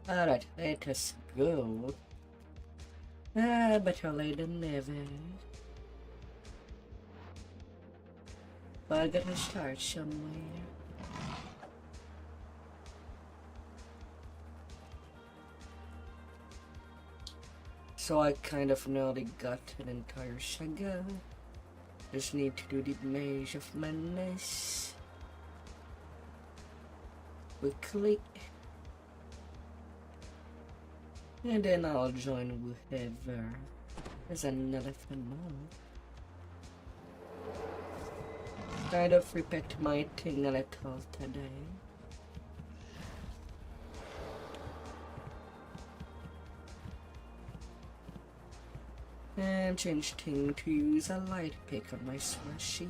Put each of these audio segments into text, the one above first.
Alright, let us go. Better late than never. But I gotta start somewhere. So I kind of nearly got an entire saga. Just need to do the Maze of Madness quickly. And then I'll join whoever has another fun mode. Kind of repeat my thing a little today. And change thing to use a light pick on my Swashy.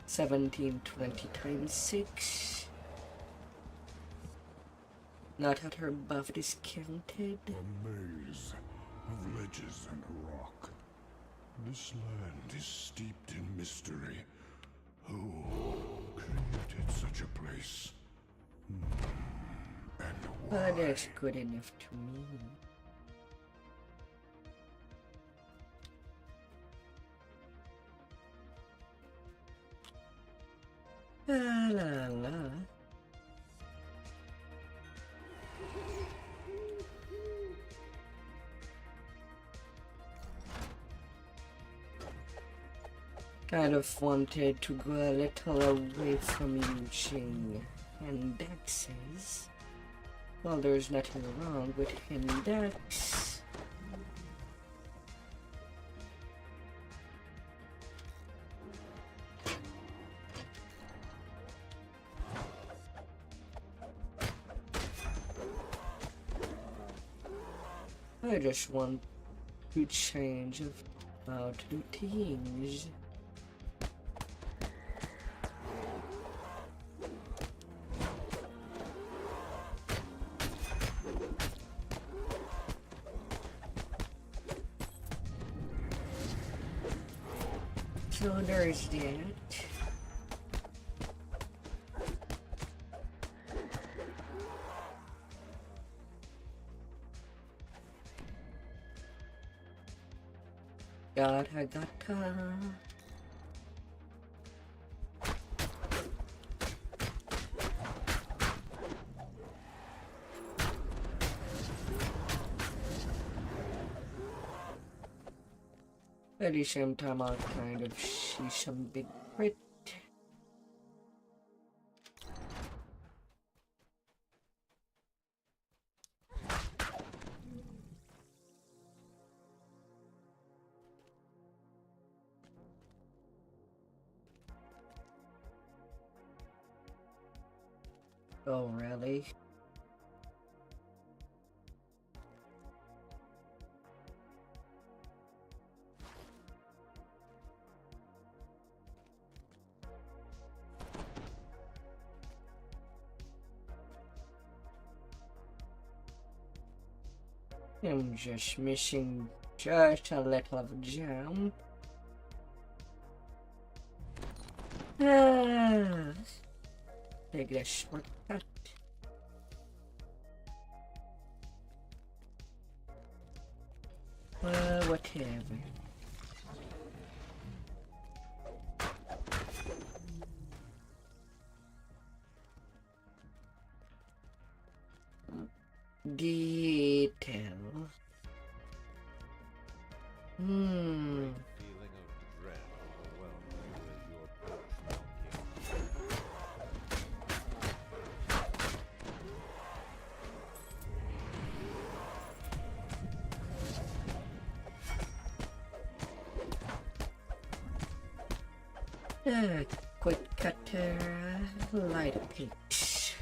1720 times 6. Not at her buff discounted. A maze of ledges and rock. This land is steeped in mystery. Who created such a place? And why? But that's good enough to me. La la la. Kind of wanted to go a little away from Yuching and Dexes. Well, there's nothing wrong with him, Dex. I just want to change about 2 things. So there's that. Gata. At the same time, I'll kind of see some big crit. Oh, really? I'm just missing just a little of a jump. Take a shortcut. Whatever. Detail. Feeling of dread overwhelmed you as your approach Quick cutter, light pitch.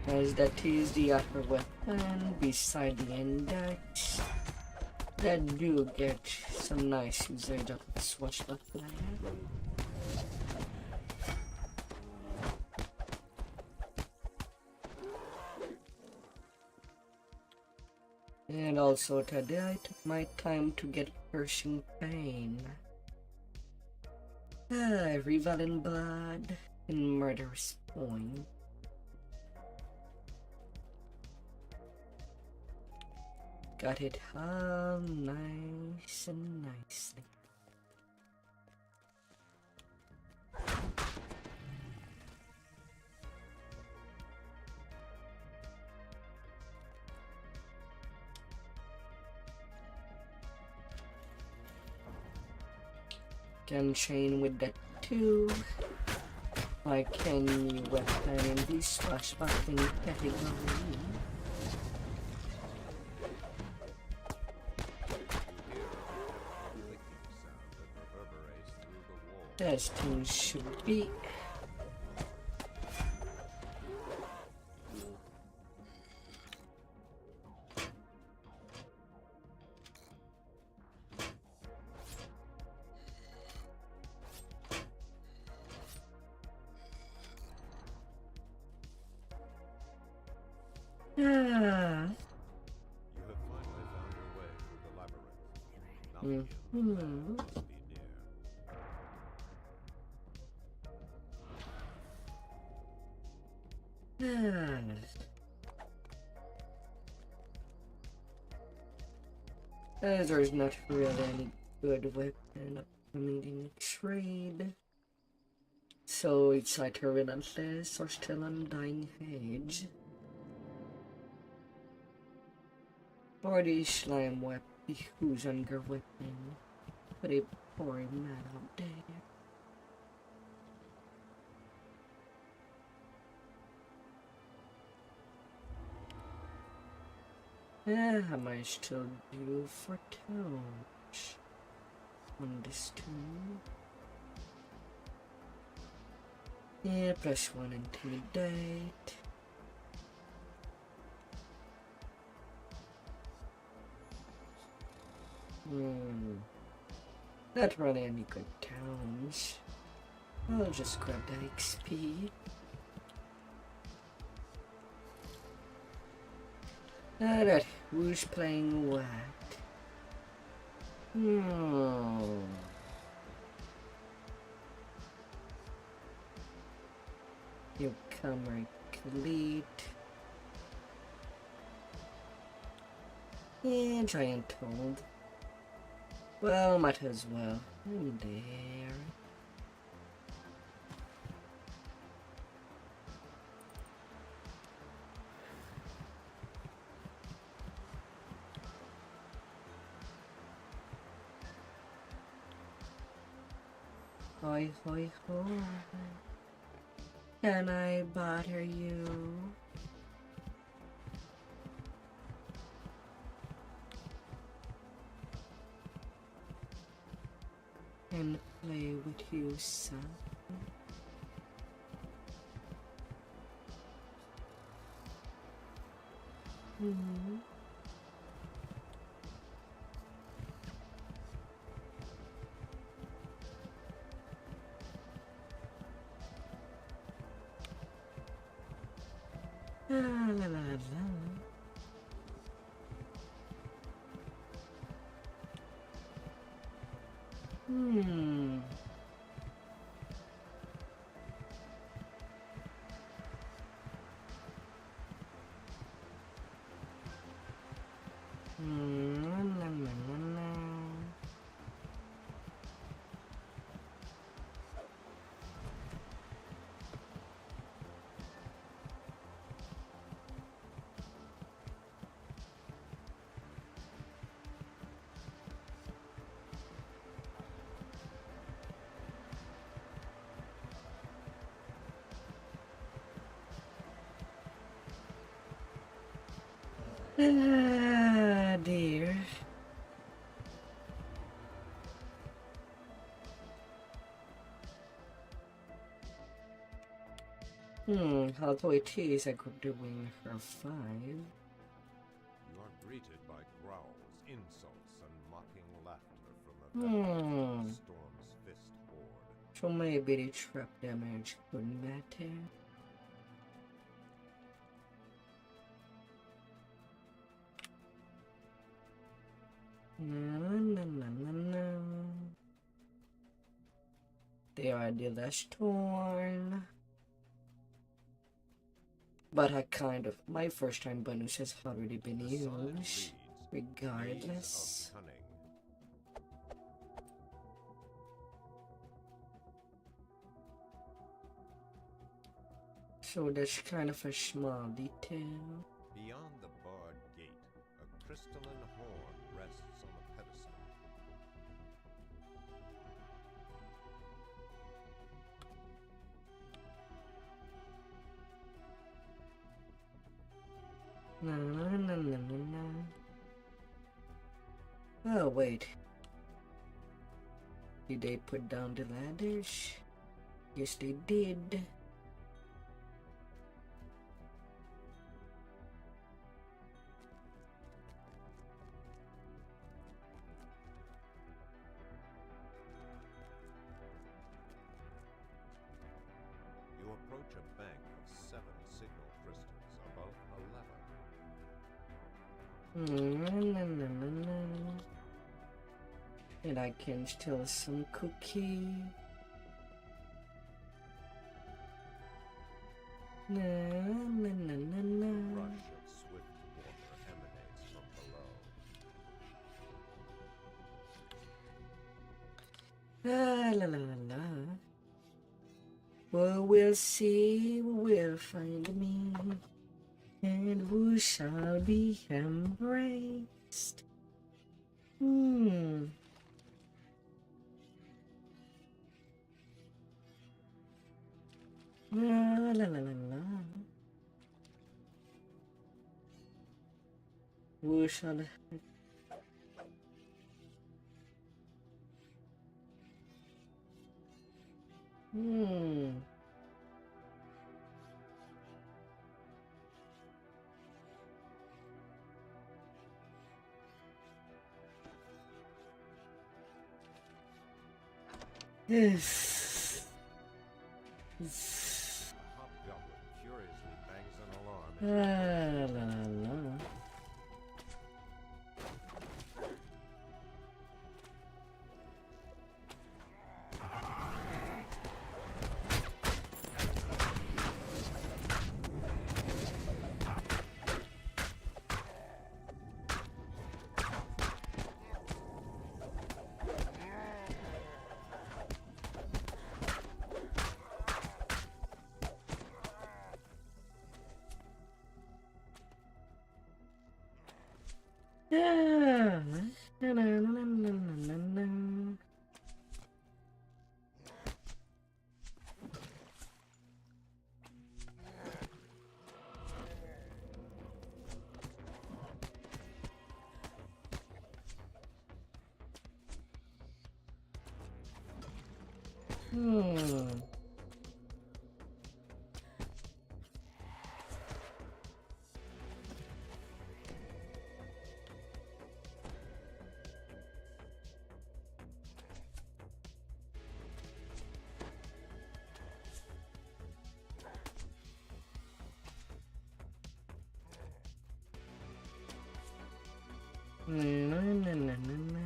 As that is the upper weapon beside the index. That do get some nice usage of the Swashbuckler. And also today I took my time to get Pershing Pain. Rival in blood and murderous point. got it all nice and nicely. Can chain with that too. Like any weapon in the swashbuckling category. As things should be. You have finally found your way through the labyrinth. Nothing must be near. As there's not really any good weapon upcoming in trade. So it's either relentless or still undying edge. Or the slime weapon whose hunger weapon. But a poor man out there. How much to do for touch on this tool? Yeah, +1 intimidate. Not really any good towns. I'll just grab that XP. Alright, who's playing what? Newcomer complete. Yeah, giant toad. Well, might as well. I'm there. Hoi hoi hoi. Can I bother you? And play with you, son. La la la la. Ah, dear. Although it is a good doing for 5. You are greeted by growls, insults, and mocking laughter from the depths of the Storm's Fist horde. So maybe the trap damage couldn't matter. No. They are the last torn. But my first time bonus has already been used. regardless. Of cunning. So that's kind of a small detail. Beyond the barred gate, a crystalline horn rests on a pedestal. Na, na, na, na, na, na. Oh, wait. Did they put down the ladders? Yes, they did. You approach a bank of 7 signal crystals above a lever. Na, na, na, na. And I can steal some cookie. Na, na, na, na, A na. rush of swift water emanates from below. La la la la. Well, we'll see, will find me, and who shall be embraced. La la la la la. Who shall? Yes. A hobgoblin furiously bangs an alarm. La la la. Yeah. Na, na, na, na, na, na, na. Na, na, na, na, na.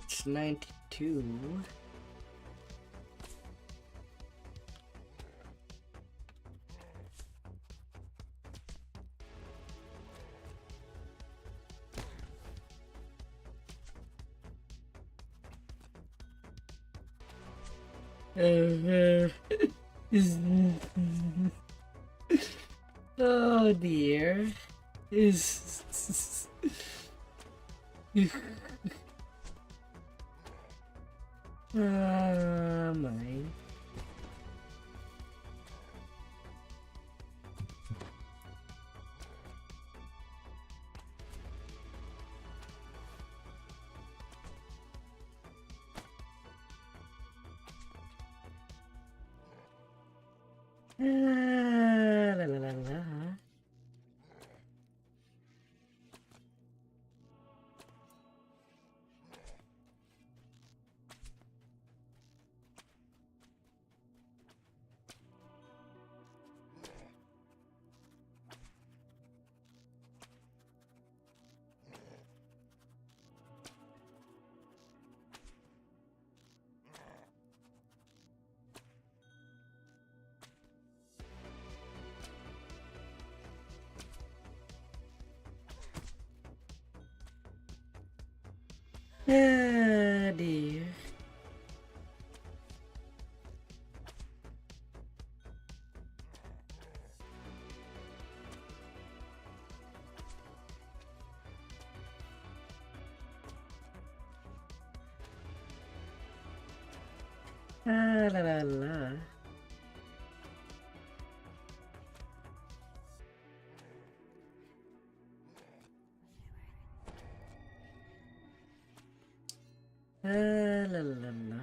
It's 92. Oh dear. Is my. La la la la. Ah, dear. Ah, la la la. Ah, la la la.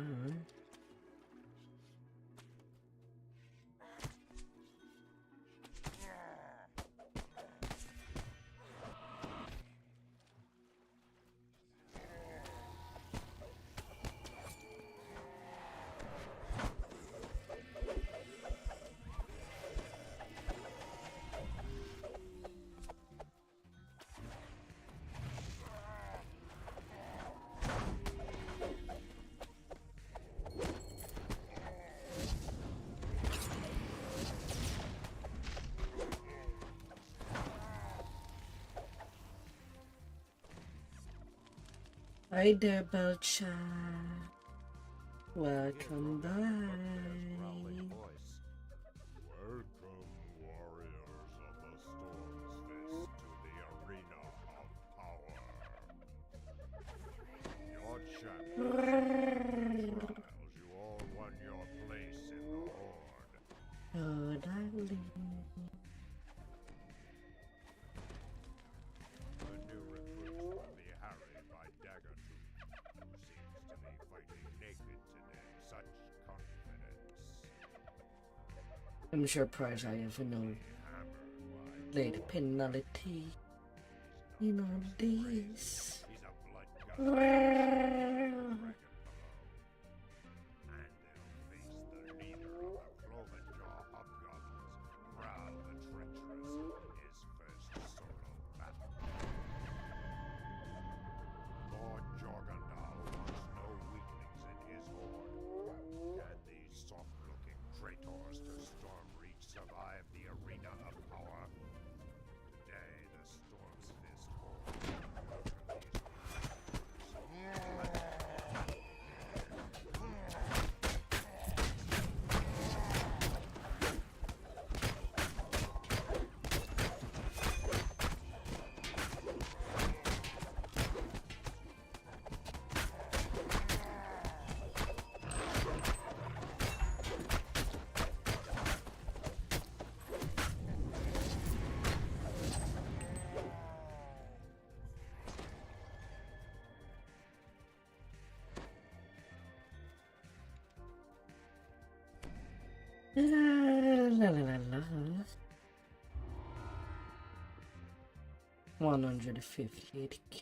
Hi there, Belcha. Welcome Growling by. voice. Welcome, warriors of the Storm's Fist, to the arena of power. Your champions, you all won your place in the Horde. Oh, darling. The new recruits will be harried by dagger tooth, who seems to be fighting naked today. Such confidence. I'm surprised I have no Hammered by late penalty. You know this. He's a blood guzzler. And they'll face the leader of the Clovenjaw Hobgoblins, Prowl the Treacherous, his first solo battle. Lord Jorgandal wants no weaklings in his horde. Can these soft-looking traitors to Stormreach survive the arena of power? Today, the Storm's Fist horde. La la la la. 158k.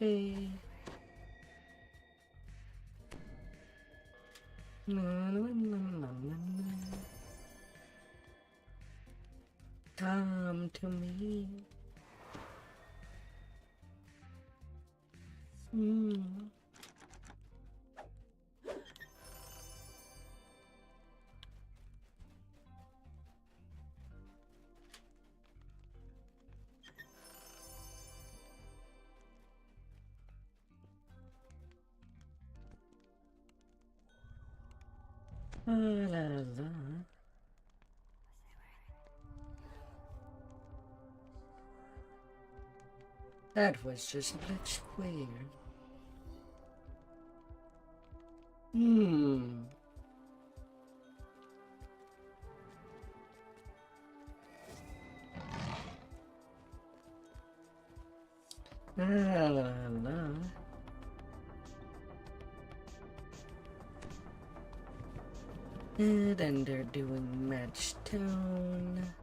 Na, na, na, na, na, na. Come to me. La la. That was just a bit weird. La la la. And then they're doing match tone.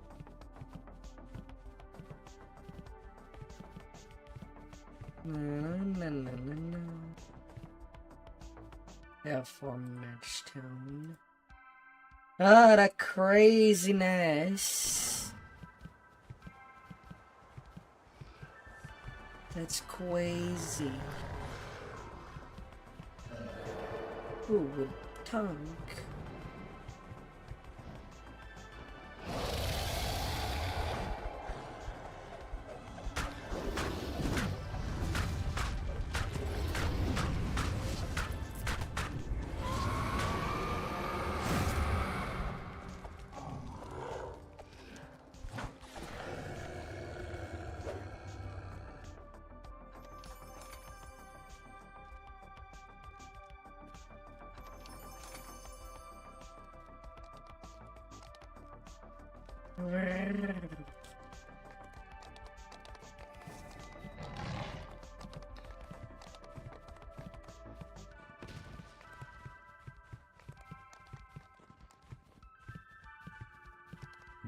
Na na na na na. F4 match tone. Ah, that craziness. That's crazy. Who would tank?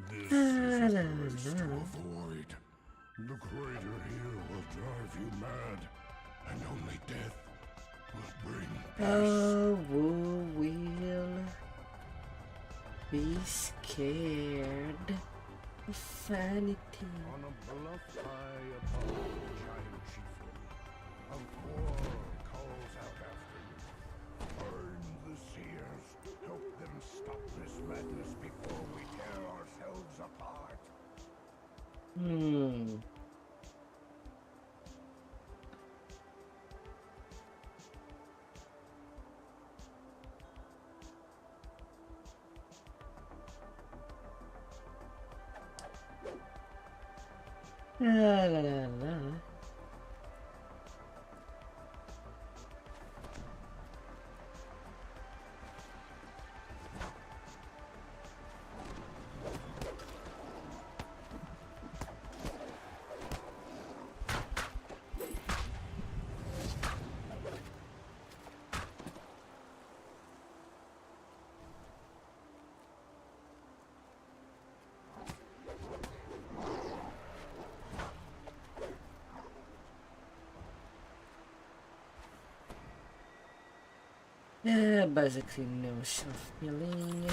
This is a place to avoid. The crater here will drive you mad, and only death will bring peace. Oh, we will be scared of vanity. On a bluff high above the giant chieftain, a roar calls out after you. Find the seers. Help them stop this madness before we tear ourselves apart. La la la la. Yeah, basically no self-healing.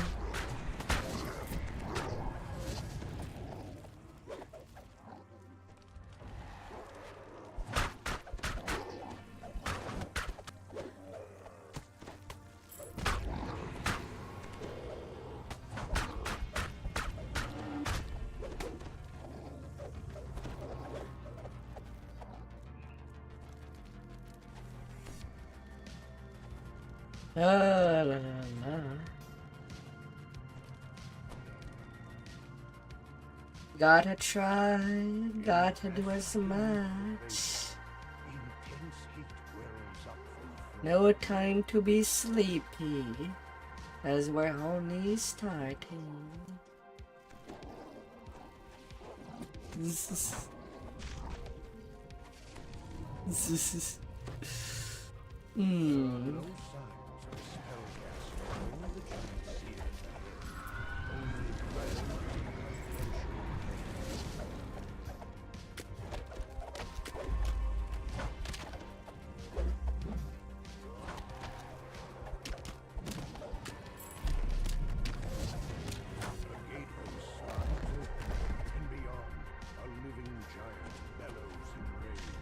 La la la. Gotta try, gotta do as much. Intense heat wells up from No time to be sleepy, as we're only starting. no signs of spellcaster or the giant seer. Only grand A gateway slides open, and beyond, a living giant bellows in rage.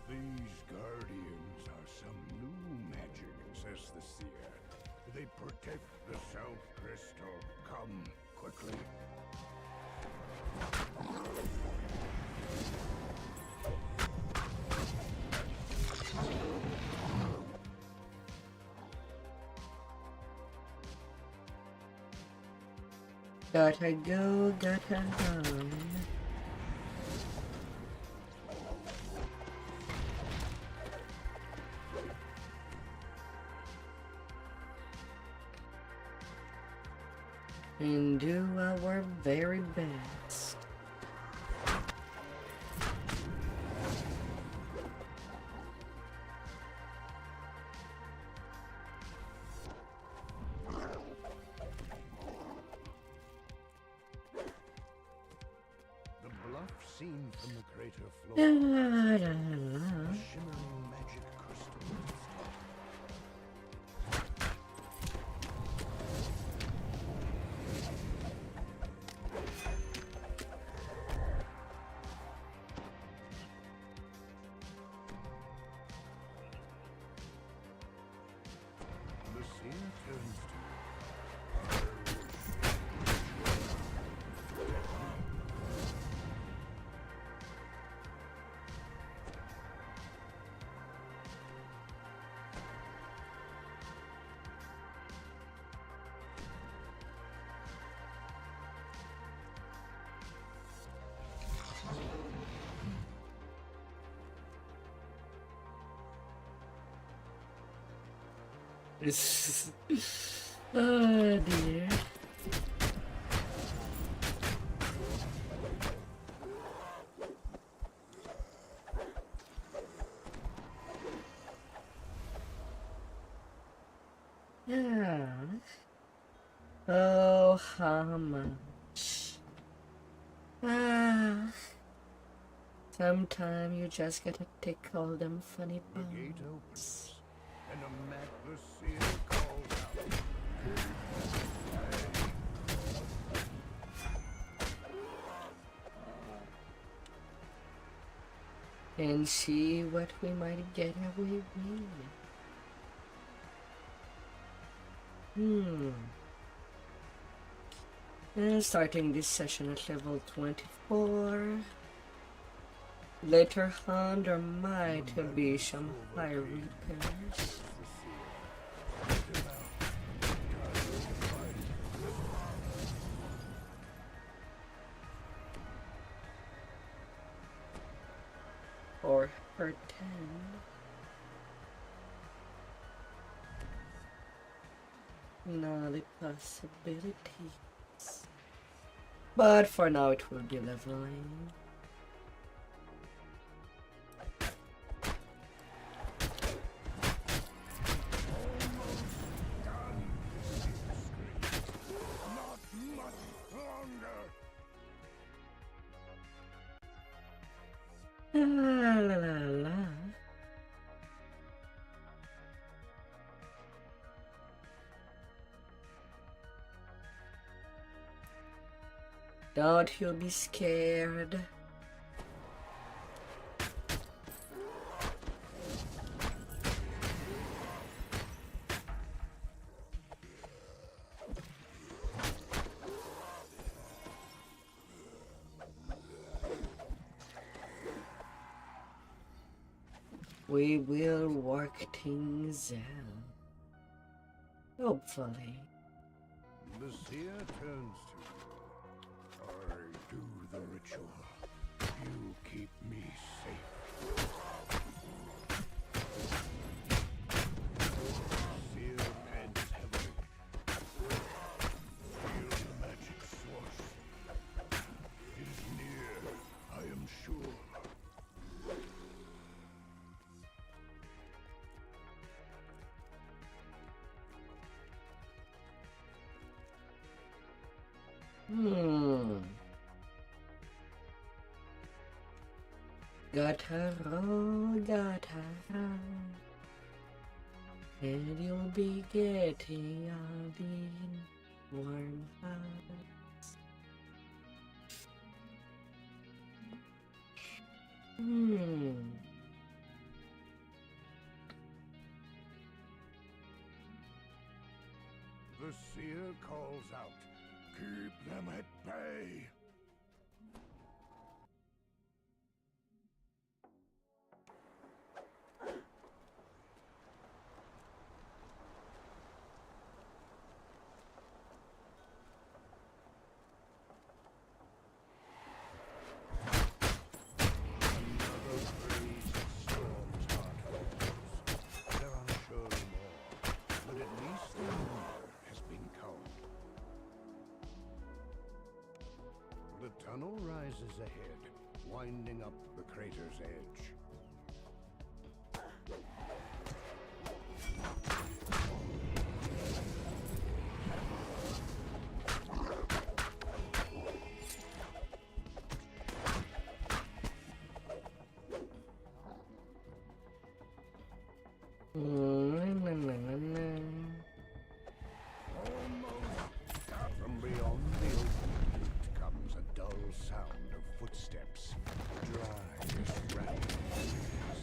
These guardians are some new magic, says the seer. They protect the South Crystal. Come quickly. Gotta go, gotta run. And do our very best. The bluff seen from the crater floor. La, la, A la. shimmering magic crystal. The seer turns to you. Oh dear. Yeah. Oh, how much? Ah. Sometimes you just gotta tickle them funny The gate bones. opens, and a madless seer calls out. And see what we might get away with. And starting this session at level 24. Later on, there might be some high repairs. Or her 10. Not a possibilities. But for now, it will be leveling. Not much longer. La la la la. Don't you be scared. We will work things out. Hopefully. The seer turns to you. I do the ritual. You keep me safe. Seer pants heavily. Feel the magic source. It is near, I am sure. Gotta roll, gotta roll. And you'll be getting all the warm hearts. The seer calls out. Keep them at bay. The tunnel rises ahead, winding up the crater's edge. From beyond the open chute comes a dull sound of footsteps, dry as rattling leaves.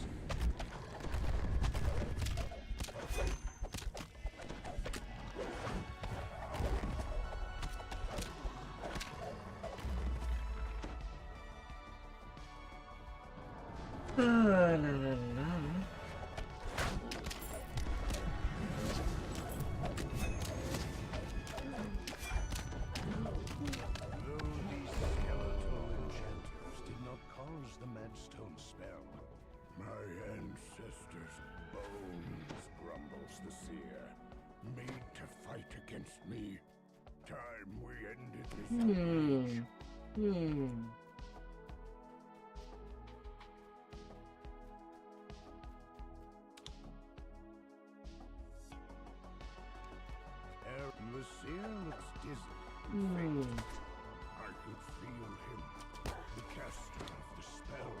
La la la. Though these skeletal enchanters did not cause the Madstone spell, my ancestors' bones, grumbles the seer. made to fight against me. Time we ended this. The seer looks dizzy. I could feel him, the caster of the spell.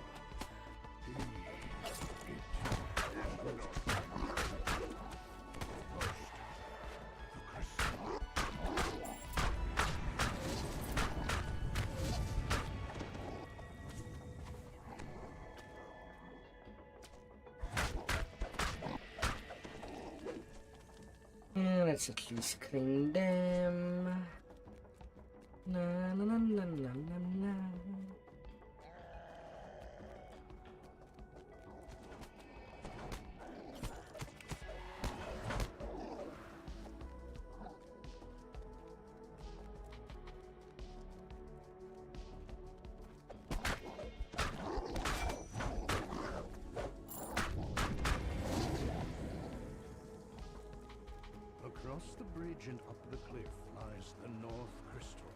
Let's at least clean them. Na na na na na na na. Across the bridge and up the cliff lies the North Crystal.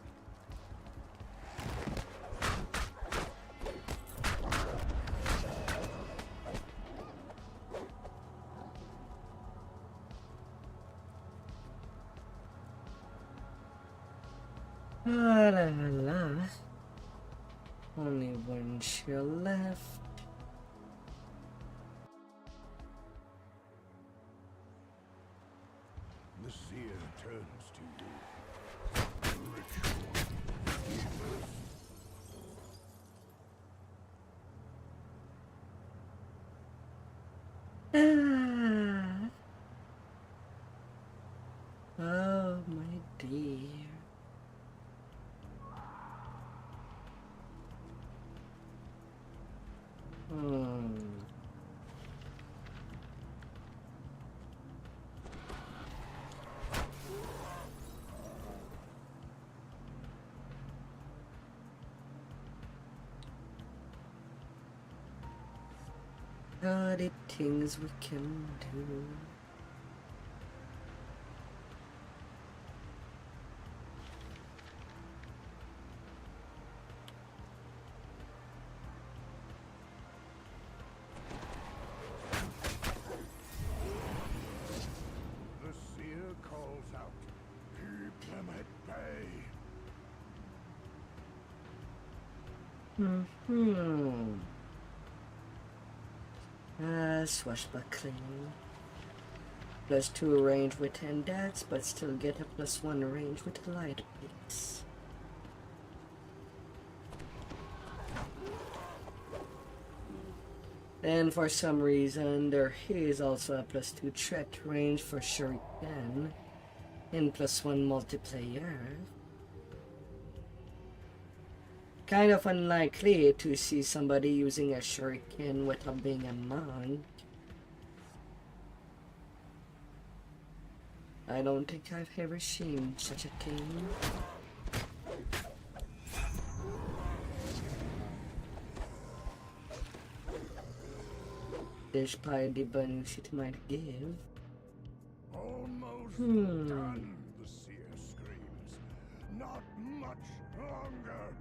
La la la. Only one shell left. The seer turns to you. Ritual. Ah. Oh my dear. All the things we can do. The seer calls out, keep them at bay. Swashbuckler. +2 range with 10 dex, but still get a +1 range with light picks. And for some reason, there is also a +2 threat range for Shuriken and +1 multiplayer. Kind of unlikely to see somebody using a Shuriken without being a monk. I don't think I've ever seen such a thing. Despite the bonus it might give. Almost done, the seer screams. Not much longer.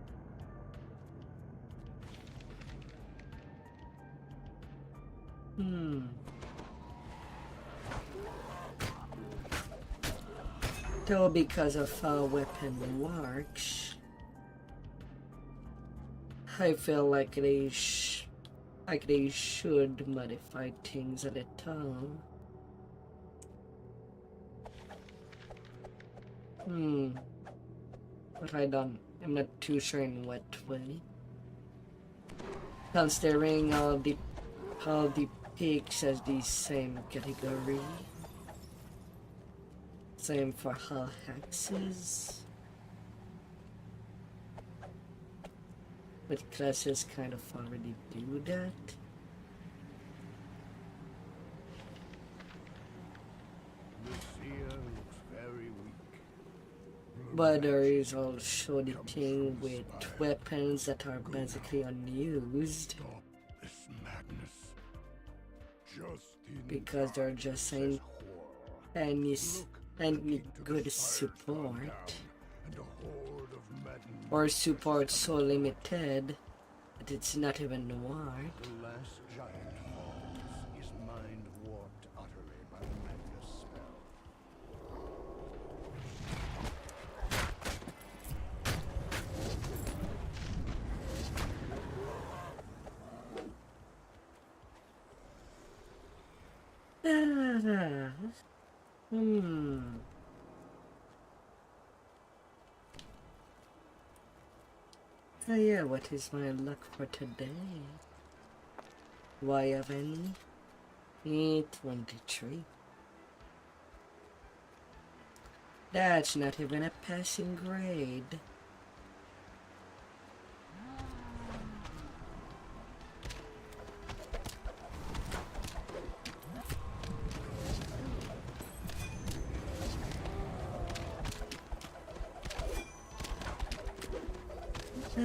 Though because of how weapon works, I feel like they should modify things a little. But I'm not too sure in what way. Considering all the peaks as the same category. Same for hull hexes. But classes kind of already do that. The seer looks very weak. But there is also the thing with weapons that are basically unused. Stop this madness. Just in Because they're just saying and is and good support, And a horde of maddened or support so limited that it's not even worth. The last giant falls, his mind warped utterly by the madness spell. So yeah, what is my luck for today? Why have any? 23. That's not even a passing grade. The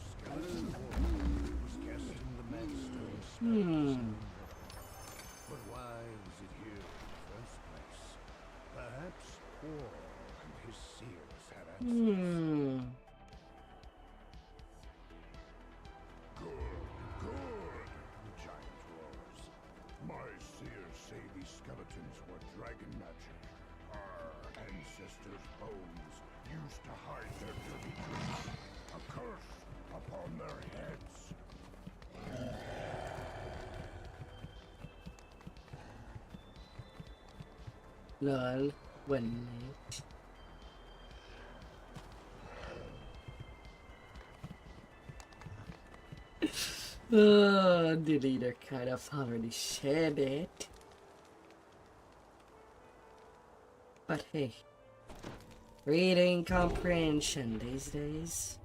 skeleton was cast in the Madstone spell. But why was it here in the first place? Perhaps Quor and his seers had answers. Good, the giant roars. My seers say these skeletons were dragon magic. Our ancestors' bones used to hide their dirty tricks. A curse upon their heads. Lol, one night. Oh, the leader kind of already said it. But hey, reading comprehension these days.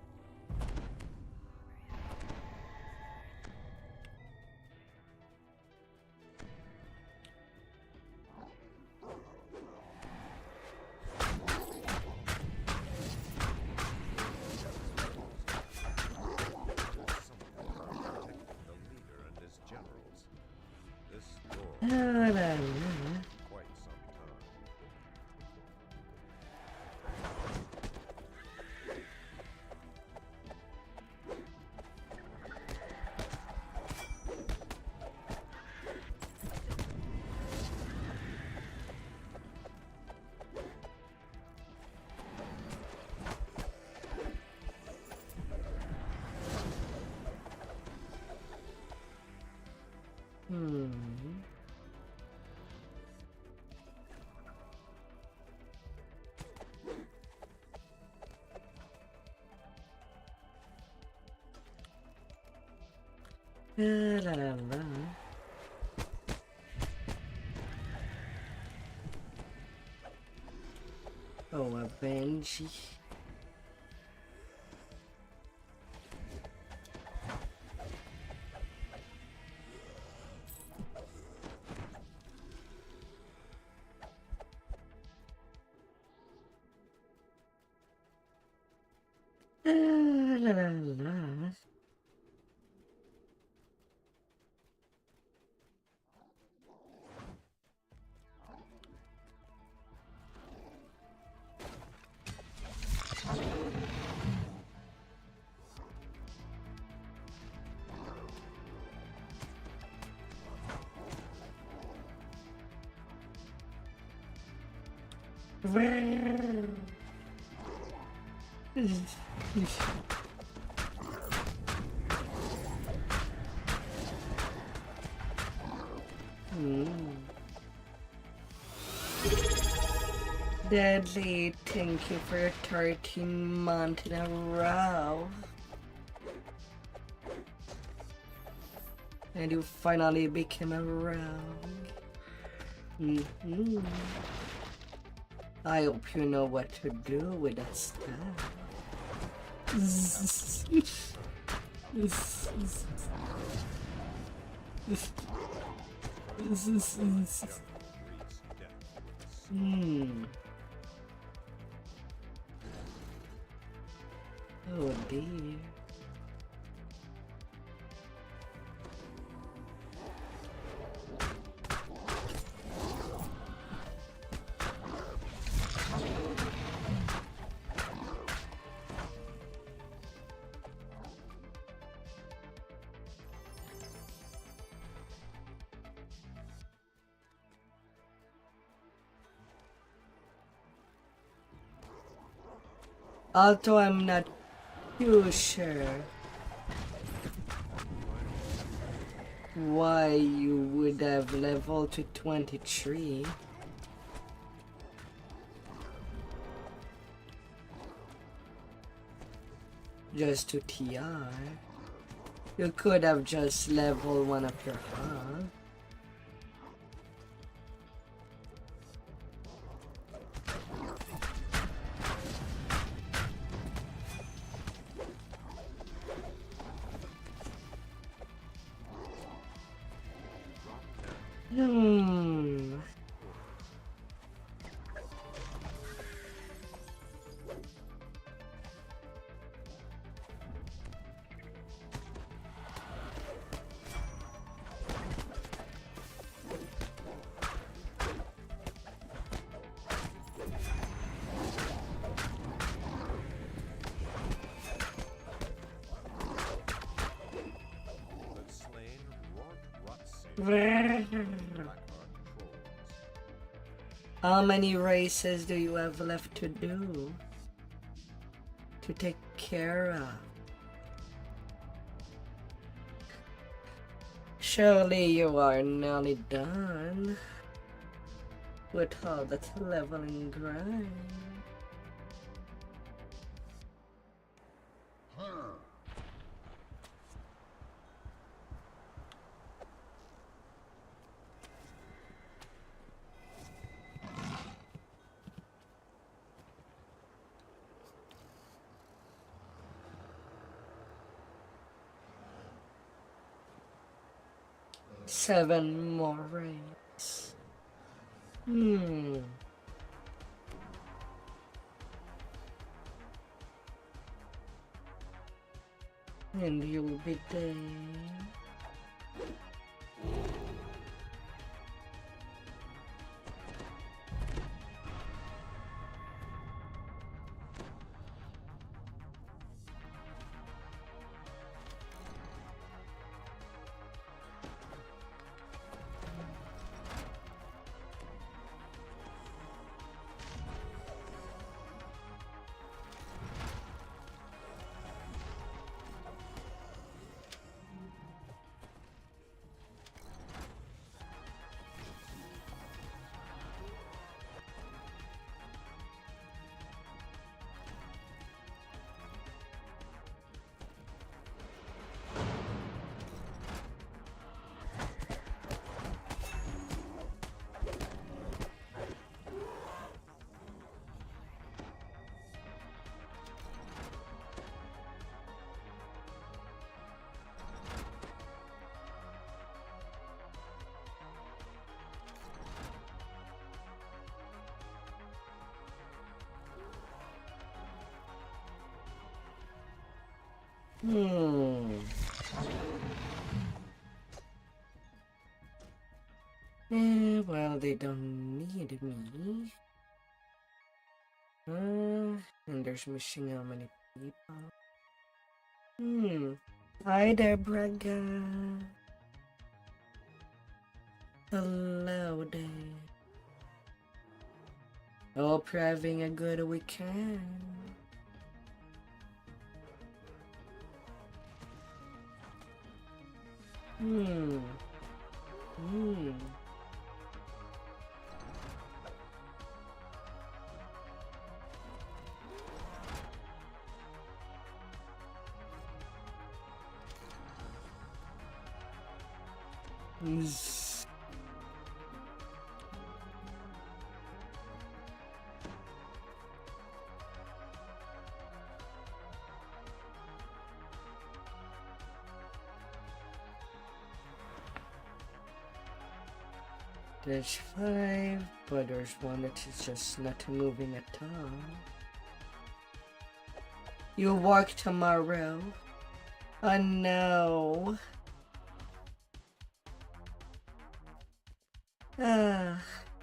The leader and his generals. This door La, la, la. quite some time. La, la, la, la. Oh, a Benji. La, la, la. Deadly, thank you for your 13 months in a row. And you finally became around. I hope you know what to do with that stuff. Oh dear. Although I'm not too sure why you would have leveled to 23. Just to TR. You could have just leveled one of your hunt. Hmm. The slain How many races do you have left to do? To take care of? Surely you are nearly done with all that leveling grind. Seven more raids. And you'll be dead. Well, they don't need me. And there's missing how many people? Hi there, Braga. Hello there. Hope you're having a good weekend. There's 5, but there's one that is just not moving at all. You work tomorrow? Oh no.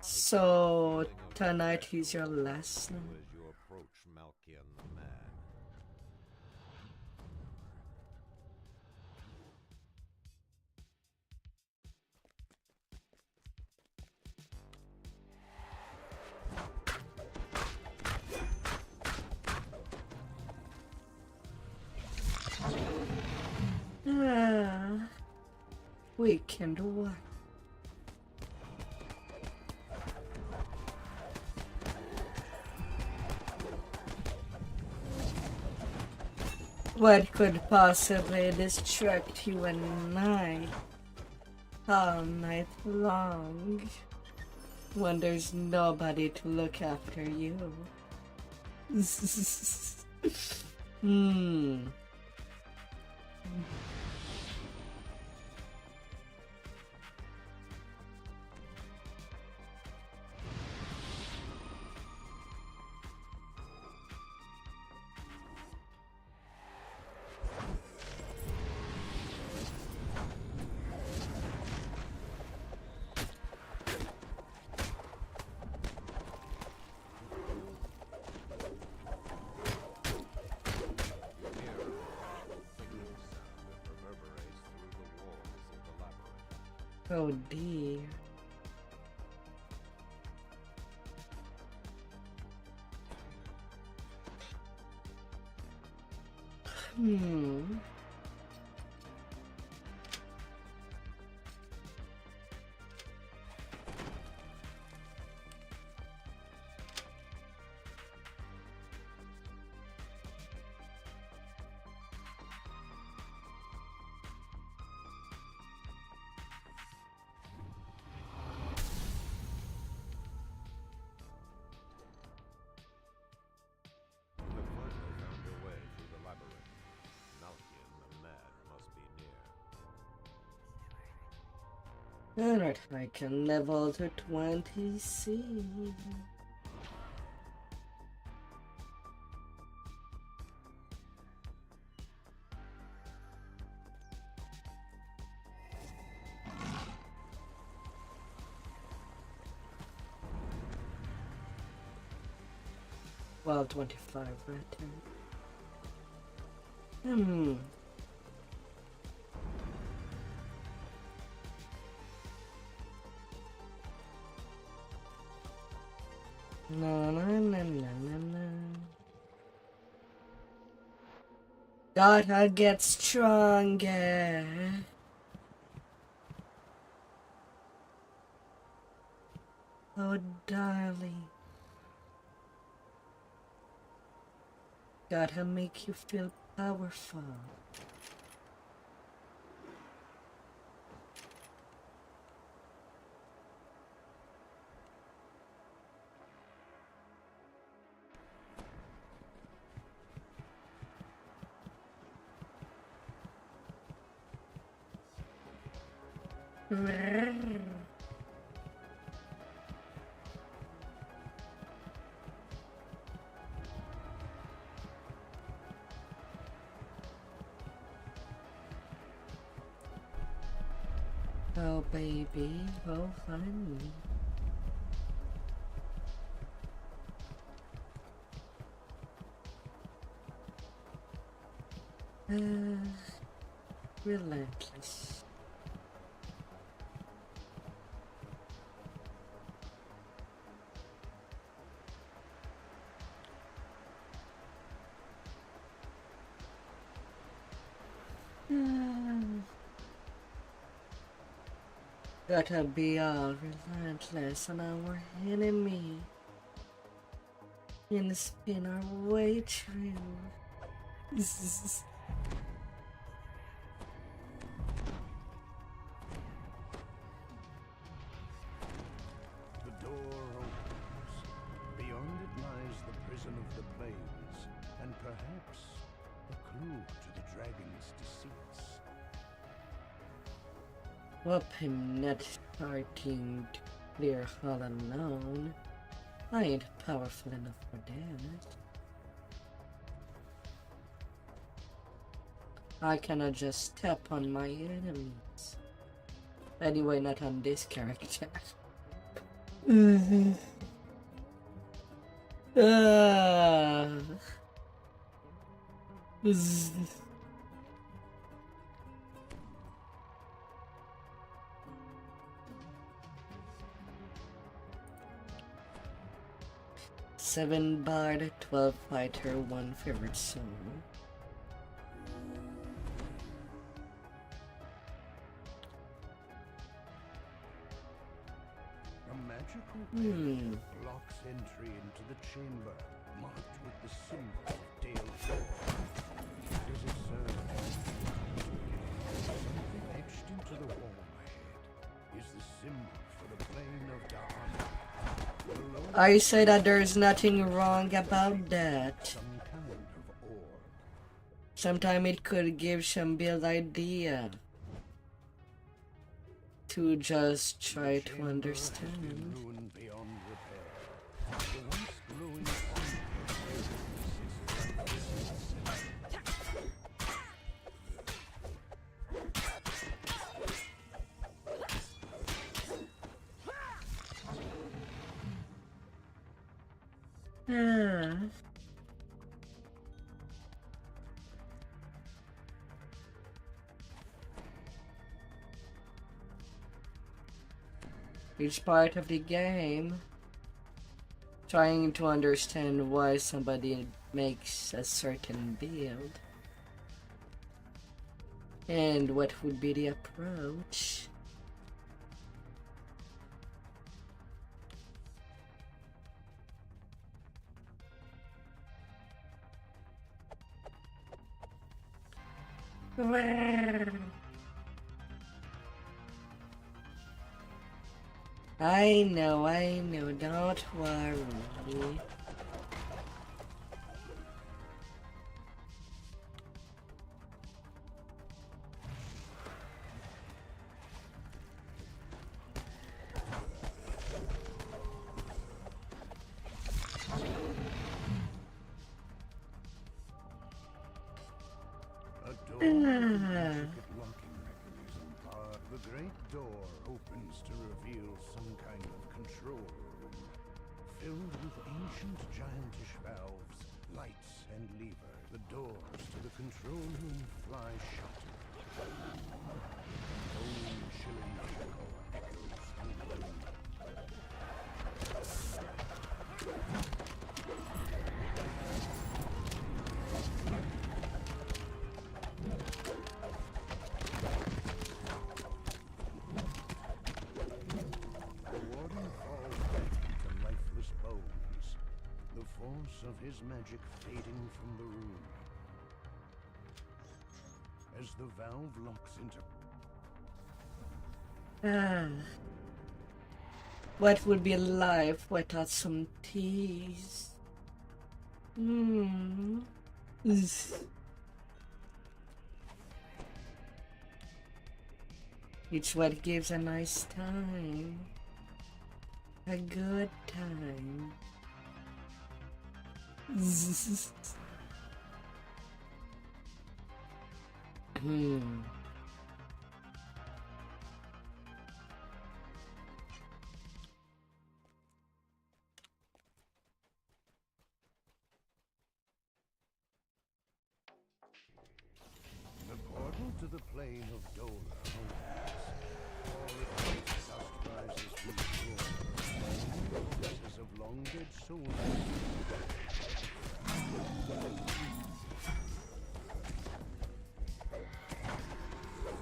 So tonight is your last night. as you approach Malkian the Man. Weekend what? What could possibly distract you at night? All night long. When there's nobody to look after you. Oh dear. Alright, I can level to 20C. Well, 25 right there. No, no, no, no, no, no. Gotta get stronger. Oh, darling. Gotta make you feel powerful. Oh, baby. Oh, honey. Relentless. Gotta be all relentless on our enemy and spin our way through. The door opens. Beyond it lies the prison of the Blades, and perhaps a clue to the dragon's deceits. Well, I'm not starting to clear all alone. I ain't powerful enough for that. I cannot just step on my enemies. Anyway, not on this character. Seven bard, 12 fighter, 1 favorite soul. A magical Hmm. blocks entry into the chamber, marked with the symbol of Dale Forge. Does it serve something etched into the wall ahead is the symbol for the plane of Dahana. I say that there's nothing wrong about that. Some kind of orb. Sometimes it could give some build idea to just try to Chamber has been understand. ruined beyond repair. The once glowing symbol Ah. It's part of the game. Trying to understand why somebody makes a certain build. And what would be the approach. I know, don't worry. a door with an intricate locking mechanism. The great door opens to reveal some kind of control room, filled with ancient giantish valves, lights, and levers. The doors to the control room fly shut. Bone-chilling echo echoes through the room. Warden falls back into lifeless bones, the force of his magic fading from the room. As the valve locks into What would be life without some teas? It's what gives a nice time. A good time. the portal to the plane of Dora opens. All at once, dust rises from the floor. Voices of long-dead souls.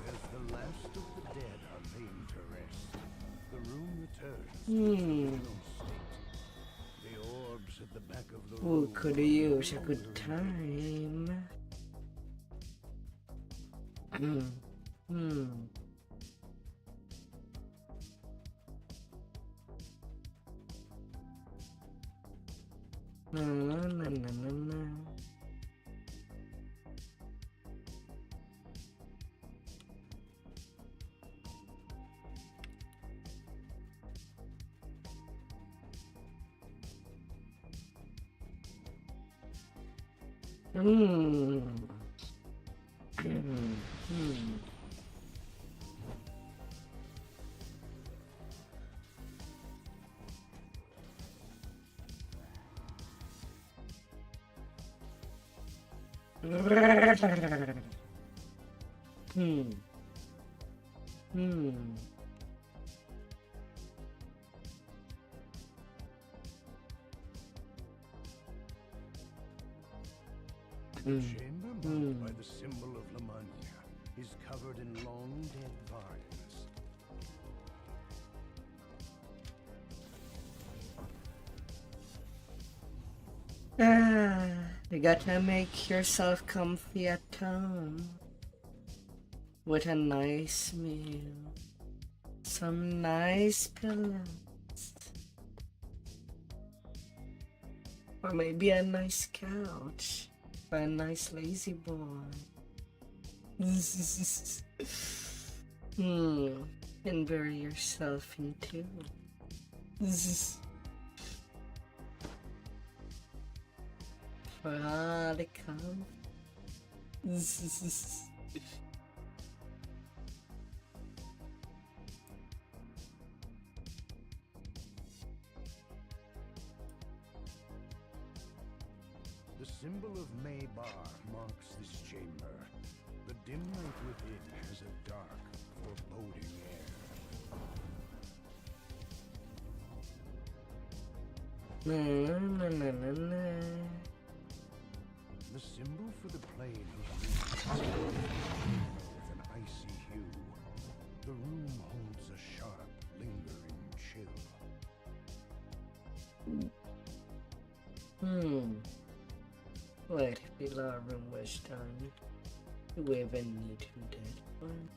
As the last of the dead are laid to rest, the room returns to its original state. The orbs at the back of the Who room could are use a no good longer time? Na, na, na, na, na, na. The chamber marked by the symbol of Lamania is covered in long dead vines. You gotta make yourself comfy at home with a nice meal, some nice pillows, or maybe a nice couch for a nice lazy boy. And bury yourself into for all the come. The symbol of Maybar marks this chamber. The dim light within has a dark, foreboding air. The symbol for the plane of leaves with an icy hue. The room holds a sharp, lingering chill. What if the law room was done? Do we even need to dead one?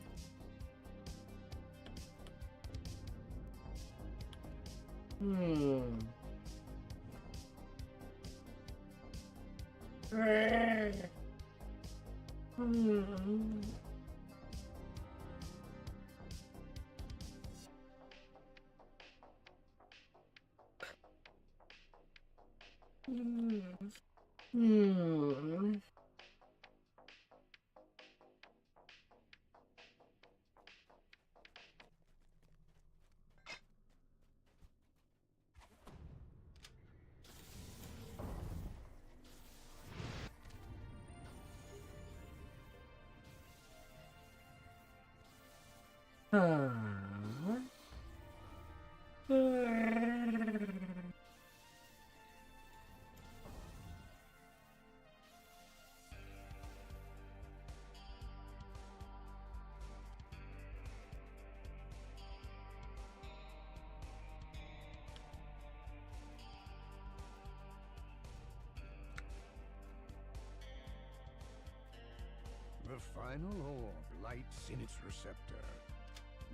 The final orb lights in its receptor.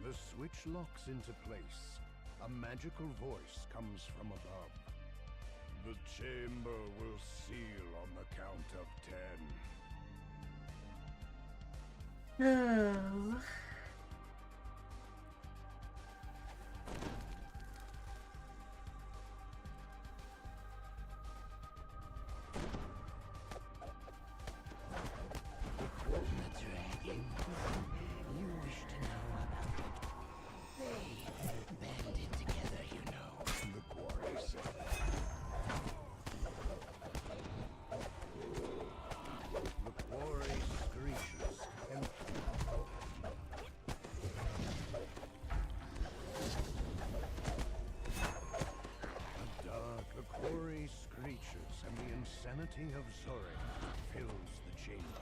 The switch locks into place. A magical voice comes from above. The chamber will seal on the count of 10. Oh. Insanity of Zorin fills the chamber.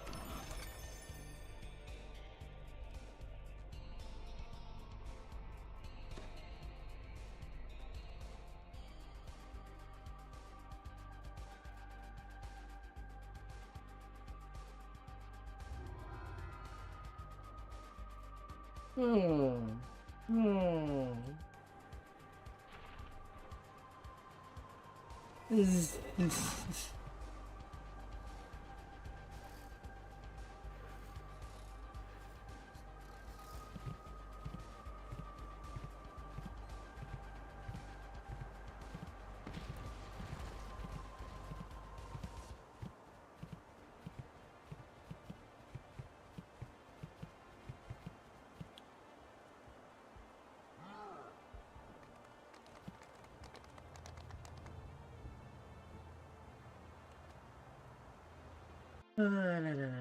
La, la, la, la.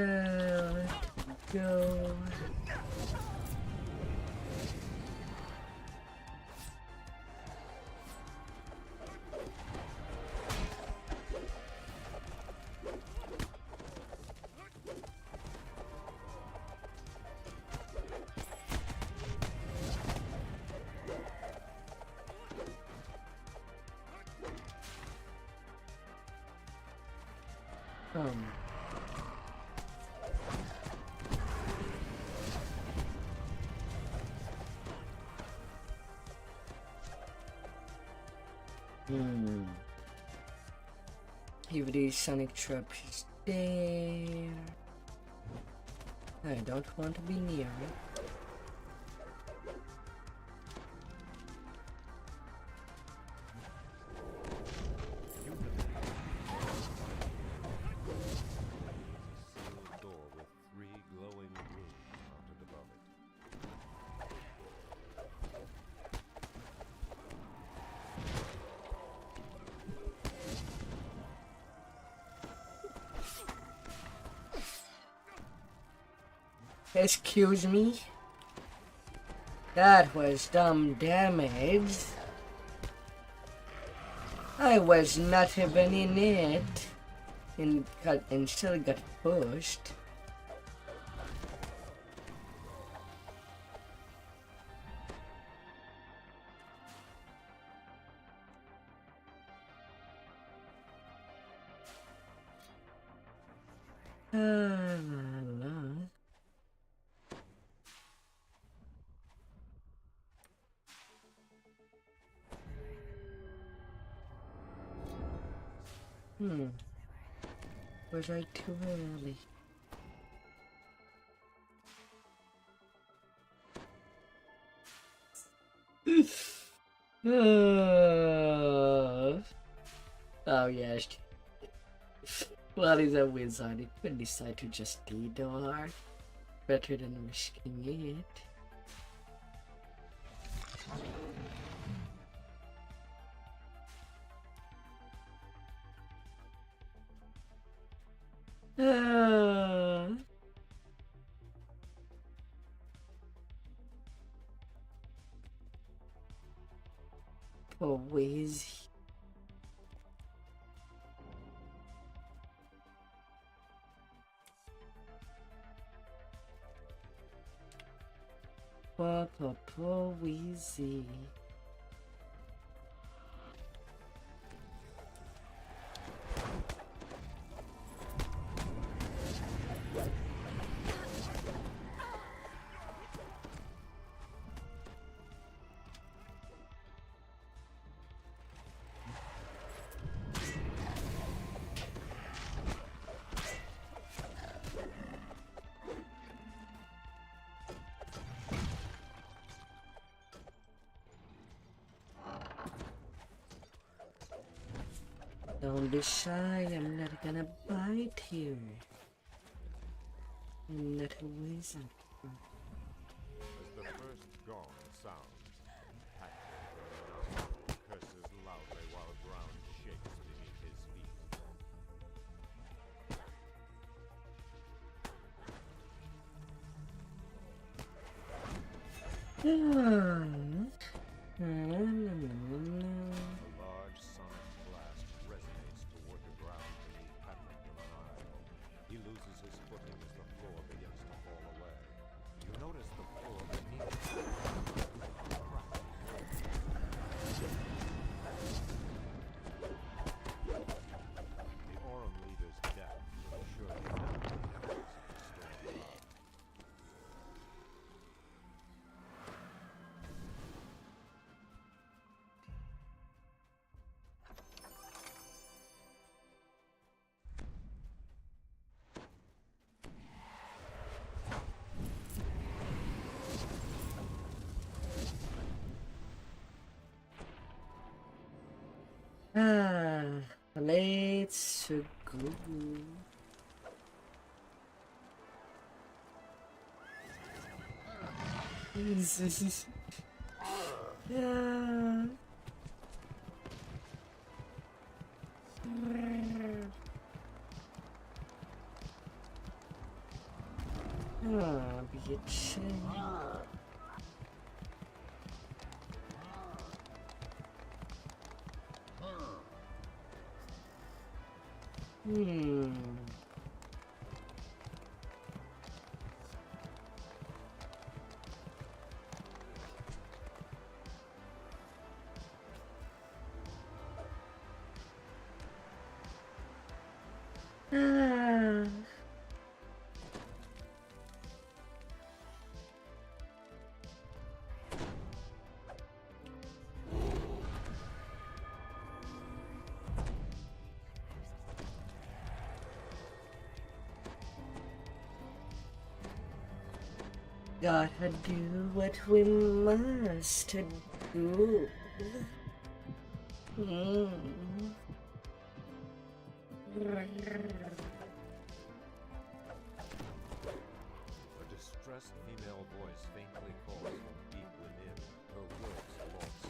Let's go. If the sonic trap is there, I don't want to be near it. Sealed door with 3 glowing runes mounted above it. Excuse me? That was dumb damage. I was not even in it and still got pushed. Was I too early? Oh yes. Well, he's a wizard. He could decide to just D-door. Better than risking it. Poor Wizzy. Poor Wizzy. Don't be shy, I'm not gonna bite you. I'm not a wizard. As the first gong sounds, Patrick curses loudly while ground shakes beneath his feet. A large sonic blast resonates toward the ground beneath Patrick of an eye. He loses his footing as the floor begins to fall away. You notice the floor beneath you. The Aurum leader's death will surely dampen the embers of the storm above. Let's go. Yeah. Ah, bitch. Hmm. Ah. Gotta do what we must do. Mm. A distressed female voice faintly calls from deep within, her words lost.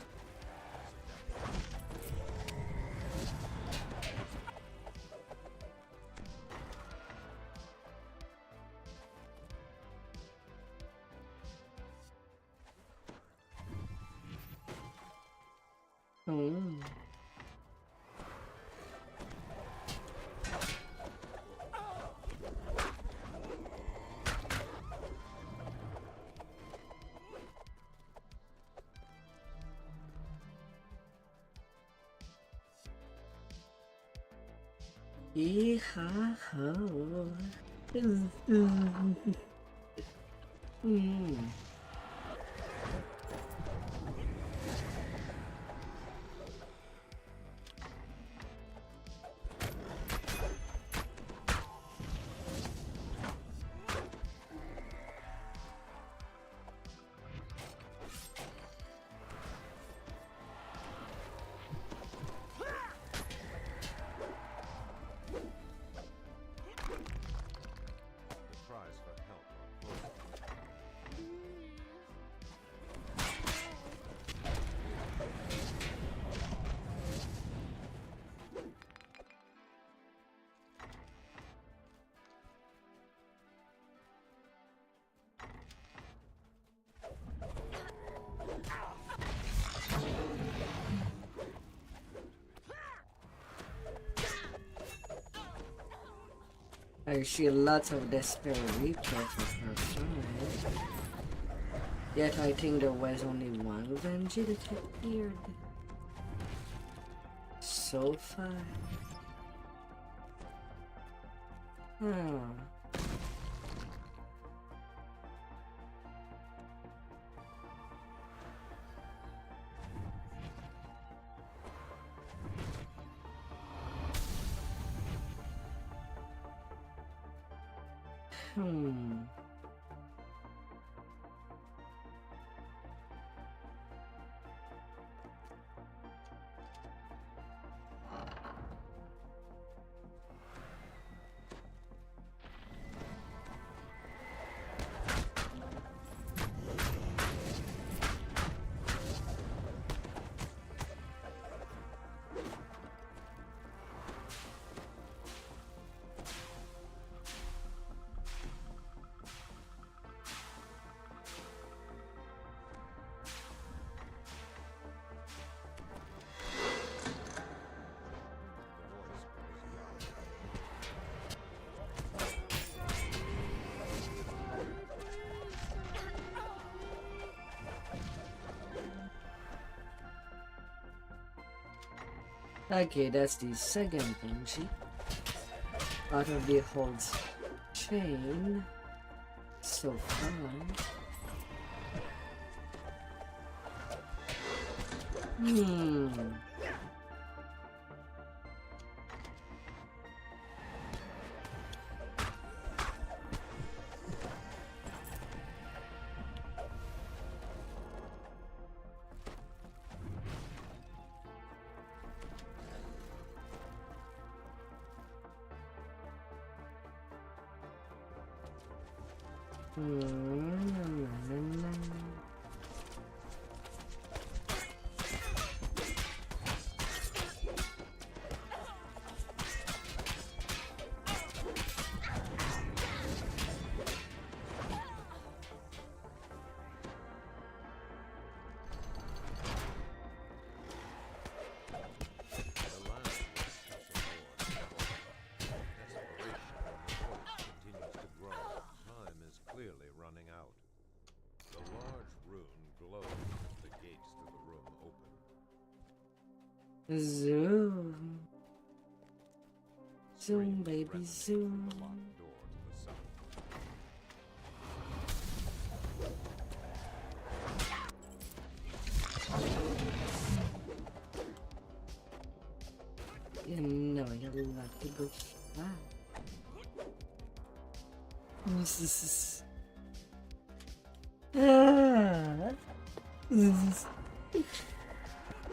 Mm. Yee-haw-ho. Mm. The cries for help are close. I see lots of despair replays of her side. Yet I think there was only one Venji that appeared so far. Hmm. Hmm. Okay, that's the second Benji out of the whole chain so far. Hmm. Zoom. Zoom, baby, Resonated zoom. from the locked door to the south. You know you'll like to go fly. This is... Ah. This is...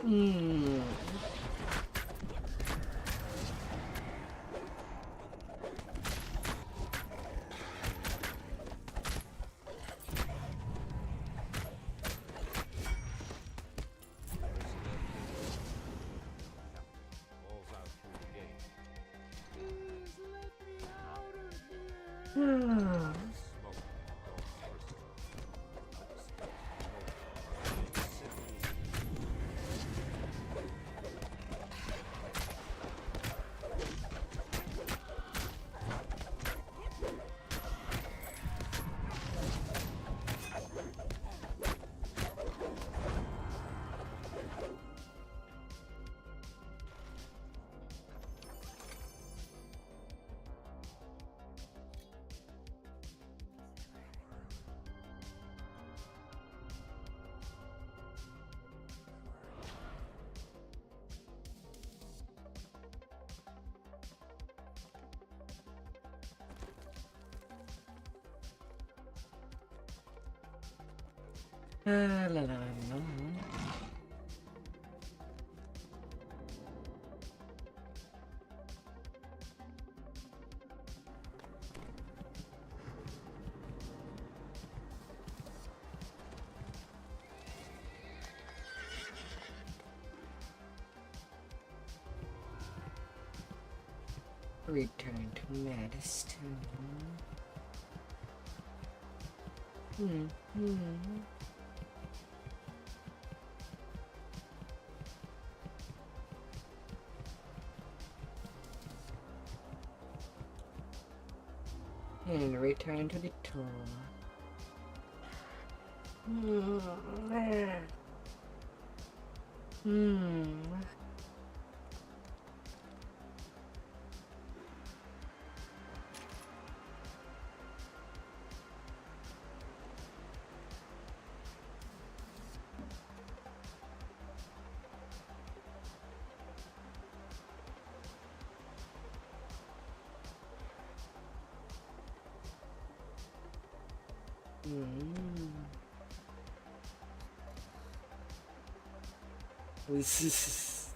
Hmm. Calls out through the gate. Ah. Smoke engulfs La la la la. Return to Madison. And return to the tour. This is...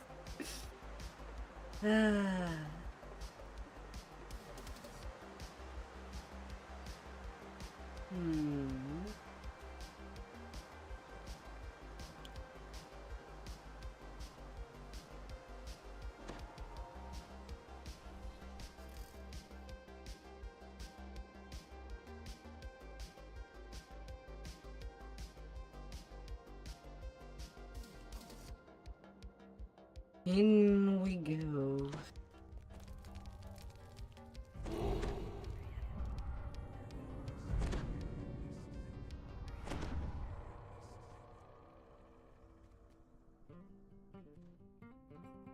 Ah. In we go.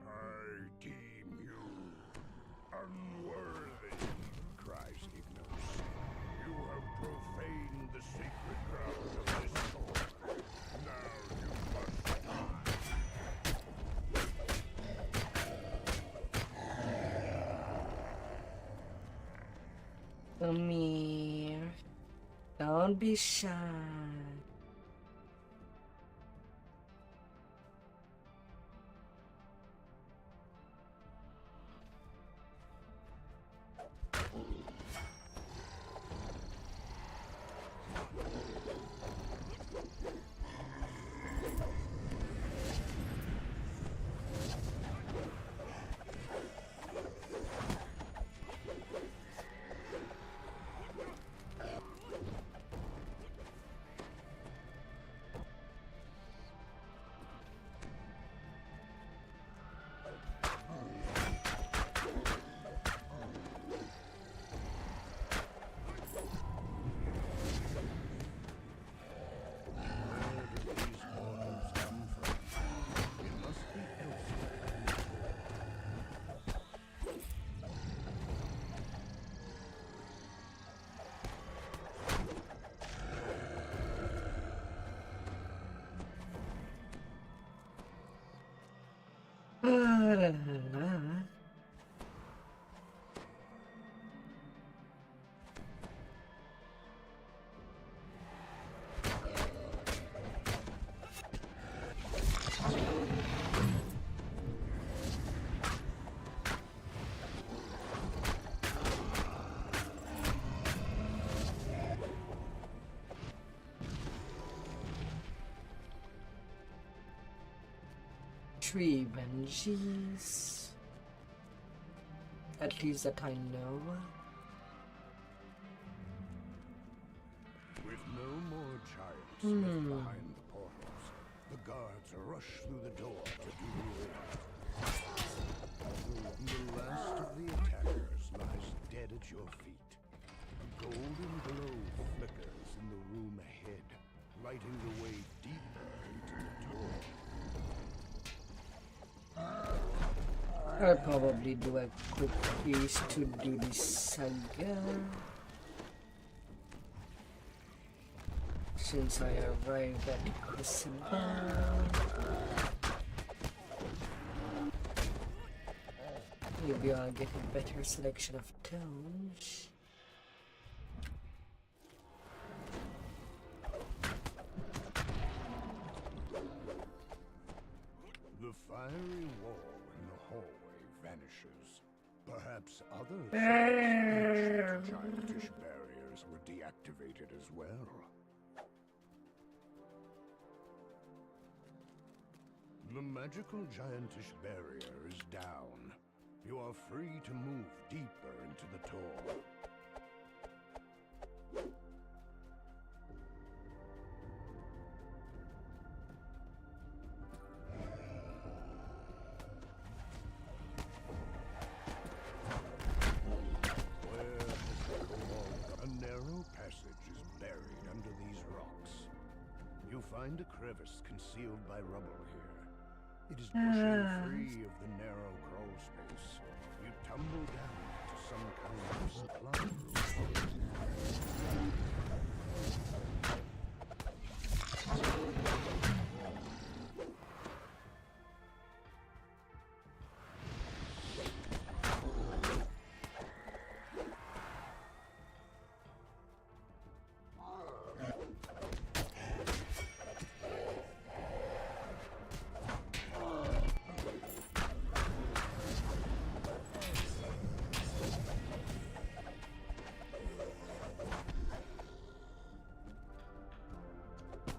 I deem you unworthy, cries Ignos. You have profaned the sacred ground of this court. Now you must die. Come here. Don't be shy. 3 Benjis. At least that I know. With no more giants left behind the portals, the guards rush through the door to do the order. The last of the attackers lies dead at your feet. A golden glow flickers in the room ahead, lighting the way deeper into the door. I'll probably do a quick piece to do this again. Since I arrived at the Crucible. Maybe I'll get a better selection of tones. The fiery wall in the hallway vanishes. Perhaps other giantish barriers were deactivated as well. The magical giantish barrier is down. You are free to move deeper into the tour. A narrow passage is buried under these rocks. You find a crevice concealed by rubble here. It is pushing free of the narrow crawl space. You tumble down to some kind of supply room.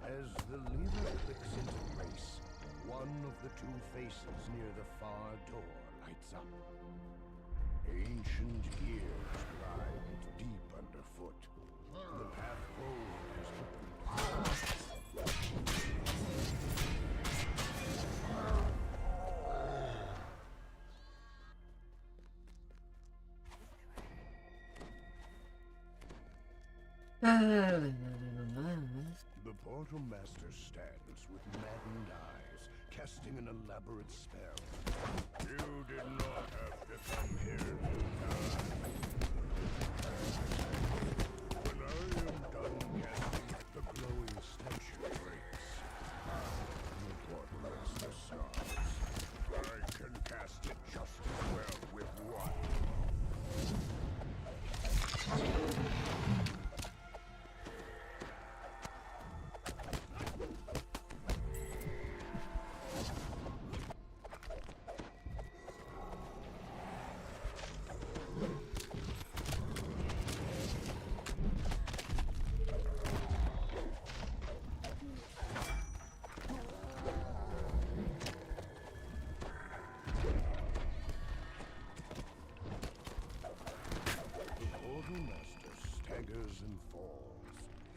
As the lever clicks into place, one of the two faces near the far door lights up. Ancient gears grind deep underfoot. The path forward is The Portal Master stands with maddened eyes, casting an elaborate spell. You did not have to come here to die. When I am done casting, the glowing statue breaks. The Portal Master sighs. I can cast it just as well with one. Staggers and falls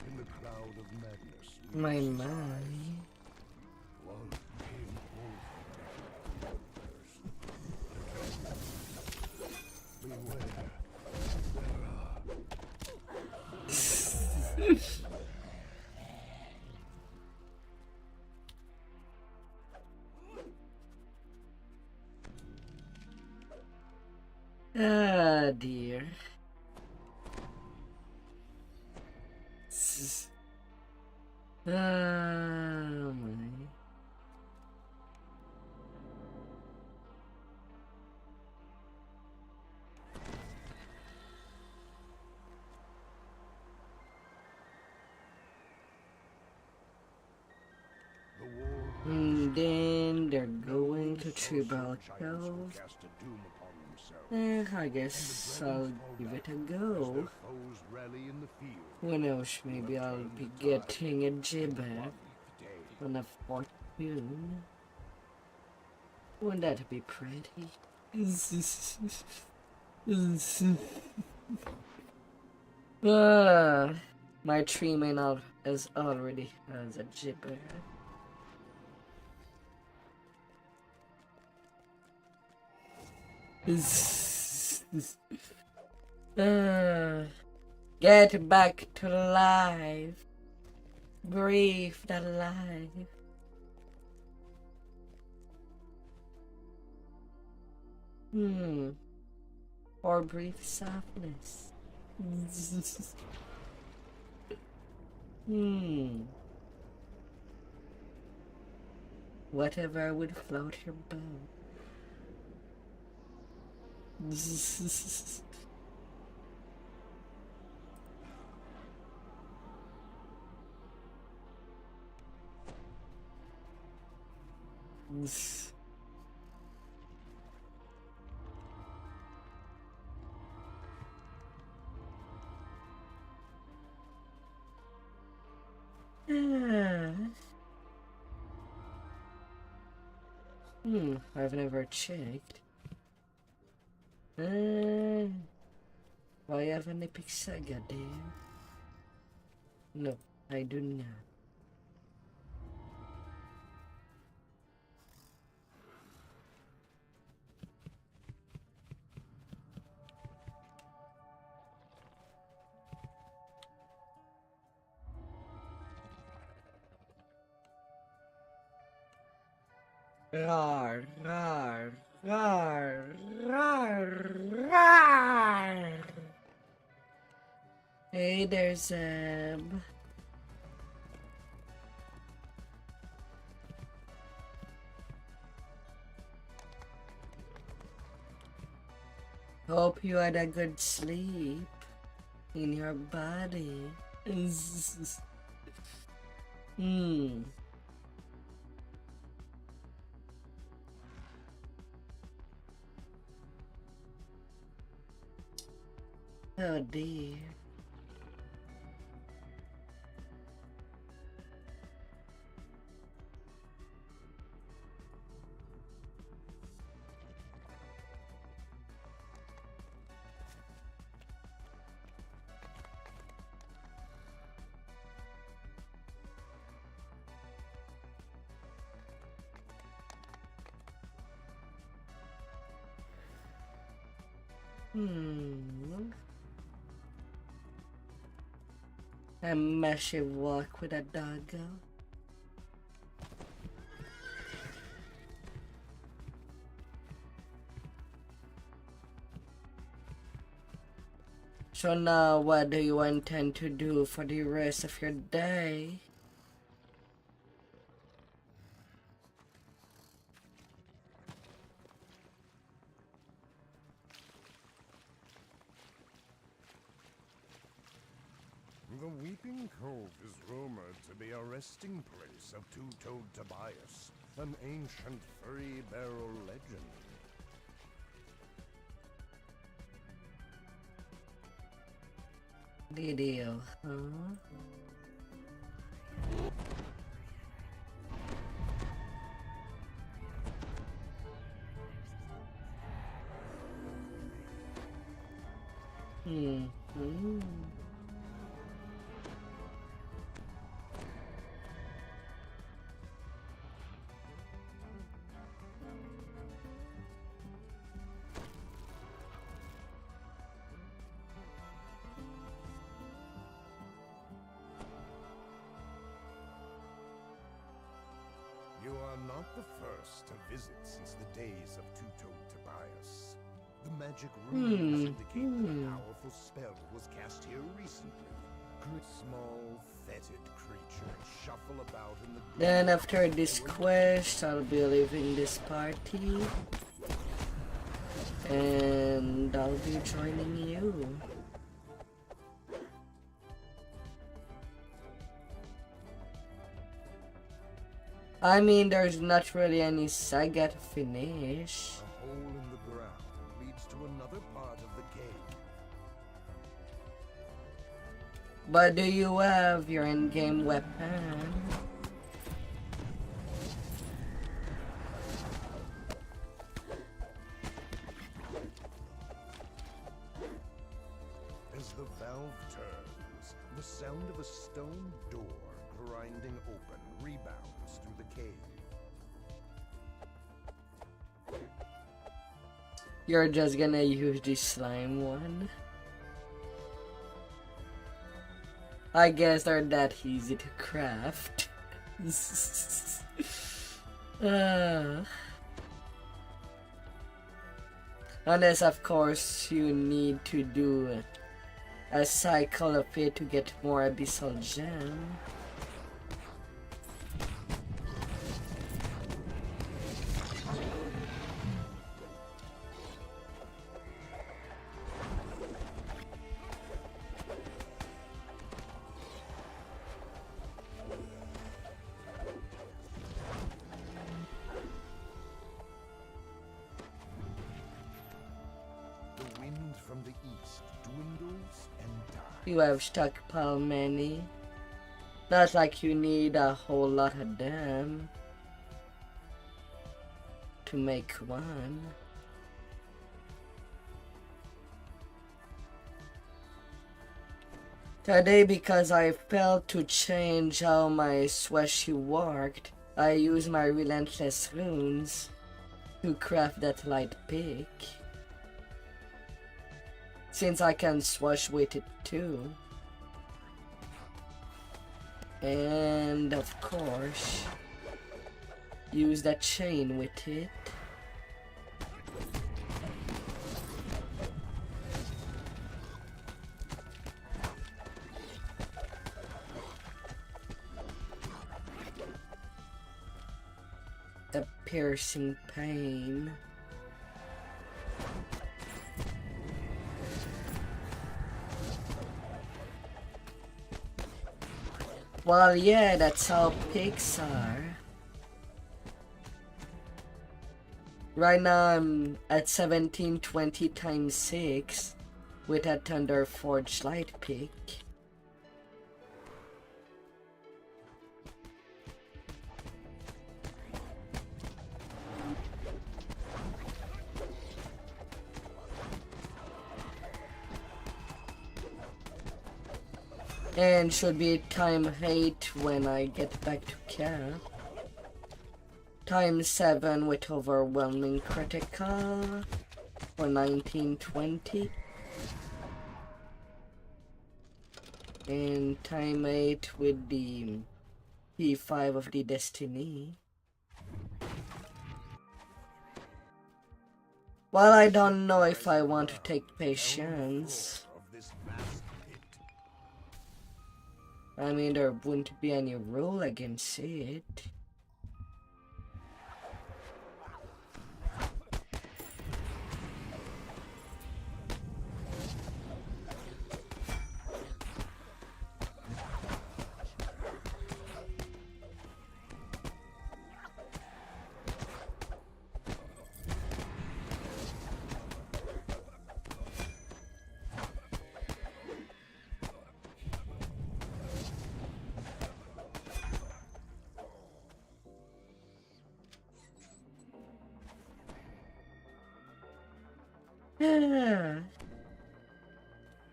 in the cloud of madness. My. One came over. Beware. Ah, dear. Ah, my. And then they're going to Tribal Cove. I guess I'll give it a go. Who knows, maybe I'll be getting a jibber on a fortune. Wouldn't that be pretty? My tree main is already has a gibber. Get back to life. Breathe that life. Or breathe softness. Whatever would float your boat. I've never checked. Why have an epic saga there? No, I do not. Rar, rar, rar, rar, rar. Hey there, Zeb. Hope you had a good sleep in your body. Oh dear. A massive walk with a doggo. So now what do you intend to do for the rest of your day? The Weeping Cove is rumored to be a resting place of two-toed Tobias, an ancient furry barrel legend. Video, huh? You are not the first to visit since the days of two-toed Tobias. The magic runes indicate a powerful spell was cast here recently. Small, fetid creatures shuffle about in the Then after this quest, I'll be leaving this party. And I'll be joining you. I mean, there's not really any saga to finish. A hole in the ground leads to another part of the cave. But do you have your in-game weapon? As the valve turns, the sound of a stone door grinding open rebounds through the cave. You're just gonna use the slime one? I guess they're that easy to craft. Unless of course you need to do a cycle of it to get more abyssal gem. From the east dwindles and dies. You have stockpile many. Not like you need a whole lot of them to make one. Today, because I failed to change how my Swashy worked, I used my relentless runes to craft that light pick. Since I can swash with it too. And of course, use that chain with it. The piercing pain. Well, yeah, that's how pigs are. Right now I'm at 1720 times 6 with a Thunder Forge light pick. And should be time 8 when I get back to camp. Time 7 with overwhelming critical for 1920. And time 8 with the P5 of the Destiny. Well, I don't know if I want to take patience. I mean, there wouldn't be any rule against it.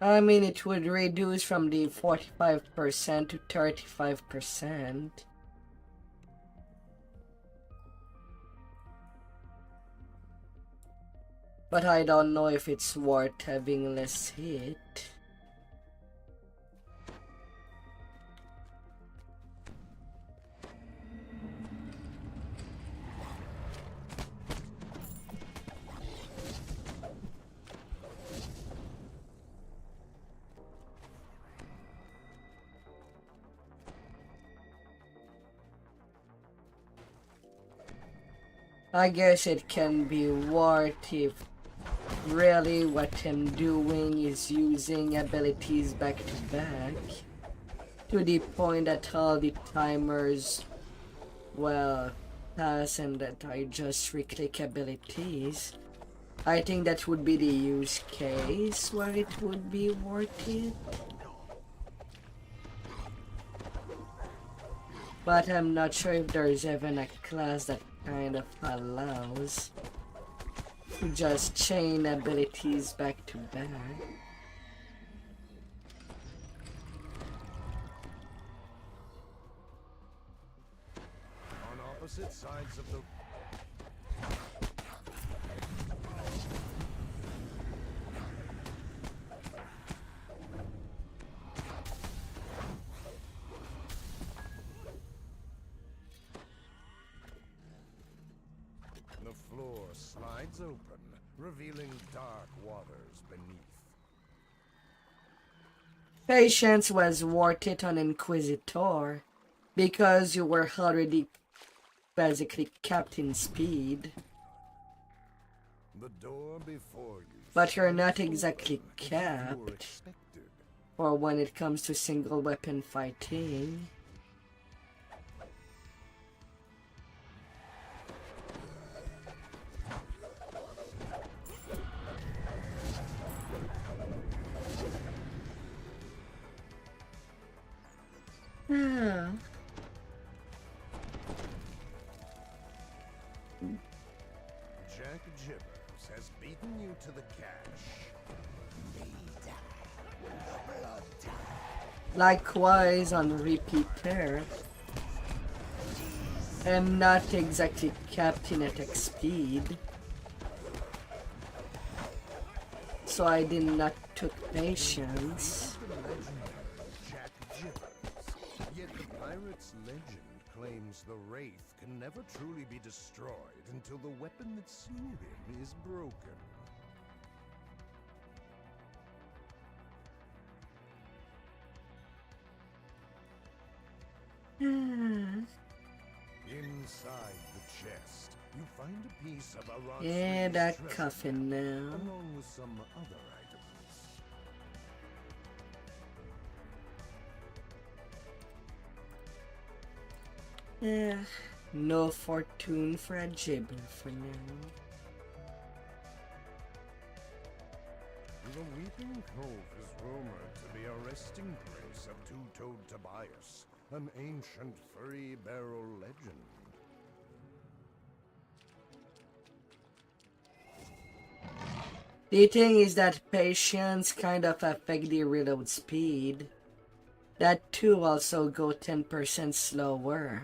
I mean, it would reduce from the 45% to 35%. But I don't know if it's worth having less hit. I guess it can be worth if really what I'm doing is using abilities back to back to the point that all the timers, well, pass and that I just re-click abilities. I think that would be the use case where it would be worth it. But I'm not sure if there's even a class that kind of allows to just chain abilities back to back. opposite sides of the... The floor slides open, revealing dark waters beneath. Patience was worth it on Inquisitor because you were already basically Captain Speed. The door before you. But you're not slides exactly open as if you were capped. expected. Or when it comes to single weapon fighting. Ah. Jack Jibbers has beaten you to the cash. Likewise on Repeater. I'm not exactly Captain at X speed. So I did not took patience. The legendary Jack Jibbers. Yet the pirate's legend claims the Wraith can never truly be destroyed until the weapon that slew him is broken. Inside the chest, you find a piece of a Yeah, that coffin now. along with some other items. Yeah, no fortune for a Jibber for now. The Weeping Cove is rumored to be a resting place of two-toed Tobias, an ancient three-barrel legend. The thing is that patience kind of affect the reload speed. That too also go 10% slower.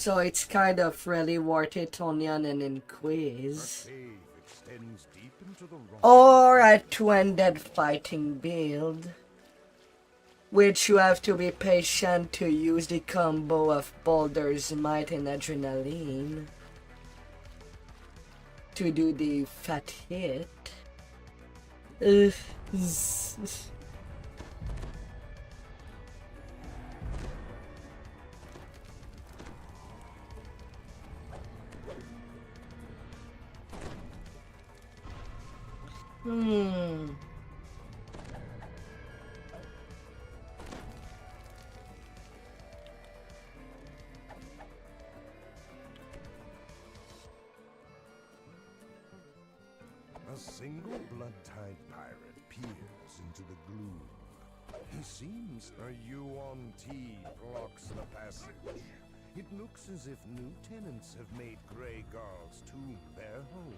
So it's kind of really worth it only on an Inquiz. Our cave extends deep into the rock. Or a two-handed fighting build. Which you have to be patient to use the combo of Boulder's Might and Adrenaline to do the fat hit. Ugh. A single blood-tied pirate peers into the gloom. He seems a Yuan-Ti blocks the passage. It looks as if new tenants have made Grey Garl's tomb their home.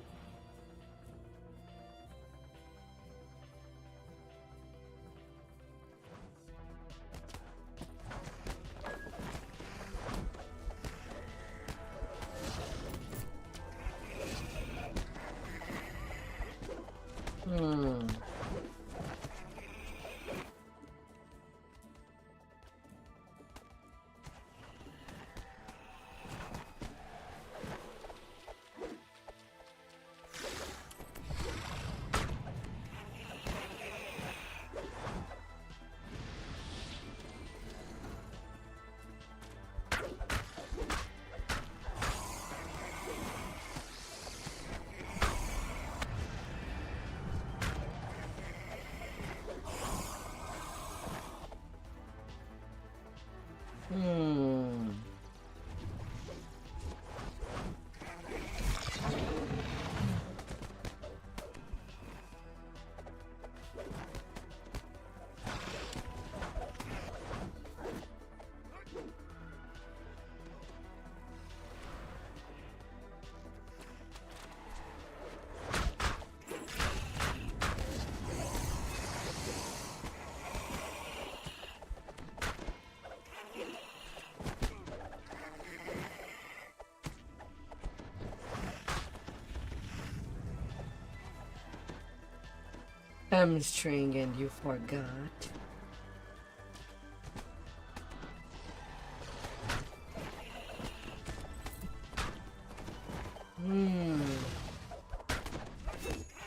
Hamstring and you forgot.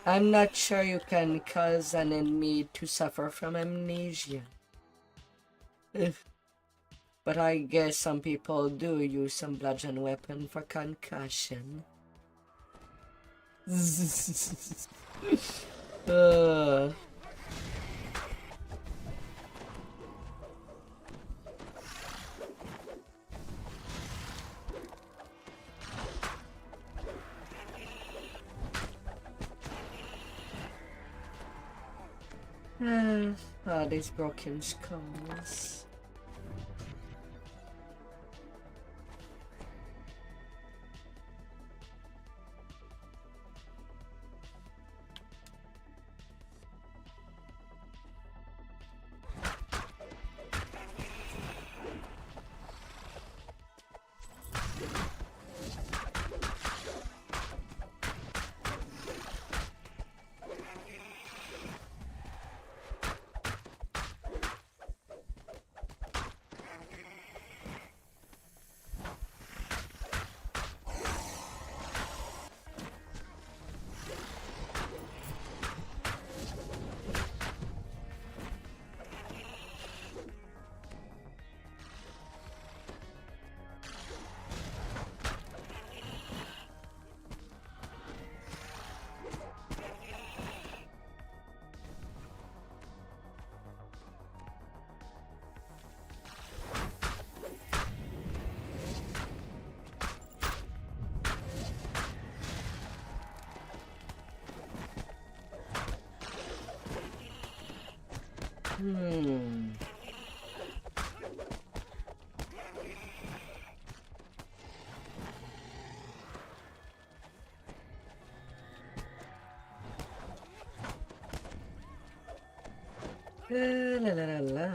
I'm not sure you can cause an enemy to suffer from amnesia. Ugh. But I guess some people do use some bludgeon weapon for concussion. uh. These broken skulls. La la la la.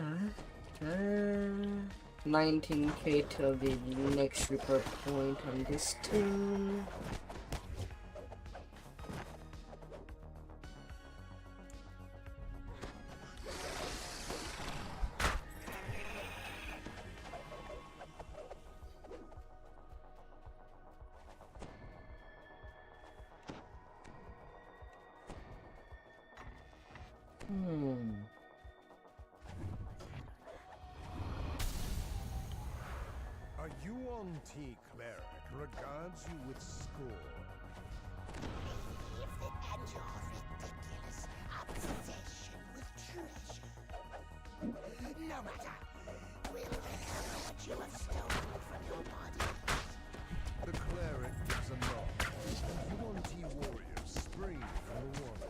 19k till the next repair point on this tune. A Yuan-Ti cleric regards you with scorn. If the end your ridiculous obsession with treasure. No matter. We'll recover what you have stolen from your body. The cleric gives a nod. Yuan-Ti warriors spring from the water.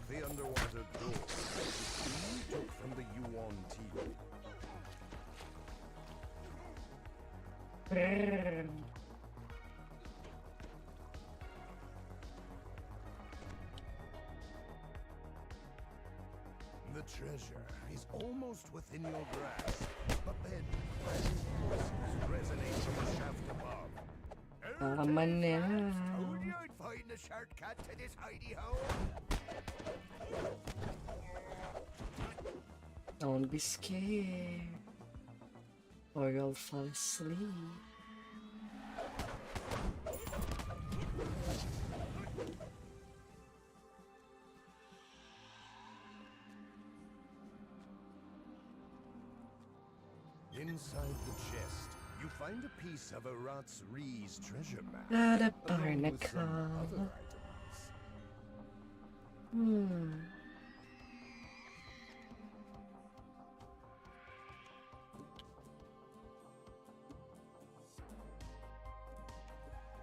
The underwater door you took from the Yuan-Ti. The treasure is almost within your grasp, but then frantic voices resonate from the shaft above. Told you I'd find a shortcut to this hidey hole. Don't be scared, or you'll fall asleep. Inside the chest, you find a piece of Arat's Ree's treasure map. Not a along with some barnacle. other items.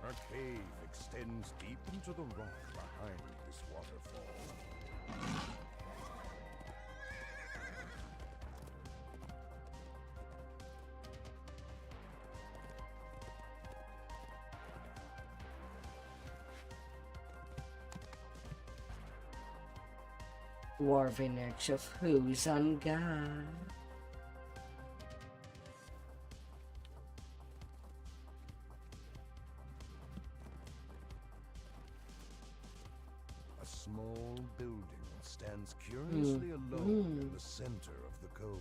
A cave extends deep into the rock behind this waterfall. Dwarven Edge of Who's on God. A small building stands curiously alone in the center of the cove.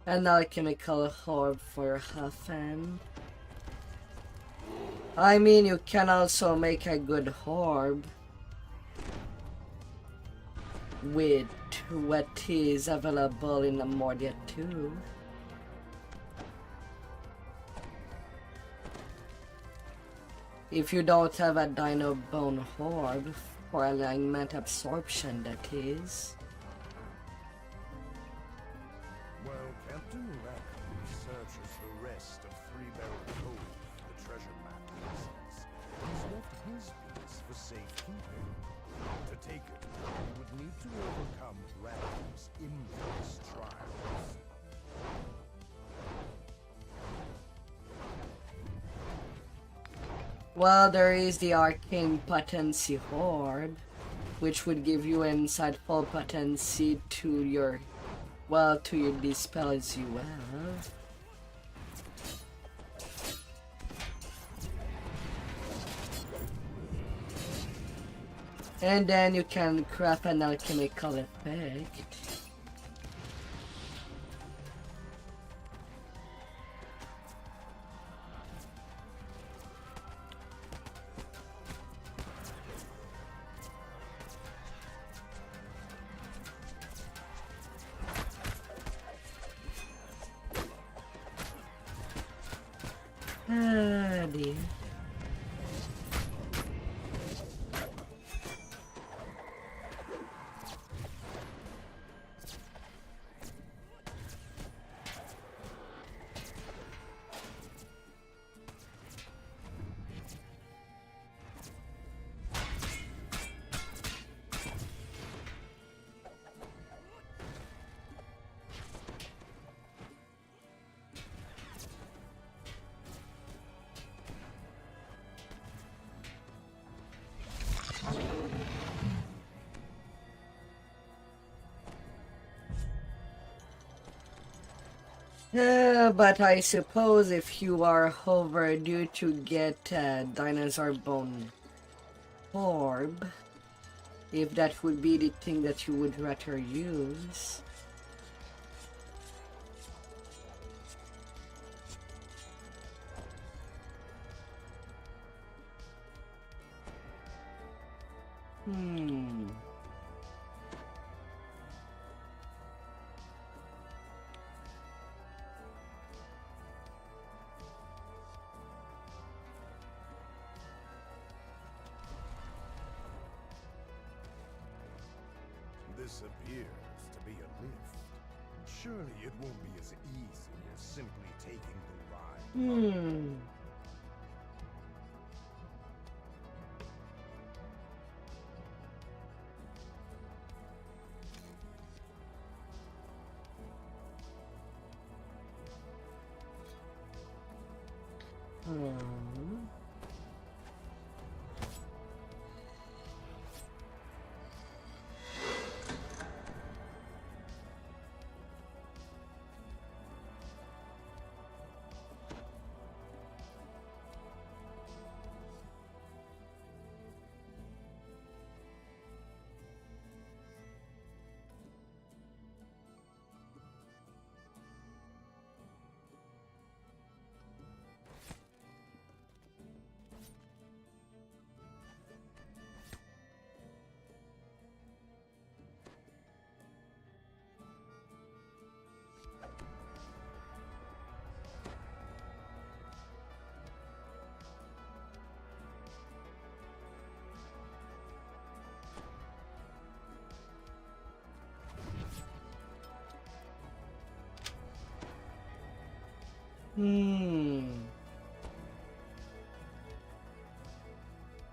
An alchemical orb for Huffan. I mean, you can also make a good orb with what is available in the Mordia 2. If you don't have a Dino Bone orb for alignment absorption, that is. While Captain Rackham searches the rest of Three Barrel Cove for the treasure map pieces, he's left his piece for safekeeping. To take it, he would need to overcome Rackham's infamous trials. Well, there is the Arcane Potency Orb, which would give you insightful potency to your, well, to your the spells you have. And then you can craft an alchemical effect. Ah, dear. But I suppose if you are overdue to get a dinosaur bone orb, if that would be the thing that you would rather use. This appears to be a lift. Surely it won't be as easy as simply taking the ride.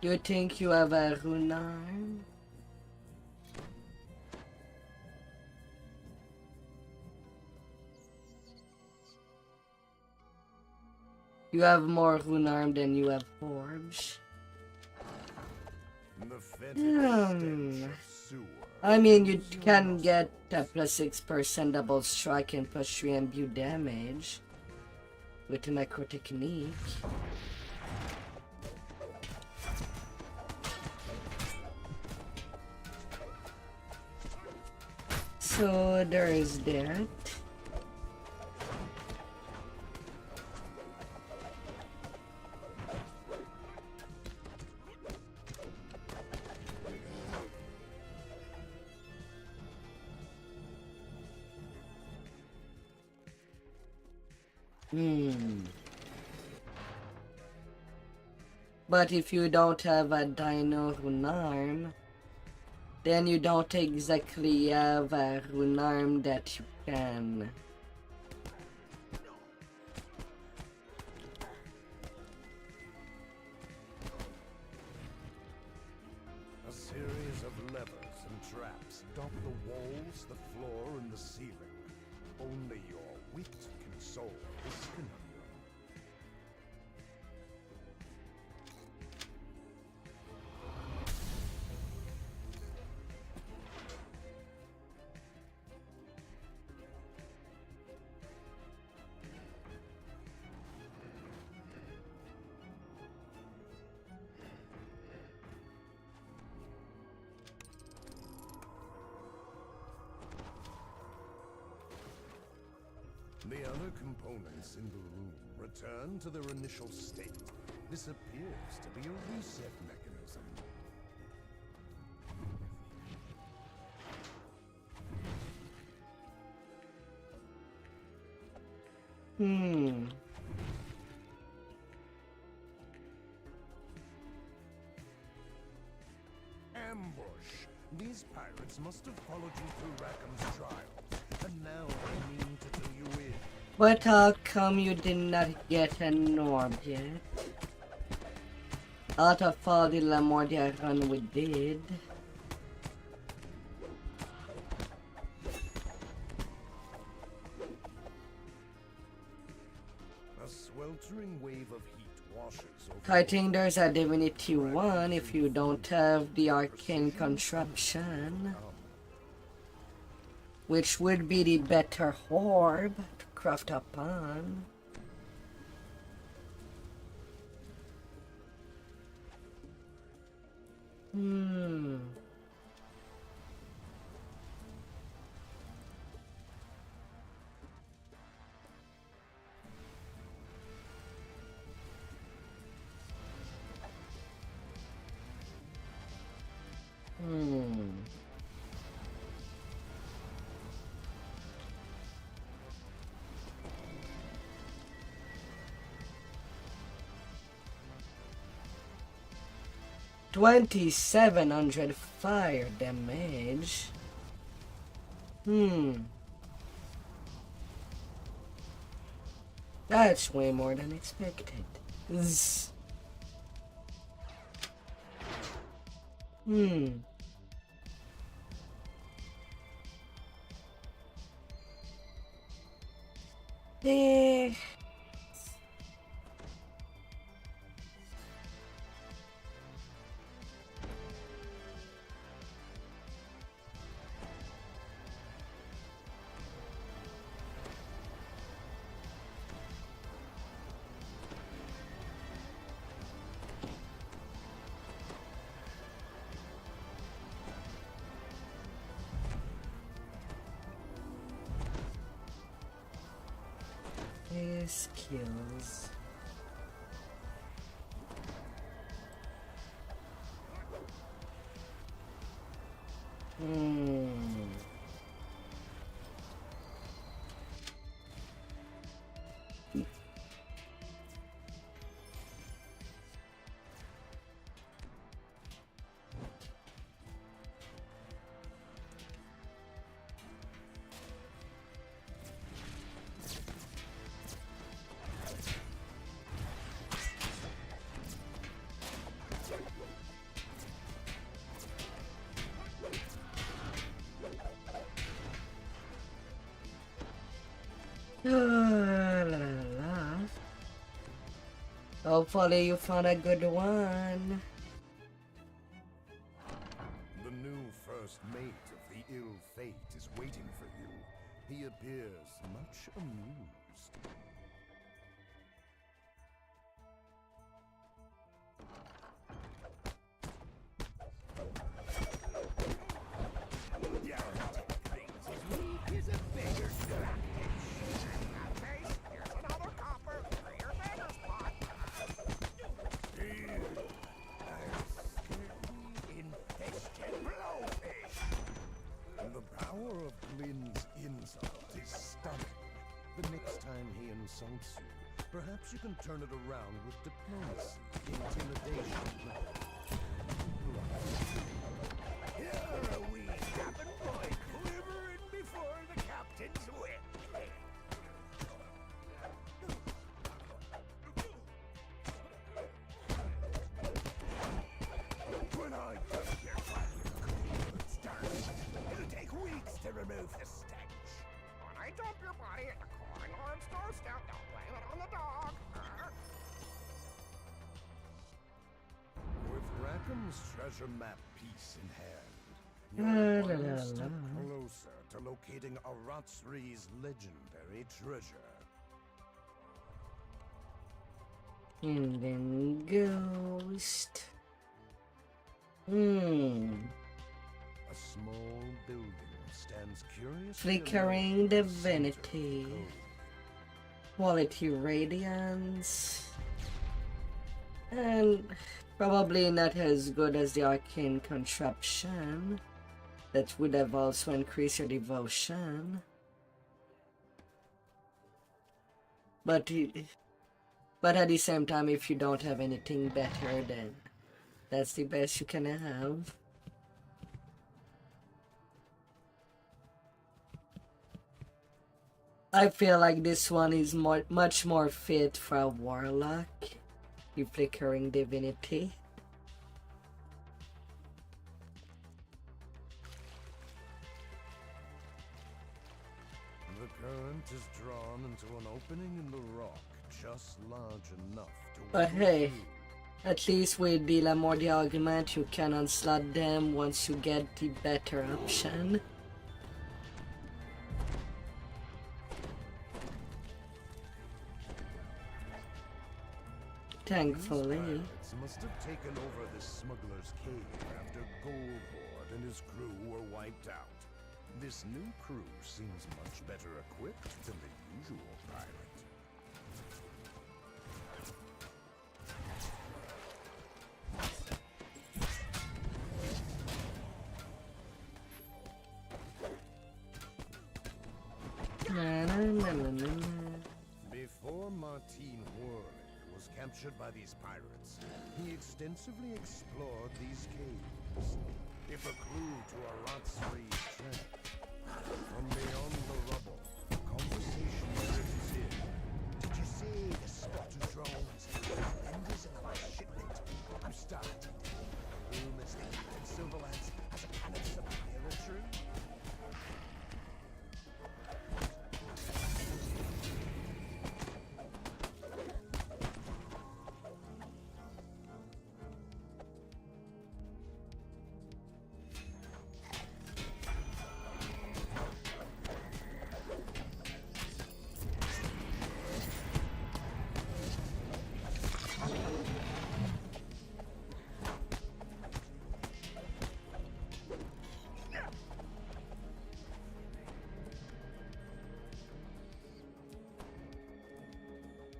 You think you have a rune arm? You have more rune arm than you have orbs. The fetid stench of sewer. I mean, you can get a +6% double strike and +3 imbue damage with a necro technique. So there is that. But if you don't have a Dino Runarm, then you don't exactly have a Runarm that you can. A series of levers and traps dot the walls, the floor, and the ceiling. Only your wit can solve this conundrum. The other components in the room return to their initial state. This appears to be a reset mechanism. Ambush! These pirates must have followed you through Rackham's trials, and now they mean to do you in. But how come you did not get an orb yet? Out of all the Lamordia run we did. A sweltering wave of heat washes over. I think there's a Divinity 1 if you don't have the Arcane Contraption, which would be the better orb to craft upon. $2,700 fire damage. That's way more than expected. Zzz. Eh. Skills. La, la, la. Hopefully you found a good one. first mate of the ill fate is waiting for you. He appears much amused. The power of Glynn's insult is stunning. The next time he insults you, perhaps you can turn it around with diplomacy, intimidation. Here are we, cabin boy, quivering before the captain's whip. When I get here, it's dark. It'll take weeks to remove the stench. When I dump your body at the Coin Lord's doorstep, don't blame it on the dog. With Rackham's treasure map piece in hand, La, you're la, one la, step la. closer to locating Aratsri's legendary treasure. And then ghost. A small building stands curiously Flickering alone in the center of divinity. the cove. Quality radiance. And probably not as good as the arcane contraption. That would have also increased your devotion. But at the same time, if you don't have anything better, then that's the best you can have. I feel like this one is much more fit for a warlock. The flickering divinity. The current is drawn into an opening in the rock, just large enough to But walk hey, through. at least with the Lamordi argument, you can unslot them once you get the better option. Thankfully. These pirates must have taken over this smuggler's cave after Goldhoard and his crew were wiped out. This new crew seems much better equipped than the usual pirate. Na, na, na, na, na, na. Before Martin Worley was captured by these pirates, he extensively explored these caves. If a clue to Aratsri's trap. From beyond the rubble, conversation drifts in. Did you see the spotter drones? Vendors in the last shipment. I'm starting. Rumors that Captain Silverlands has a cannon supply of true.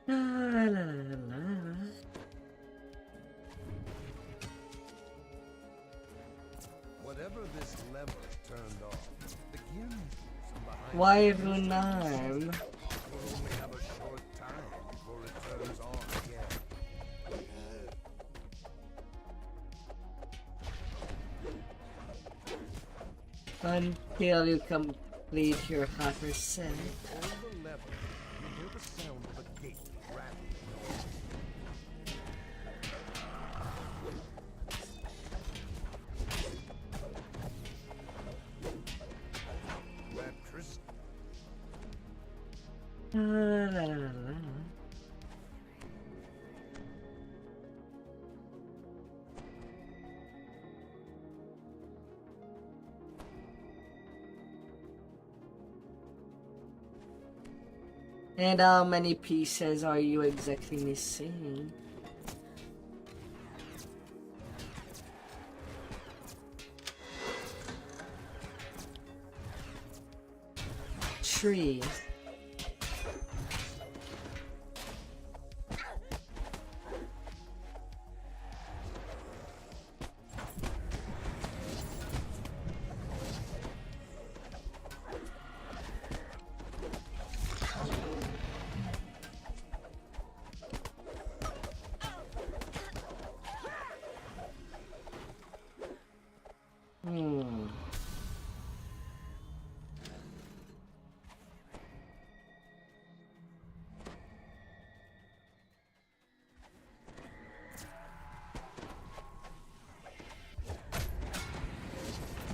La, la, la, la. Whatever this lever turned off, the gear mechanism behind Why it even will now? only have a short time before it turns on again. Until you complete your 100%. Pull the lever, you hear the sound of a gate rattling. That crisp La, la, la, la. And how many pieces are you exactly missing? Three.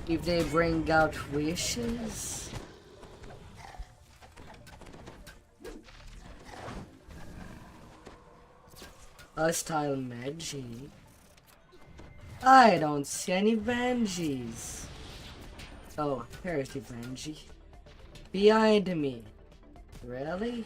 If they bring out wishes. Hostile magic. I don't see any Banshees. Oh, there's the Banshee. Behind me. Really?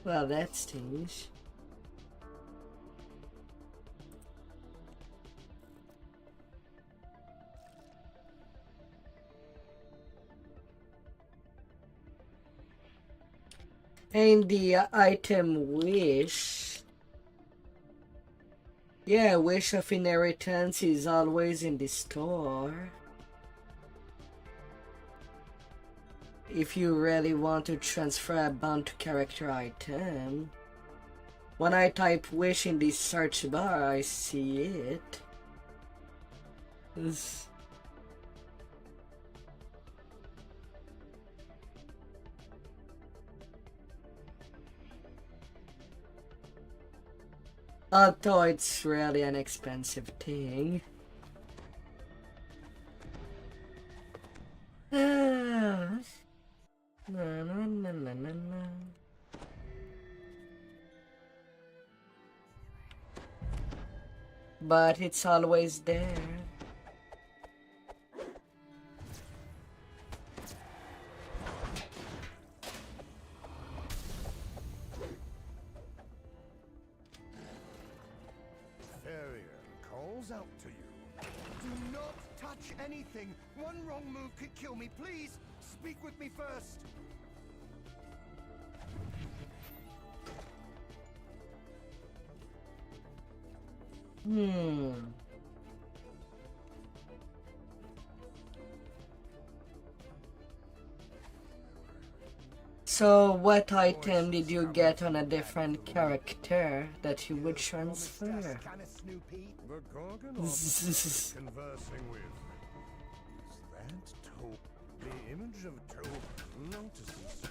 Well, that stings. And the item wish. Yeah, wish of inheritance is always in the store. If you really want to transfer a bound to character item. When I type wish in the search bar, I see it. Although it's really an expensive thing. Na, na, na, na, na, na. But it's always there. Farrier calls out to you. Do not touch anything. One wrong move could kill me. Please, speak with me first. So what item did you get on a different character that you would transfer? The Gorgon officer conversing with. Is that Toad? The image of Toad notices.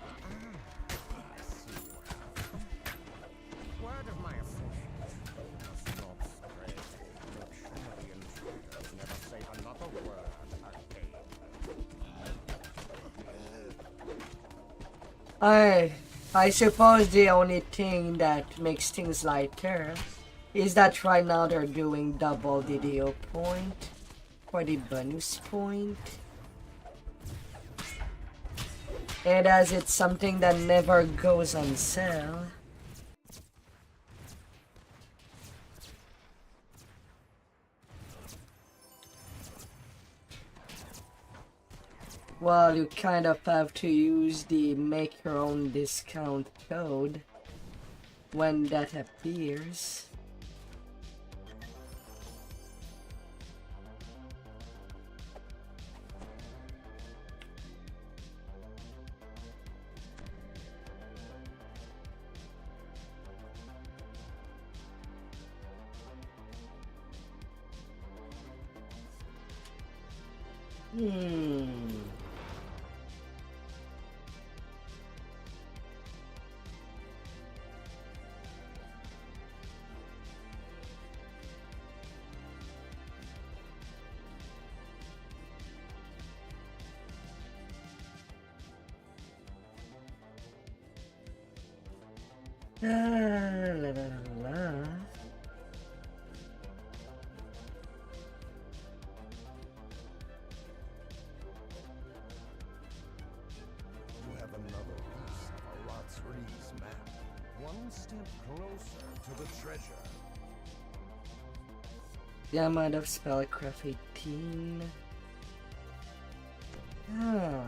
I see you have. Word of my affliction. Must not spread. Look, surely intruders never say another word again. I suppose the only thing that makes things lighter is that right now they're doing double DDO point for the bonus point. And as it's something that never goes on sale. Well, you kind of have to use the make your own discount code when that appears. La, la, la. You have another piece of Aratsri's map. One step closer to the treasure. The amount of spellcraft 18. Ah.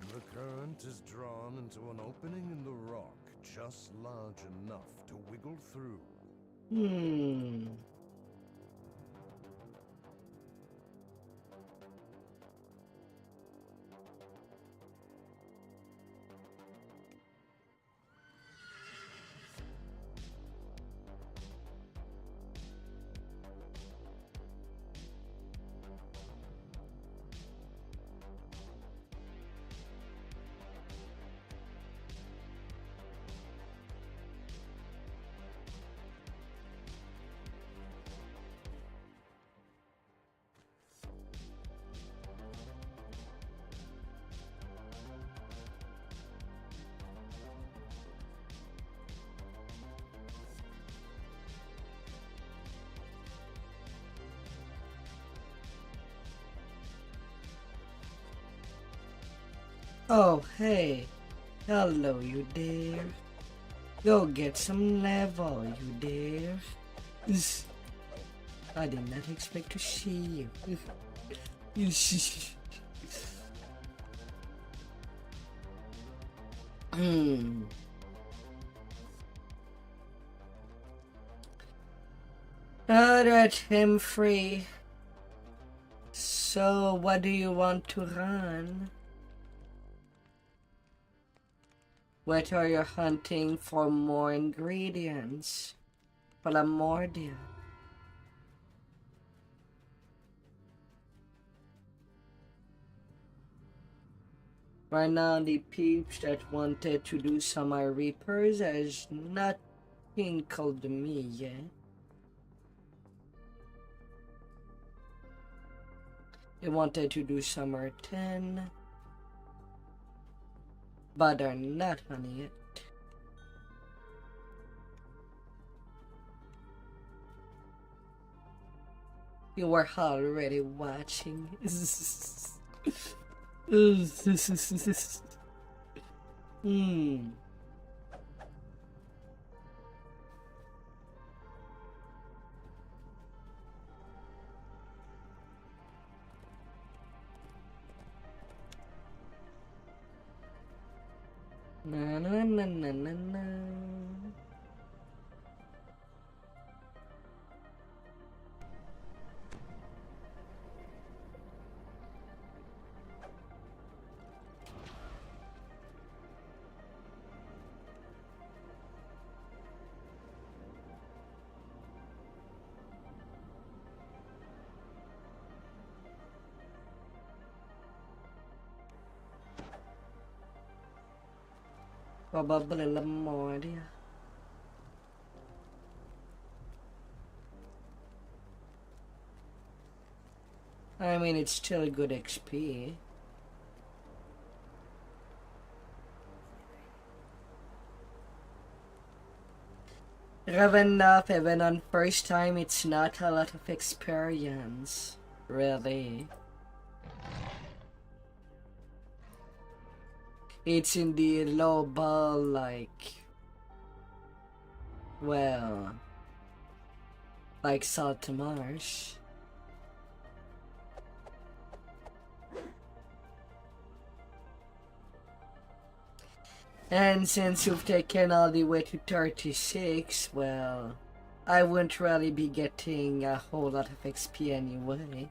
The current is drawn into an opening in the rock just large enough to wiggle through. Hmm. Oh, hey. Hello, you there. Go get some level, you there. I did not expect to see you. Hmm. Let him free. So, what do you want to run? What are you hunting for more ingredients? Palamordia. Right now, the peeps that wanted to do some reapers has not tinkled me yet. They wanted to do summer 10, but are not on it. You were already watching. Hmm. Na na na na na na. Probably Lamordia. I mean, it's still a good XP. Enough, even on first time, it's not a lot of experience, really. It's in the low ball, like, well, like Saltamarsh. And since you've taken all the way to 36, well, I wouldn't really be getting a whole lot of XP anyway.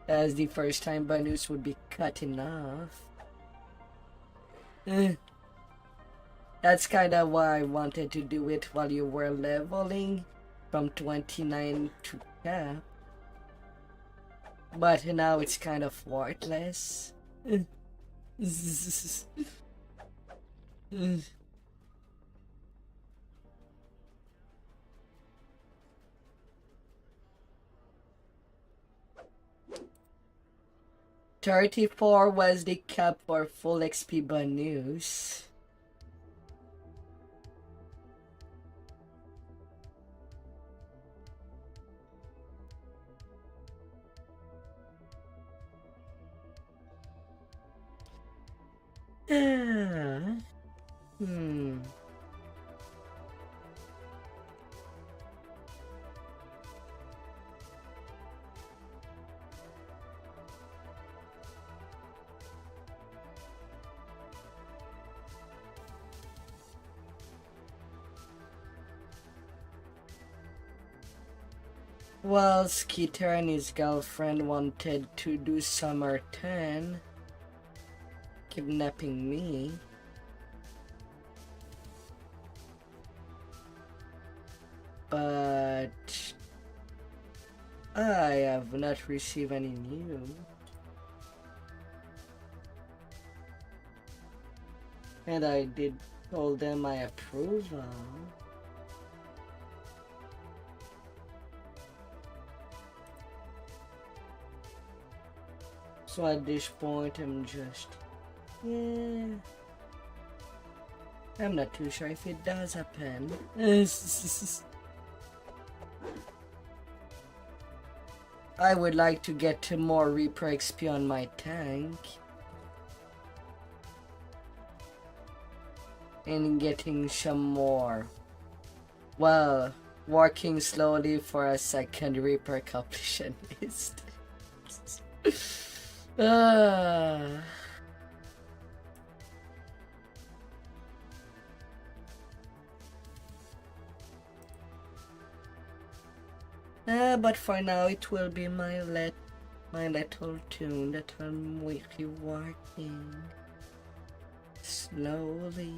As the first time bonus would be cutting off. That's kinda why I wanted to do it while you were leveling from 29 to cap. But now it's kind of worthless. 34 was the cap for full XP bonus. Hmm. Well, Skeeter and his girlfriend wanted to do summer 10, kidnapping me. But I have not received any news. And I did told them my approval. So at this point, I'm just, yeah. I'm not too sure if it does happen. I would like to get to more Reaper XP on my tank. And getting some more. Well, working slowly for a second Reaper completionist. But for now it will be my little tune that I'm weekly working slowly.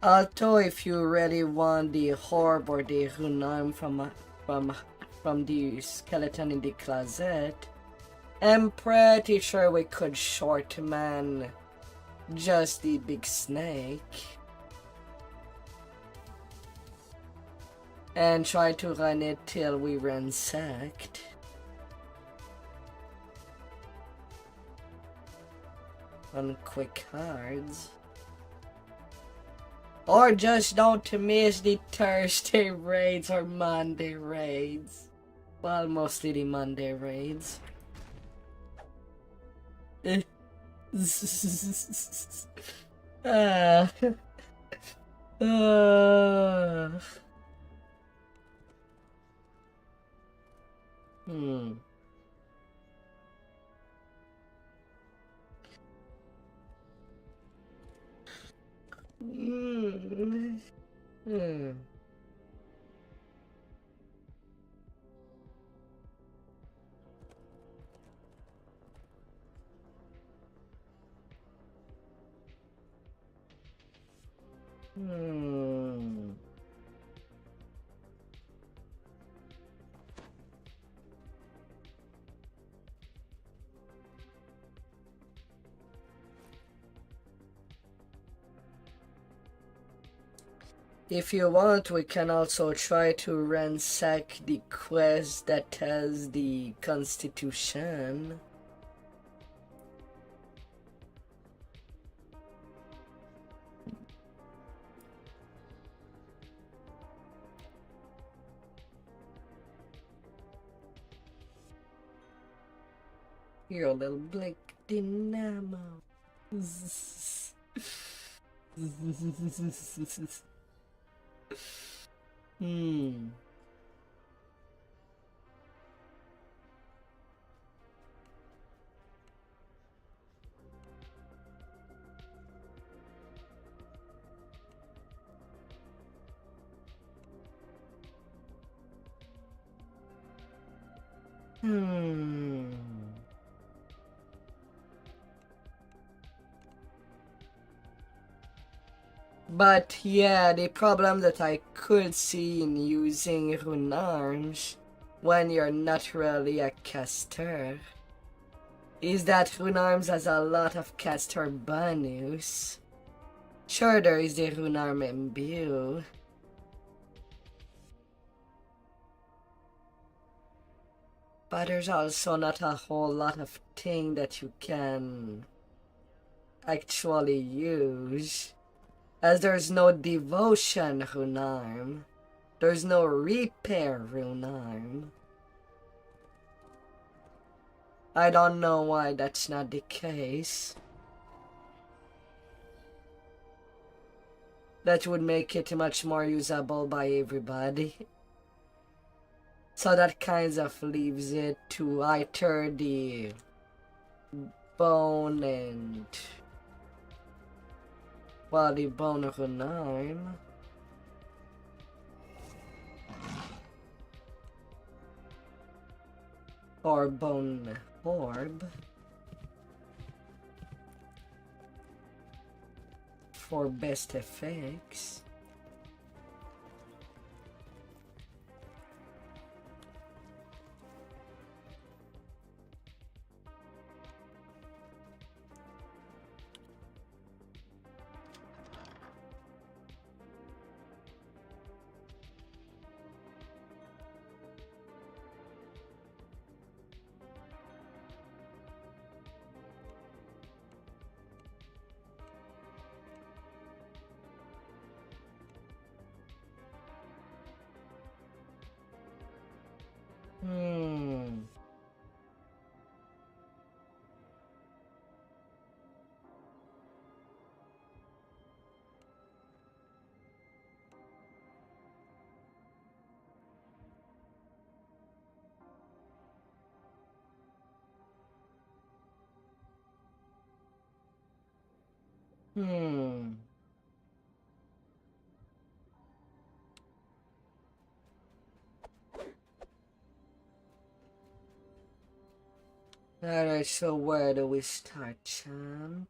Although if you really want the Horb or the Runarm from the skeleton in the closet, I'm pretty sure we could short man just the big snake and try to run it till we ransacked. On quick cards. Or just don't miss the Thursday raids or Monday raids. Well, mostly the Monday raids. Hmm. If you want, we can also try to ransack the quest that has the Constitution. You're a little Blink Dynamo. But yeah, the problem that I could see in using rune arms when you're not really a caster is that rune arms has a lot of caster bonus. Sure, there is the rune arm imbue. But there's also not a whole lot of thing that you can actually use. As there's no devotion rune arm. There's no repair rune arm. I don't know why that's not the case. That would make it much more usable by everybody. So that kind of leaves it to either the bone and... well, the bone rune arm. Or bone orb. For best effects. Hmm. Hmm. Alright, so where do we start, champ?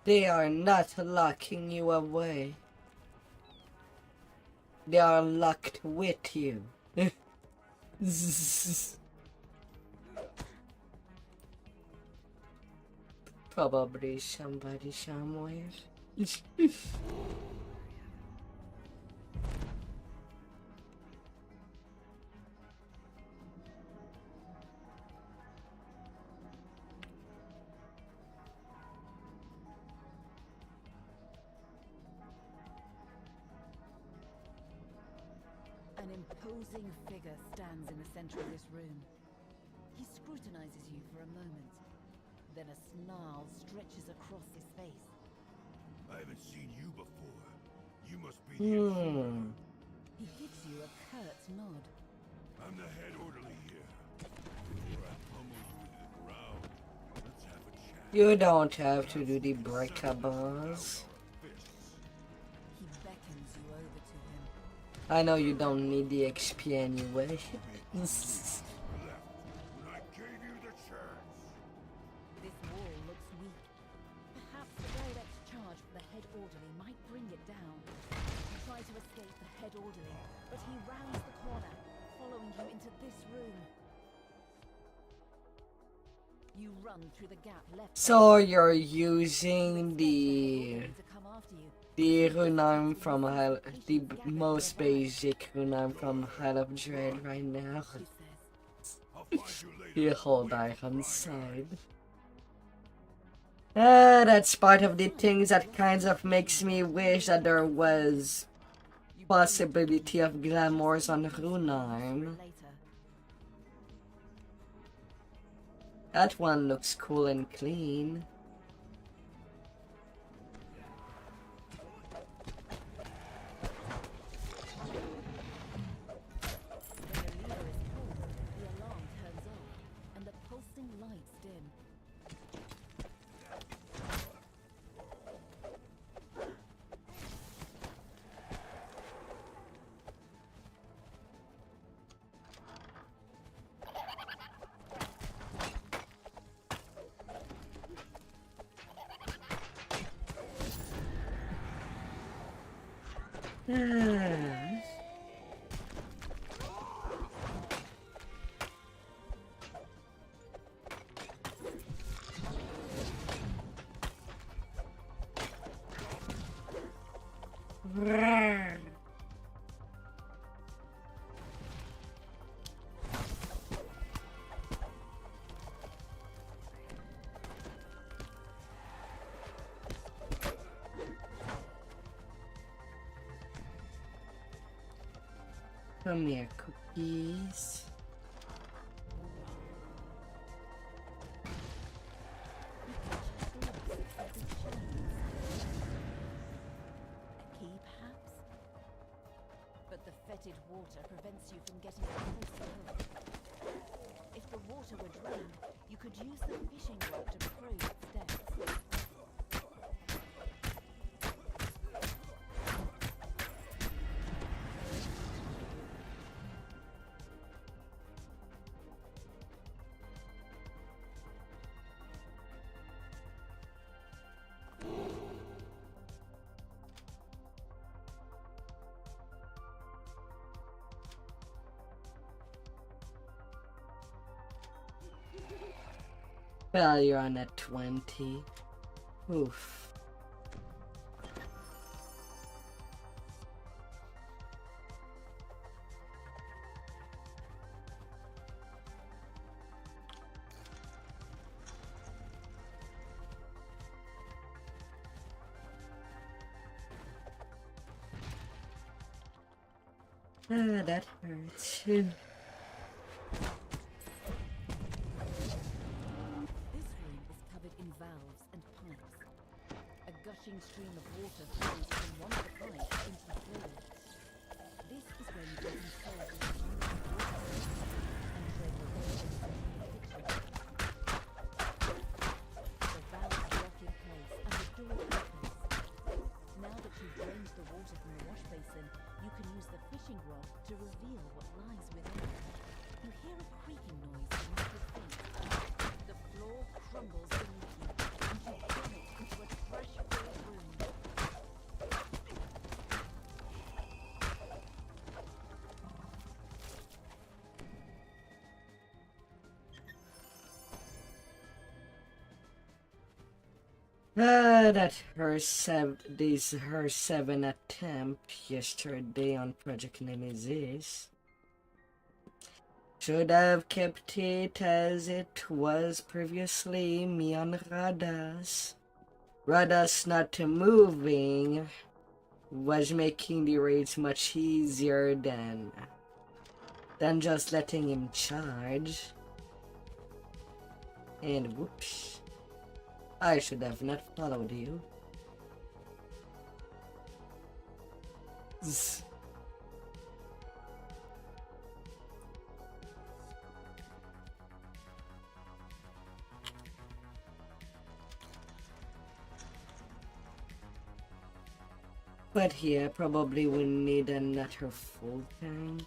They are not locking you away. They are locked with you. Probably somebody somewhere. An imposing figure stands in the center of this room. He scrutinizes you for a moment. Then a snarl stretches across his face. I haven't seen you before. You must be the intruder. He gives you a curt nod. I'm the head orderly here. Before I pummel you into the ground, let's have a chat. You don't have to do the breakables. Fists. He beckons you over to him. I know you don't need the XP anyway. Left when I gave you the chance. This wall looks weak. Perhaps a direct charge for the head orderly might bring it down. You try to escape the head orderly, but he rounds the corner, following you into this room. You run through the gap left. So you're using the to come after you. rune arm from the most basic rune arm from Hell of Dread right now. He says. I'll find you later. You hold iron side. That's part of the things that kind of makes me wish that there was possibility of glamours on rune arm. Later. That one looks cool and clean. When the leader is pulled, Ah. Roar. Come here, cookies. A key, perhaps? But the fetid water prevents you from getting a closer look. If the water were drained, you could use the fishing rod to probe its depths. Well, you're on a 20. Oof. Ah, that hurts. This room is covered in valves and pipes. A gushing stream of water flows from one of the pipes into the floor. This is where you get inside the water and where the water is from the kitchen. The valves lock in place and the door opens. Now that you've drained the water from the wash basin, you can use the fishing rod to reveal what lies within. You hear a creaking noise beneath your feet. The floor crumbles beneath you, and you plummet into a trash-filled room. That her her 7 attempt yesterday on Project Nemesis. Should have kept it as it was previously, me on Radas. Radas not moving was making the raids much easier than just letting him charge. And whoops. I should have not followed you. Zzz. But yeah, probably we need another full tank.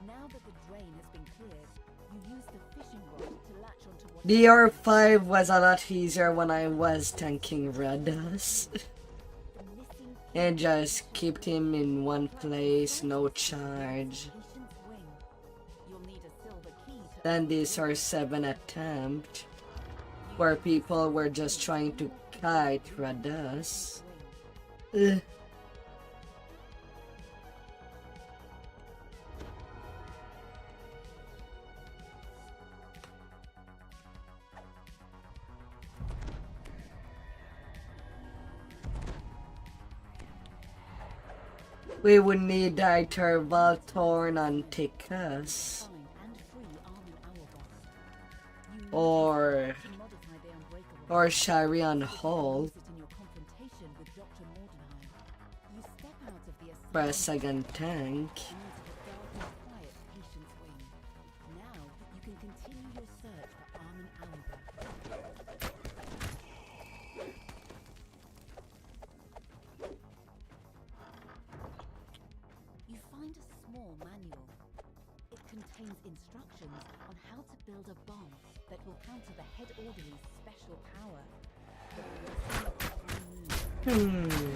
Now that the drain has been cleared, you use the fishing rod to latch onto what The R5 was a lot easier when I was tanking Radas. the missing And just kept him in one place, no charge. patient's wing. You'll need a silver key to Then this R7 attempt, where people were just trying to kite Radas. Ugh. We would need either Valtorn and Tikas, find and free Army Owlboss. You or to modify the unbreakable Shari on Hall use it in your confrontation with Dr. Mordenheim. You step out of the for a asylum second tank. and into the dark and quiet patient's wing. Now you can continue your search for Armin Owlboss. You find a small manual. It contains instructions on how to build a bomb that will counter the head orderly's special power. The blessing of the new.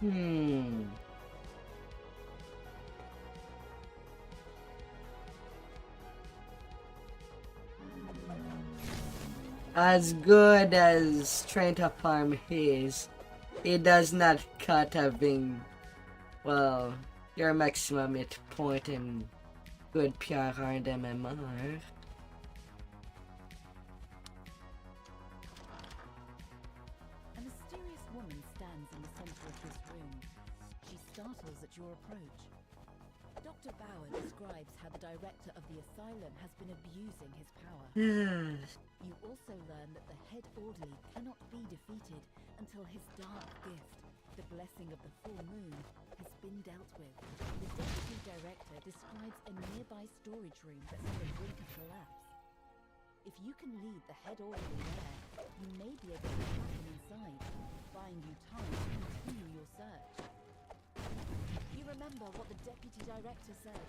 Hmm. As good as trying to farm is, it does not cut having, well, your maximum hit point and good PRR and MMR. A mysterious woman stands in the center of this room. She startles at your approach. Dr. Bauer describes how the director of the asylum has been abusing his power. You also learn that the head orderly cannot be defeated until his dark gift, the blessing of the full moon, has been dealt with. The deputy director describes a nearby storage room that's on the brink of collapse. If you can lead the head orderly there, you may be able to trap him inside, buying you time to continue your search. You remember what the deputy director said.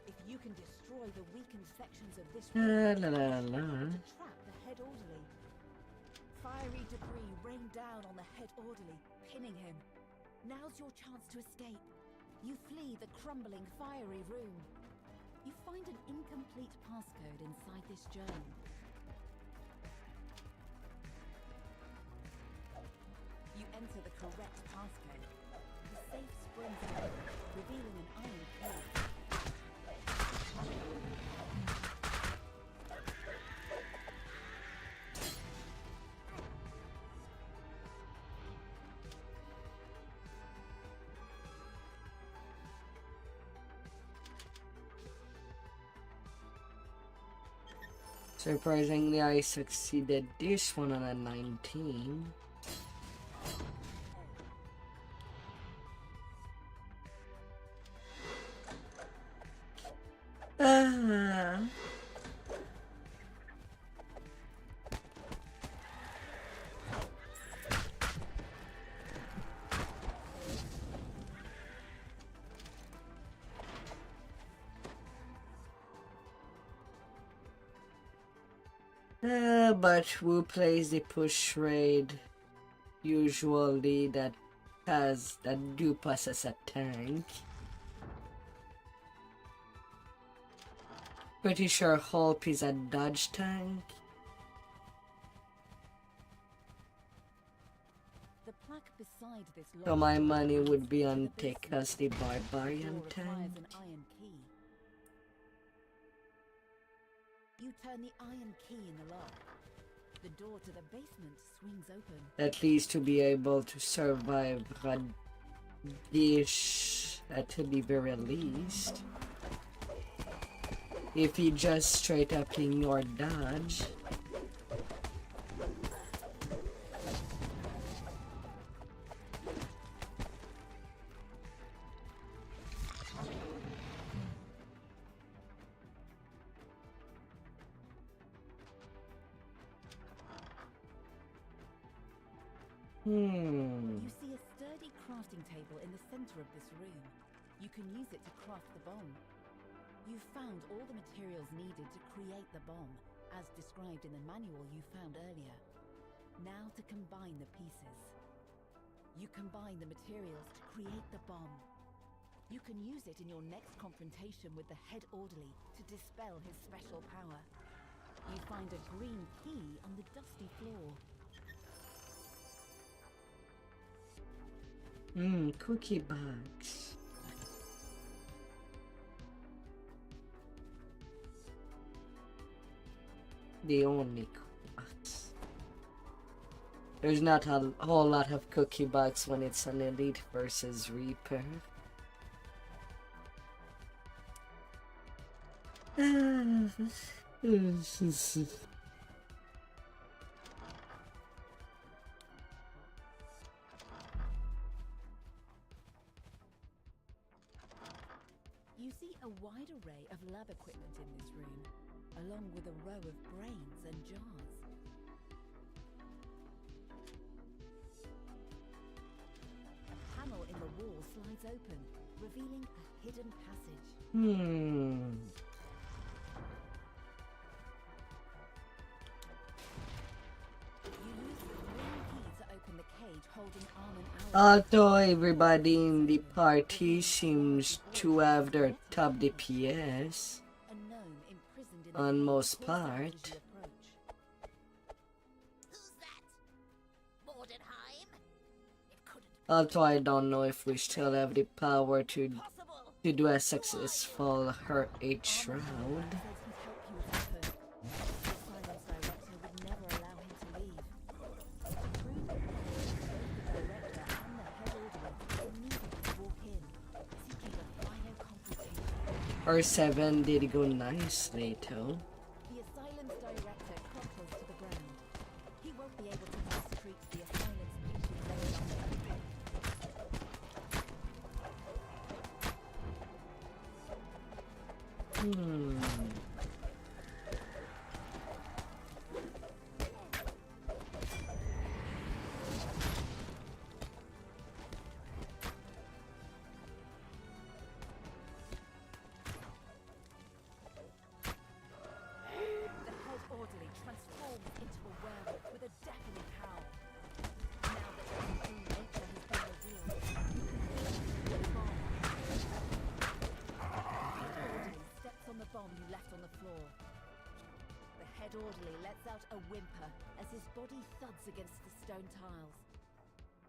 If you can destroy the weakened sections of this room, to trap the head orderly. Fiery debris rained down on the head orderly, pinning him. Now's your chance to escape. You flee the crumbling, fiery room. You find an incomplete passcode inside this journal. You enter the correct passcode. The safe springs open, revealing an iron key. Surprisingly, I succeeded this one on a 19. But who plays the push raid usually that do possess a tank? Pretty sure Hulk is a dodge tank. The plaque beside this So my large money document would be in on the take basement. as the The barbarian door tank. requires an iron key. You turn the iron key in the lock. The door to the basement swings open. At least to be able to survive Radish at the very least. If he just straight up ignored dodge. You see a sturdy crafting table in the center of this room. You can use it to craft the bomb. You've found all the materials needed to create the bomb, as described in the manual you found earlier. Now to combine the pieces. You combine the materials to create the bomb. You can use it in your next confrontation with the head orderly to dispel his special power. You find a green key on the dusty floor. Cookie bags. The only cookie bags. There's not a whole lot of cookie bags when it's an elite versus Reaper. You see a wide array of lab equipment in this room, along with a row of brains and jars. A panel in the wall slides open, revealing a hidden passage. You use the green key to open the cage holding Armin hours. Although everybody in the party seems to have their top DPS A gnome imprisoned in the on cave most calls out as part. you approach. Who's that? Mordenheim? It couldn't Although I don't know if we still have the power to be possible. do a successful Heart 8 Shroud. Says he'd help you with your perk. The Asylum's director would never allow him to leave. To prove it, both the director and the head orderly immediately walk in, seeking a final confrontation. Or 7 did go nicely too. The Asylum's director crumples to the ground. He won't be able to mass treat the Asylum's patients any longer. The head orderly transforms into a werewolf with a deafening howl. Now that his true nature has been revealed, you can hear the bomb. The head orderly steps on the bomb you left on the floor. The head orderly lets out a whimper as his body thuds against the stone tiles.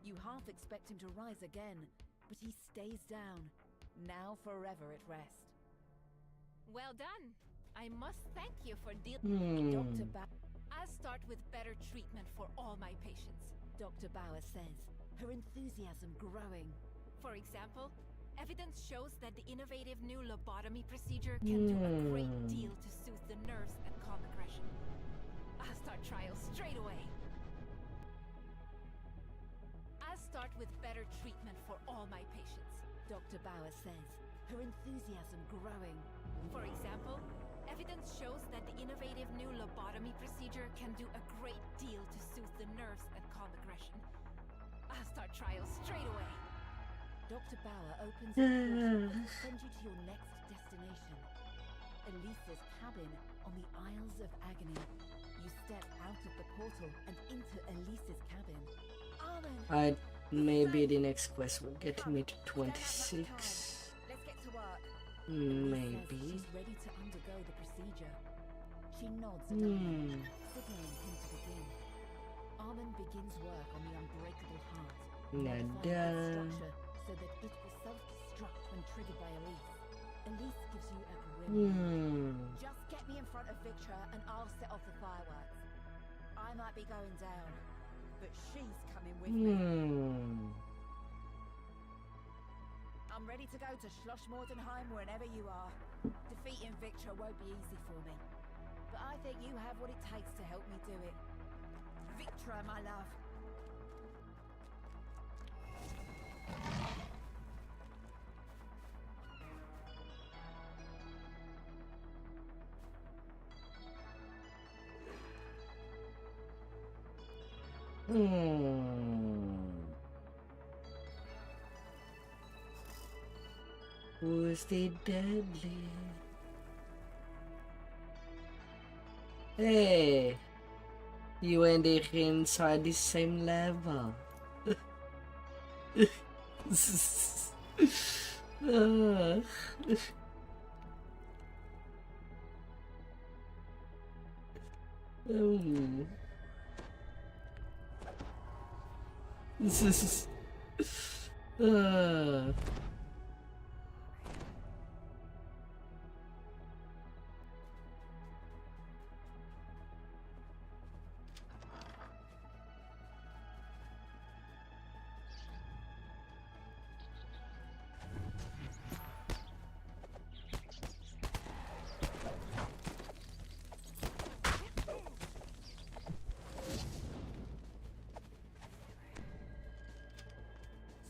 You half expect him to rise again, but he stays down, now forever at rest. Well done. I must thank you for dealing. Dr. I'll start with better treatment for all my patients. Dr. Bauer says, her enthusiasm growing. For example, evidence shows that the innovative new lobotomy procedure can do a great deal to soothe the nerves and calm aggression. I'll start trials straight away. I'll start with better treatment for all my patients. Dr. Bauer says, her enthusiasm growing. For example, evidence shows that the innovative new lobotomy procedure can do a great deal to soothe the nerves and calm aggression. I'll start trials straight away. Dr. Bauer opens a portal that will send you to your next destination. Elisa's cabin on the Isles of Agony. You step out of the portal and into Elisa's cabin. Armin! Maybe the next quest will get me to 26. Let's get to work. Maybe. She's ready to undergo the procedure. She nods at Armin, signaling him to begin. Armin begins work on the unbreakable heart, modifying its structure so that it will self-destruct when triggered by Elise. Elise gives you a grim Just get me in front of Victra and I'll set off the fireworks. I might be going down, but she's coming with me. I'm ready to go to Swashbuckler whenever you are. Defeating Victra won't be easy for me, but I think you have what it takes to help me do it. Victra, my love. Who's the deadly? Hey, you and the Rins are the same level.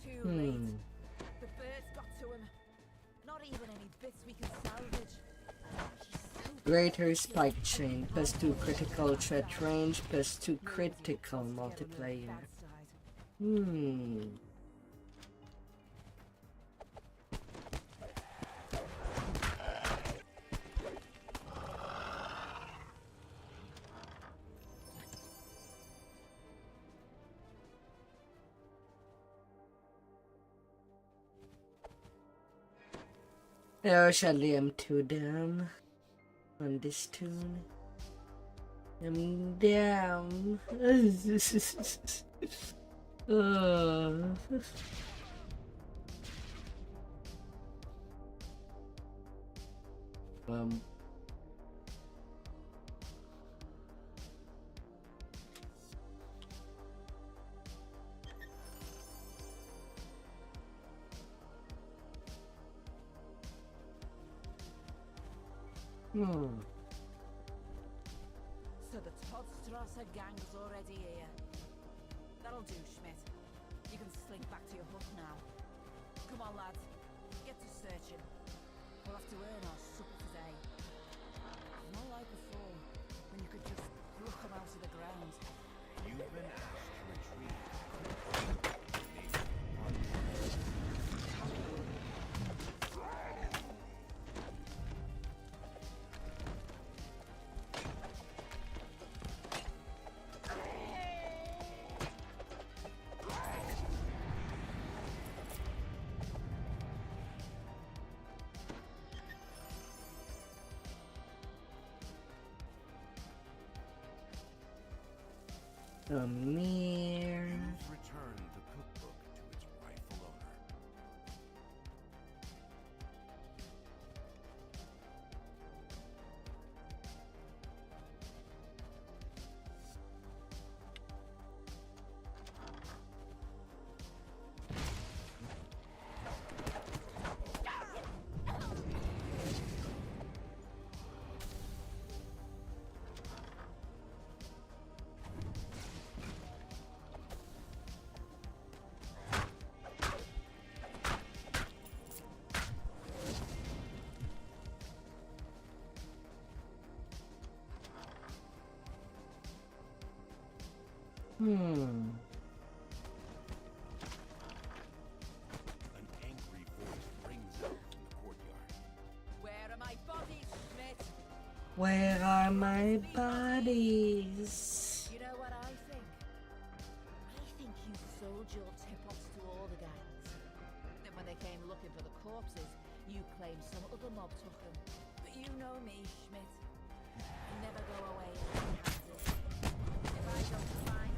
Too late. The birds got to him. Not even any bits we can salvage. He's so Greater spike chain, plus 2 critical threat range, plus 2 critical multiplayer. bad side. There shall the M2 down on this tune. Damn. Um. So the Toddstrasser gang's already here. That'll do, Schmidt. You can slink back to your hut now. Come on, lads. Get to searching. We'll have to earn our supper today. Not like before, when you could just pluck them out of the ground. You've been asked to retrieve. Amir. You've returned the cookbook to its rightful owner. Hmm. An angry voice rings out from the courtyard. Where are my bodies, Schmidt? Where are my bodies? You know what I think? I think you sold your tip-offs to all the gangs. Then when they came looking for the corpses, you claimed some other mob took them. But you know me, Schmidt. I never go away empty-handed. If I don't find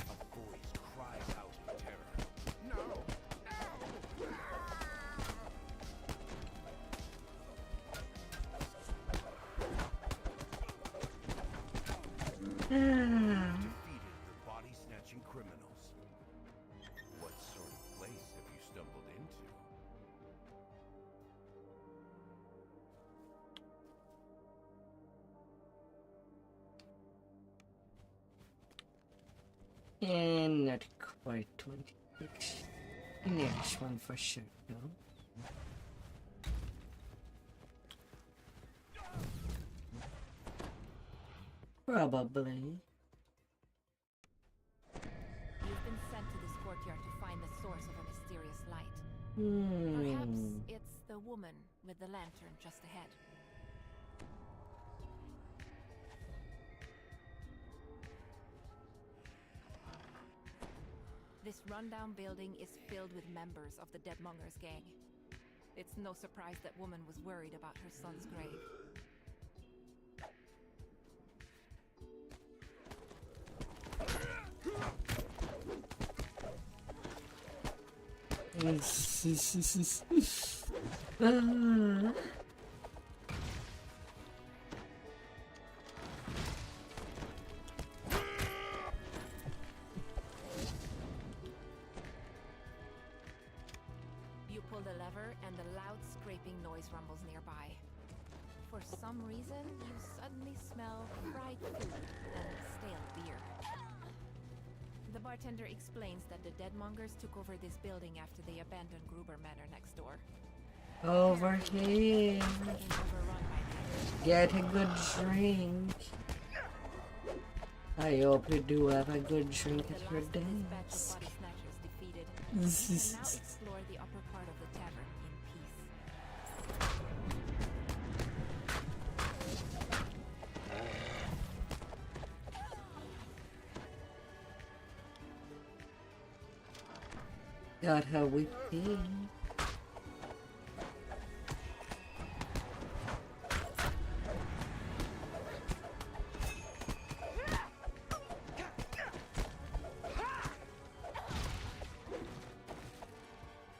A voice cries out in terror. No! Defeated the body-snatching criminals. What sort of place have you stumbled into? And not quite 26. Next one for sure, though. Probably. You've been sent to this courtyard to find the source of a mysterious light. Hmm. Perhaps it's the woman with the lantern just ahead. This rundown building is filled with members of the Deadmongers gang. It's no surprise that woman was worried about her son's grave. Ah. You pull the lever and the loud scraping noise rumbles nearby. For some reason, you suddenly smell fried food and stale beer. The bartender explains that the Deadmongers took over this building after they abandoned Gruber Manor next door. Over here. Being overrun by them. Get a good drink. I hope you do have a good drink The at last your of this batch dance. of body snatchers defeated, you can now explore the upper part of the tavern in peace. Got her whippy.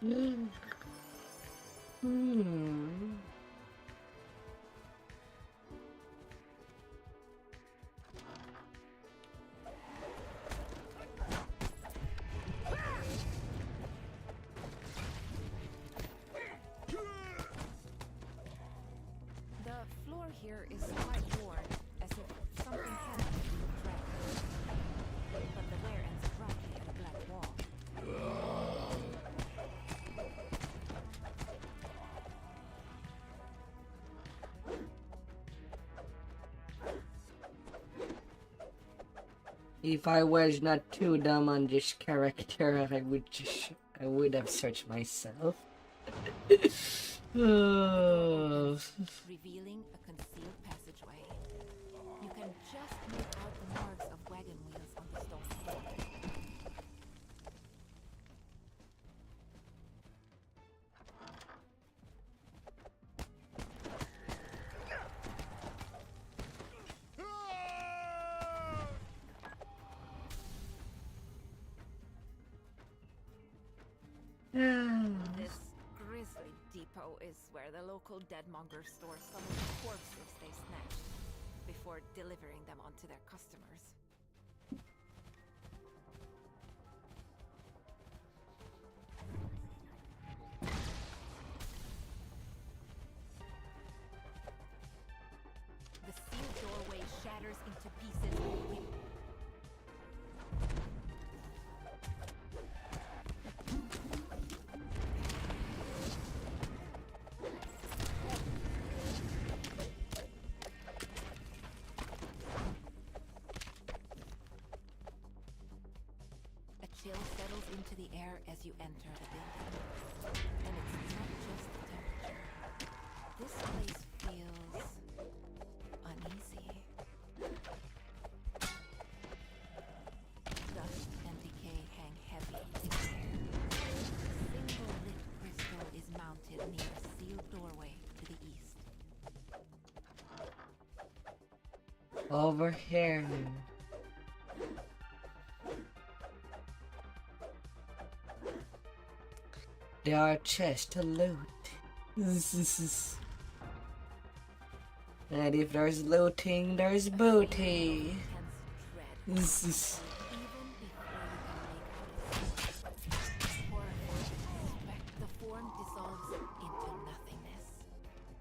Hmm. The floor here is quite worn, as if something heavy is being dragged. But the wear ends abruptly at a black wall. If I was not too dumb on this character, I would have searched myself. Oh. Revealing a concealed passageway. You can just make out the marks of wagon wheels on the stone floor. This grisly depot is where the local deadmonger stores some of the corpses they snatched before delivering them onto their customers. The sealed doorway shatters into pieces of wind. A chill settles into the air as you enter the building. And it's not just the temperature. This place feels uneasy. Dust and decay hang heavy in the air. A single lit crystal is mounted near a sealed doorway to the east. Over here. There are chests to loot. And if there's looting, there's booty. Intense dread. Even before you can make out its horrifying aspect, the form dissolves into nothingness,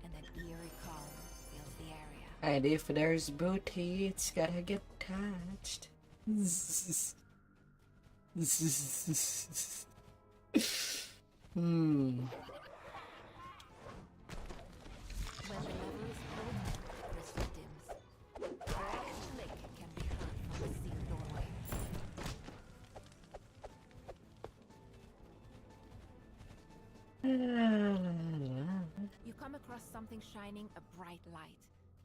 and an eerie calm fills the area. And if there's booty, it's gotta get touched. Hmm. When the lever is pulled, the crystal dims. A light click can be heard from the sealed doorway. You come across something shining a bright light.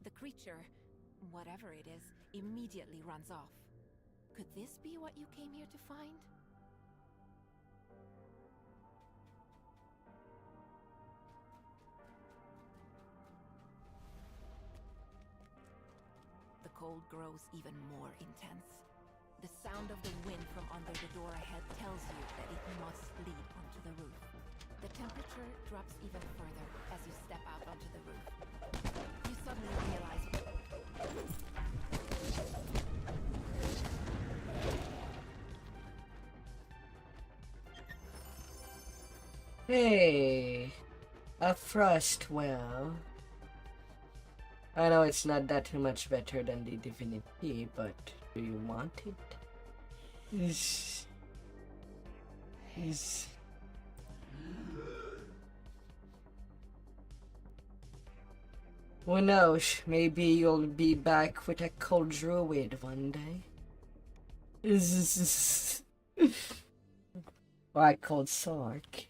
The creature, whatever it is, immediately runs off. Could this be what you came here to find? The cold grows even more intense. The sound of the wind from under the door ahead tells you that it must lead onto the roof. The temperature drops even further as you step out onto the roof. You suddenly realize... Hey, a frost well. I know it's not that too much better than the Divinity, but do you want it? Who knows, maybe you'll be back with a cold druid one day. Or a cold sark.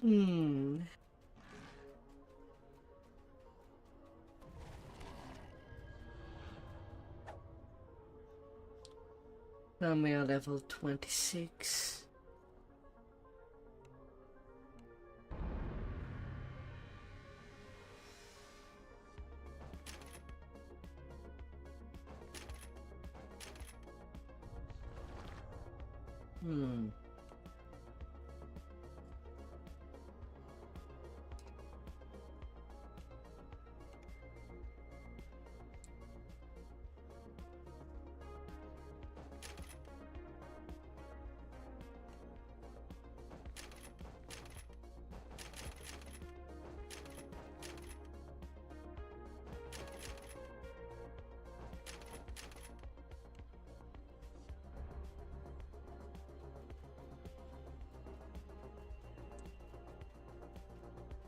Hmm. I'm at level 26. Hmm.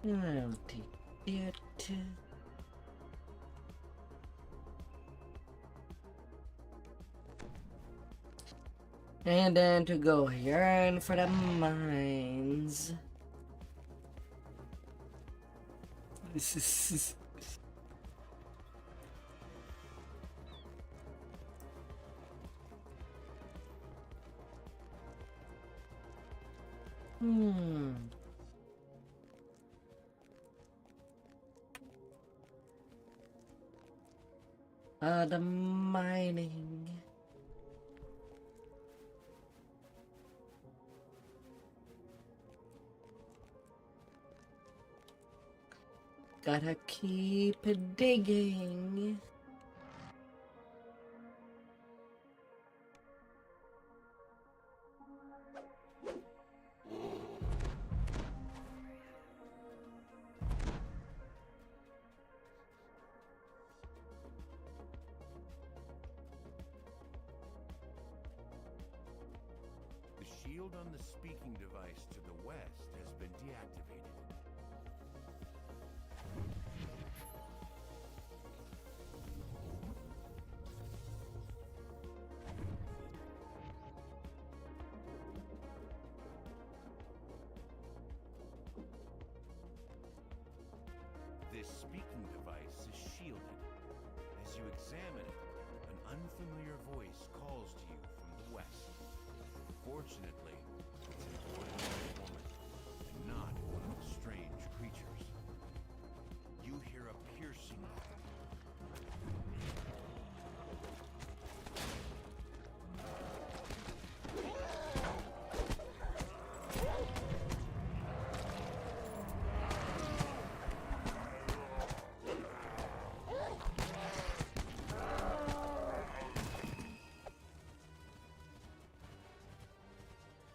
I'll take that. And then to go yearn for the mines. This is. Hmm. The mining. Gotta keep digging. The shield on the speaking device to the west has been deactivated. This speaking device is shielded. As you examine it, an unfamiliar voice calls to you from the west. Fortunately, it's an ordinary woman, and not one of the strange creatures. You hear a piercing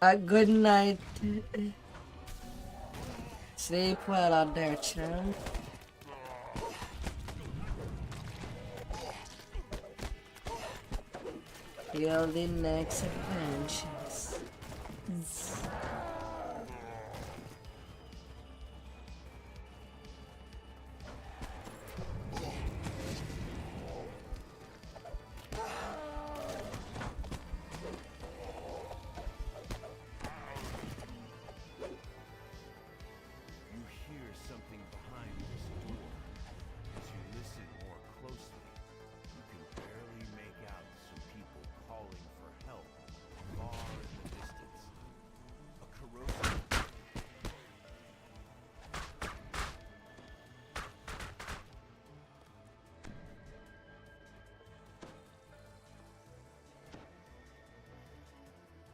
A good night. Sleep well out there, champ. Till the next adventures. You hear something behind this door. As you listen more closely, you can barely make out some people calling for help far in the distance. A corrosive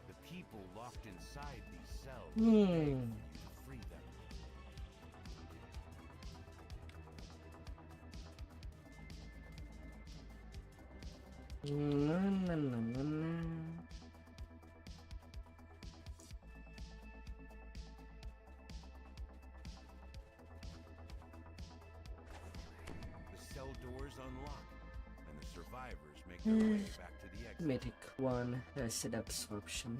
The people locked inside these cells beg for you to free them. Na, na, na, na, na. The cell doors unlock, and the survivors make their way back to the exit. Medic 1 acid absorption.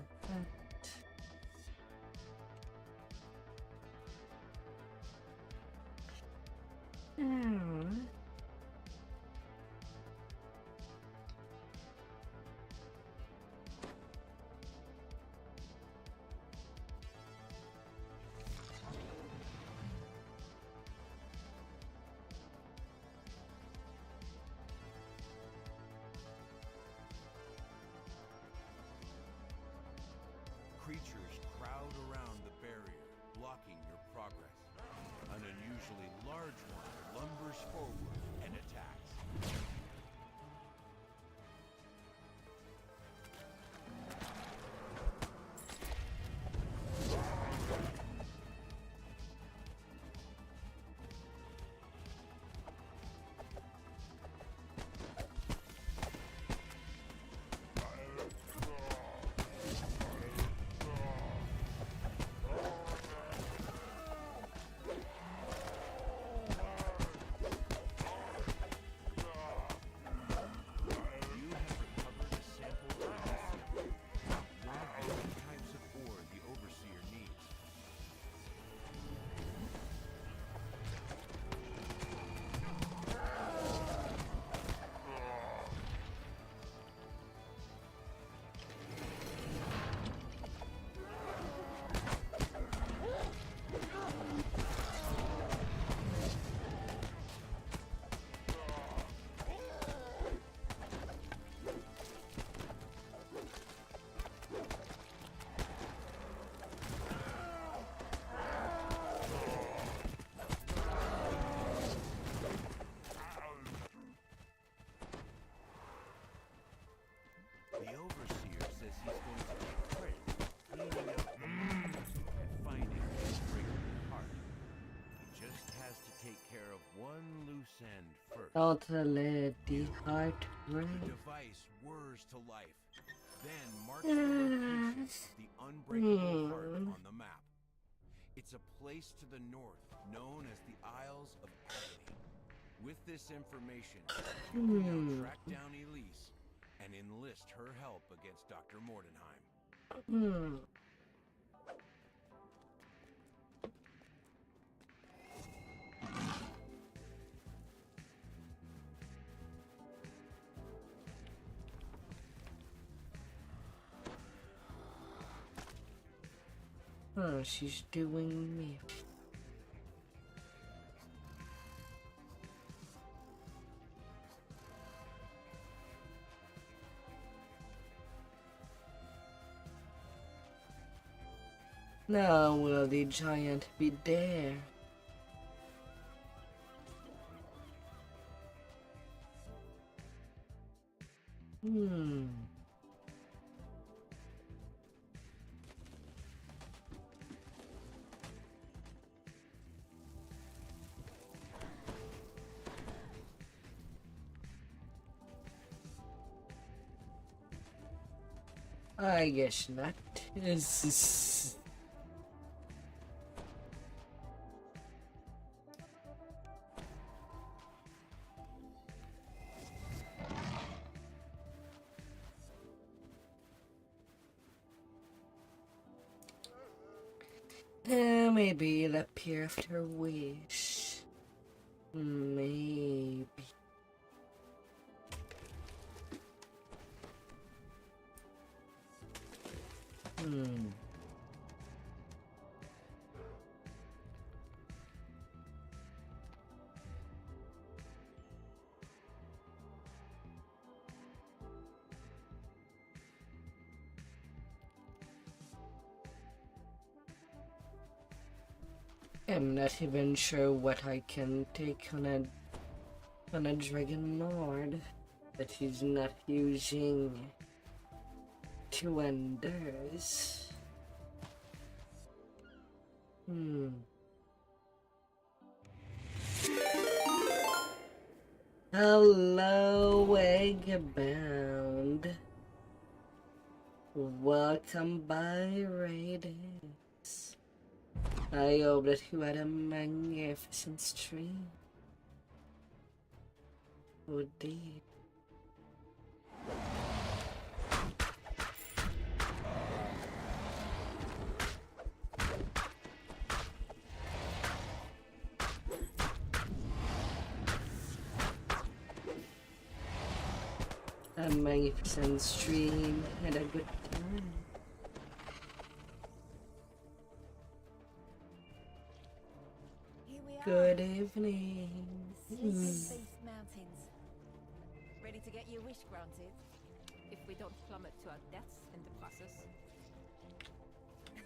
surge forward and attacks. The Overseer says he's going to take credit for cleaning up the mess and finding his breakable heart. He just has to take care of one loose end first. Don't let the heart break. The device whirs to life, then marks the location of the unbreakable heart on the map. It's a place to the north known as the Isles of Agony. With this information, you can now track down Elise and enlist her help against Dr. Mordenheim. Oh, she's doing me. Now will the giant be there? I guess not. Maybe it'll appear after a wish. Maybe. I'm not even sure what I can take on a Dragon Lord that he's not using two enders. Hello, Eggbound. Welcome by Raiders. I hope that you had a magnificent stream. Oh dear. A magnificent stream and a good time. Here we are. Good evening. Sleeping Mountains. Ready to get your wish granted? If we don't plummet to our deaths in the process.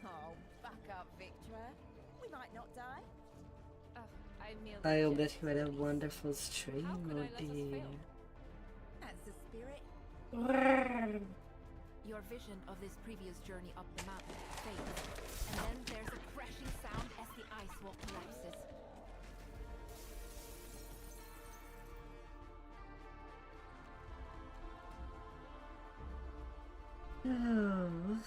Oh, back up, Victra. We might not die. I merely I hope that jest, you had a please. wonderful stream, How could oh I let us dear. fail? That's the spirit. Your vision of this previous journey up the mountain fades, and then there's a crashing sound as the ice wall collapses. Oh.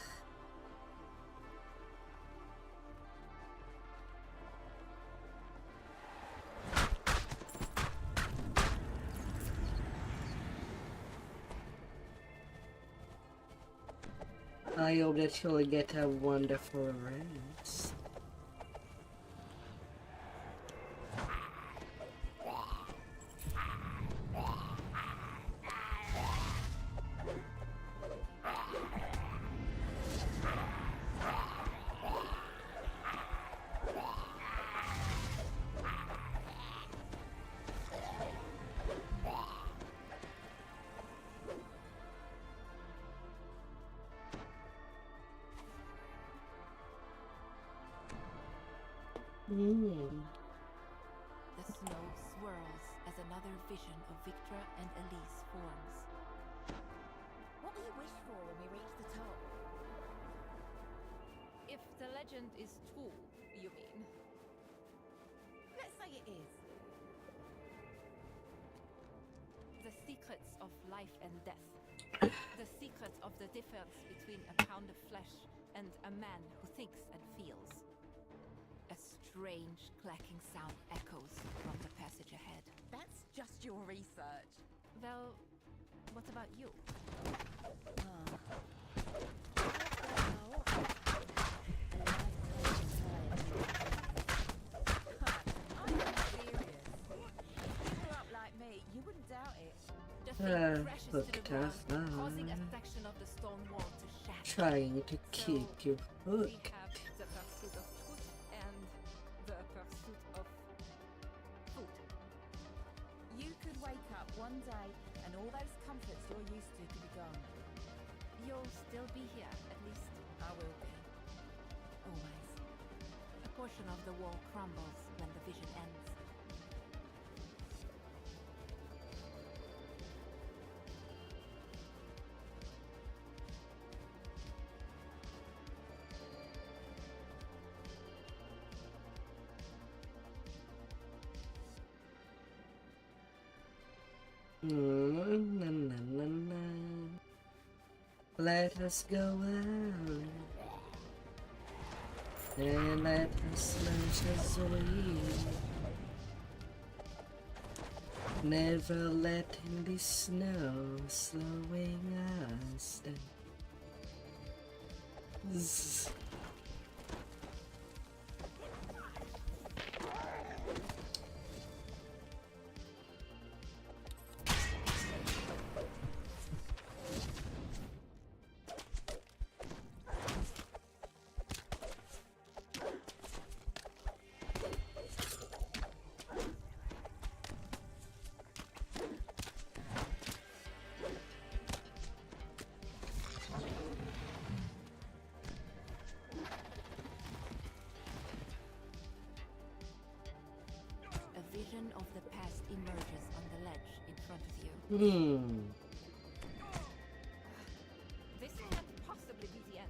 I hope that you'll get a wonderful rest. The snow swirls as another vision of Victra and Elise forms. What will you wish for when we reach the top? If the legend is true, you mean? Let's say it is. The secrets of life and death. The secret of the difference between a pound of flesh and a man who thinks and feels. A strange clacking sound echoes from the passage ahead. That's just your research. Well, what about you? I'm not serious. If you grew up like me, you wouldn't doubt it. The thing crashes to Hooked the ground, us causing a up. section of the stone wall to shatter. Trying to keep you We hooked. have the pursuit of truth and the pursuit of food. You could wake up one day and all those comforts you're used to could be gone. You'll still be here, at least. I will be. Always. A portion of the wall crumbles when the vision ends. Na, na, na, na. Let us go out and let us launch as we. Never letting the snow slowing us down. Zzz. A vision of the past emerges on the ledge in front of you. This can't possibly be the end.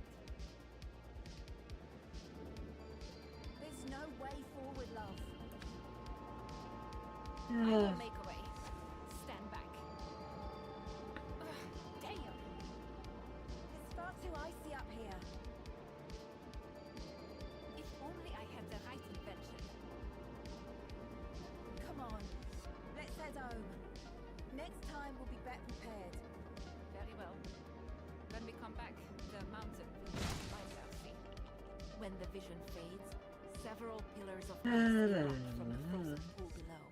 There's no way forward, love. I will make a way. Stand back. Ugh, damn! It's far too icy up here. If only I had the right invention. Come on. Let's head home. Next time we'll be better prepared. Very well. When we come back, the mountain will be light out, see? When the vision fades, several pillars of ice erupt from the frozen pool below.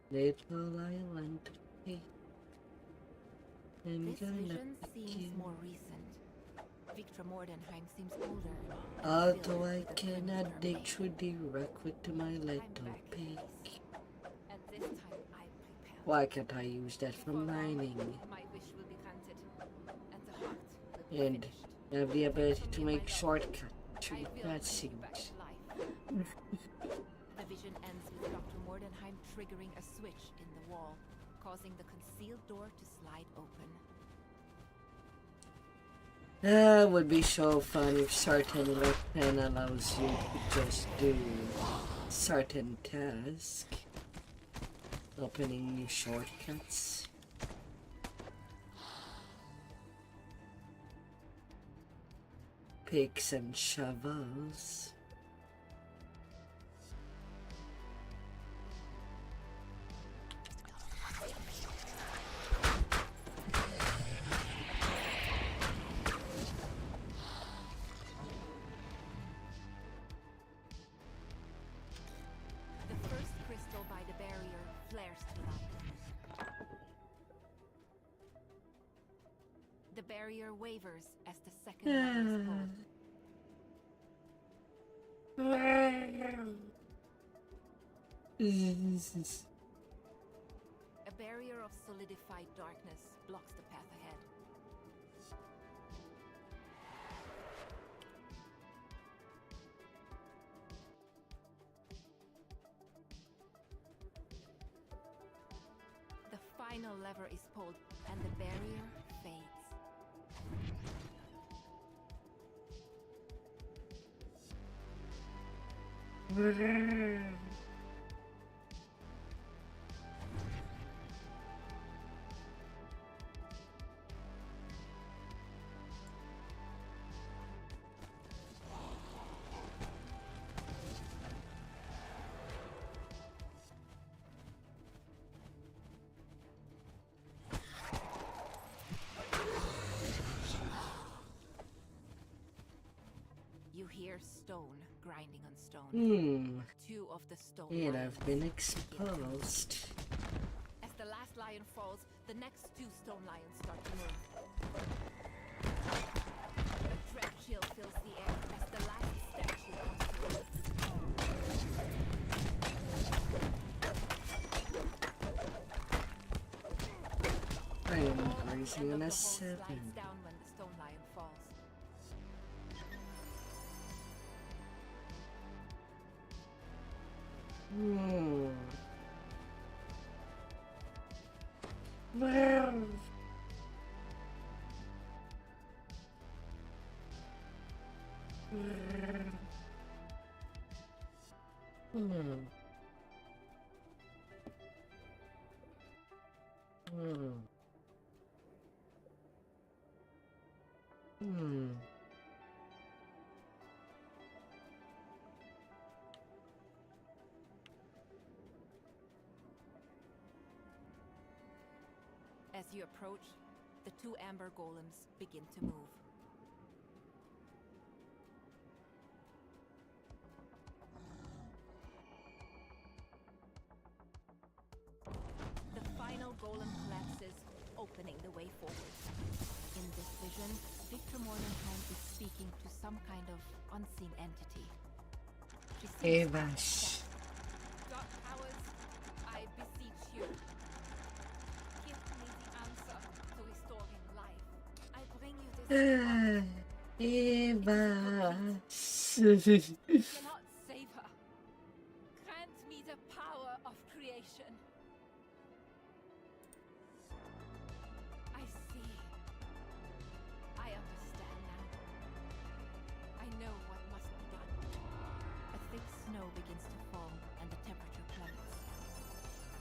Little island hey. I'm This gonna vision pick seems you. more recent. Victor Mordenheim seems older. Although filled I with a cannot glimmer dig of through the rock with my light. I'm little back, pig. Elise. And this time I'm prepared. Why can't I use that for Before long, mining? my wish will be granted, and the heart will be And finished. have the ability For to me and my make love, shortcut I through will the bring you back cutscenes. to life. triggering a switch in the wall, causing the concealed door to slide open. That would be so fun if certain weapon allows you to just do certain tasks. Opening new shortcuts. Picks and shovels. The first crystal by the barrier flares to life. The barrier wavers as the second lever is pulled. A barrier of solidified darkness blocks the path ahead. The final lever is pulled, and the barrier fades. You hear stone grinding on stone. Two of the stone It lions have been begin to exposed. As the last lion falls, the next two stone lions start to move. A dread chill fills the air as the last statue comes to life. I am All rising end on of a the hole 7. slides down when the stone lion falls. As you approach, the two amber golems begin to move. The final golem collapses, opening the way forward. In this vision, Victor Mordenheim is speaking to some kind of unseen entity. She Evash. Dark powers, I beseech you. Give me the answer to restoring life. I bring you this. Evash. Cannot save her. Grant me the power of creation. I see. I understand now. I know what must be done. A thick snow begins to fall and the temperature plummets.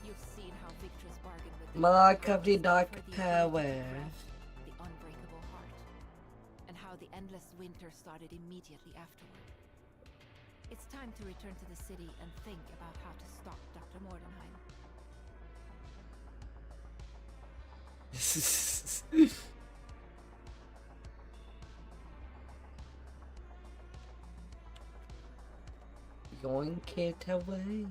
You've seen how Victor's bargain with the Mark of the gods dark for the power. breath, the unbreakable heart, and how the endless winter started immediately afterward. It's time to return to the city and think about how to stop Dr. Mordenheim. Yoink it away.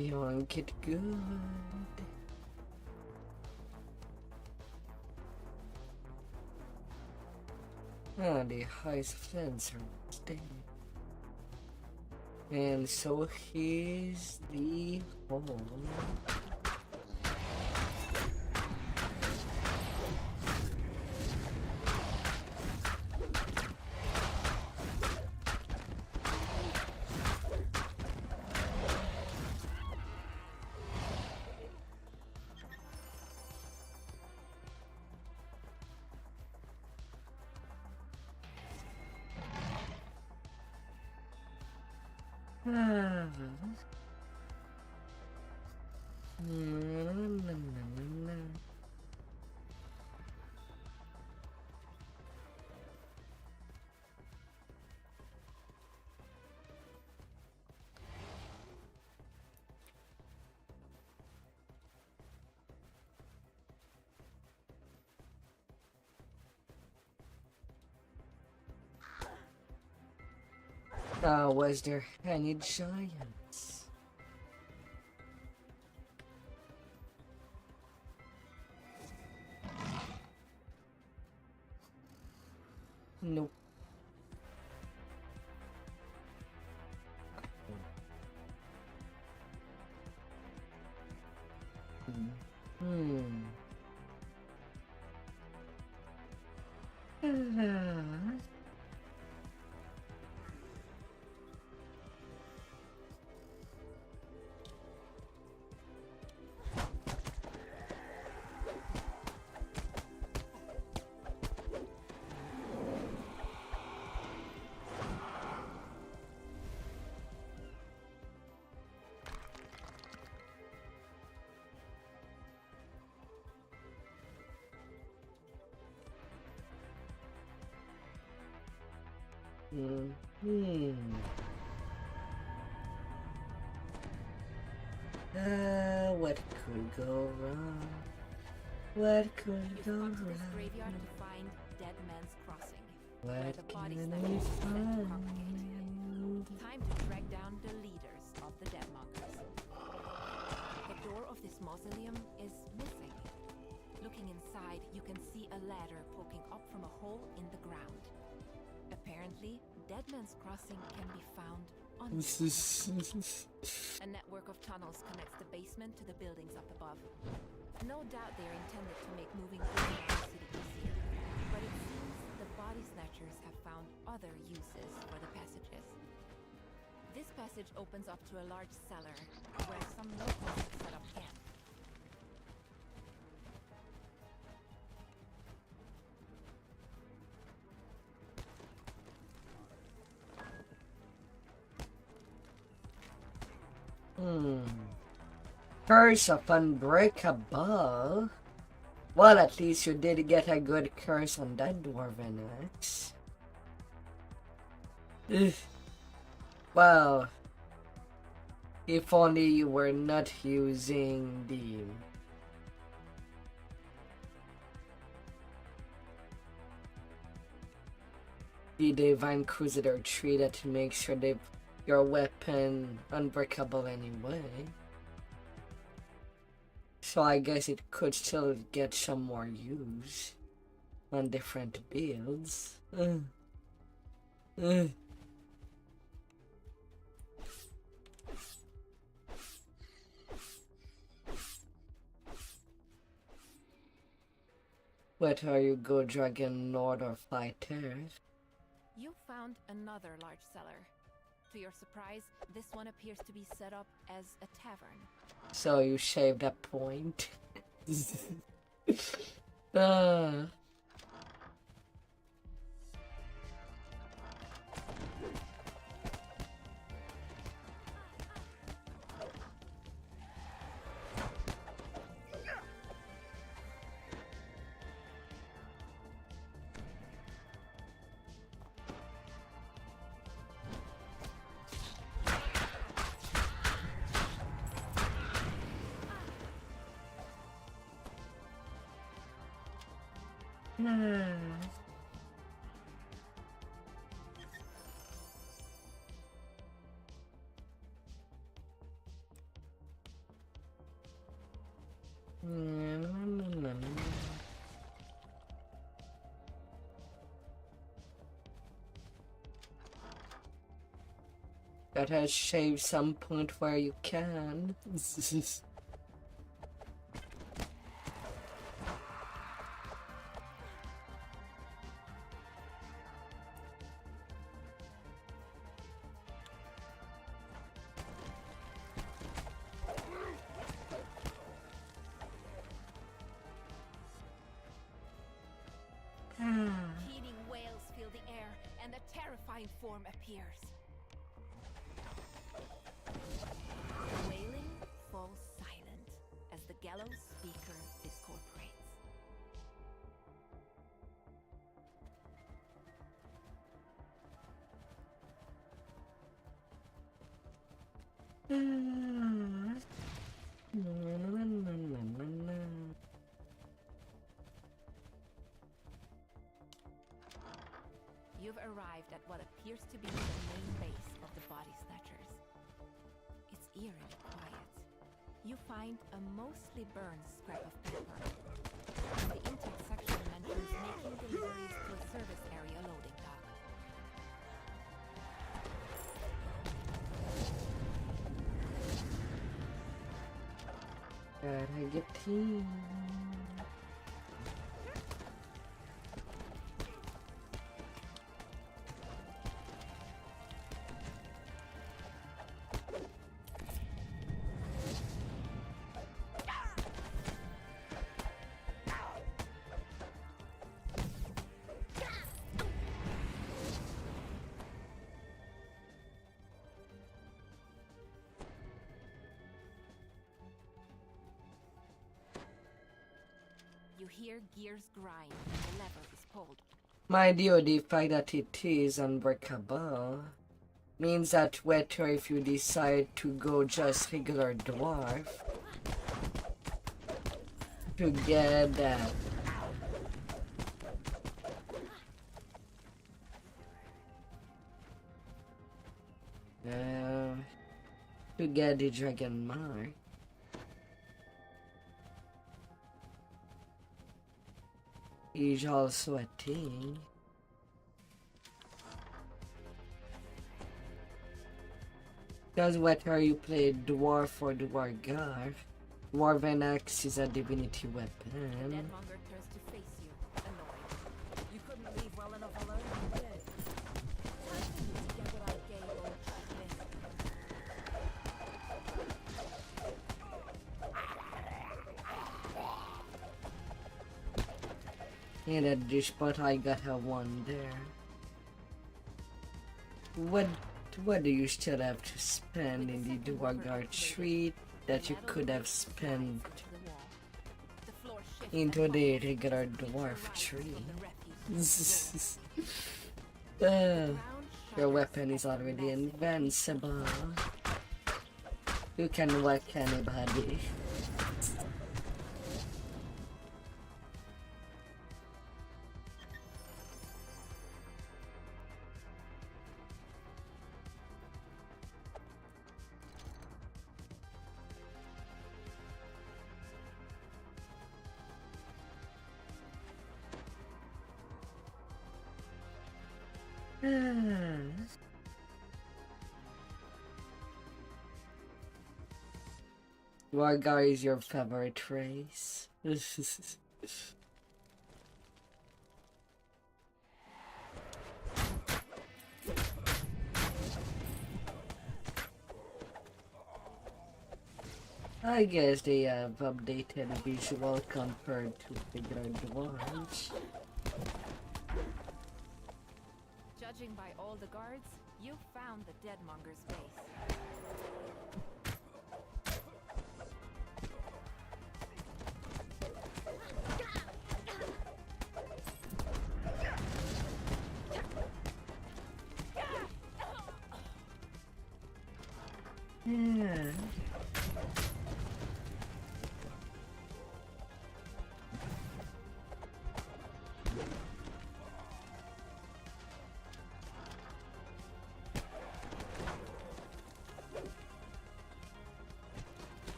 Yoink it good. Ah, the highest fence are dead. And so here's the hole. Ah. Was there any giants? Nope. Hmm. Hmm. What could go wrong? What could You've go come to this wrong? graveyard to find Dead Man's Crossing, where What the body can snatchers we are said to find? congregate. Time to track down the leaders of the Deadmongers. The door of this mausoleum is missing. Looking inside, you can see a ladder poking up from a hole in the ground. Apparently, Dead Man's Crossing can be found under the ground. A network of tunnels connects the basement to the buildings up above. No doubt they are intended to make moving goods around the city easier, but it seems the body snatchers have found other uses for the passages. This passage opens up to a large cellar where some locals have set up camp. Curse of Unbreakable. Well, at least you did get a good curse on that dwarven axe. Ugh. Well, if only you were not using the Divine Crusader tree that makes your weapon unbreakable anyway. So I guess it could still get some more use on different builds. What are you, go dragon lord or fighter? You found another large cellar. To your surprise, this one appears to be set up as a tavern. So you shaved a point. Ah. Gotta shave some point where you can. Heaving wails fill the air, and a terrifying form appears. The wailing falls silent as the gallows speaker discorporates. You've arrived at what appears to be the main base of the body snatchers. It's eerily quiet. You find a mostly burned scrap of paper. The intake section mentions making deliveries to a service area loading dock. Gotta get tea. You hear gears grind and the lever is pulled. My dear, the fact that it is unbreakable means that whether if you decide to go just regular dwarf to get that to get the dragon mark. Is also a thing. Because whether you play dwarf or dwargar, dwarven axe is a divinity weapon. Deadmonger turns to face you, annoyed. You couldn't leave well enough alone, you did. Time for you to get what I gave old Smith. In a dish, but I got a one there. What do you still have to spend in the dwargar tree that you could have spent into the regular dwarf tree? Your weapon is already invincible. You can whack anybody. Dwargar is your favorite race. I guess they have updated visual compared to regular dwarves. Judging by all the guards, you found the Deadmonger's base. Yeah.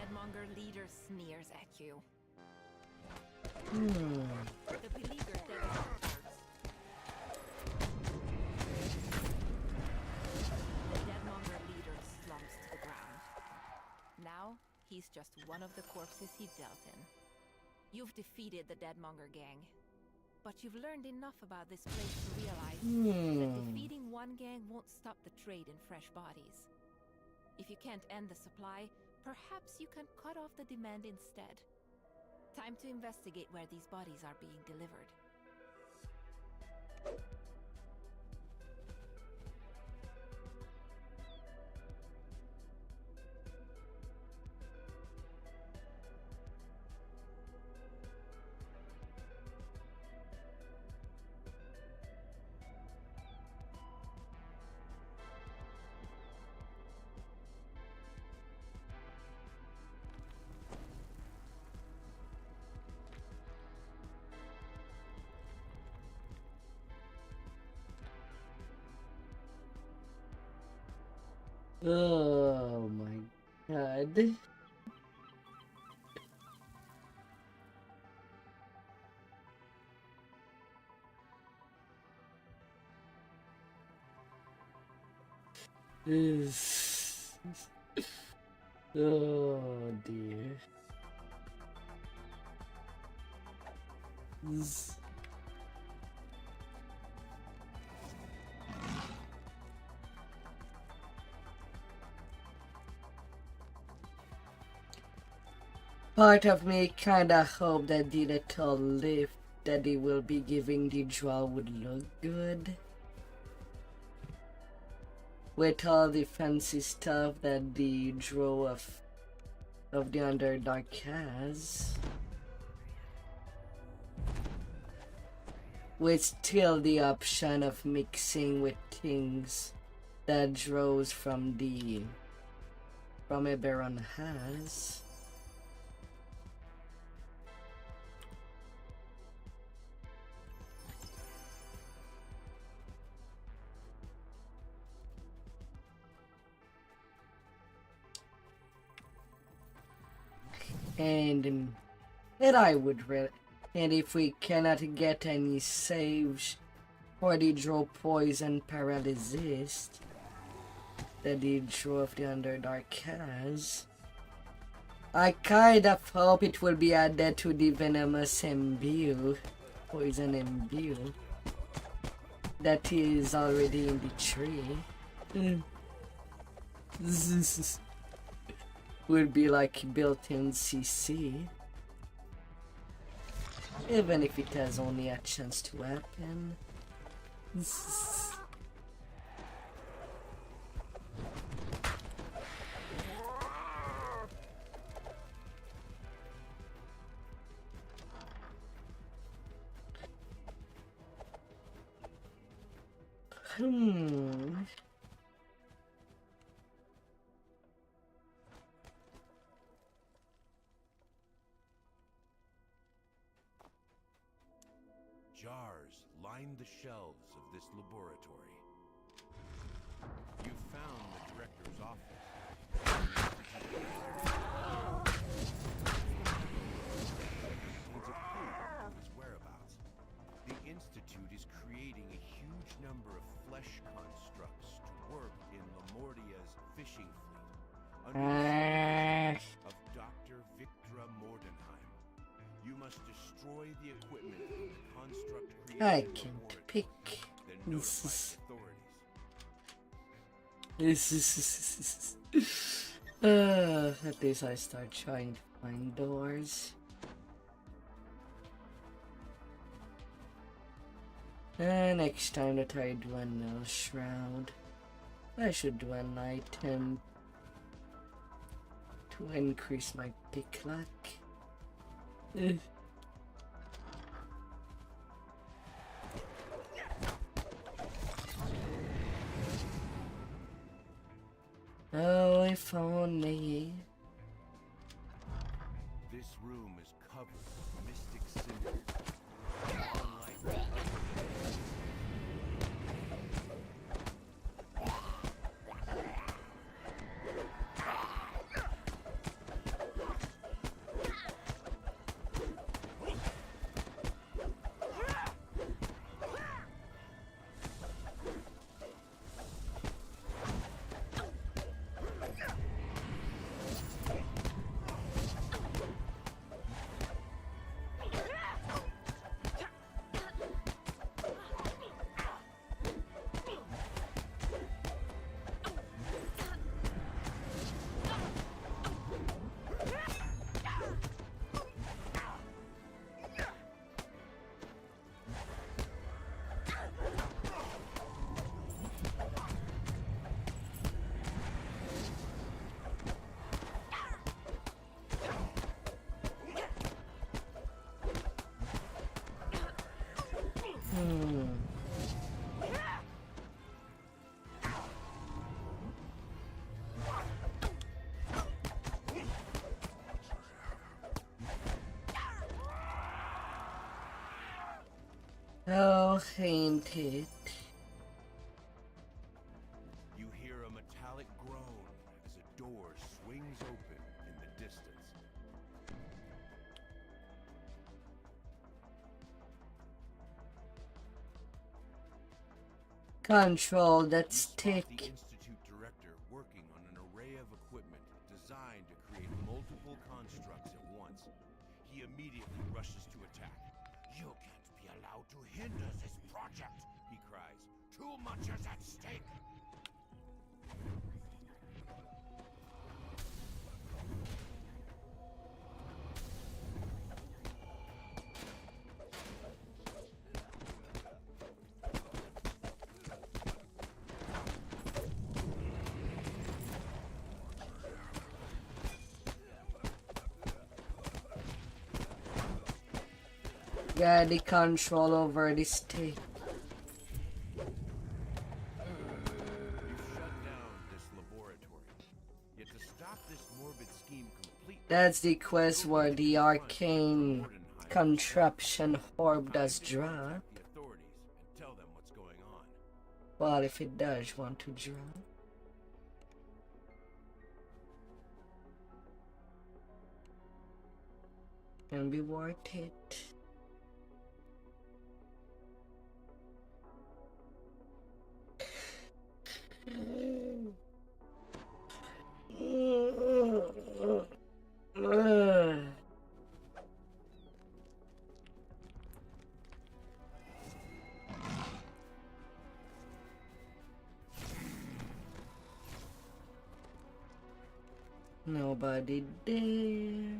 Deadmonger leader sneers at you. Hmm. The beleaguered Deadmonger turns. The Deadmonger leader slumps to the ground. Now, he's just one of the corpses he dealt in. You've defeated the Deadmonger gang. But you've learned enough about this place to realize that defeating one gang won't stop the trade in fresh bodies. If you can't end the supply, perhaps you can cut off the demand instead. Time to investigate where these bodies are being delivered. Oh my god. This. Oh dear. This. Part of me kinda hope that the little lift that they will be giving the draw would look good. With all the fancy stuff that the draw of the Underdark has. With still the option of mixing with things that draws from Eberron has. And I would and if we cannot get any saves for the draw poison paralysis that the draw of the Underdark has, I kind of hope it will be added to the venomous imbue, poison imbue, that is already in the tree. Would be like built-in CC, even if it has only a chance to happen. Jars line the shelves of this laboratory. You found the director's office. Needs a clue to his whereabouts. The Institute is creating a huge number of flesh constructs to work in Lamortia's fishing fleet under the supervision of Dr. Victra Mordenheim. You must destroy the equipment from the construct created I in the can't laboratory, pick. then notify the authorities. At least I start trying to find doors. Next time that I do a null shroud, I should do an item to increase my pick luck. Oh, if only. This room is covered with mystic cinders. Unlike the other Oh, ain't it? You hear a metallic groan as a door swings open in the distance. Control that You spot stick. the Institute director working on an array of equipment designed to create multiple constructs at once. He immediately rushes to attack. You can't be allowed to hinder this project, he cries. Too much is at stake. Yeah, the control over the stick. You've shut down this laboratory. Yet to stop this morbid scheme completely, That's the quest where the arcane contraption orb does drop. the authorities and tell them what's going on. Well, if it does want to drop. Can be worth it. Nobody there.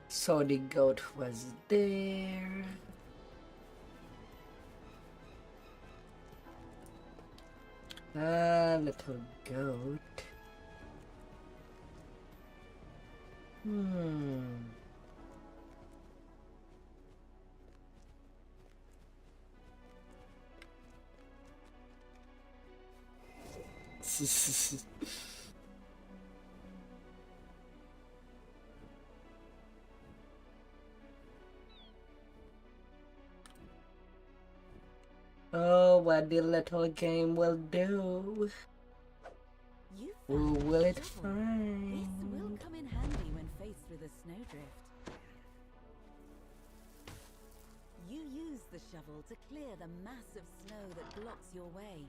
So the goat was there. Ah, little goat. Oh, what the little game will do. You Who found will the it shovel. This find? will come in handy when faced with a snowdrift. You use the shovel to clear the mass of snow that blocks your way.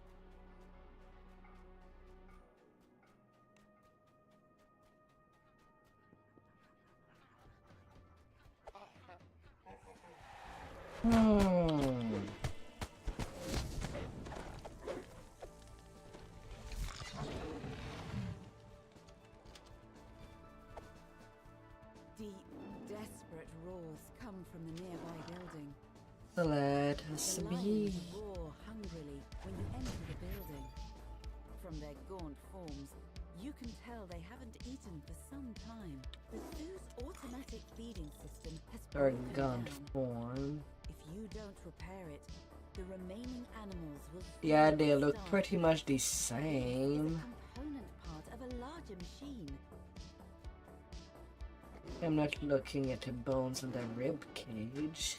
Deep, desperate roars come from the nearby building. Let us The be. lions roar hungrily when you enter the building. From their gaunt forms, you can tell they haven't eaten for some time. The zoo's automatic feeding system has Or broken gaunt down. form. If you don't repair it, the remaining animals will Yeah, soon they look starve. pretty much the It's same. a component part of a larger machine. I'm not looking at the bones in the rib cage.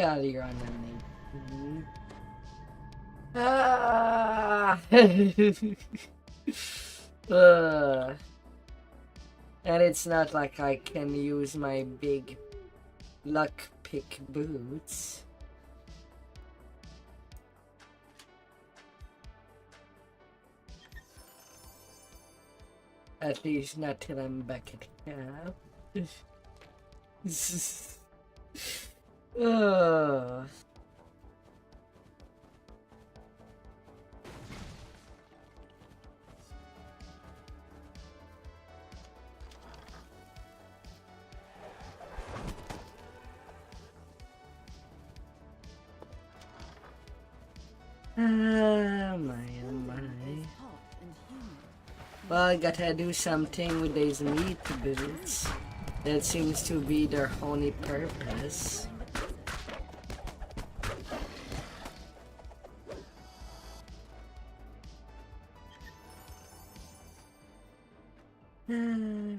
Failure on the Ah! And it's not like I can use my big luck pick boots. At least not till I'm back at camp. Ugh. Oh my. Well, I gotta do something with these meat boots. That seems to be their only purpose.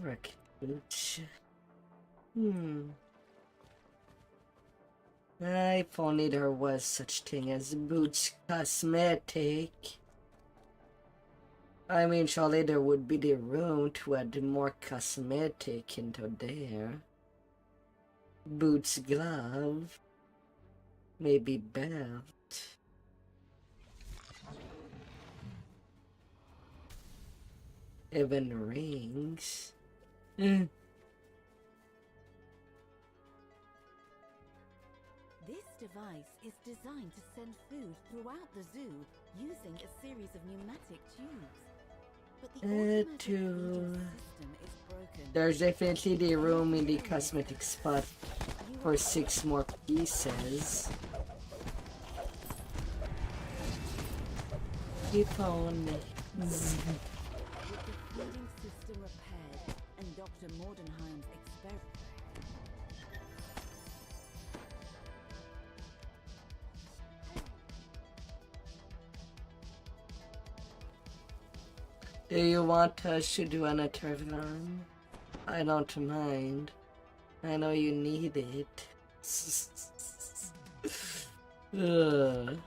Rocket boots. If only there was such thing as boots cosmetic. I mean, surely there would be the room to add more cosmetic into there. Boots, glove, maybe belt. Even rings. This device is designed to send food throughout the zoo using a series of pneumatic tubes. But the automatic feeding system is broken. There's definitely the room in the cosmetic spot for 6 more pieces. If only. With the feeding system repaired and Dr. Mordenheim's experiment. Do you want us to do another run? I don't mind. I know you need it. Ugh.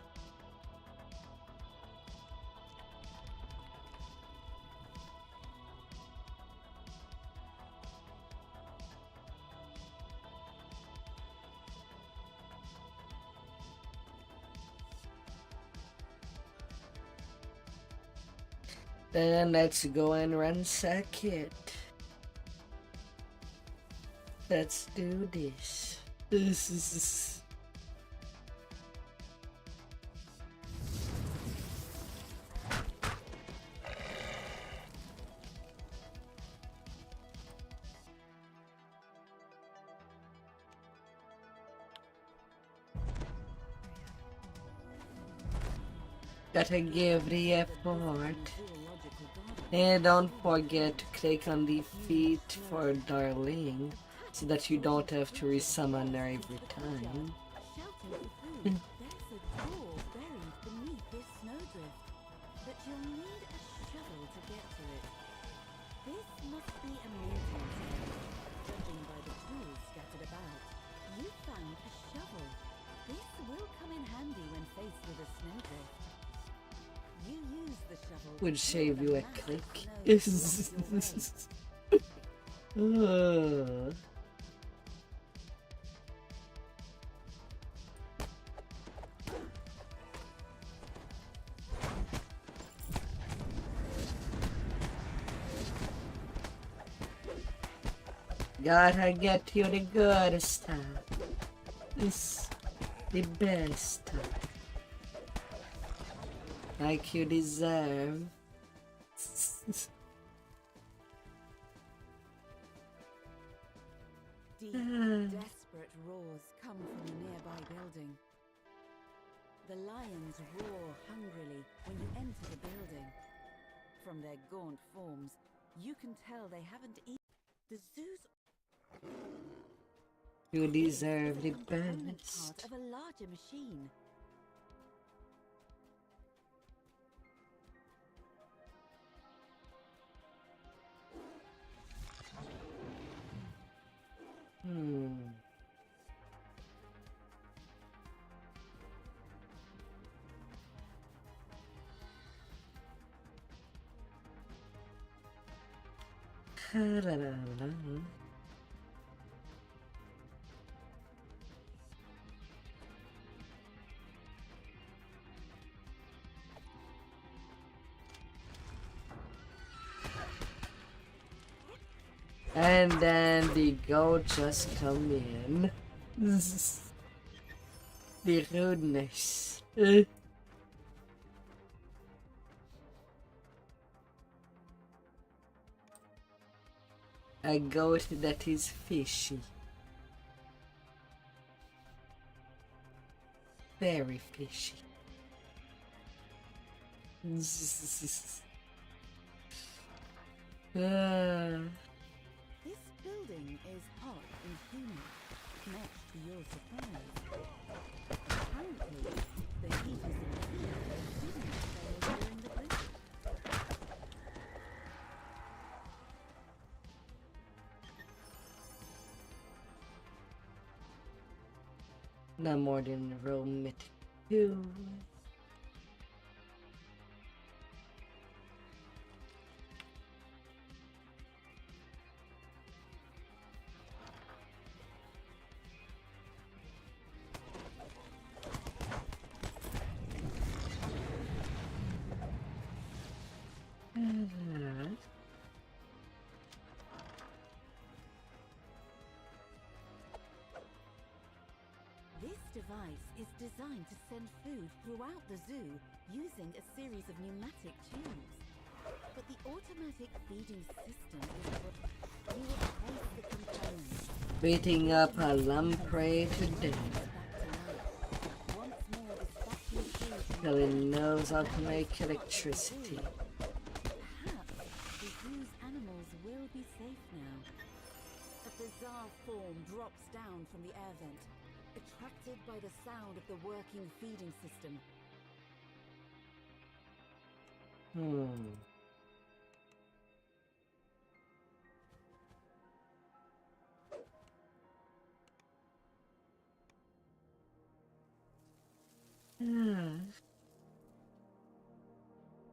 Then let's go and ransack it. Let's do this. Gotta give the effort. And don't forget to click on the feet for Darling so that you don't have to resummon her every time. There's a door buried beneath this snowdrift, but you'll need a shovel to get to it. This must be a maintenance area, judging by the tools scattered about. You found a shovel. This will come in handy when faced with a snowdrift. You use the shovel. Would save you a click. Gotta get you the good stuff. It's the best stuff. Like you deserve. Deep, desperate roars come from a nearby building. The lions roar hungrily when you enter the building. From their gaunt forms, you can tell they haven't eaten. The zoo's You deserve the component best. part of a larger machine. And then the goat just come in. The rudeness. A goat that is fishy. Very fishy. This building is hot and humid, much to your surprise. Apparently, the heaters in the field didn't fail during the blizzard. Not more than Rome Mythic 2. This device is designed to send food throughout the zoo using a series of pneumatic tubes. But the automatic feeding system is what you will place the components. Beating up a lamprey to death. Back to life. Once more dispatching food Till it knows how to make electricity. Perhaps the zoo's animals will be safe now. A bizarre form drops down from the air vent, attracted by the sound of the working feeding system.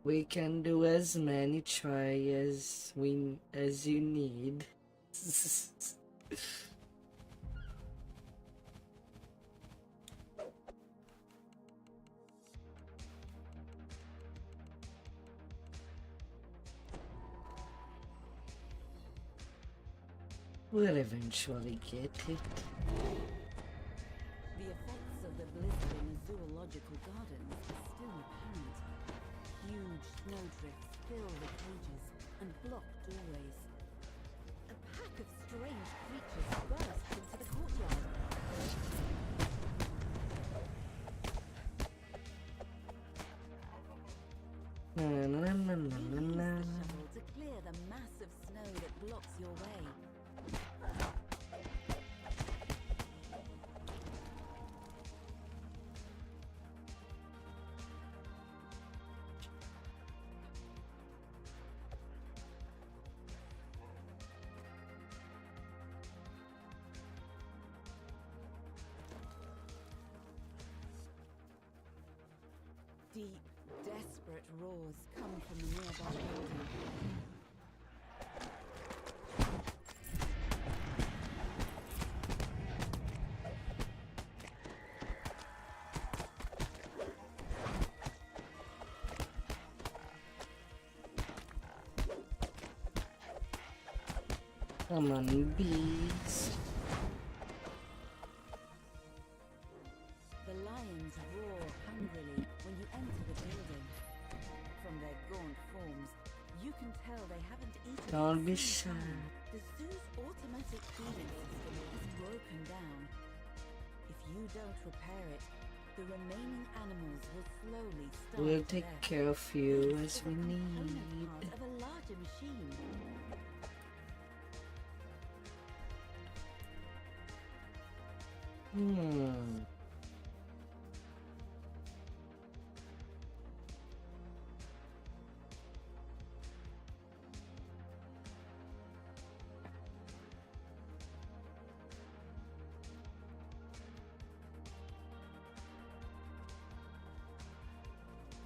We can do as many try as you need. We'll eventually get it. The effects of the blizzard in the zoological gardens are still apparent. Huge snowdrifts fill the cages and block doorways. A pack of strange creatures bursts into the courtyard. Use the shovel to clear the massive snow that blocks your way. Deep, desperate roars come from the nearby building. Come on, bees. The lions roar hungrily when you enter the building. From their gaunt forms, you can tell they haven't eaten. Don't be for some shy. time. The zoo's automatic feeding system is broken down. If you don't repair it, the remaining animals will slowly starve We'll to take death. care of you This as is we a component need. part of a larger machine.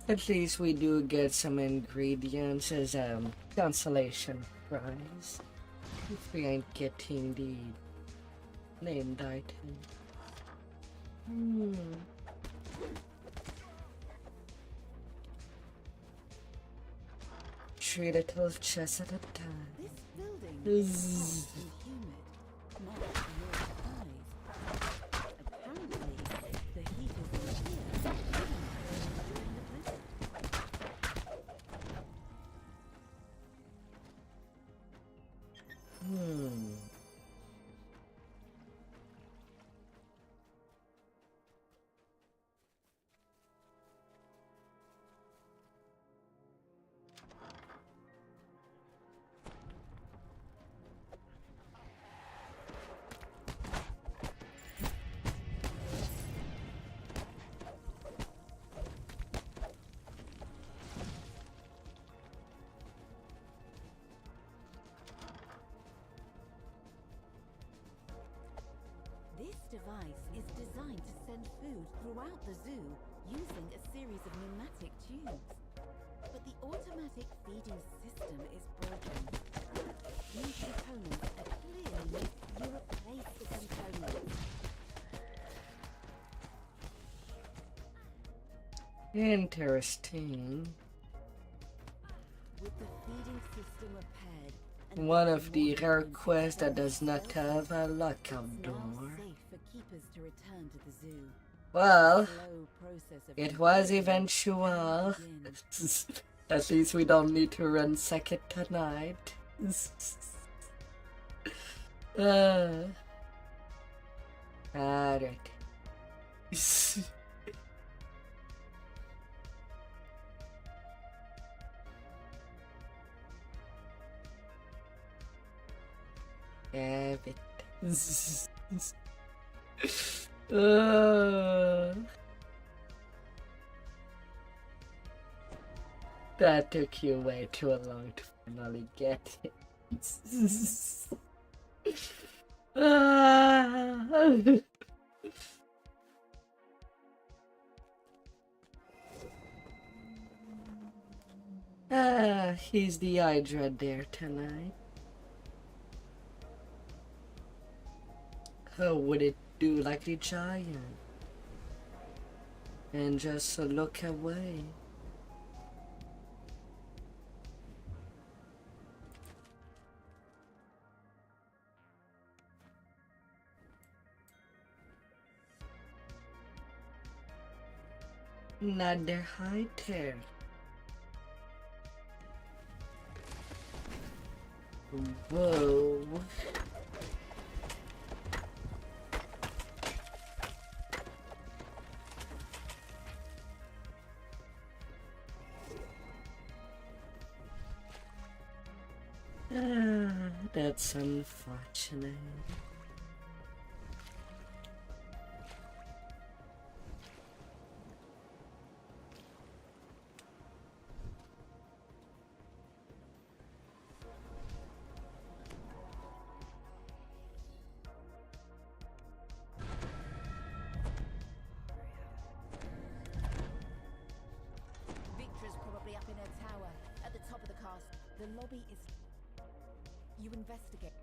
At least we do get some ingredients as consolation prize. If we ain't getting the named item. Three little chests at a time. This building Zzz. is hot and humid, much to your surprise. Apparently, the heaters in here during the blizzard. This device is designed to send food throughout the zoo using a series of pneumatic tubes. But the automatic feeding system is broken. These components are clearly made. You replace the components. Interesting. With the feeding system repaired, One of the rare quests that does not have a lockout it's door. now safe for keepers to return to the zoo. Well, Slow process of it was rebuilding eventual. begins. At least we don't need to ransack it tonight. Alright. Have it. That took you way too long to finally get it. He's the Hydra there tonight. How would it do like the giant? And just look away. Another high tier. Whoa. That's unfortunate. Victra's probably up in her tower, at the top of the castle. The lobby is... You investigate.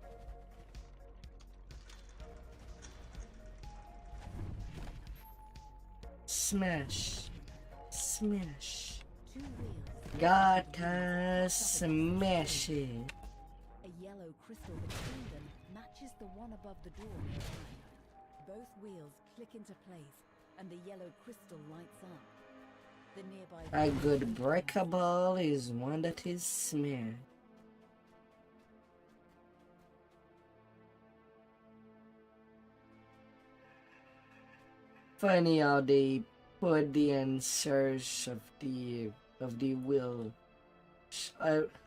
Smash. Smash. 2 wheels. Gotta smash it. A yellow crystal between them matches the one above the door nearby. Both wheels click into place, and the yellow crystal lights up. The nearby... A good breakable is one that is smashed. Funny how they put the answers of the wheel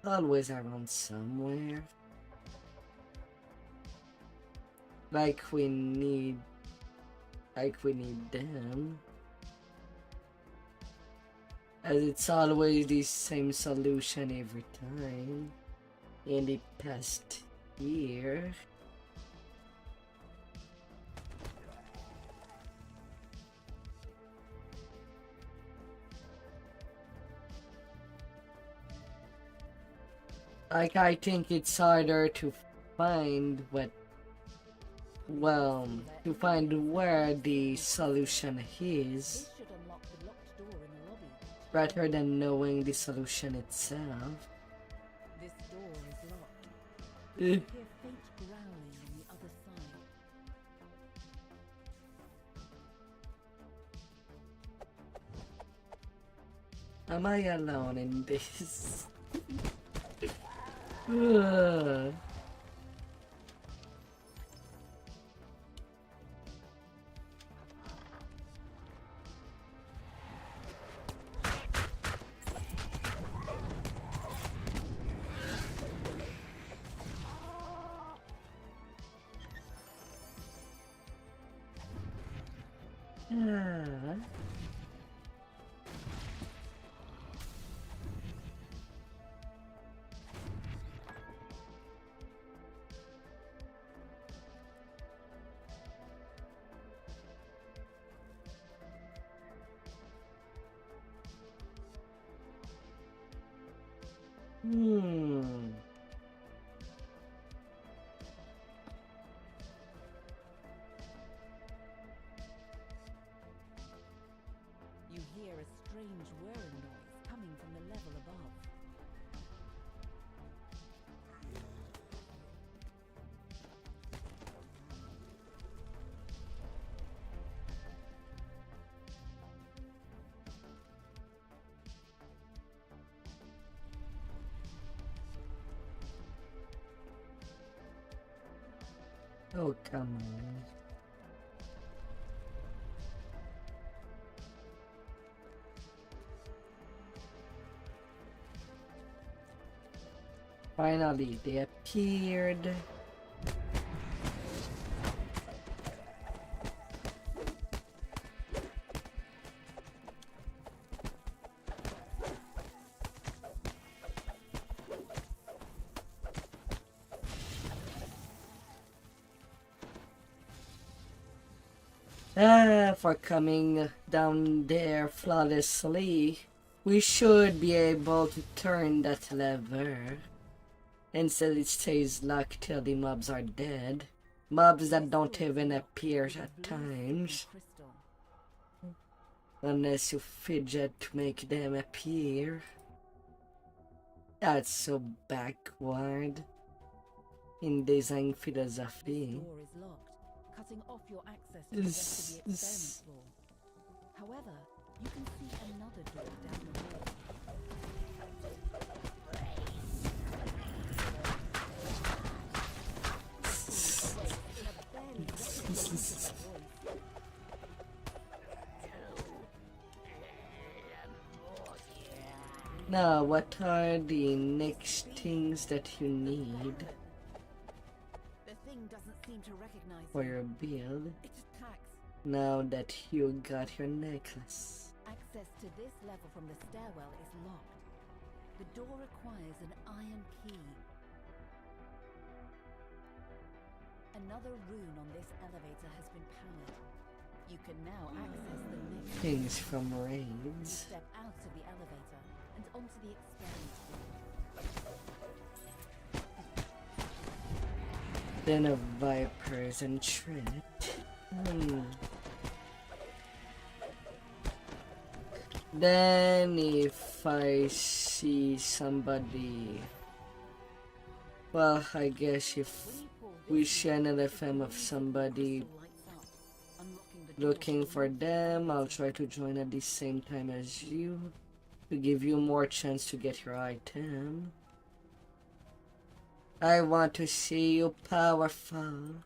always around somewhere. Like we need them. As it's always the same solution every time. In the past year. Like, I think it's harder to find what, well, to find where the solution is, This should unlock the locked door in the lobby. rather than knowing the solution itself. This door is locked. Eh. You hear faint growling on the other side. Am I alone in this? Ugh. Ah. Hmm. You hear a strange whirring noise coming from the level above. Oh, come on. Finally, they appeared. For coming down there flawlessly, we should be able to turn that lever. Instead, it stays locked till the mobs are dead. Mobs that don't even appear at times, Crystal. unless you fidget to make them appear. That's so backward in design philosophy. This door is locked, cutting off your access to the rest of the experiment floor. However, you can see another door down the hall. In a barely recognizable voice. Now, what are the next things that you need The thing doesn't seem to recognize for you. your build It attacks. now that you got your necklace? Access to this level from the stairwell is locked. The door requires an iron key. Another rune on this elevator has been powered. You can now access the next Things from raids. step out of the elevator and onto the experiment floor. Then a viper's entreat. Then if I see somebody, well, I guess if When you pull we this see another film of somebody crystal lights up, unlocking the door looking to for the them, I'll try to join at the same time as you to give you more chance to get your item. I want to see you powerful.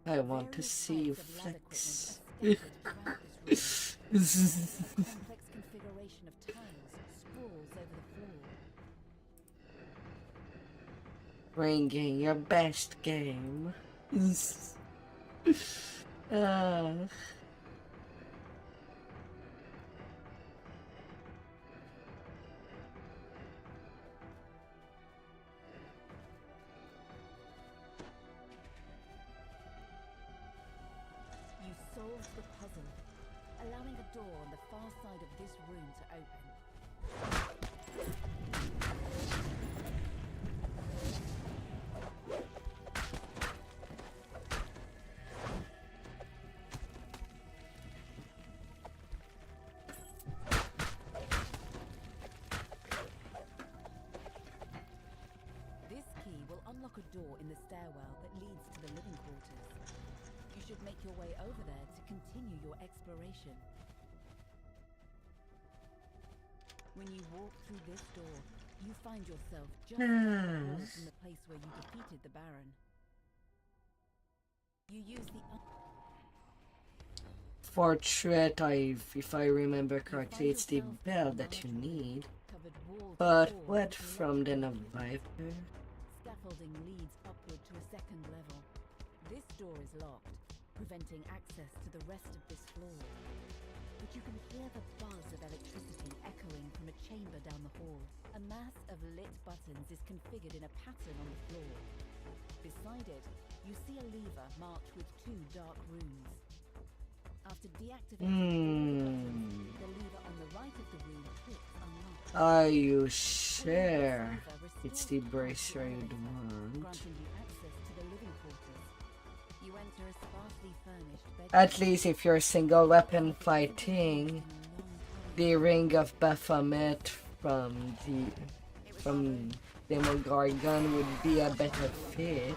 I want to various see you types of lab flex. equipment are scattered throughout this room. A complex configuration of tiles sprawls over the floor. Bringing your best game. You solved the puzzle, allowing a door on the far side of this room to open. unlock a door in the stairwell that leads to the living quarters. You should make your way over there to continue your exploration. When you walk through this door, you find yourself just down the hall from the place where you defeated the Baron. You use the For threat, if I remember correctly, it's the bell that you need. covered wall But door what with from the Viper? Scaffolding leads upward to a second level. This door is locked, preventing access to the rest of this floor. But you can hear the buzz of electricity echoing from a chamber down the hall. A mass of lit buttons is configured in a pattern on the floor. Beside it, you see a lever marked with 2 dark runes. After deactivating all the buttons, the lever on the right of the room clicks unlocked. Are you sure it's the bracer you want? Granting you access to the living quarters. You enter a sparsely furnished bedroom. At least if you're single weapon fighting, the Ring of Baphomet from Demogorgon would be a better fit.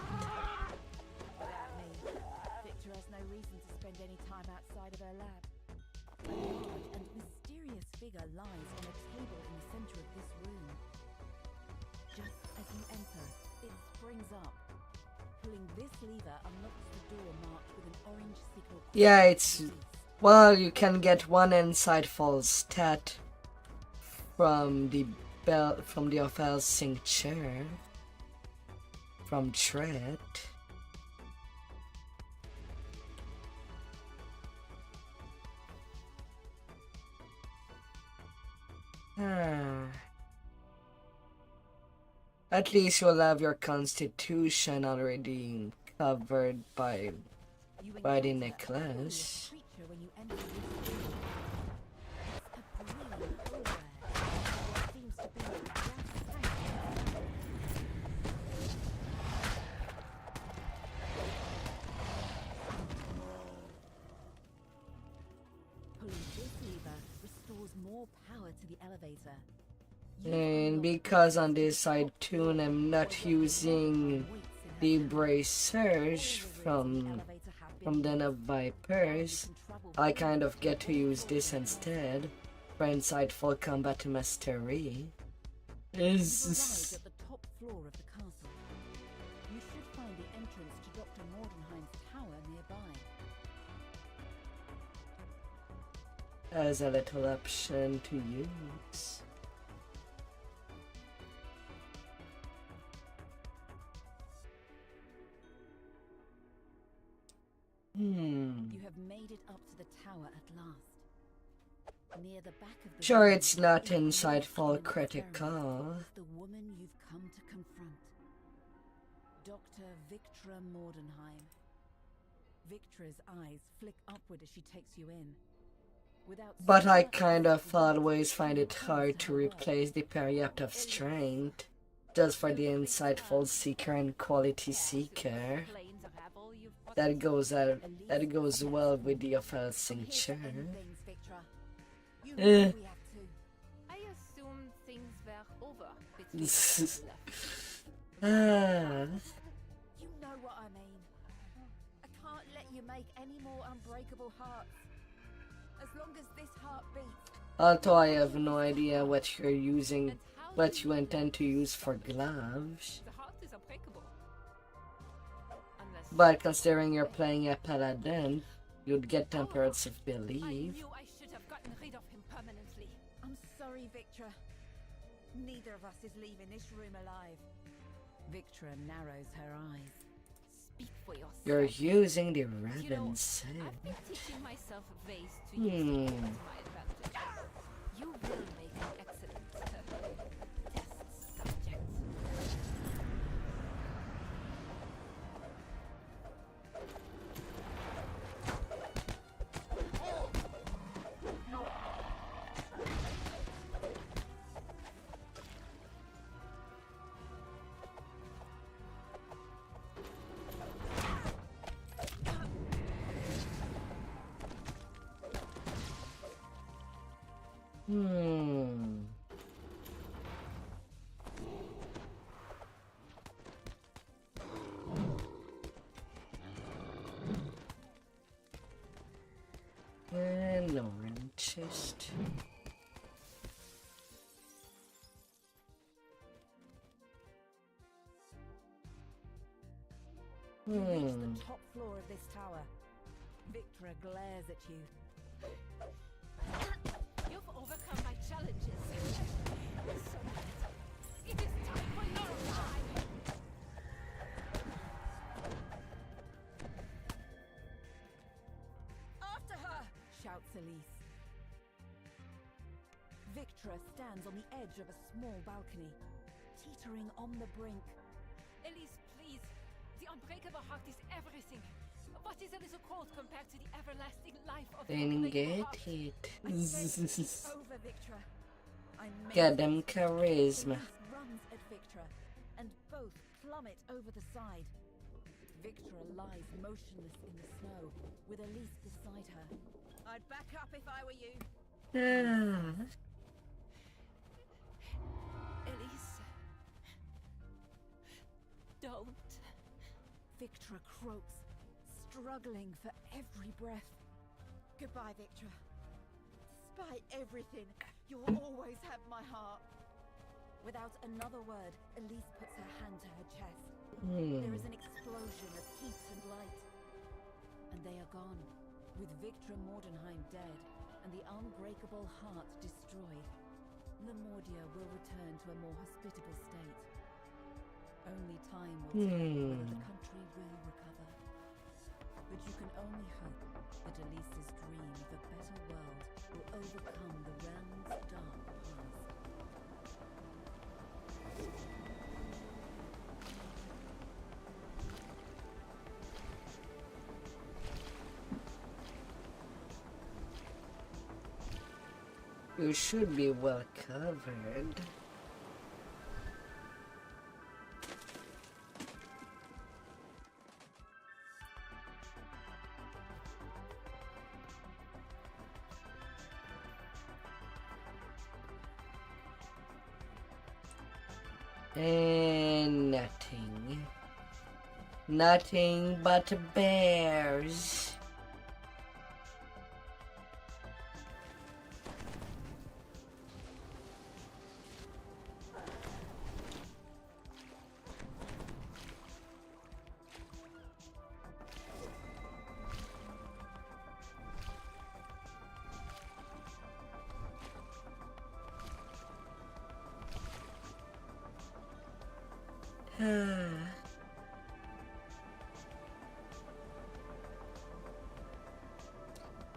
Victor has no reason to spend any time outside of her lab. A large and mysterious figure lies on a table in the center of this room. Just as you enter, it springs up. Pulling this lever unlocks the door marked with an orange signal. Yeah, it's... Well, you can get one insightful stat from the Ophel's Cincture from Tread. At least you'll have your constitution already covered by the necklace. Creature when you enter this room. It's a brilliant hallway. What seems to be a gas tank. Pulling this lever restores more power to the elevator. And because on this side too, I'm not using the bracers from Den of Vipers, I kind of get to use this instead for insightful combat mastery. Is At the top floor of the castle. You should find the entrance to Dr. Mordenheim's tower nearby. as a little option to use. You have made it up to the tower at last. Near the back of the Sure, room, it's not in the insightful experiment critical. is the woman you've come to confront. Dr. Victra Mordenheim. Victra's eyes flick upward as she takes you in. Without But I so much kind of physical always find it contact, hard to replace the Periapt of Strength, just for the insightful seeker and quality seeker. That goes well with the Ophel Cincture. things, Victra. You know Eh. we have to. I assumed things were over between us. Ah, You know what I mean. I can't let you make any more unbreakable hearts. As long as this heart beats, although I have no idea what you're using, what you intend to use for gloves. The heart is unbreakable. Unless But considering you're playing a paladin, you'd get temperance of I belief. knew I should have gotten rid of him permanently. I'm sorry, Victra. Neither of us is leaving this room alive. Victra narrows her eyes. Speak for yourself. You're using the You know, Raven set. I've been teaching myself ways to use it to my advantage. You will make an excellent test subject. no interest. You reach the top floor of this tower. Victra glares at you. You've overcome my challenges. So it is time for your time. After her! Shouts Elise. Victra stands on the edge of a small balcony, teetering on the brink. Elise, please. The unbreakable heart is everything. What is a little cold compared to the everlasting life of the Then unbreakable get heart? it. Over Victra. I Got them charisma. Elise runs at Victra, and both plummet over the side. Victra lies motionless in the snow, with Elise beside her. I'd back up if I were you. Elise. Don't. Victra croaks, struggling for every breath. Goodbye, Victra. Despite everything, you'll always have my heart. Without another word, Elise puts her hand to her chest. There is an explosion of heat and light. And they are gone, with Victra Mordenheim dead and the unbreakable heart destroyed. Lemordia will return to a more hospitable state. Only time will tell whether the country will recover. But you can only hope that Elise's dream of a better world will overcome the realm's dark past. You should be well covered. And nothing. Nothing but bears.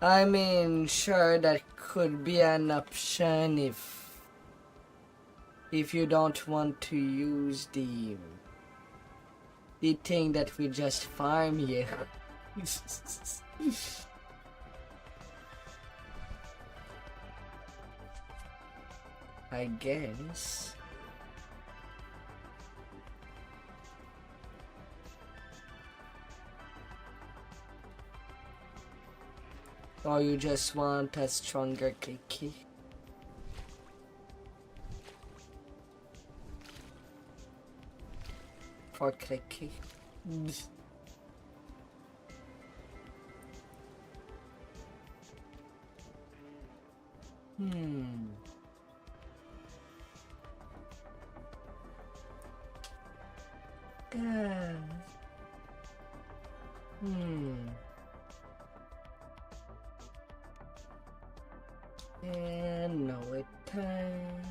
I mean, sure, that could be an option if you don't want to use the thing that we just farm here. I guess. Or you just want a stronger clicky? For clicky. And now it's time.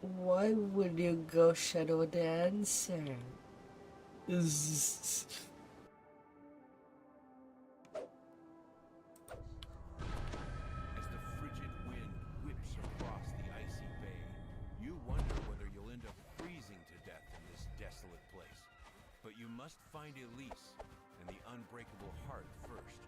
Why would you go shadow dancer? As the frigid wind whips across the icy bay, you wonder whether you'll end up freezing to death in this desolate place. But you must find Elise and the unbreakable heart first.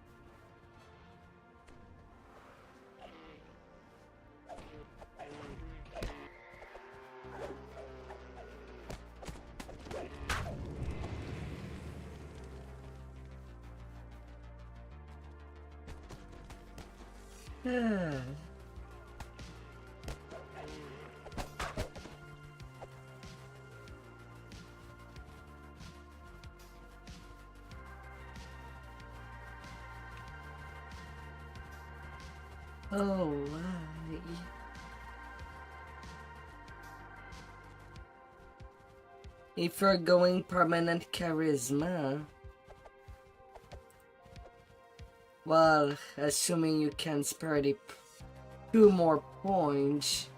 Oh, why? If you're going permanent charisma, well, assuming you can spare the 2 more points,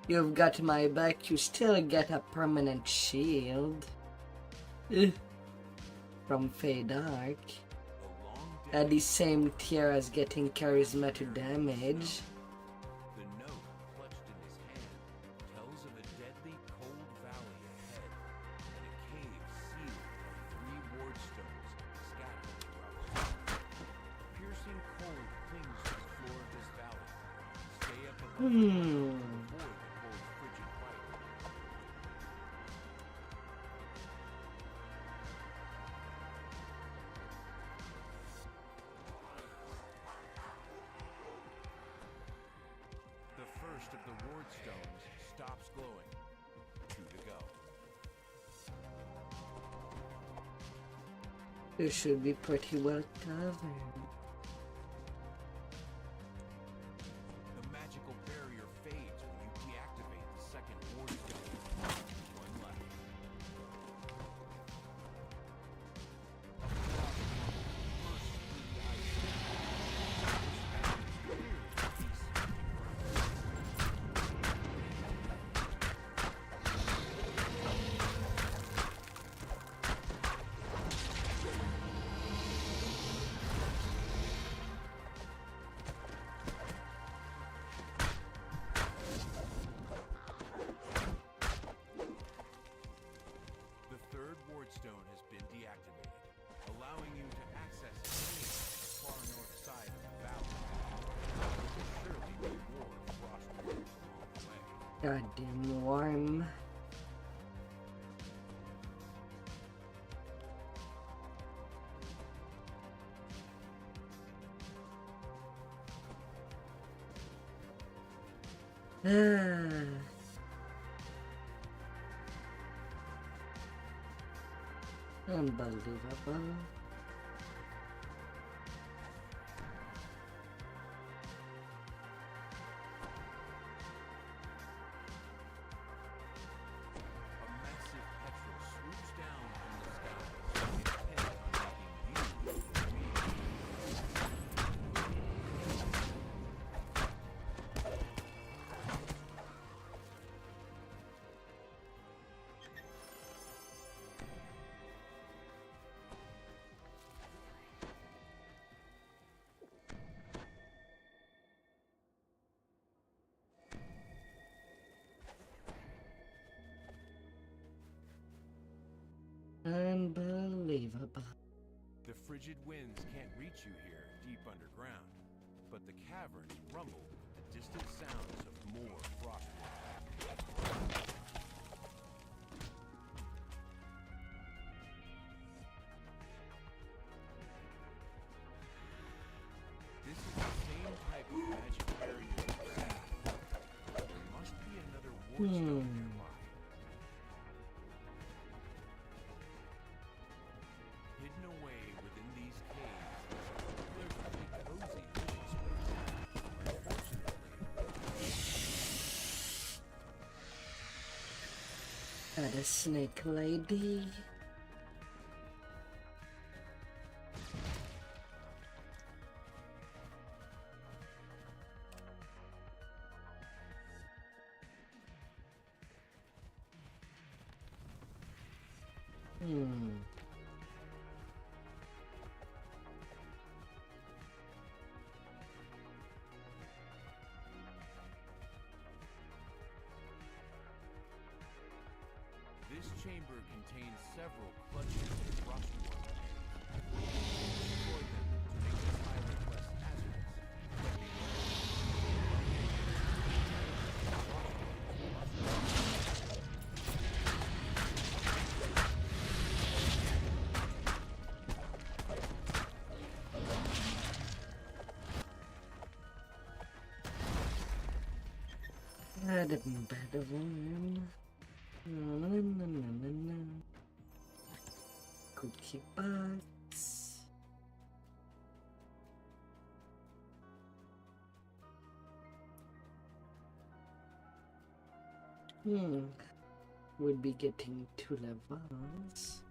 you've got my back, you still get a permanent shield. Ugh. From Fey Dark. At the same tier as getting charisma to damage. The note clutched in his hand tells of a deadly cold valley ahead and a cave sealed by 3 ward stones scattered throughout. Piercing cold clings to the floor of this valley. Stay up above the ground to avoid the cold frigid bite. The first of the ward stones stops glowing. 2 to go. You should be pretty well covered. The magical barrier fades when you deactivate the second ward stone. 1 left. A frost bursts through the ice. The third ward stone has been deactivated, allowing you to access a cave on the far north side of the valley. There will surely be more frost warriors along the way. Goddamn warm. Unbelievable. A massive petrel swoops down from the sky, intent on making you bleed. Unbelievable. The frigid winds can't reach you here deep underground, but the caverns rumble with the distant sounds of more frost warriors. This is the same type of magic barrier you've seen before. There must be another ward stone nearby. Hidden away within these caves is a perfectly cozy living space. Unfortunately, Got a snake lady. this chamber contains several clutches of frost warriors. Destroy them to make this island less hazardous. I'd have been better one. Cookie box. Would be getting 2 levels.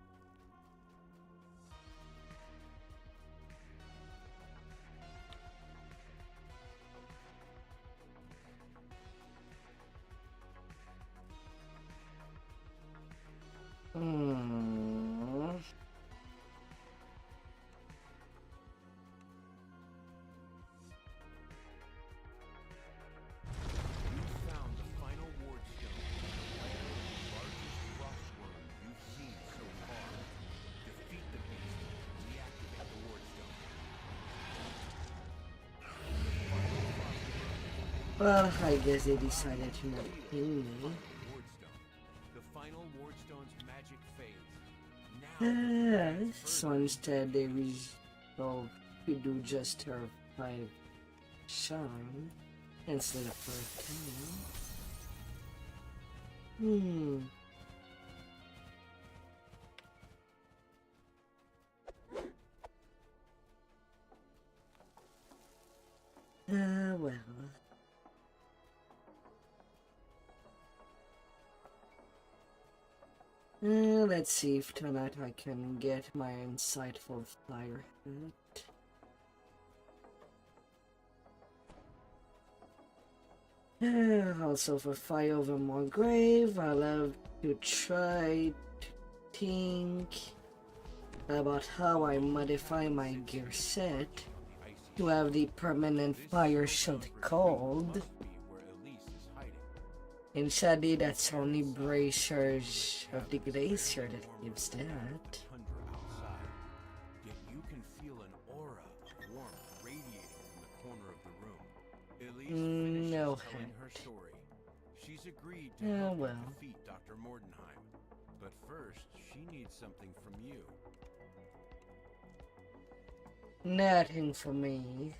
You found the final ward stone, the largest crossword you've seen so far. Defeat the beast, deactivate the ward stone. Well, I guess they decided to not ping me. Ward stone. The final ward stone's magic fades. Now, So instead they resolved to do just her 5 shine instead of 510. Well. Let's see if tonight I can get my insightful flyer hit. Also for Fire Over More Grave, I love to try to think about how I modify my gear set to have the permanent fire shield called. And sadly, that's only Bracers of the Glacier that gives that. Yet you can feel an aura of warmth radiating from the corner of the room. Elise finishes No telling her hint. story. She's agreed to help well. you defeat Dr. Mordenheim. But first, she needs something from you. Nothing for me.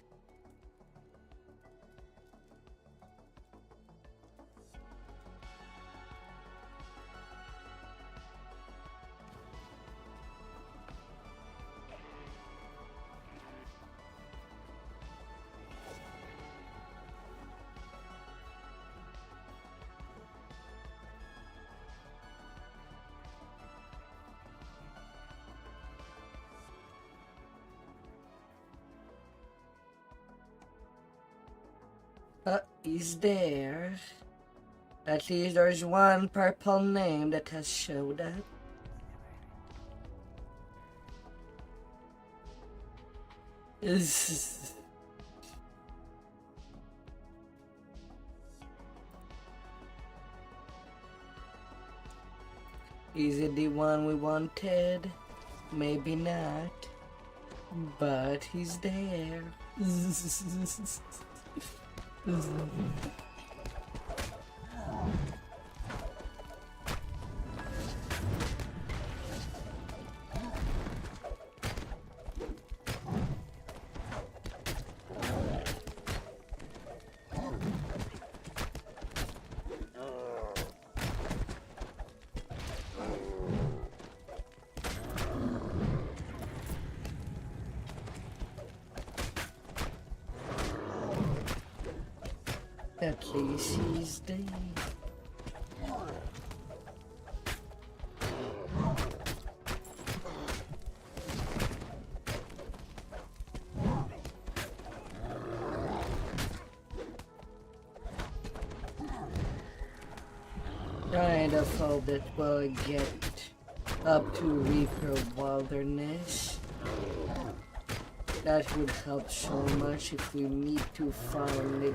He's there. At least there's one purple name that has showed up. Is it the one we wanted? Maybe not. But he's there. At least he's there. Kind of hope that we'll get up to Reaper Wilderness. That would help so much if we need to find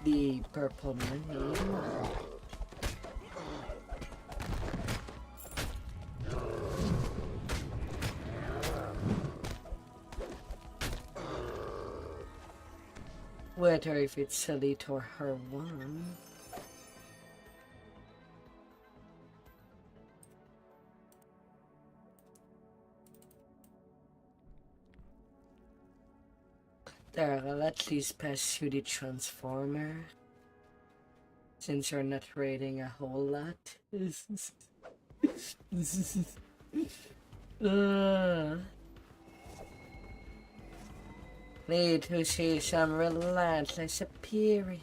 the purple name. Whether if it's Elite or her one. There, I'll at least pass you the Transformer. Since you're not rating a whole lot. Need to see some relentless appearing.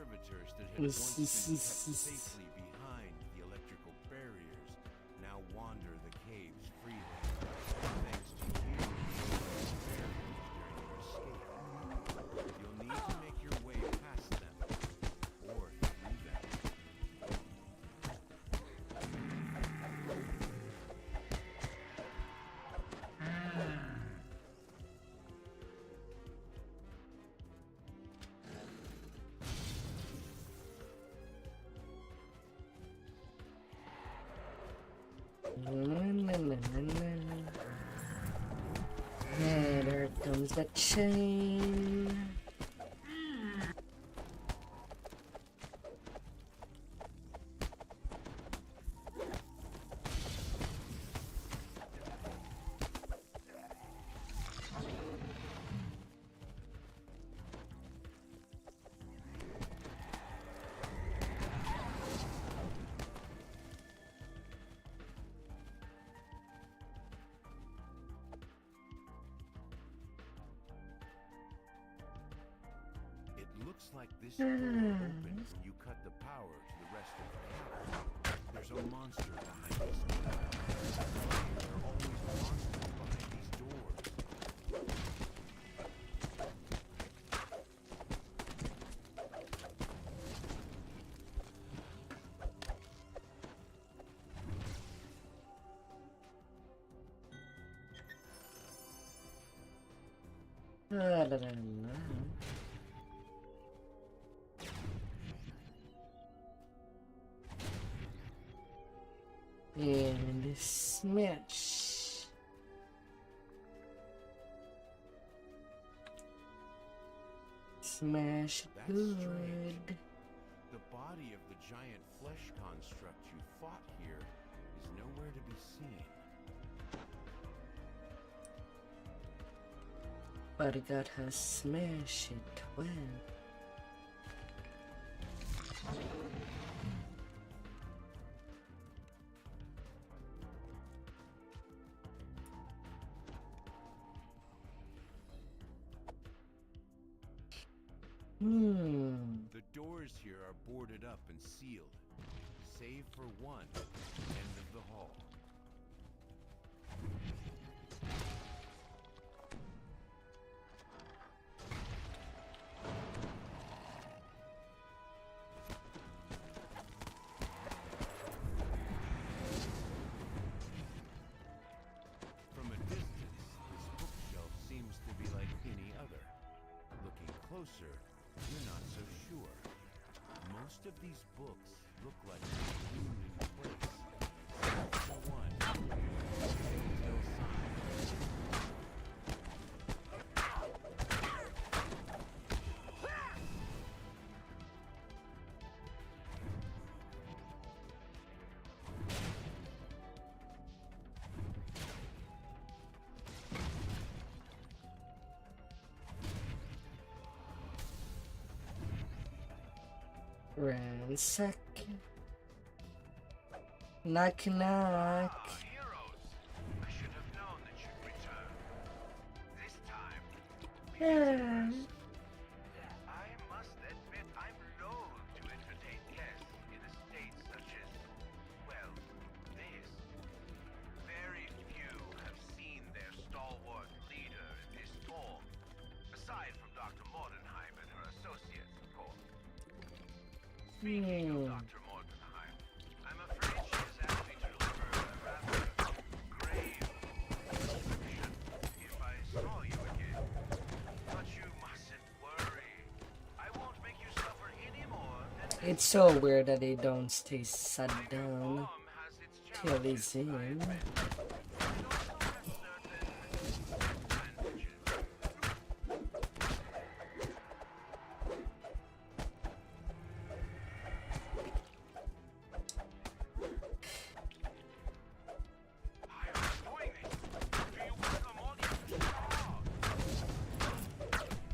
servitors that had once been kept safely behind the electrical barriers now wander the caves freely, thanks to you barriers during your escape. You'll need to make your way past them, or through them. Yeah, there comes the chain. It looks like this door opens when you cut the power to the rest of the cavern. There's a monster behind this door. There are always monsters behind these doors. La, la, la, la. And smash. Smash That's good. strange. The body of the giant flesh construct you fought here is nowhere to be seen. But I got her smash it well. The doors here are boarded up and sealed, save for one, end of the hall. From a distance, this bookshelf seems to be like any other. Looking closer, you're not so sure. Most of these books look like they're glued in place. Except for one. Telltale sign. Ransack. Knock knock. Heroes! I should have known that you'd return. This time, Yeah. I must admit I'm loath to entertain guests in a state such as, well, this. Very few have seen their stalwart leader in this form, aside from Dr. Mordenheim and her associates, of course. Speaking of Dr. Mordenheim, I'm afraid she has asked me to deliver a rather grave prescription if I saw you again. But you mustn't worry. I won't make you suffer any more than It's so weird that they don't stay shut down form has its till challenges. he's in.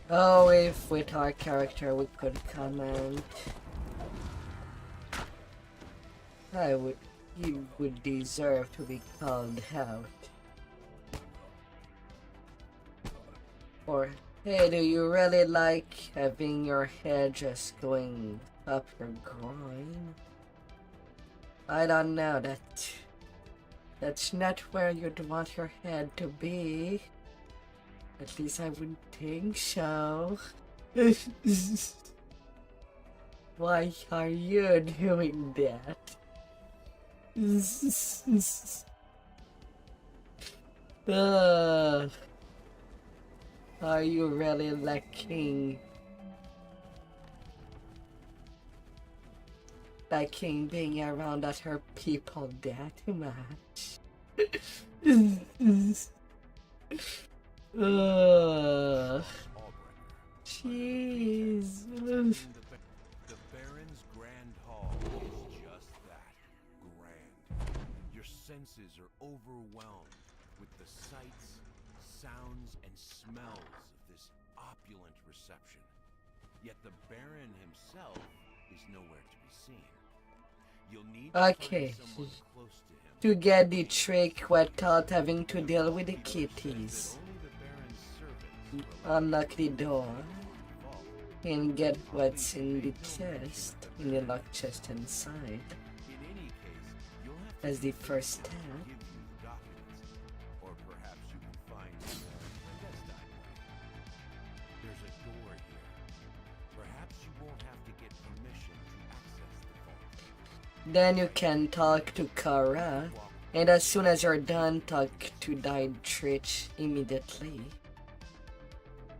Oh, if with our character we could comment, he would deserve to be called out. Or Hey, do you really like having your head just going up your groin? I don't know, that's not where you'd want your head to be. At least I would think so. Why are you doing that? Ugh. Are you really liking being around other people that much? Ugh. Jeez. The Baron's Grand Hall is just that, grand. Your senses are overwhelmed with the sights, sounds, and smells of this opulent reception. Yet the Baron himself is nowhere to be seen. You'll need to Okay. find someone close to him. To get the trick without having to deal with the That kitties. only the Baron's servants Unlock the door involved. and get what's in the chest, in the locked chest inside, In any case, you'll have to as the first step. give you the documents, or perhaps you can find the clandestine way. There's a door here. Perhaps you won't have to get permission to access the vault. Then you can talk to Kara, and as soon as you're done, talk to Dietrich immediately.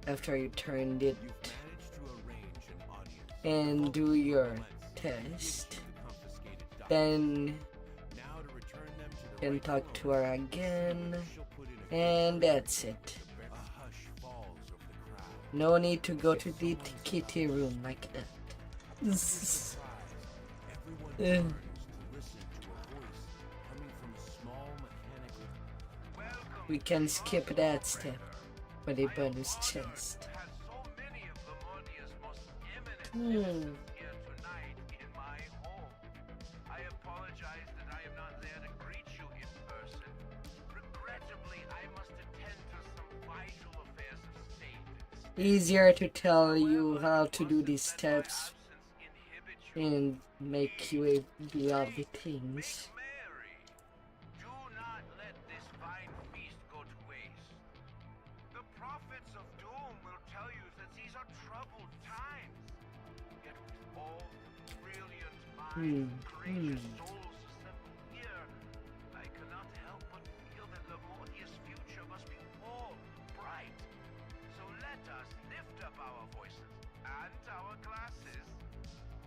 After you turned it You've managed to arrange an audience. and do your Gives test, you the confiscated documents. then Now to return them to the you can right talk to owner, her again, she'll put in a and that's it. A hush falls over the crowd. No need to go to the kitty room like that. Surprised, everyone Eh. turns to listen to a voice coming from a small mechanical. We can skip that step for the bonus chest. Has so many of the Mordia's most eminent Hmm. here tonight in my home. I apologize that I am not there to greet you in person. Regrettably, I must attend to some vital affairs of state. Easier to tell you how to do these steps and make you do all the things. Mary, do not let this fine feast go to waste. The prophets of doom will tell you that these are troubled times. Yet with all the brilliant minds, courageous souls assembled here, I cannot help but feel that Lemordia's future must be warm, bright. So let us lift up our voices and our glasses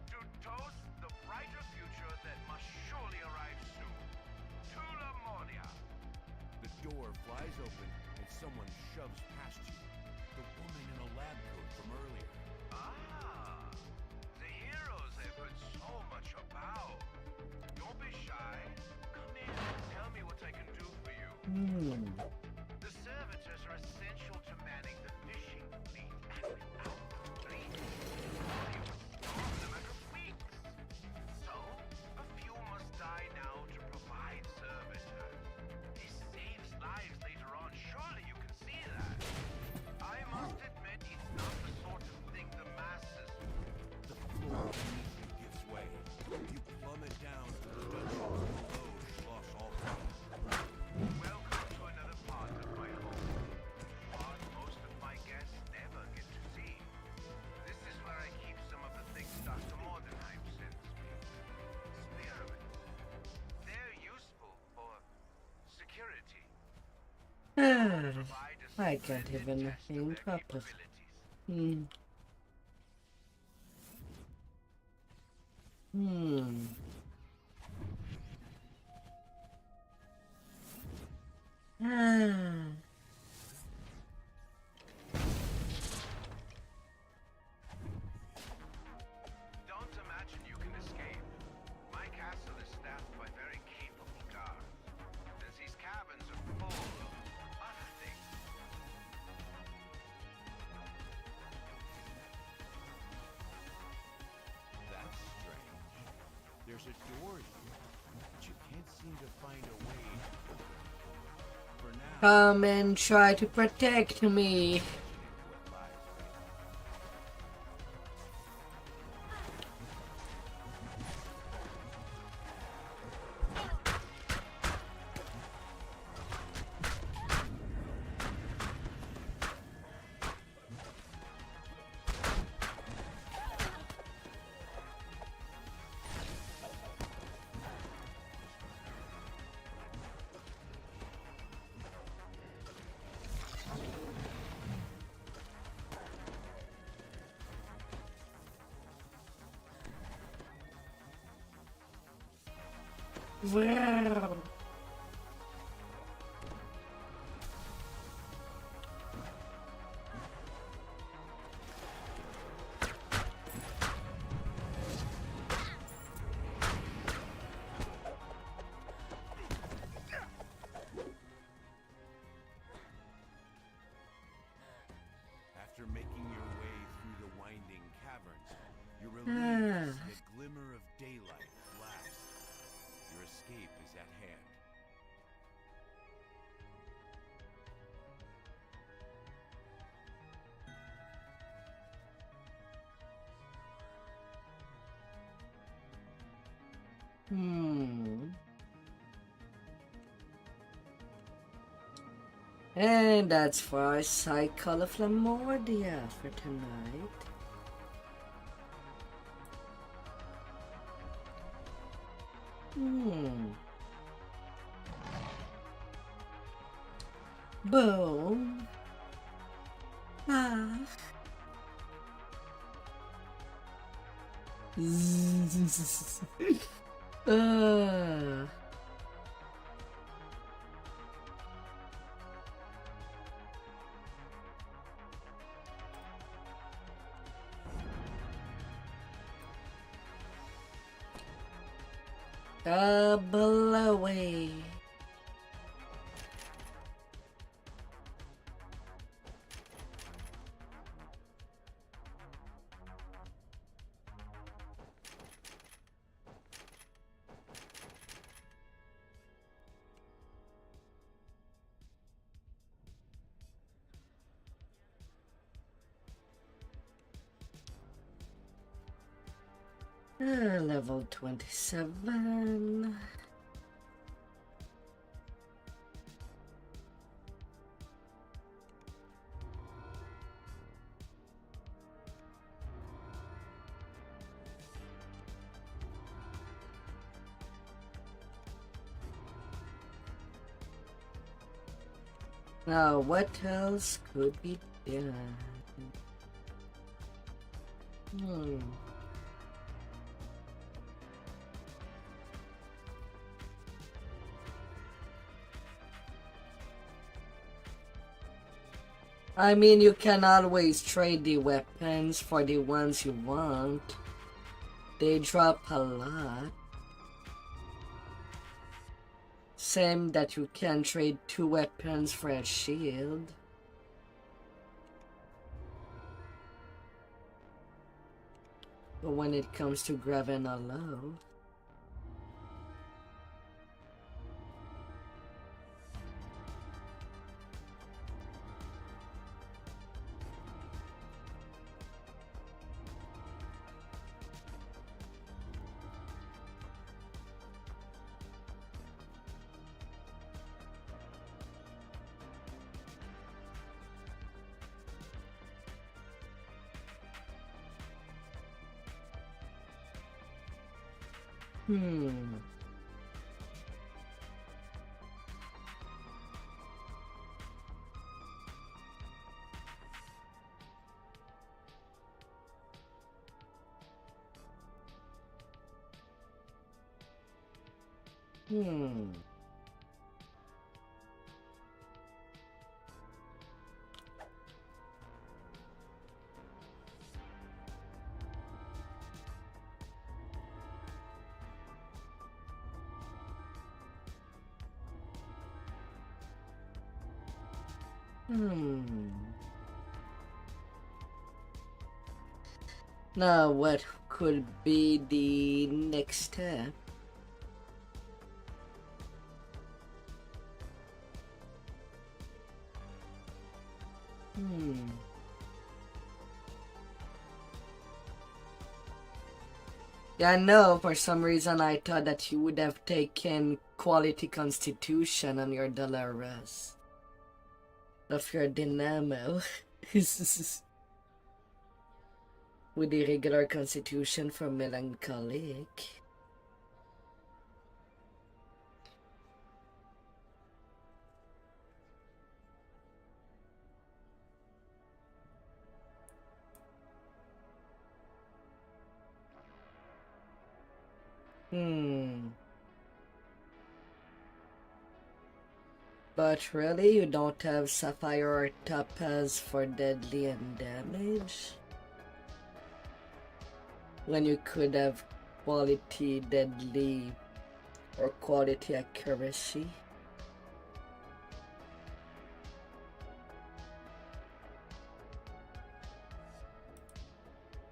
to toast the brighter future that must surely arrive soon. To Lemordia. The door flies open and someone shoves past you. The woman in a lab coat from earlier. Ah, the heroes I've heard so much about. Don't be shy. Come in and tell me what I can do for you. The servitors are essential to manning the fishing fleet, and without them, you would starve them after weeks. So, a few must die now to provide servitors. This saves lives later on. Surely you can see that. I must admit, it's not the sort of thing the masses. The floor beneath you gives way. You plummet down to the dungeon below Swashbuckler. Welcome to another part of my home. Part most of my guests never get to see. This is where I keep some of the things Dr. Mordenheim sends me. Experiments. They're useful for security. Provide a I can't splendid even test of think their properly. capabilities. Ah. Don't imagine you can escape. My castle is staffed by very capable guards. Since these cabins are full of other things. That's strange. There's a door here, but you can't seem to find a way. For now, Come and try to protect me. what lies After making your way through the winding caverns, you're relieved to see a glimmer of daylight at last. Your escape is at hand. And that's for our Cycle of Lamordia for tonight. Boom. Ah. Blowy. Level 27. Now, what else could be done? I mean, you can always trade the weapons for the ones you want. They drop a lot. Same that you can trade 2 weapons for a shield. But when it comes to grabbing a low, Now, what could be the next step? Yeah, no, for some reason I thought that you would have taken Quality Constitution on your Dolores of your Dynamo. With the regular Constitution for Melancholic. But really, you don't have sapphire or topaz for deadly and damage? When you could have quality deadly or quality accuracy?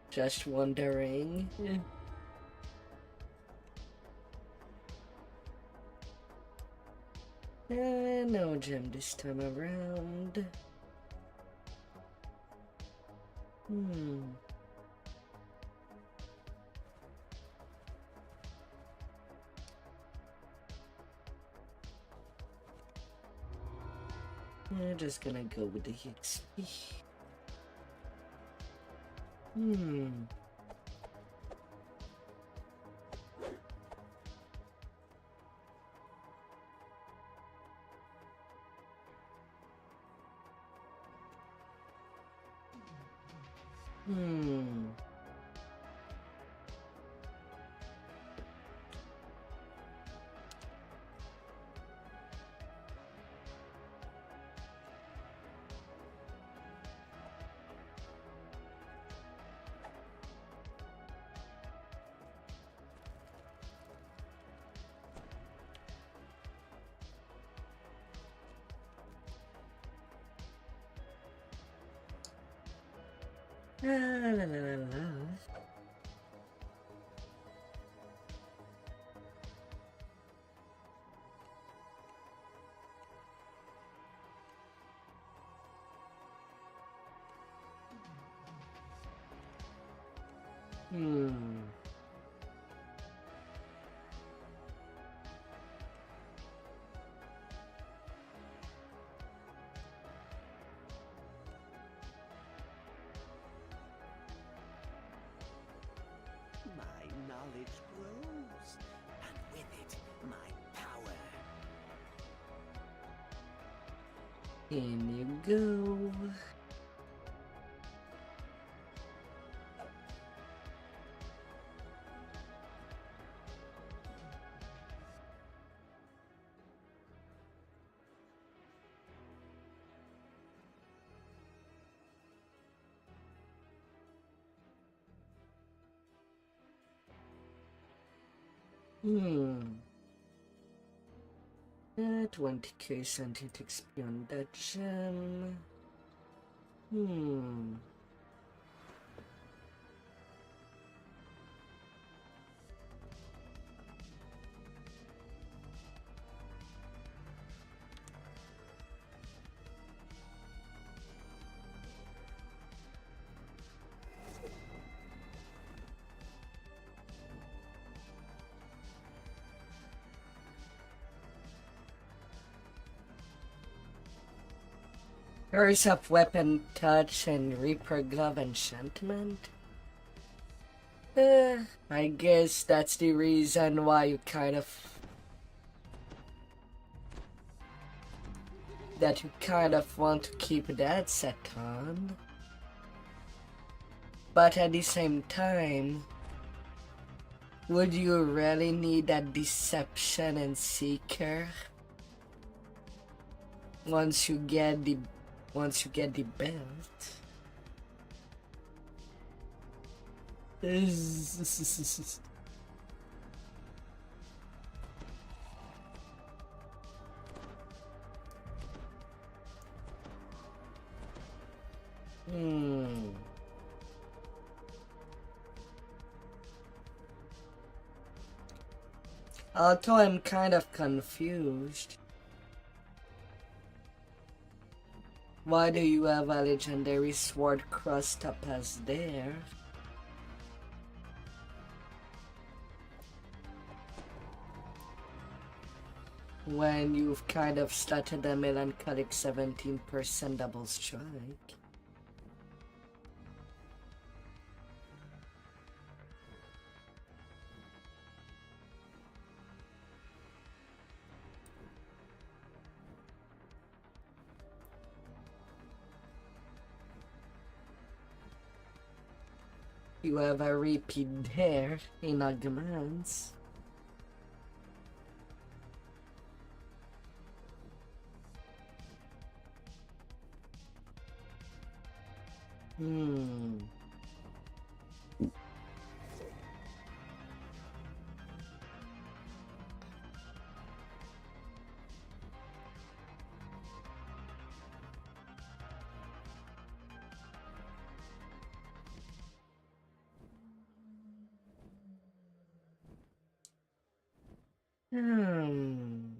Just wondering. No gem this time around. I'm just gonna go with the XP. La la la la la. My knowledge grows, and with it, my power. In you go. Hmm. 20k sentient XP on that gem. Curse of Weapon Touch and Reaper Glove enchantment? I guess that's the reason why you kind of want to keep that set on. But at the same time, would you really need that Deception and Seeker once you get the belt? Although I'm kind of confused. Why do you have a legendary sword cross topaz there? When you've kind of started a melancholic 17% double strike. You have a repeat there in arguments. Hmm. Hmm.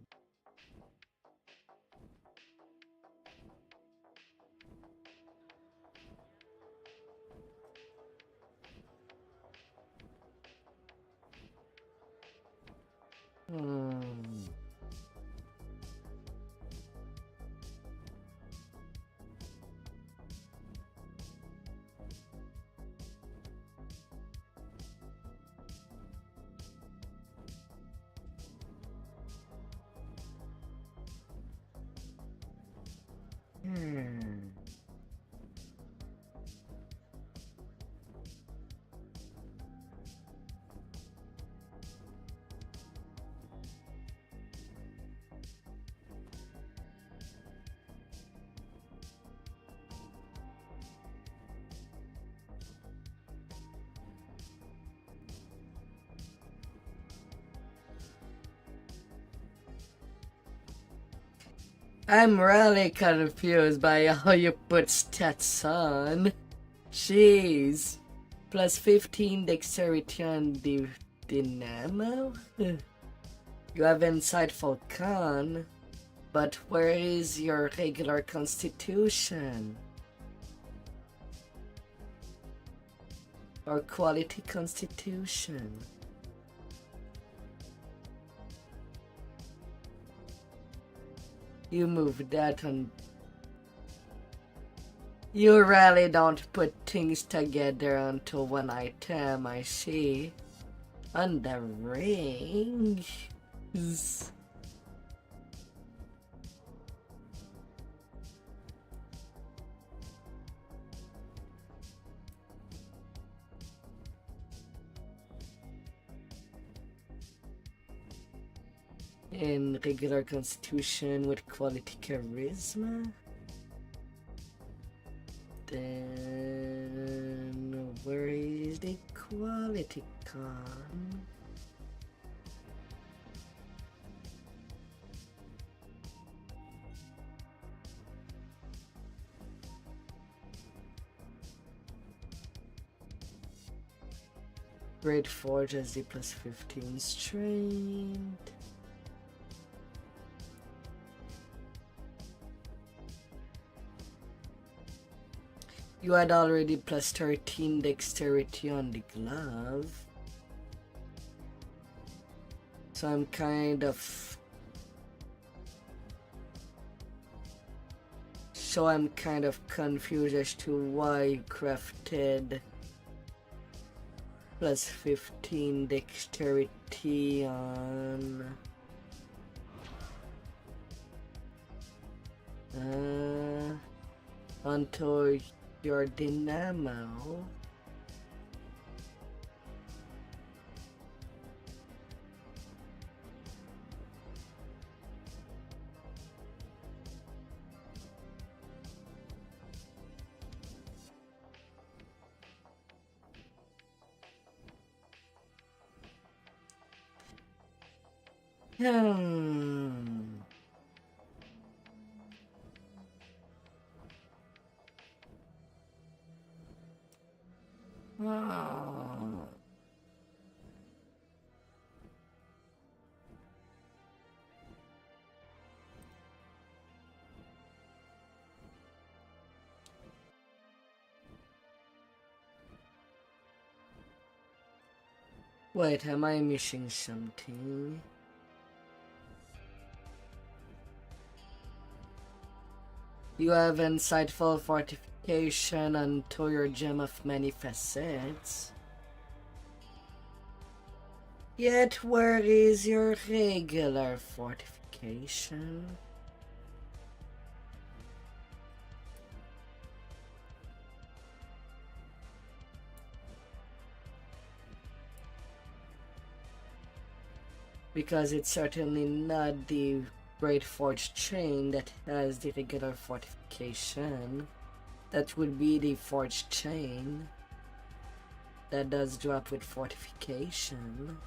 Hmm. Hmm. I'm really confused by how you put stats on. Jeez. Plus 15 dexterity on the dynamo? You have insightful con, but where is your regular constitution? Or quality constitution? You move that on. You really don't put things together onto one item, I see. On the rings. In regular constitution with quality charisma. Then where is the quality con? Great Forge has the plus 15 strength. You had already plus 13 dexterity on the glove. So I'm kind of confused as to why you crafted plus 15 dexterity onto your dynamo. Ah. Wait, am I missing something? You have insightful fortification onto your gem of many facets. Yet where is your regular fortification? Because it's certainly not the Great Forge chain that has the regular fortification. That would be the forged chain. That does drop with fortification.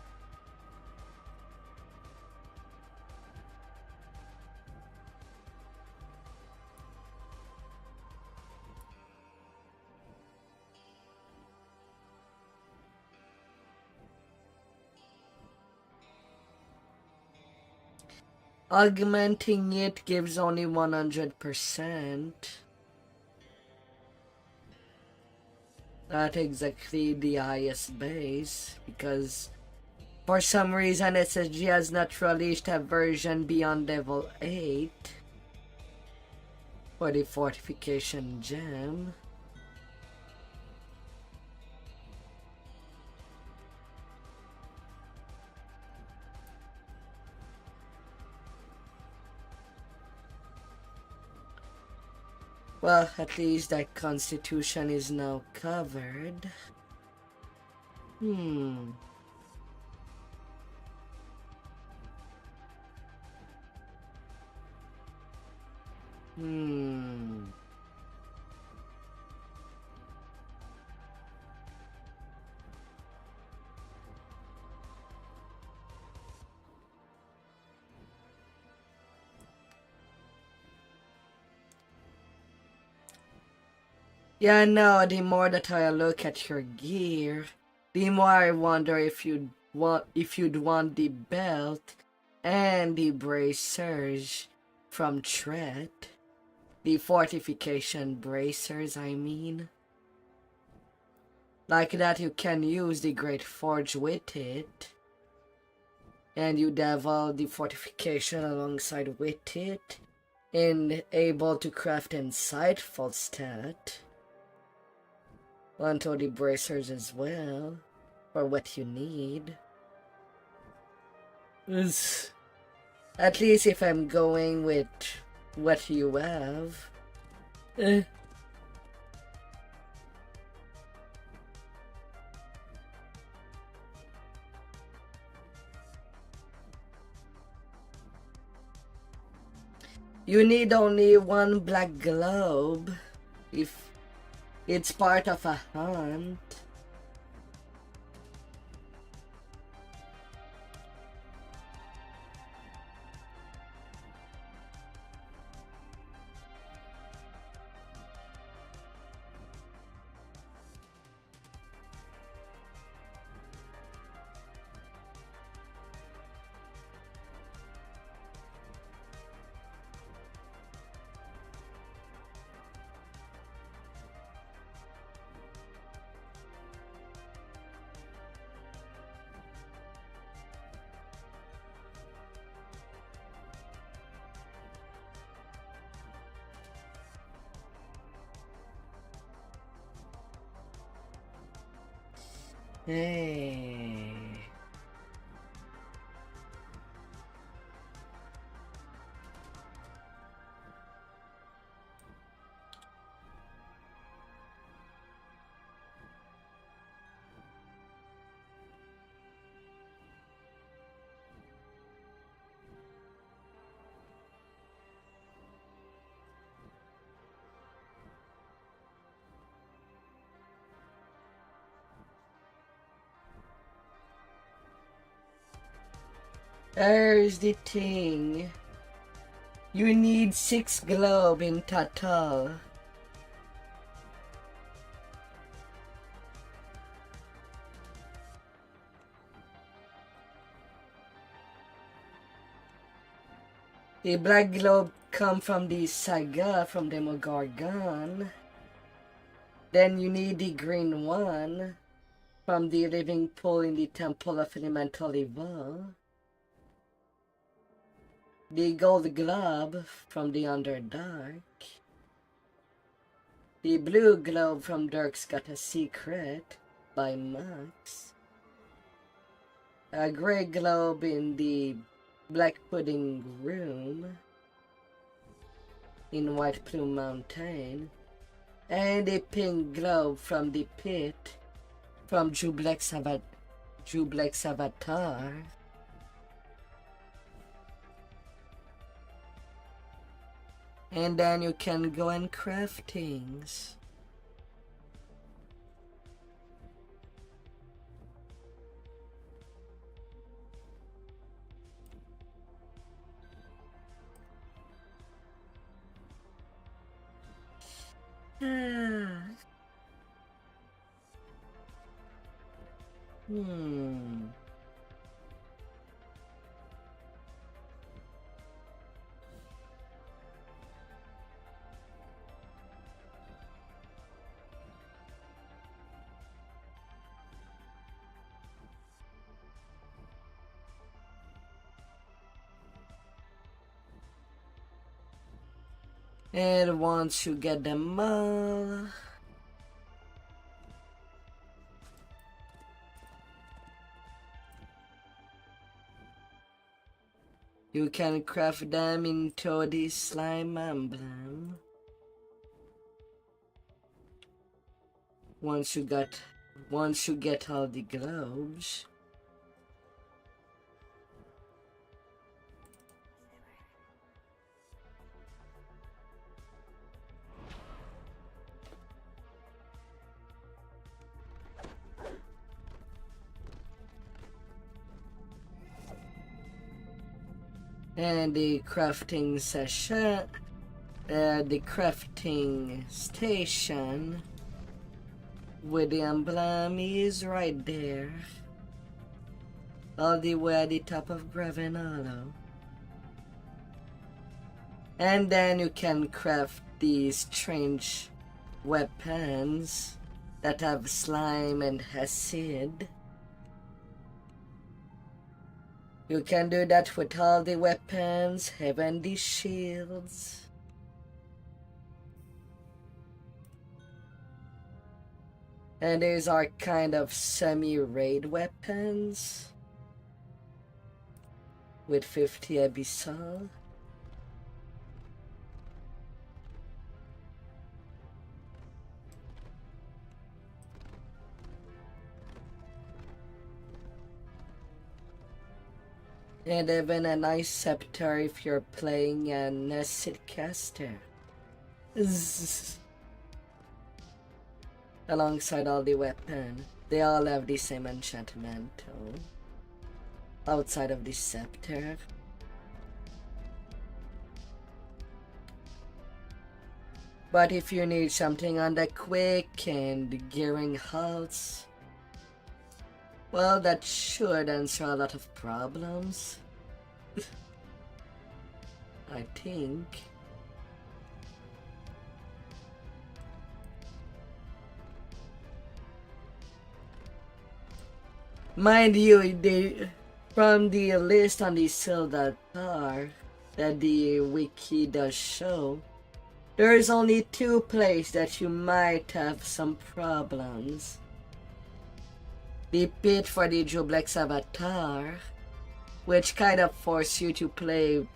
Augmenting it gives only 100%. Not exactly the highest base, because for some reason SSG has not released a version beyond level 8 for the fortification gem. Well, at least that constitution is now covered. Hmm. Yeah, no, the more that I look at your gear, the more I wonder if you'd want the belt and the bracers from Tret. The fortification bracers, I mean. Like that you can use the Great Forge with it. And you'd have all the fortification alongside with it. And able to craft insightful stat. Want all the bracers as well, for what you need. At least if I'm going with what you have. You need only one black globe if it's part of a hunt. Hey. There's the thing. You need 6 globe in total. The black globe come from the saga from Demogorgon. Then you need the green one from the living pool in the Temple of Elemental Evil. The gold globe from the Underdark. The blue globe from Dirk's Got a Secret by Max. A grey globe in the Black Pudding Room in White Plume Mountain. And a pink globe from the pit from Jublex Avatar. And then you can go and craft things. Hmm. And once you get them all, you can craft them into the slime emblem. Once you get all the globes. And the crafting session, the crafting station with the emblem is right there, all the way at the top of Graven Hollow. And then you can craft these strange weapons that have slime and acid. You can do that with all the weapons, even the shields. And these are kind of semi-raid weapons with 50 abyssal. And even a nice scepter if you're playing an acid caster. Alongside all the weapon, they all have the same enchantment too. Outside of the scepter. But if you need something on the quick and gearing halts, well, that should answer a lot of problems. I think. Mind you, from the list on the Sildatar that the wiki does show, there is only 2 places that you might have some problems. The pit for the Jublex avatar, which kind of force you to play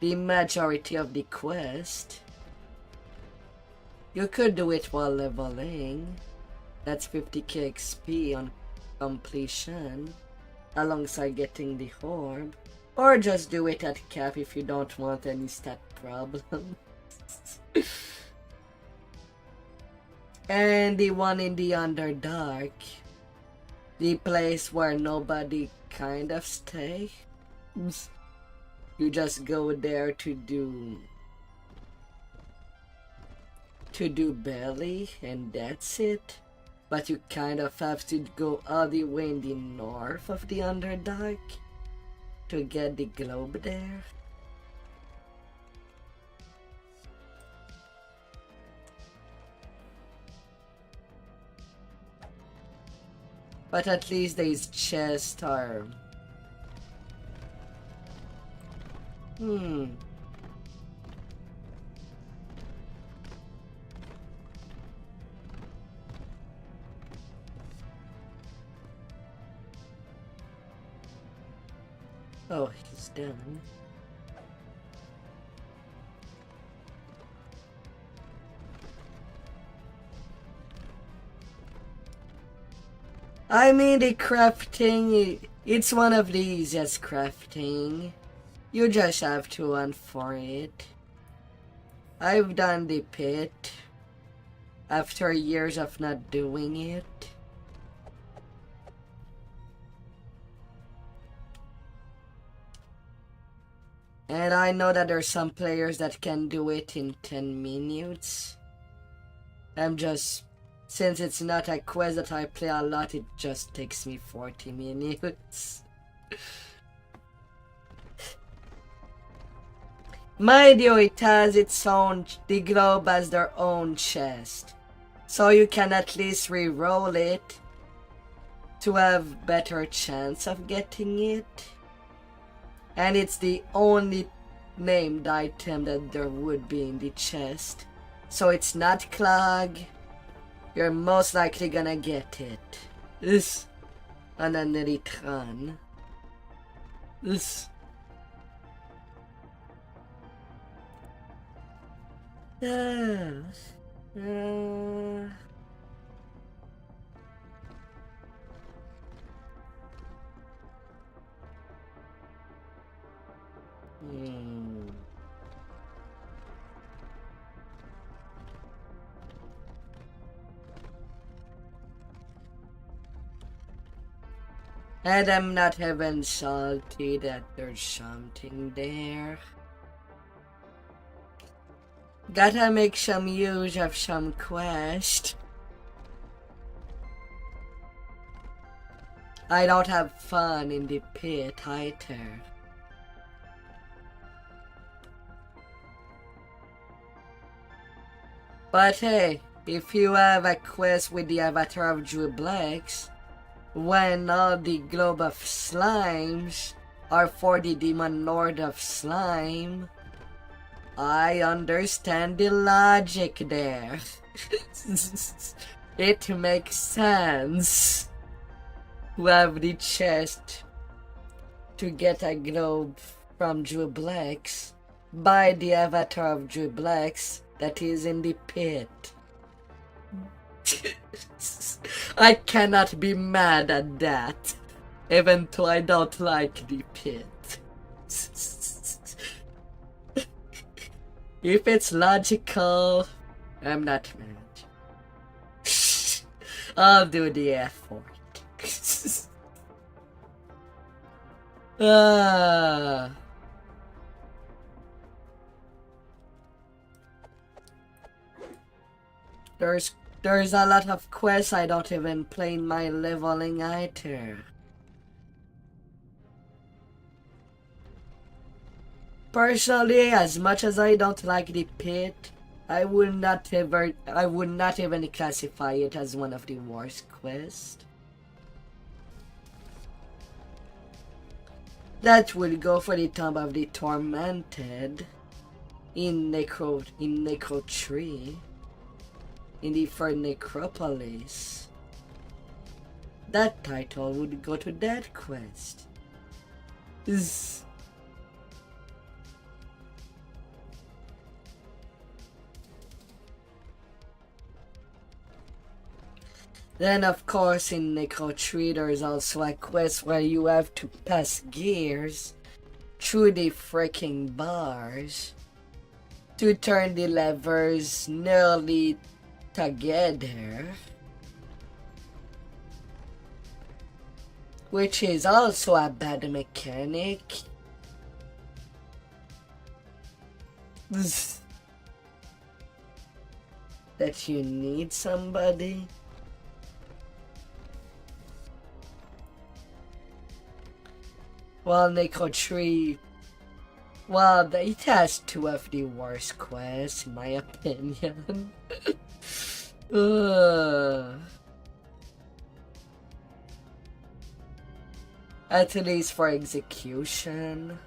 the majority of the quest. You could do it while leveling. That's 50k XP on completion, alongside getting the orb. Or just do it at cap if you don't want any stat problems. And the one in the Underdark, the place where nobody kind of stay. You just go there to do belly and that's it. But you kind of have to go all the way in the north of the Underdark to get the globe there. But at least these chests are... Oh, he's done. I mean, the crafting, it's one of the easiest crafting. You just have to run for it. I've done the pit after years of not doing it. And I know that there's some players that can do it in 10 minutes. Since it's not a quest that I play a lot, it just takes me 40 minutes. Mind you, it has its own, the globe has their own chest. So you can at least re-roll it to have better chance of getting it. And it's the only named item that there would be in the chest. So it's not clog. You're most likely gonna get it. This. And then return. This. And I'm not even salty that there's something there. Gotta make some use of some quest. I don't have fun in the pit either. But hey, if you have a quest with the avatar of Swashbuckler, when all the globe of slimes are for the demon lord of slime, I understand the logic there. It makes sense to have the chest to get a globe from Swashbuckler by the avatar of Swashbuckler that is in the pit. I cannot be mad at that, even though I don't like the pit. If it's logical, I'm not mad. I'll do the effort. There's a lot of quests I don't even play in my leveling either. Personally, as much as I don't like the pit, I would not even classify it as one of the worst quests. That would go for the Tomb of the Tormented in Necro Tree. In the third Necropolis. That title would go to that quest. Then of course in Necro Tree there's also a quest where you have to pass gears through the freaking bars to turn the levers nearly together, which is also a bad mechanic. That you need somebody. Well, Necro Tree, well, it has two of the worst quests in my opinion. At least for execution.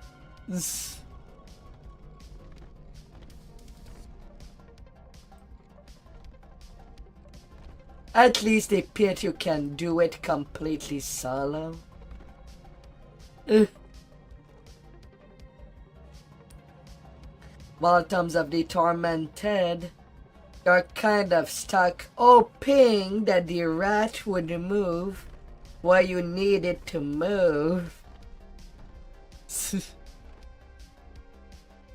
At least the pit you can do it completely solo. While in terms of the Tormented, you're kind of stuck hoping that the rat would move where you need it to move.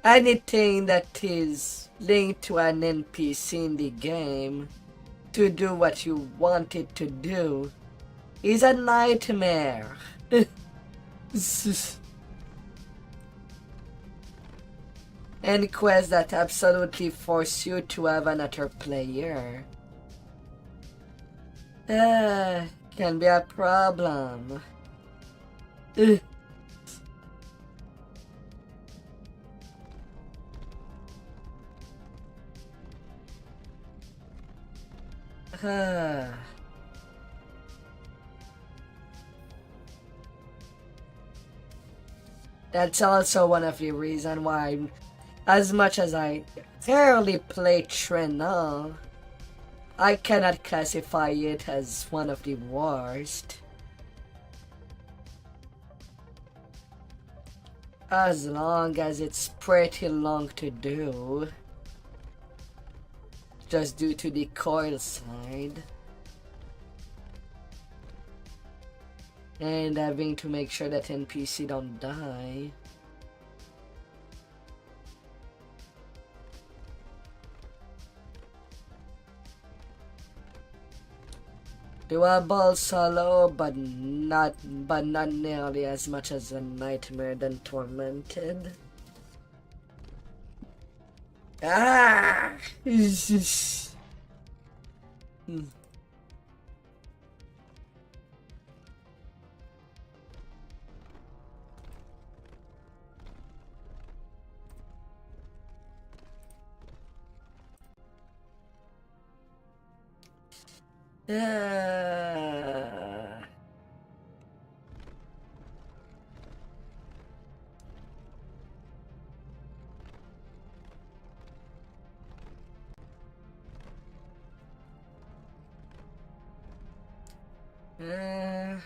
Anything that is linked to an NPC in the game to do what you want it to do is a nightmare. And quests that absolutely force you to have another player can be a problem. That's also one of the reasons why, as much as I rarely play Trenna, I cannot classify it as one of the worst. As long as it's pretty long to do, just due to the coil side. And having to make sure that NPC don't die. Doable solo, but not nearly as much as a nightmare than tormented. Ah!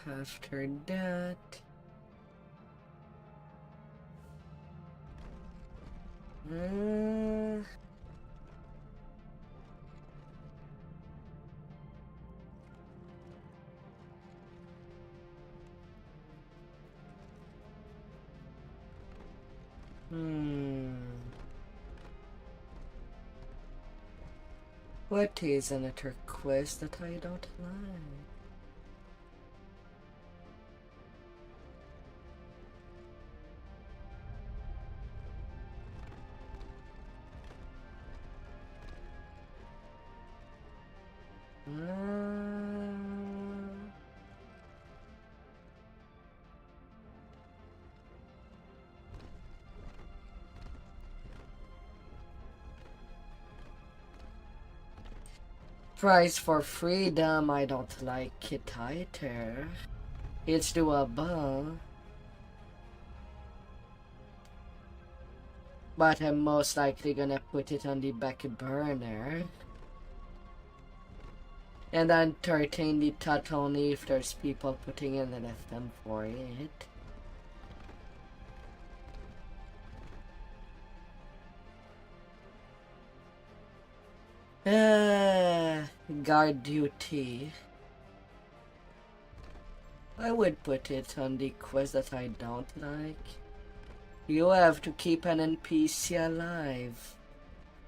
After that, what is another quest that I don't like? Price for freedom, I don't like it either. It's doable, but I'm most likely gonna put it on the back burner and entertain the thought only if there's people putting in an FM for it. Guard duty. I would put it on the quest that I don't like. You have to keep an NPC alive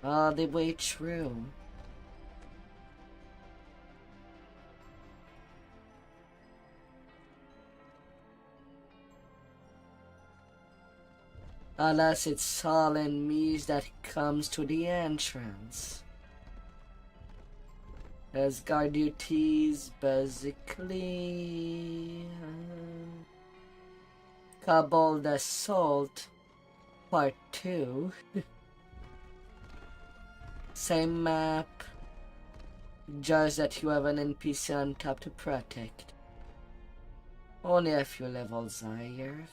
all the way through. Unless it's all enemies that comes to the entrance. As guard duties basically Cobbled Assault Part 2. Same map, just that you have an NPC on top to protect. Only a few levels higher.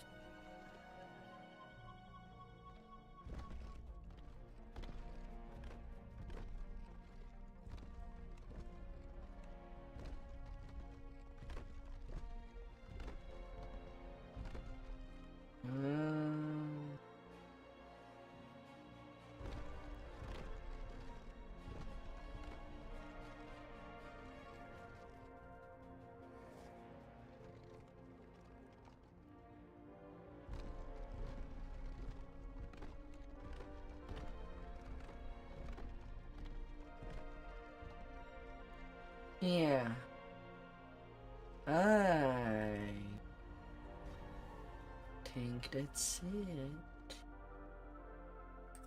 Yeah. I think that's it.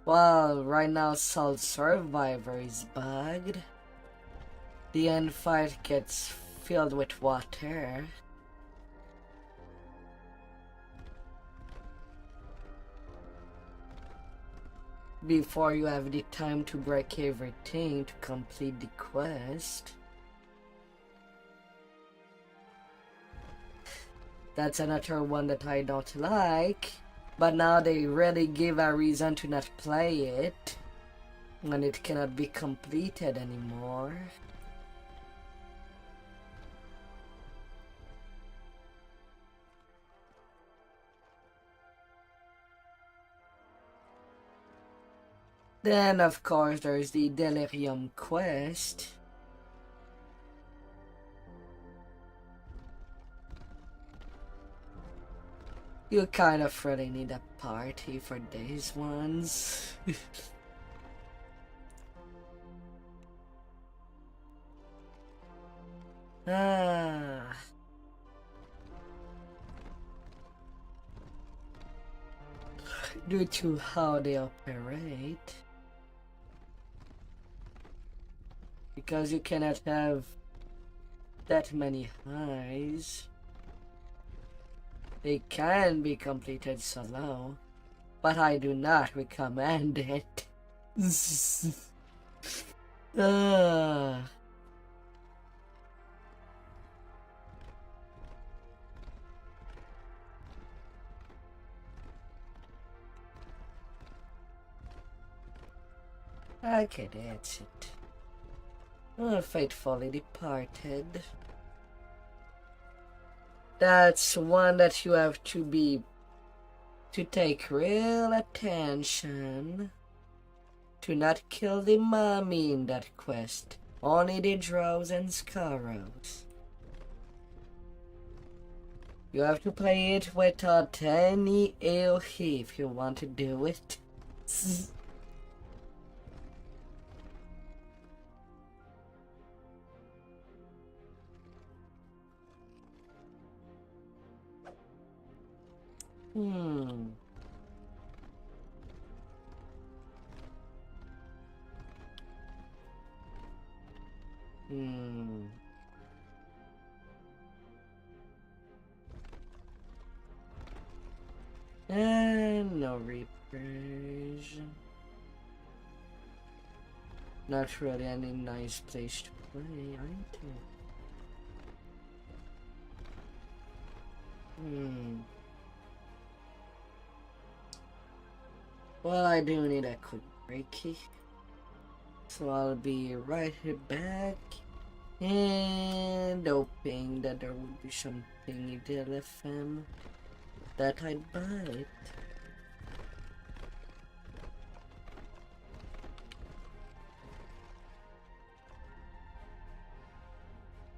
Well, right now Salt Survivor is bugged. The end fight gets filled with water. Before you have the time to break everything to complete the quest. That's another one that I don't like. But now they really give a reason to not play it. And it cannot be completed anymore. Then, of course, there's the Delirium quest. You kind of really need a party for these ones. Ah. Due to how they operate. Because you cannot have that many highs. They can be completed solo, but I do not recommend it. Ah. Okay, that's it. Faithfully departed. That's one that you have to take real attention to not kill the mommy in that quest. Only the drows and scarrows. You have to play it without any AoE if you want to do it. Hmm. Hmm. And no repairs. Not really any nice place to play, aren't it? Hmm. Well, I do need a quick breaky. So I'll be right here back. And hoping that there will be something in the LFM that I'd buy it.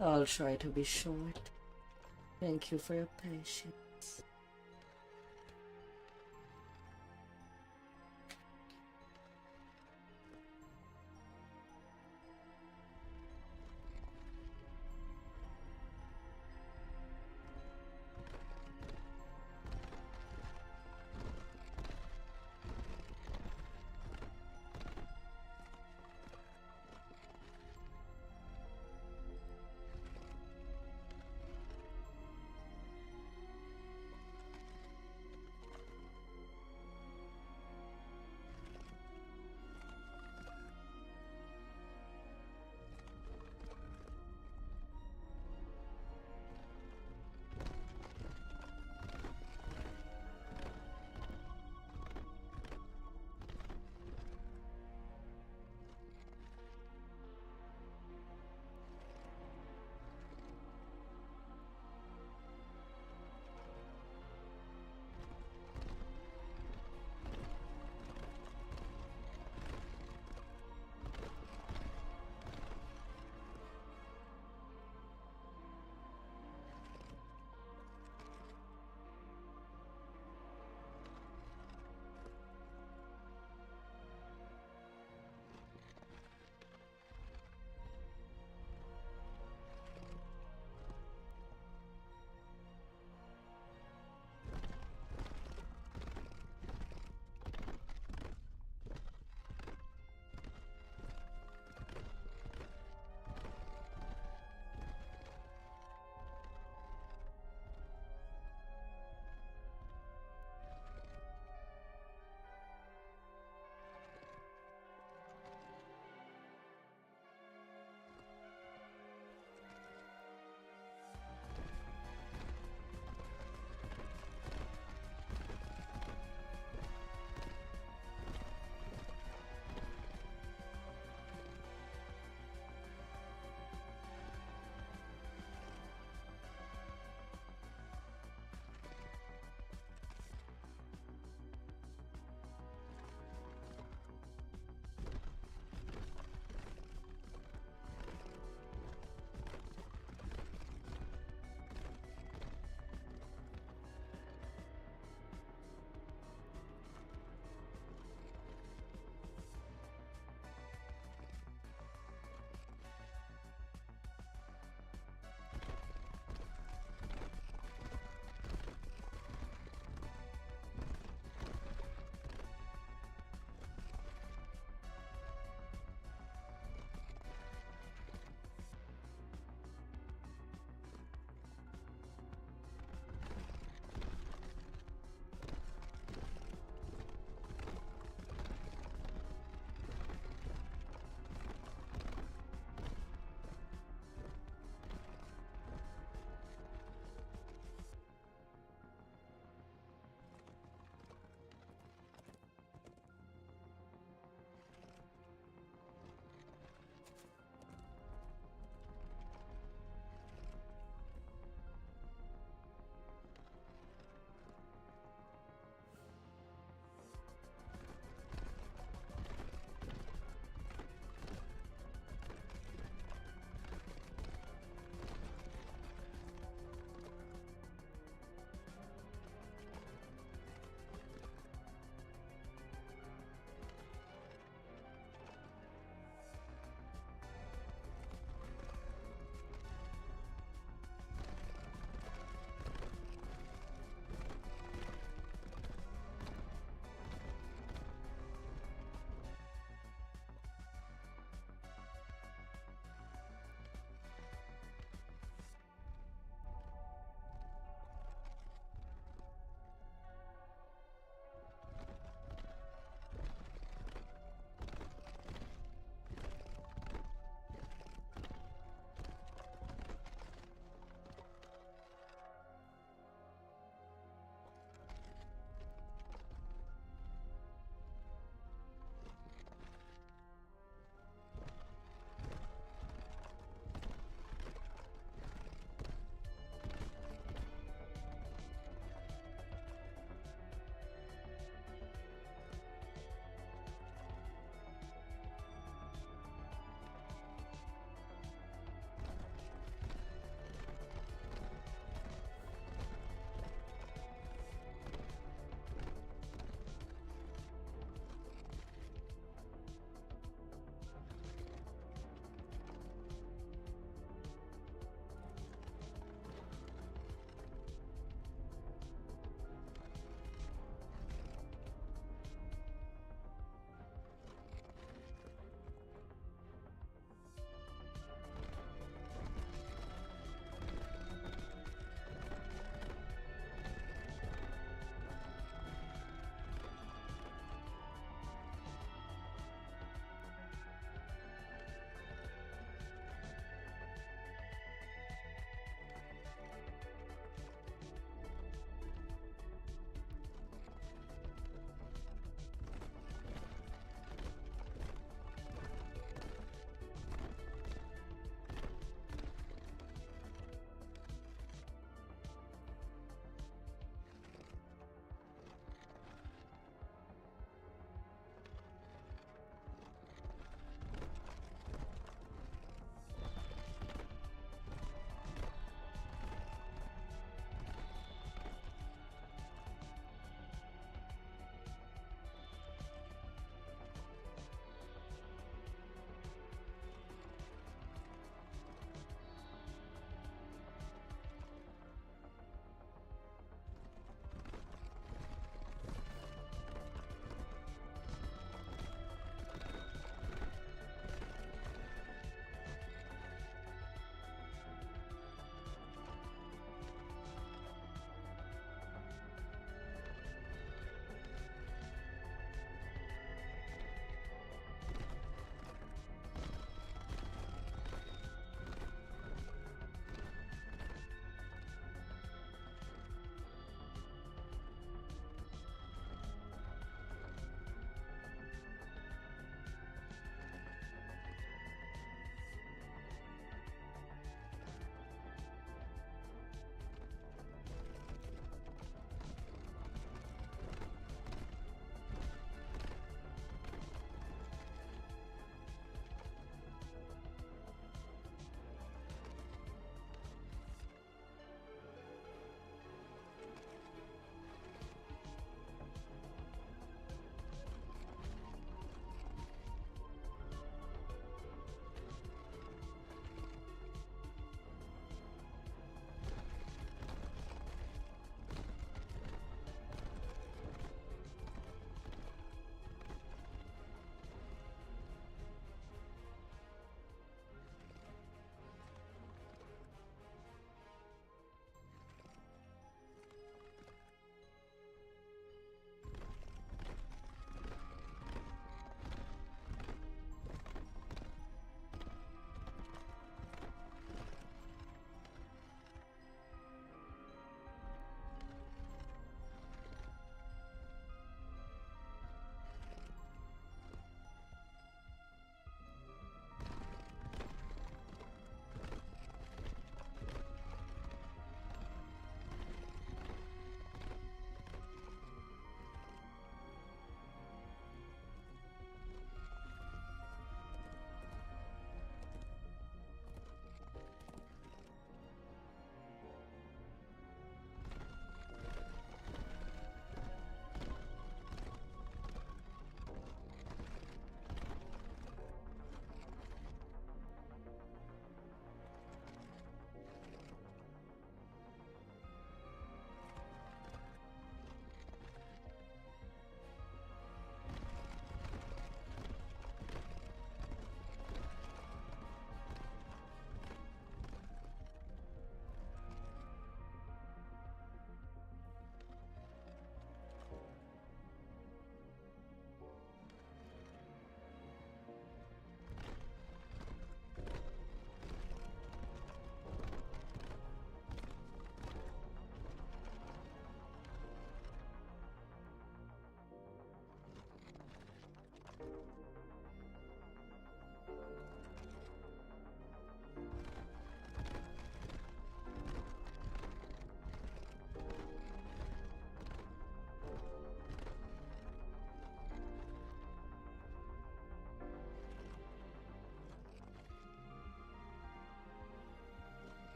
I'll try to be short. Thank you for your patience.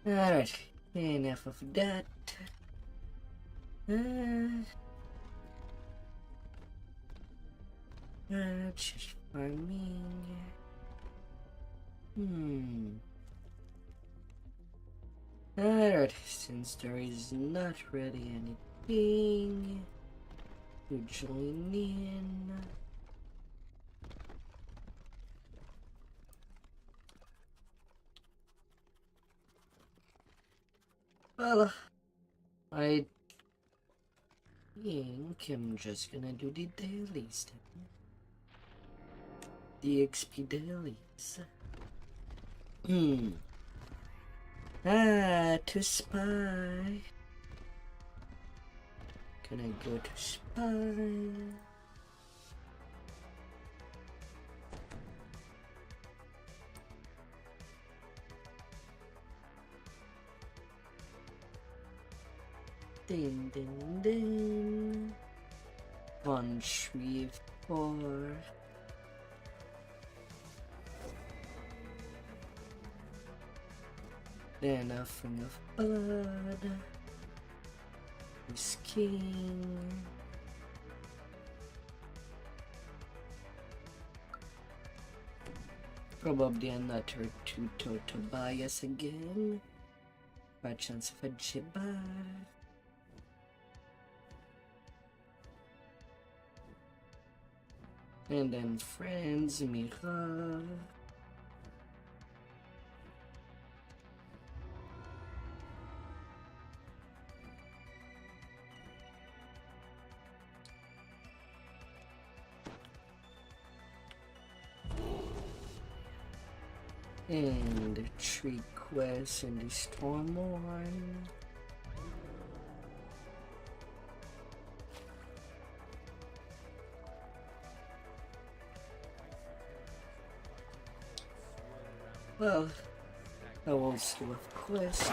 Alright, enough of that. Just farming. Alright, since there is not really anything to join in. Well, I think I'm just gonna do the dailies then. The XP dailies. To spy. Can I go to spy? Ding ding ding. 1, 3, 4. Then offering of blood. This king. Probably another 2 total bias again. By chance of a jibber. And then friends, mirror. And the tree quest and the Stormborn. Well, I will still have quest.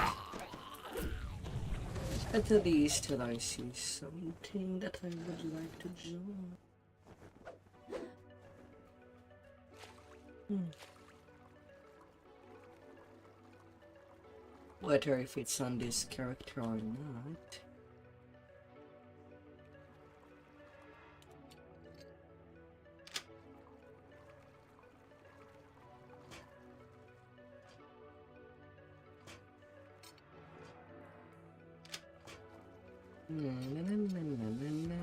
At least till I see something that I would like to join. Whether if it's on this character or not. Na, na, na, na, na, na, na.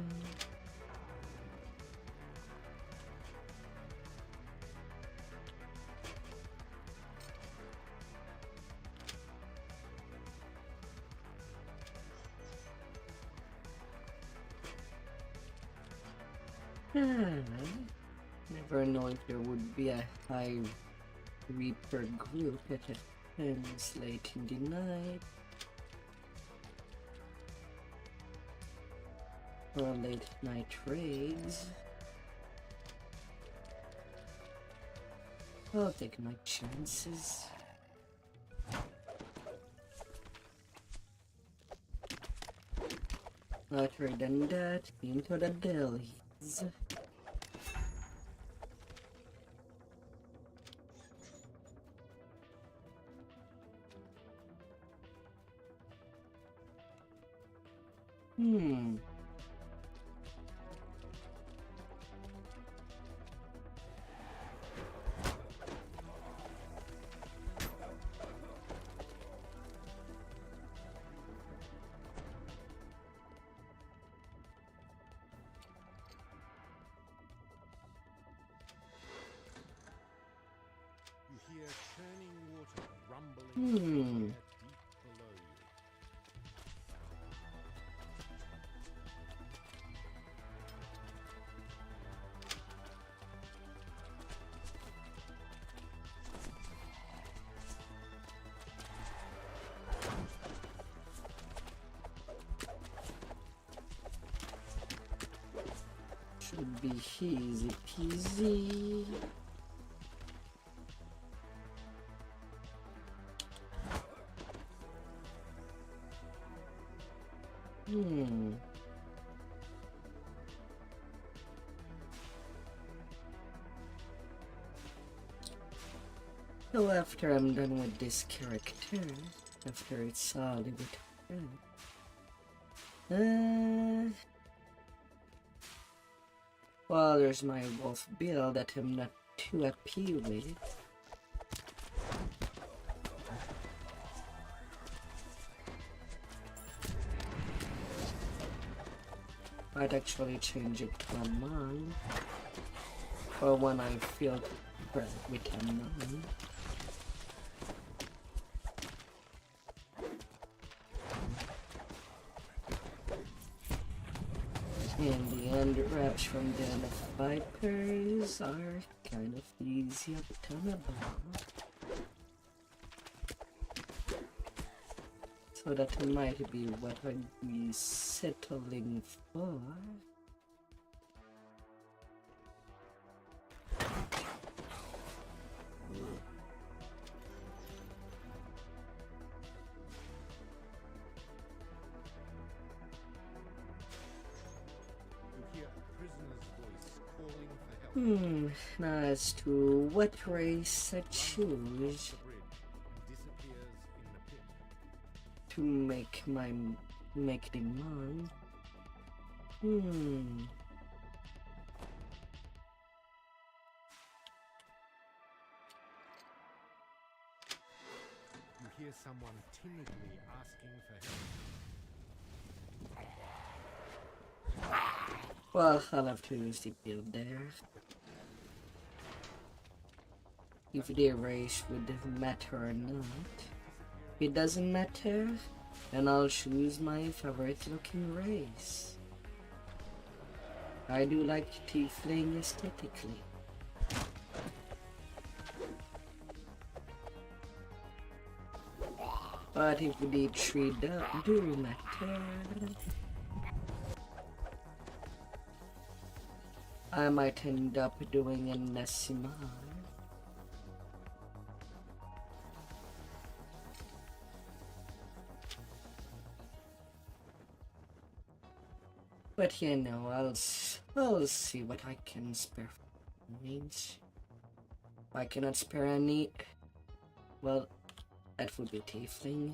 Never know if there would be a high Reaper group that happens late in the night. Or late night raids. I'll take my chances. Other than that, into the delis. You hear churning water rumbling from the air deep below you. Should be easy peasy. So after I'm done with this character, after it's all the way well, there's my wolf bill that I'm not too happy with. I'd actually change it to a man, or when I feel present with a man. In the end, reps from the Vipers are kind of easy obtainable. So that might be what I'd be settling for. Now as to what race I choose to make the man. You hear someone timidly asking for help. Well, I'll have to use the build there. If the race would matter or not. If it doesn't matter, then I'll choose my favorite looking race. I do like tiefling aesthetically. But if the three do matter, I might end up doing a Nessimal. But you know, I'll see what I can spare for needs. If I cannot spare any, well, that would be tiefling.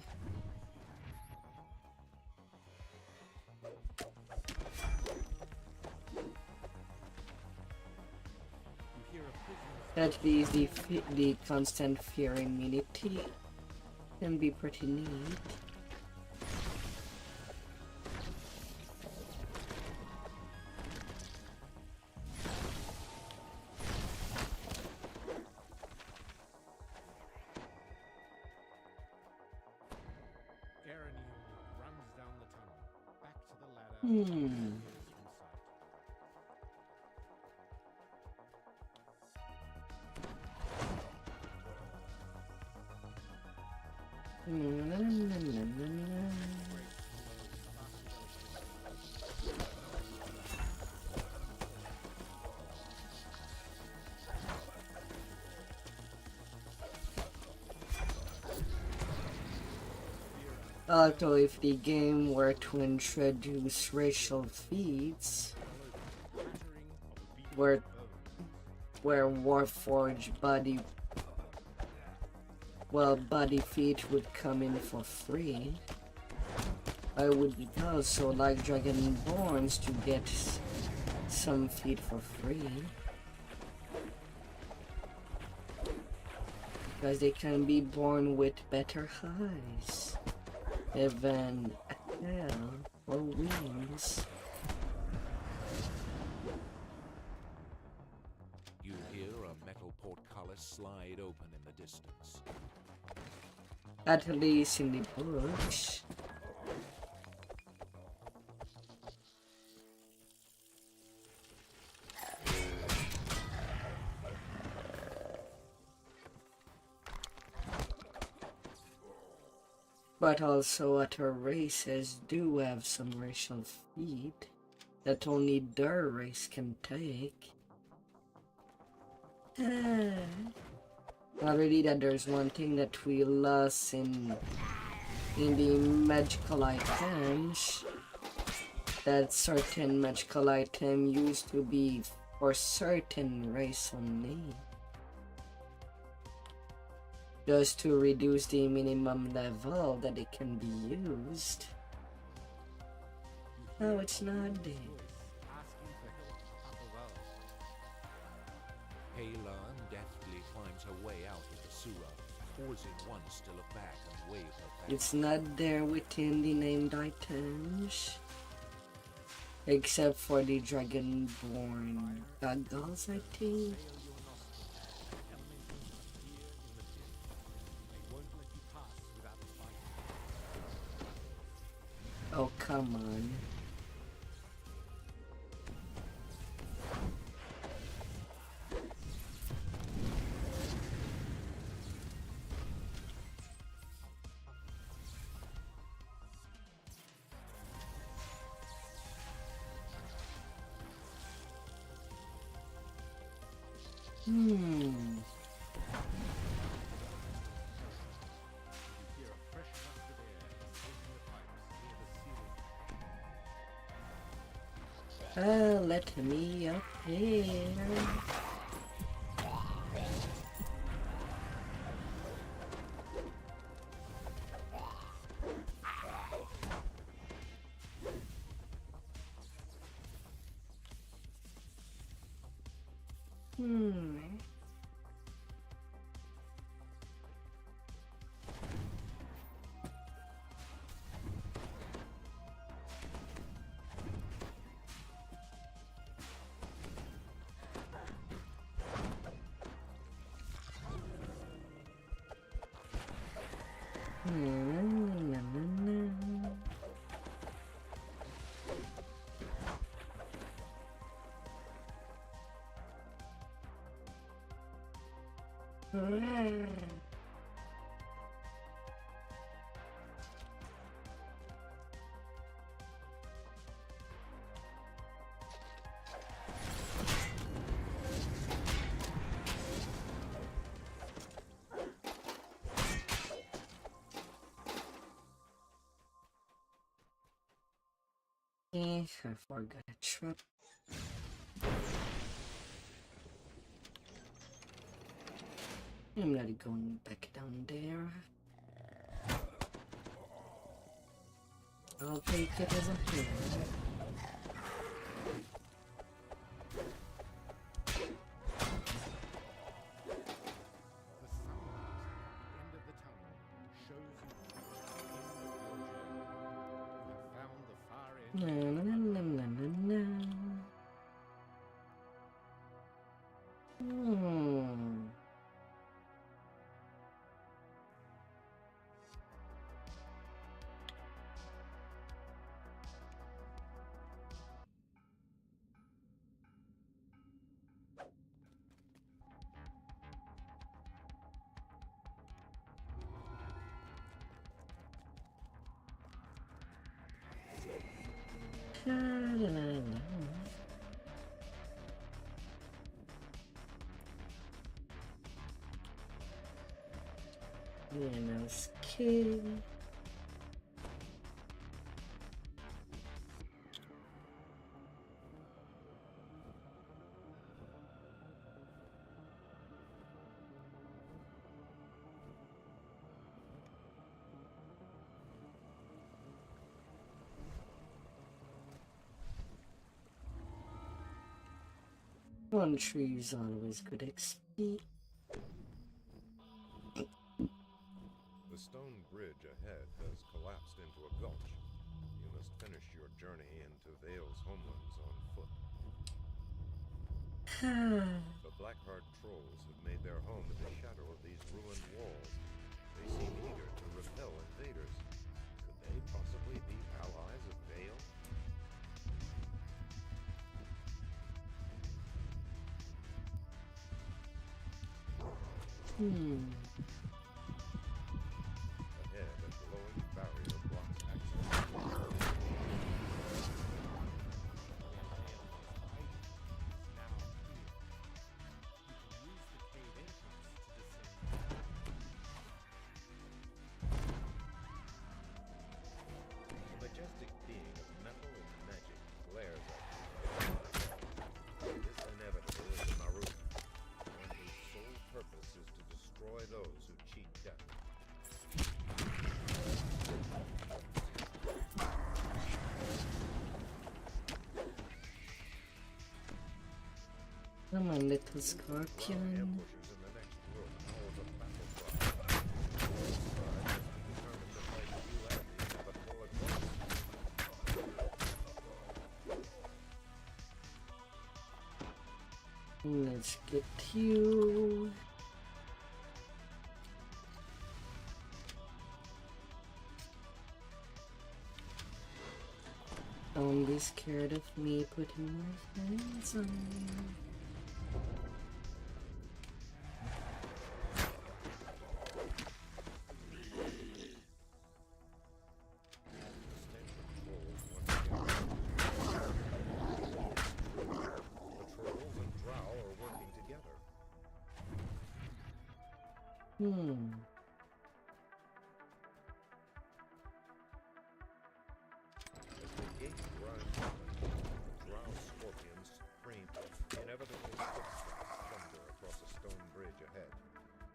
At least the constant fear immunity can be pretty neat. Although if the game were to introduce racial feats, where Warforged body feat would come in for free, I would also like Dragonborns to get some feat for free, because they can be born with better highs, even hell or wings. You hear a metal portcullis slide open in the distance. At least in the books. But also other races do have some racial feat that only their race can take. Already that there's one thing that we lost in the magical items, that certain magical item used to be for certain race only. just to reduce the minimum level that it can be used. No, it's not there. Asking for help up above. Heylin deftly climbs her way out of the sewer, pausing once to look back and wave her back. It's not there within the named items. Except for the Dragonborn goggles, I think. Oh, come on. Let me up here. I forgot a trap. I'm not going back down there. I'll take it as a hero. Na, na, na, na, na, na, na. La, la, la, la. Menos que... One tree is always good XP. The stone bridge ahead has collapsed into a gulch. You must finish your journey into Vale's homelands on foot. The Blackheart trolls have made their home in the shadow of these ruined walls. They seem eager to repel invaders. Could they possibly be allies of Vale? Ahead, a glowing barrier blocks access. A majestic being of metal and magic glares at you. This inevitable is Marut, and his sole purpose is to destroy the those who cheat death. Come on, little Drow scorpion. ambushes in the next room howls a battle cry. Both sides determined to fight you and the inevitable at once. Let's get you. Don't be scared of me putting my hands on you. As the gate grinds open, drow scorpions scream inevitable footsteps thunder across a stone bridge ahead.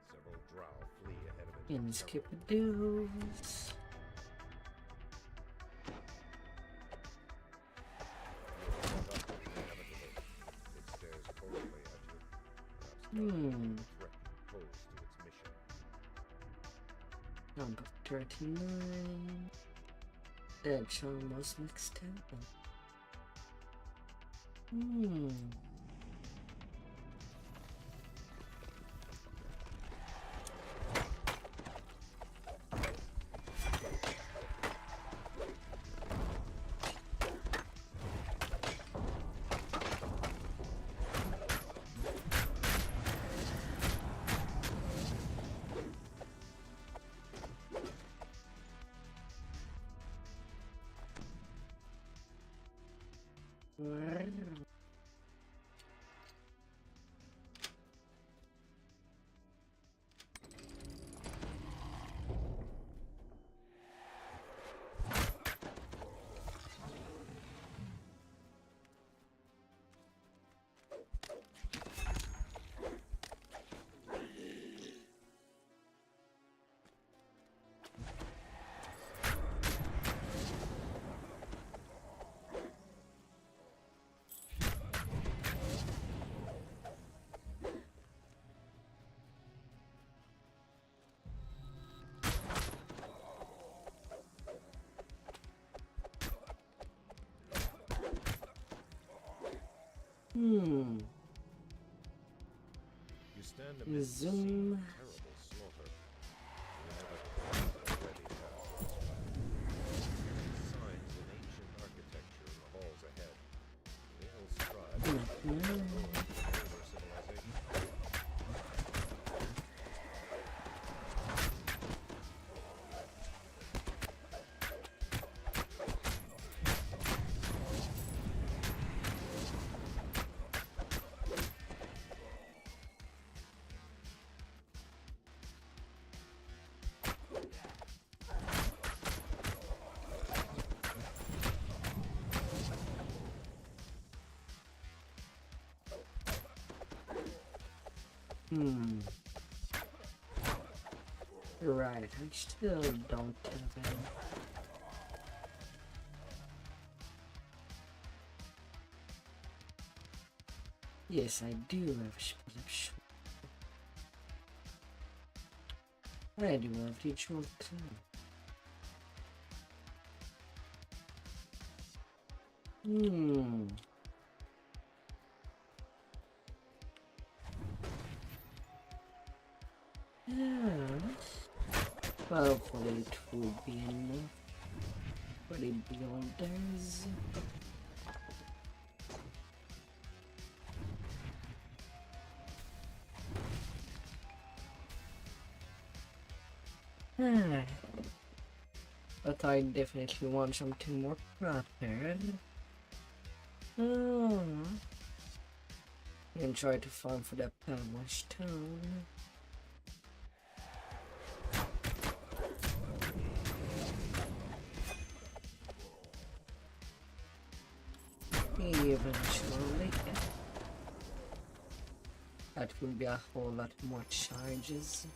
Several drow flee ahead of it. And skip a doos. It stares coldly at you, perhaps threat posed to its mission. Number 39. That's almost mixed up. You stand amidst a scene Zoom. of terrible slaughter. The inevitable is already past. Signs in ancient architecture in the halls ahead. The elves strive to restore the older civilization. You're right, I still don't have any. Yes, I do have a split of shoulder. I do have ritual too. Well, hopefully it will be enough for the builders. But I definitely want something more prepared. And try to farm for that power stone. Eventually. That will be a whole lot more charges.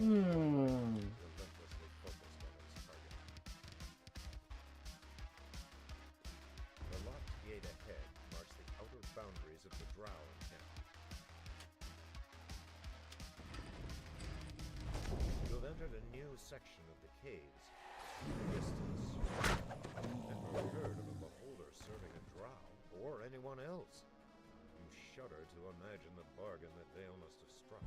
relentlessly focused on its target. The locked gate ahead marks the outer boundaries of the Drow encampment. You have entered a new section of the caves. In the distance, and never heard of a beholder serving a Drow or anyone else. You shudder to imagine the bargain that Vale must have struck.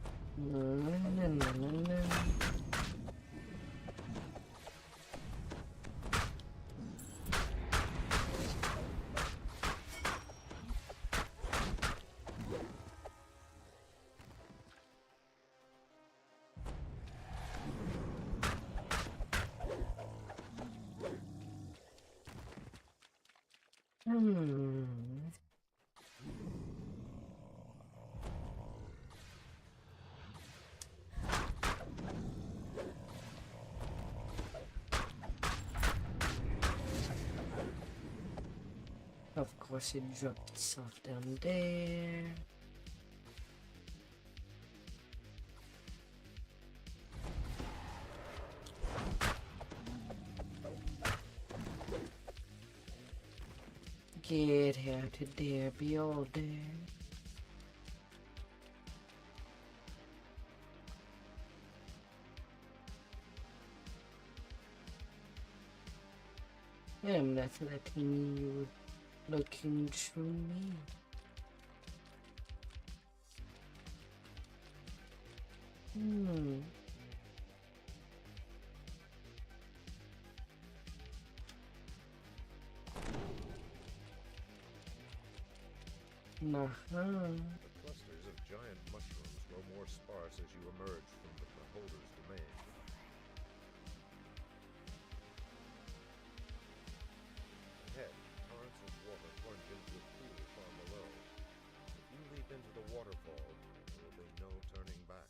Of course, it dropped itself down there. Get here to there, beholder. I'm not letting you looking through me. The clusters of giant mushrooms grow more sparse as you emerge from the beholder's domain. Ahead, torrents of water plunge into a pool far below. If you leap into the waterfall, there will be no turning back.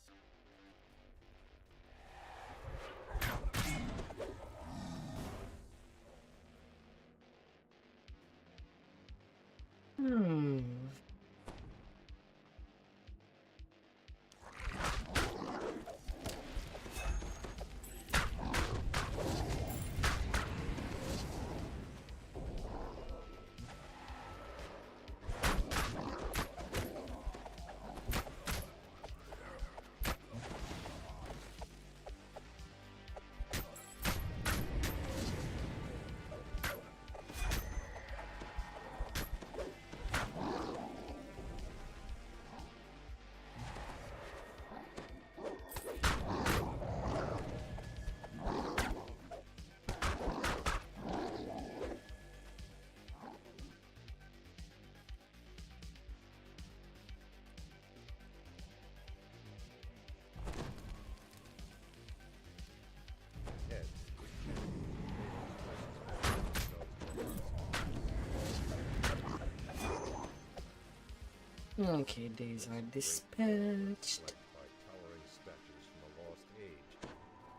Okay, these are dispatched. By towering statues from a lost age,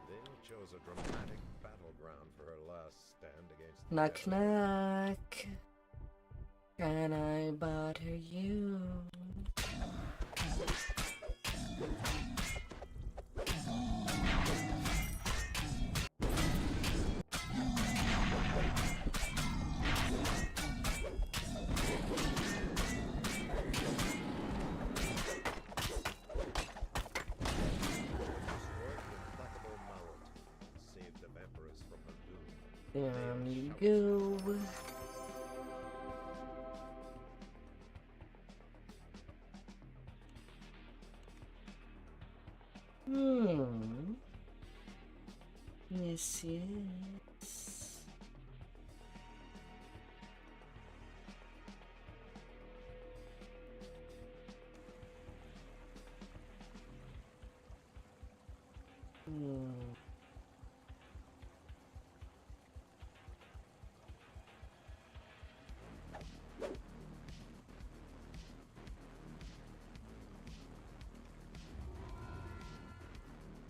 Vale chose a dramatic battleground for her last stand against the Knock enemy. knock. Can I bother you? There you go. Yes, yes.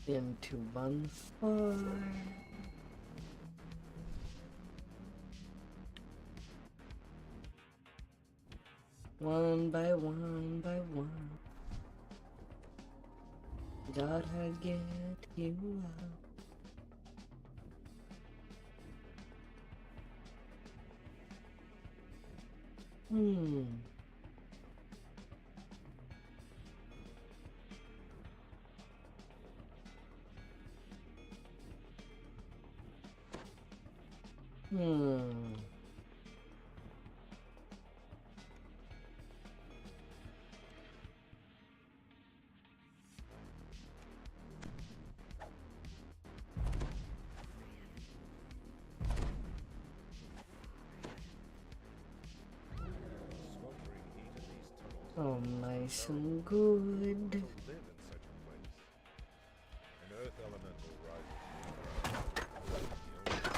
Into bonfire. One by one by one. Gotta get you out. Hmm. Hmm. Sweltering heat in these tunnels. Oh, nice and good. To live in such a place. An earth elemental rises from the ground.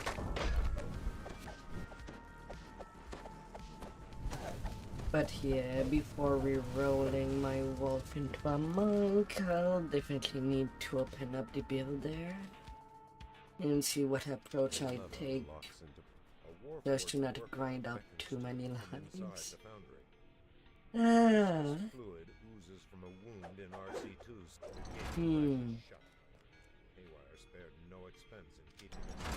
But yeah, before re-rolling my wolf into a monk, I'll definitely need to open up the build there and see what approach I take, just to not grind out too many lives. Ah. Fluid oozes from a wound in RC2's Hmm. Haywire spared no expense in keeping it.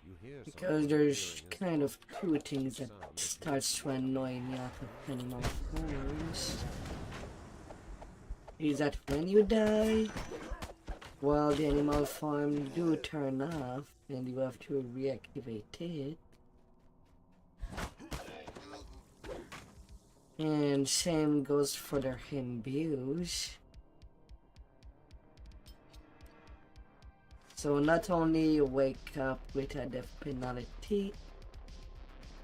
You hear Because there's kind of two things that starts to annoy me out of animal forms. Is that when you die, well, the animal form do turn off and you have to reactivate it. And same goes for their imbues. So not only you wake up with a death penalty,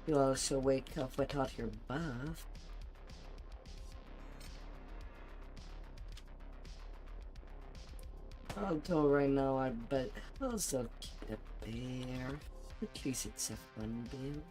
you also wake up without your buff. Although right now I bet I'll still keep it there. At least it's a fun build.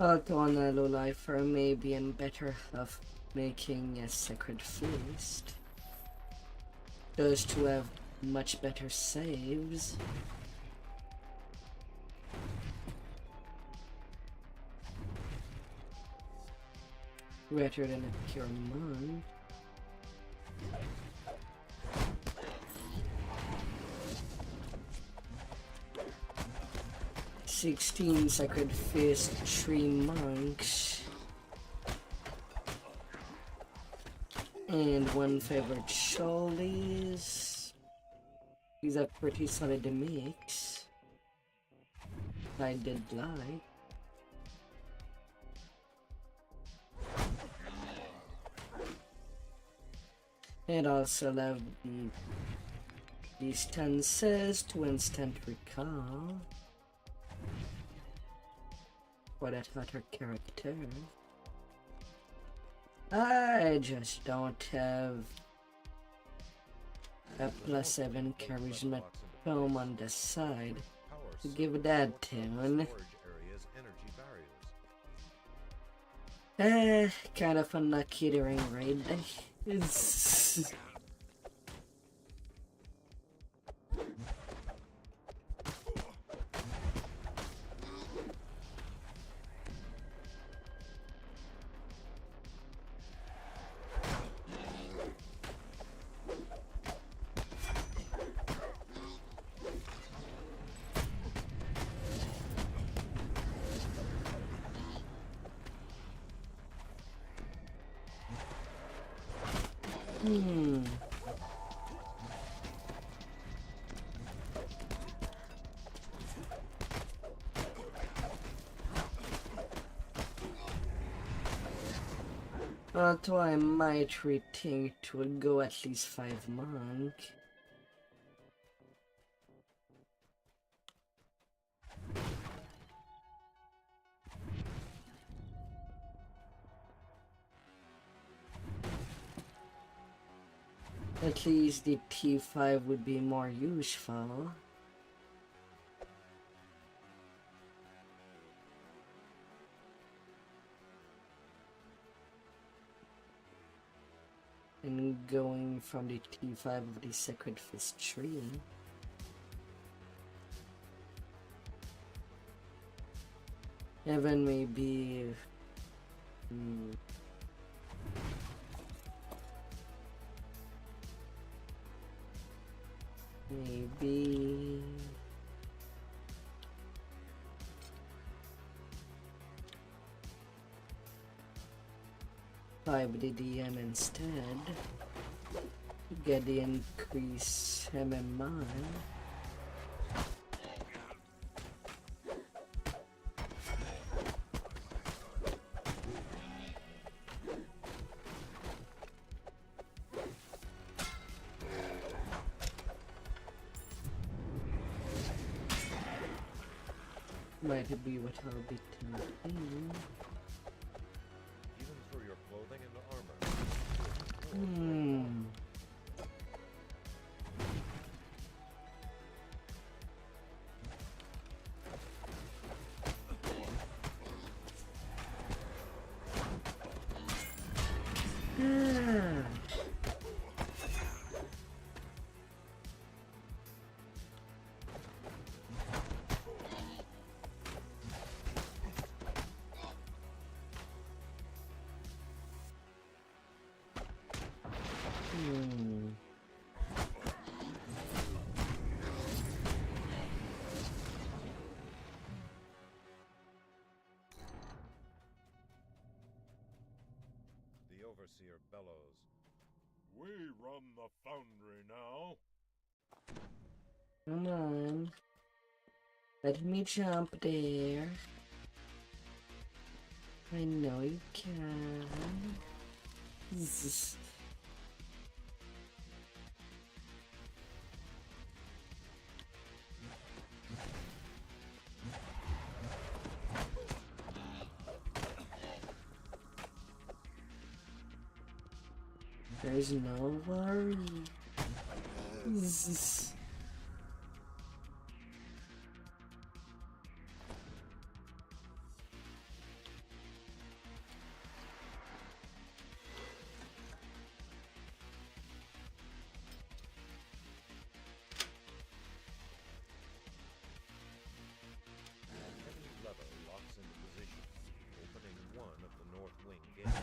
Although a low lifer may be in better of making a sacred feast, those two have much better saves. Rather than a pure monk. "16 Sacred Fist, 3 monks, and 1 favored Shoulies." These are pretty solid mix. I did like. It also allowed the stances to instant recall for that hotter character. I just don't have a +7 charisma film on the side to give that tune. Kind of unlucky during raid day. It's although I might rethink to go at least 5 monk. At least the T5 would be more useful. And going from the T5 of the Sacred Fist tree. Even maybe... maybe... Five the DM instead. Get the increase MMI. Might be what I'll be thinking. Even through your clothing and armor. The Overseer bellows. We run the foundry now. Come on. Let me jump there. I know you can. Zzz. There's no worry. Zzz. Lever locks into position, opening one of the north wing gates.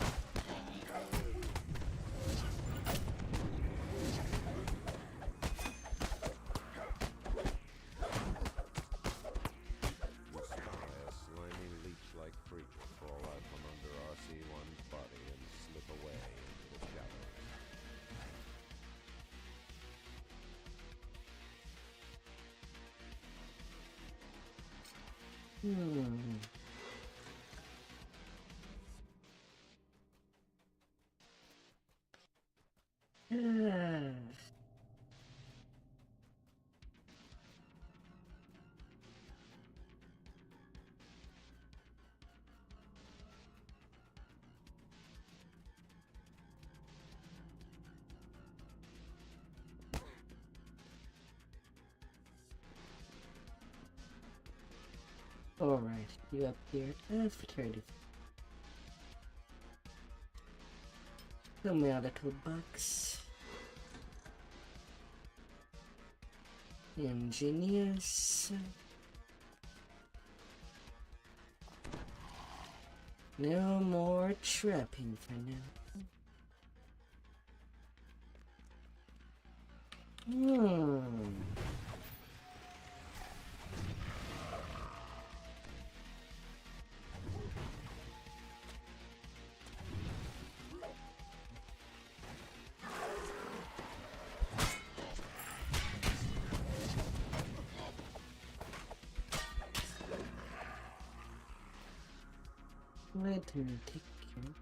You spy a slimy leech-like creature crawl out from under RC-1's body and slip away into the shadows. Alright, you appear after the... Come here, little bucks. Ingenious. No more trapping for now. Let me take you.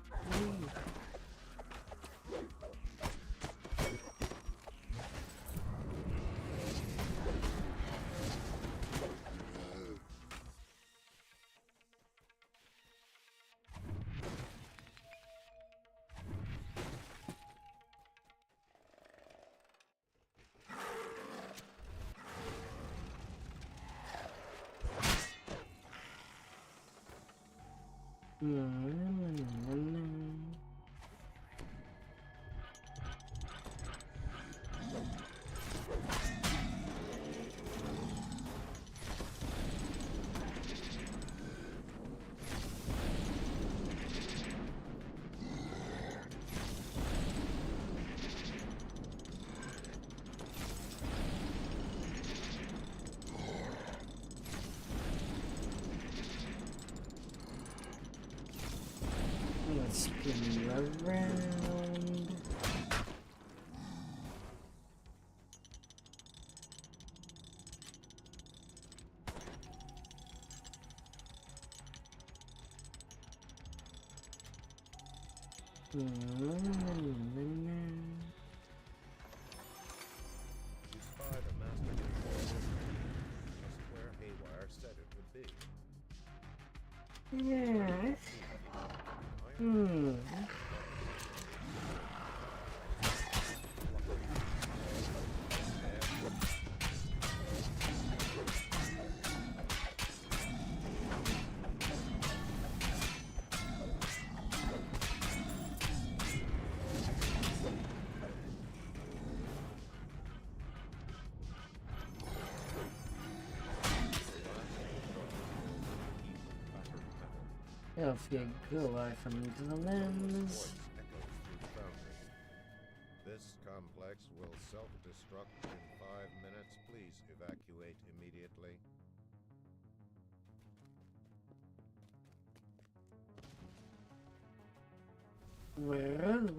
Let's spin you around. You spied a master control system, just where Haywire said it would be. Yes. If you go away from the lens. This complex will self-destruct in 5 minutes. Please evacuate immediately. Whoa.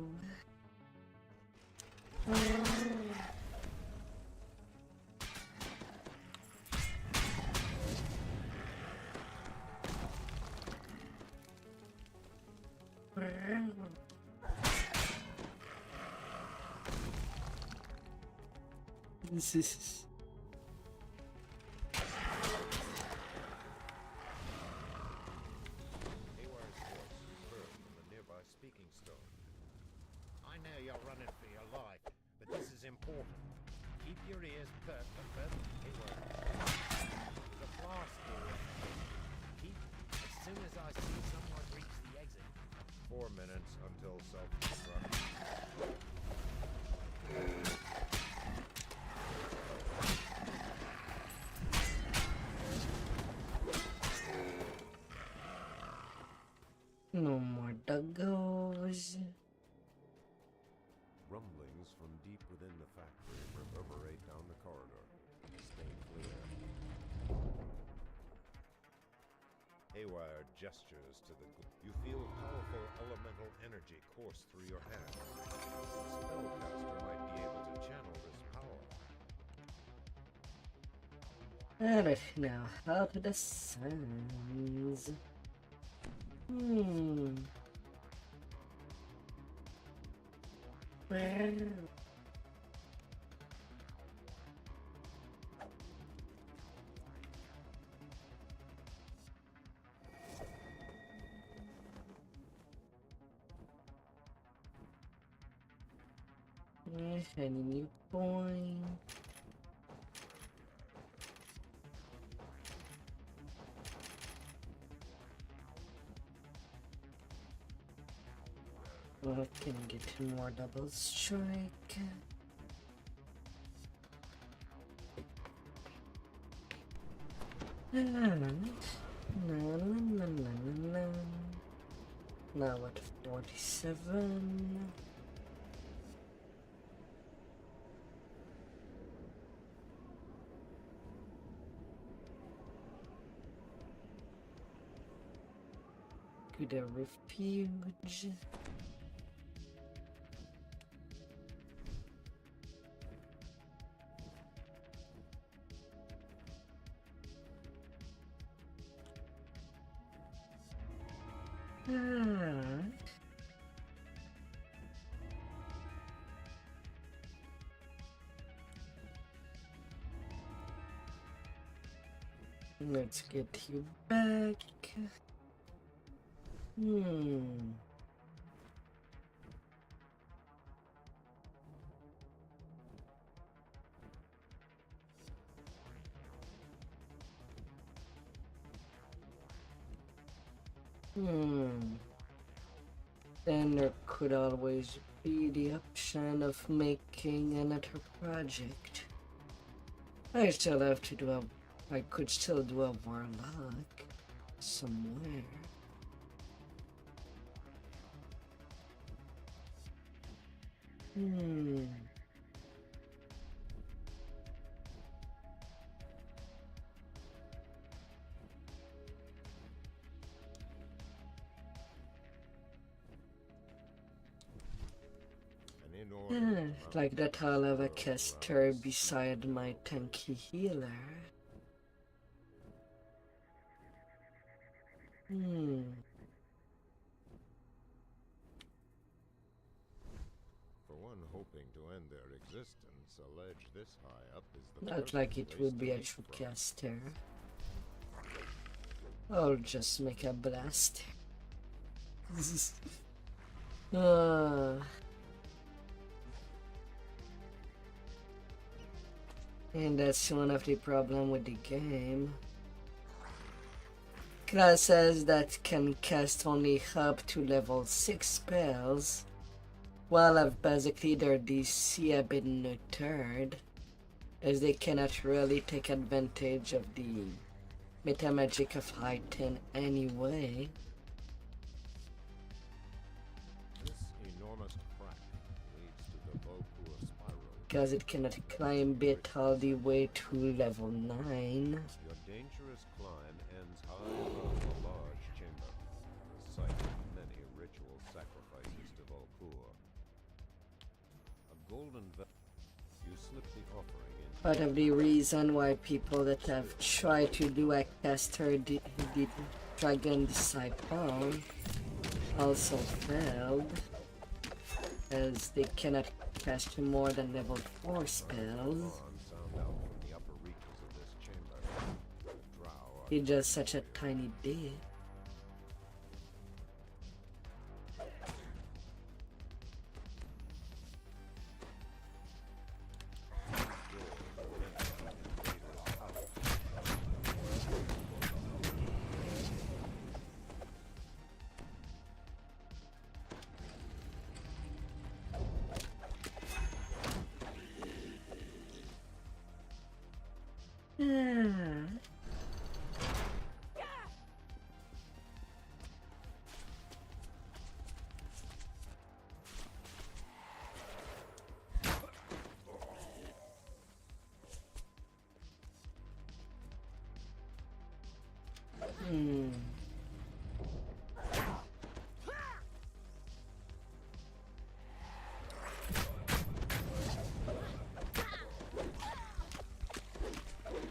This is Haywire's voice was heard from the nearby speaking stone. I know you're running for your life, but this is important. Keep your ears perked for further Haywire. There's a blast door. Keep as soon as I see someone reach the exit. 4 minutes until self-destruct. no more duggos. Rumblings from deep within the factory reverberate down the corridor. Stay clear. Haywire gestures to the... You feel powerful elemental energy course through your hands. A spellcaster might be able to channel this power. Alright, now how to the sands. Any new point? Well, can get more double strike. And now at 47. Good refuge. Let's get you back. Hmm. Then there could always be the option of making another project. I still have to do a. I could still do a warlock somewhere. Hmm. And in order Like that, I'll have a caster beside my tanky healer. Hmm. for one hoping to end their existence, a ledge this high up is the Not like it perfect would place be to a meet true from. caster. I'll just make a blast. uh, and that's one of the problem with the game. Classes that can cast only up to level 6 spells, while have basically their DC a bit neutered, as they cannot really take advantage of the meta magic of high 10 anyway. This enormous crack leads to the Vtuber spiral. Because it cannot climb it all the way to level 9. Your dangerous climb ends high above a large chamber, the site of many ritual sacrifices to Vtuber. A golden you slip the offering into Part of the reason why people that have tried to do a caster the Dragon Disciple also failed, as they cannot cast more than level 4 spells. sound out from the upper reaches of this chamber. The drow are It's just such a tiny bit.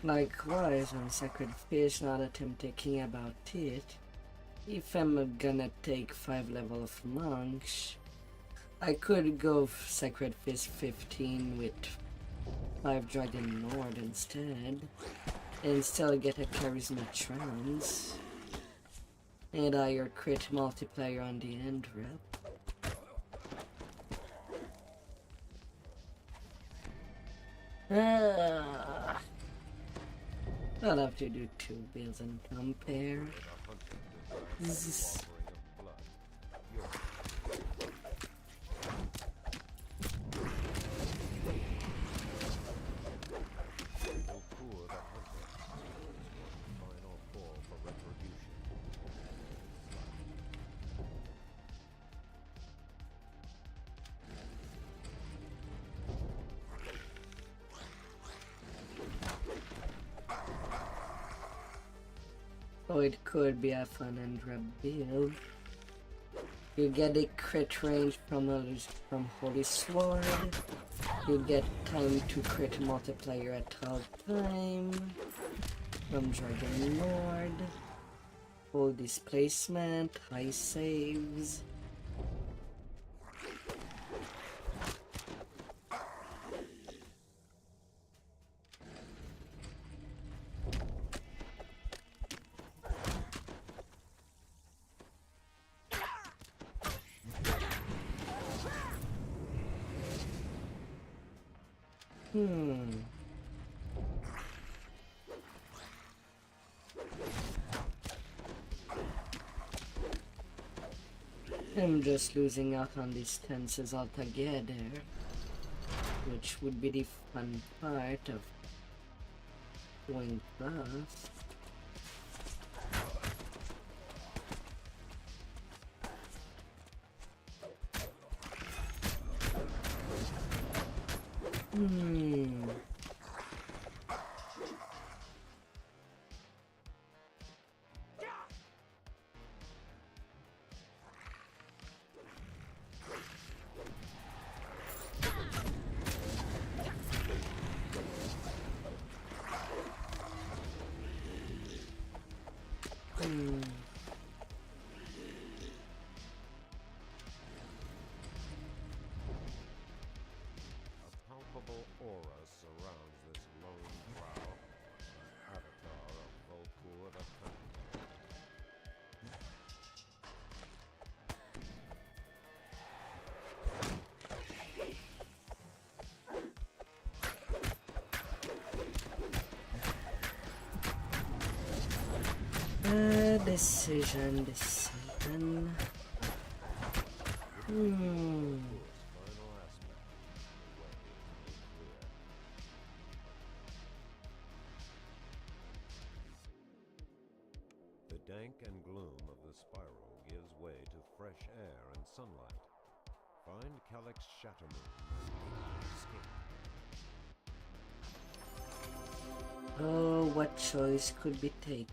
Likewise, on Sacred Fish, now that I'm thinking about it, if I'm gonna take 5 level of monks, I could go Sacred Fish 15 with 5 Dragon Lord instead, and still get a Charisma Trance, and higher crit multiplier on the end rep. I'll have to do 2 builds and compare. Zzz. Oh, it could be a fun and rub build. You get a crit range from Holy Sword. You get time to crit multiplier at all time from Dragon Lord. Full displacement, high saves. I'm just losing out on these tenses altogether, which would be the fun part of going fast. A palpable aura surrounds this lone drow, an avatar of Vtuber the Cunning. Decision. Final aspect, the way is clear. The dank and gloom of the spiral gives way to fresh air and sunlight. Find Calyx Shattermoon and escape. Oh, what choice could be taken?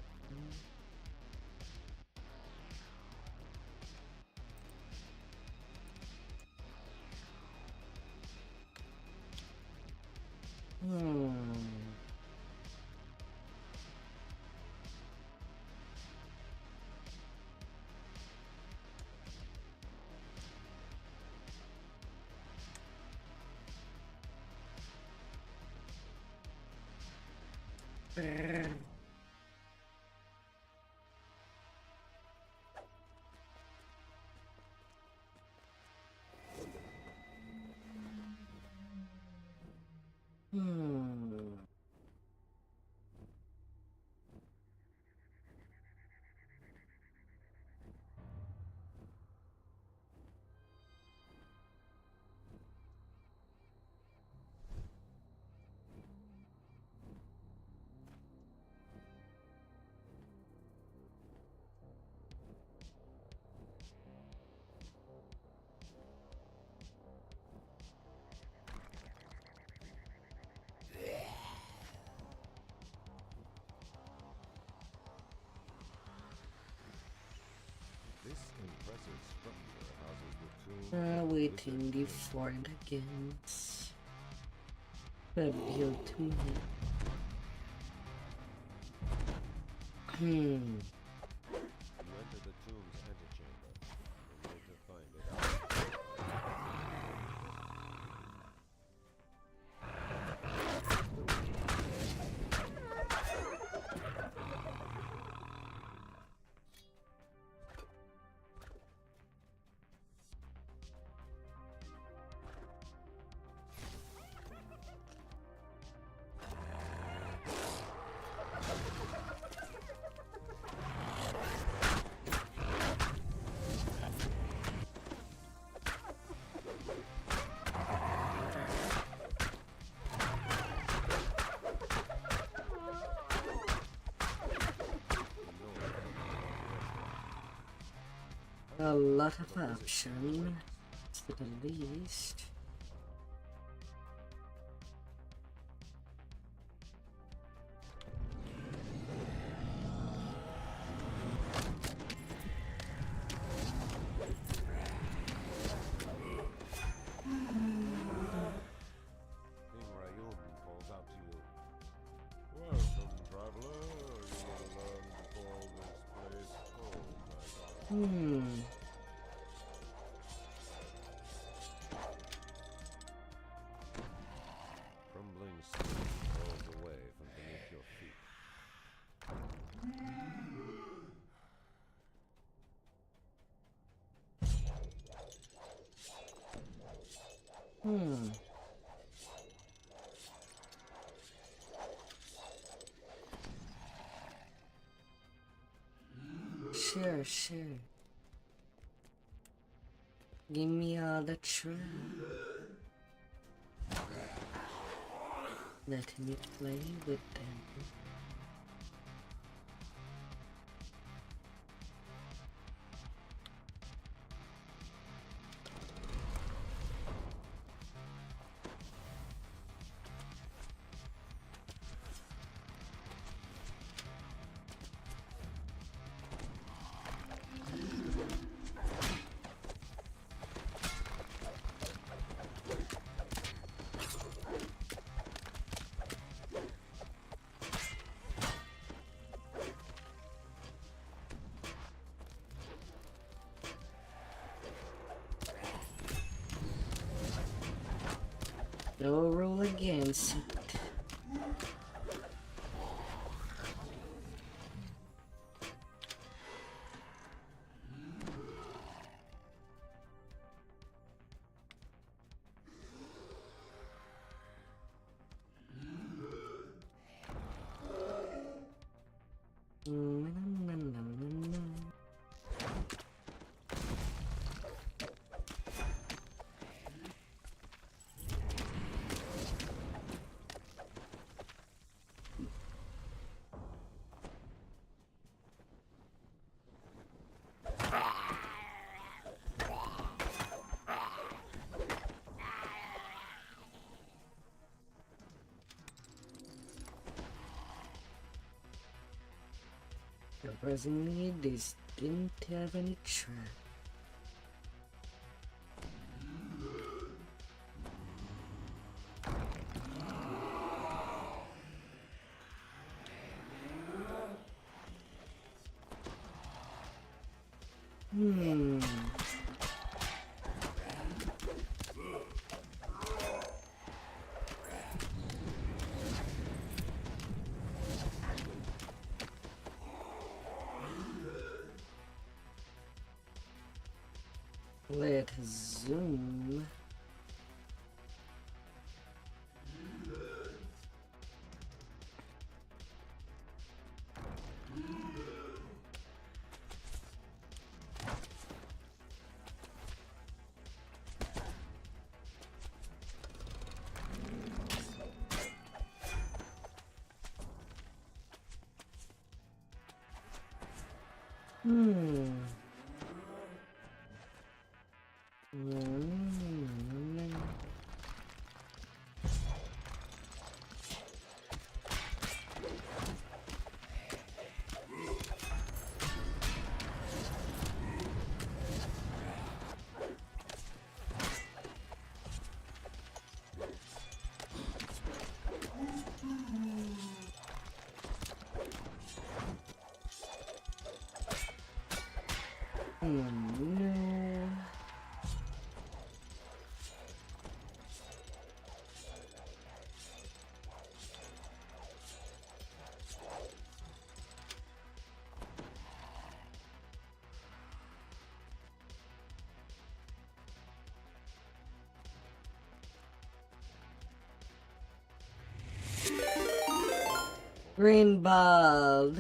This impressive structure houses the tomb of Waiting the Wizard fort against revealed to me. You enter the tomb's antechamber and later find it A lot of options, to the least. King Rayum calls out to you. Welcome, traveler. You will learn to call this place home, my god. Crumbling stone rolls away from beneath your feet. Sure. Give me all the trap. Let me play with them. No rule against it. Surprisingly, this didn't have any trap. Let's zoom. No. Green Bald.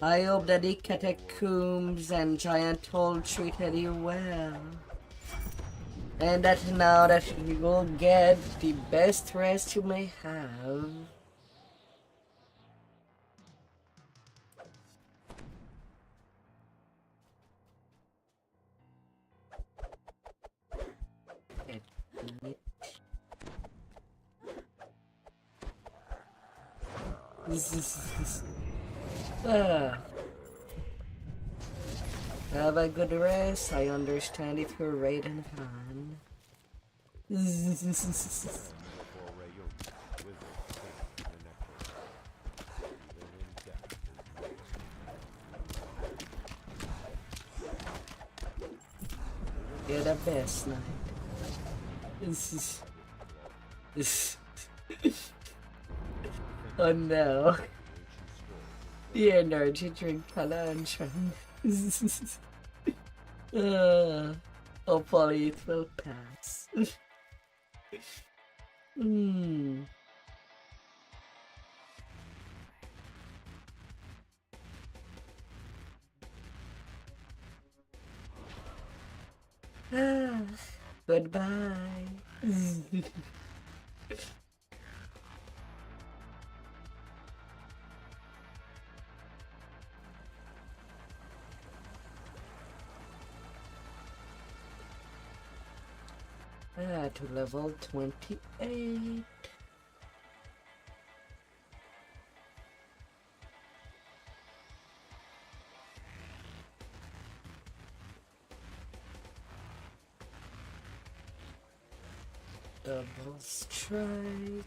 I hope that the catacombs and giant hole treated you well. And that now that you will get the best rest you may have. Have a good rest. I understand if you're raiding Han. You're the best, Knight. Oh no. The energy drink Palantra. Hopefully it will pass. Ah, goodbye. To level 28. Double strike.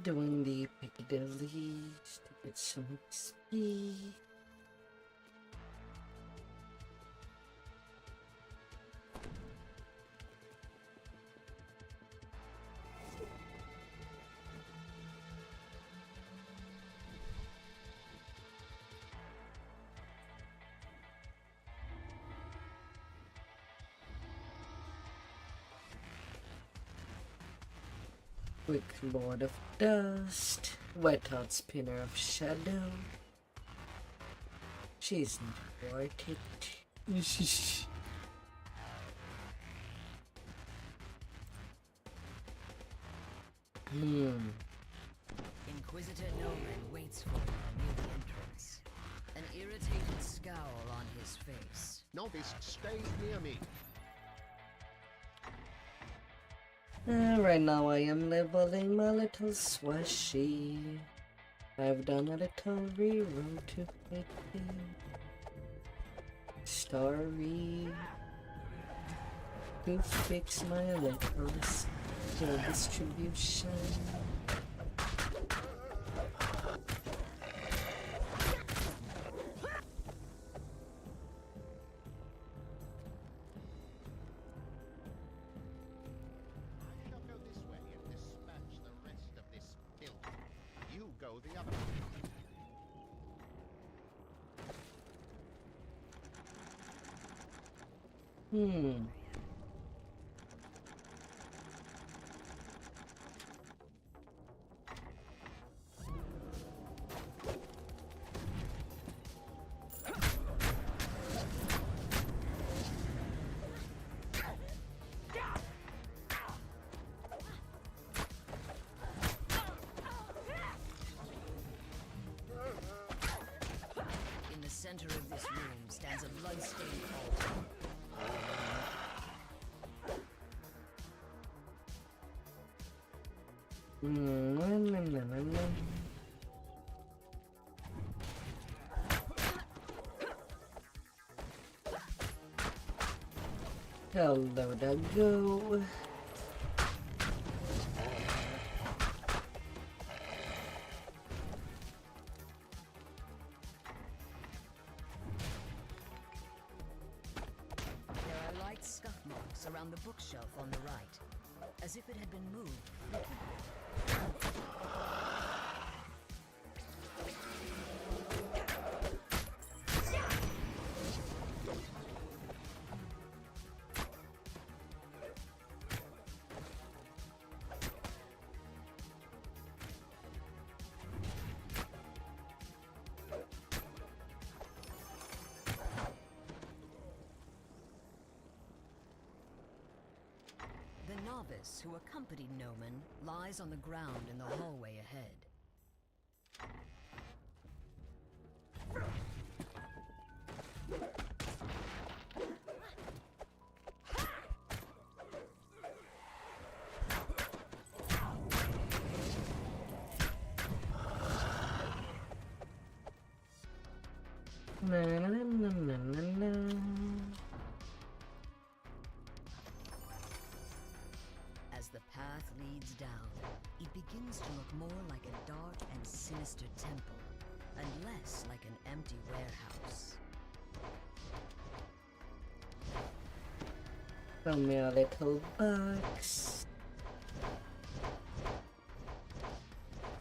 Doing the Piccadillys to get some XP. Quick Lord of Dust, White-Hot Spinner of Shadow. She's not worth it. Inquisitor Nolan waits for you near the entrance. An irritated scowl on his face. Novice, stay near me. Right now I am leveling my little Swashy. I've done a little reroll to make the story to fix my little skill distribution. The other. In the center of this room stands a blood-stained altar. Hello, Doggo. There are light scuff marks around the bookshelf on the right, as if it had been moved frequently. The novice who accompanied Noman lies on the ground in the hallway ahead. Na, na, na, na, na, na. As the path leads down, it begins begins to look more like a dark and sinister temple, and less like an empty warehouse. From your little box.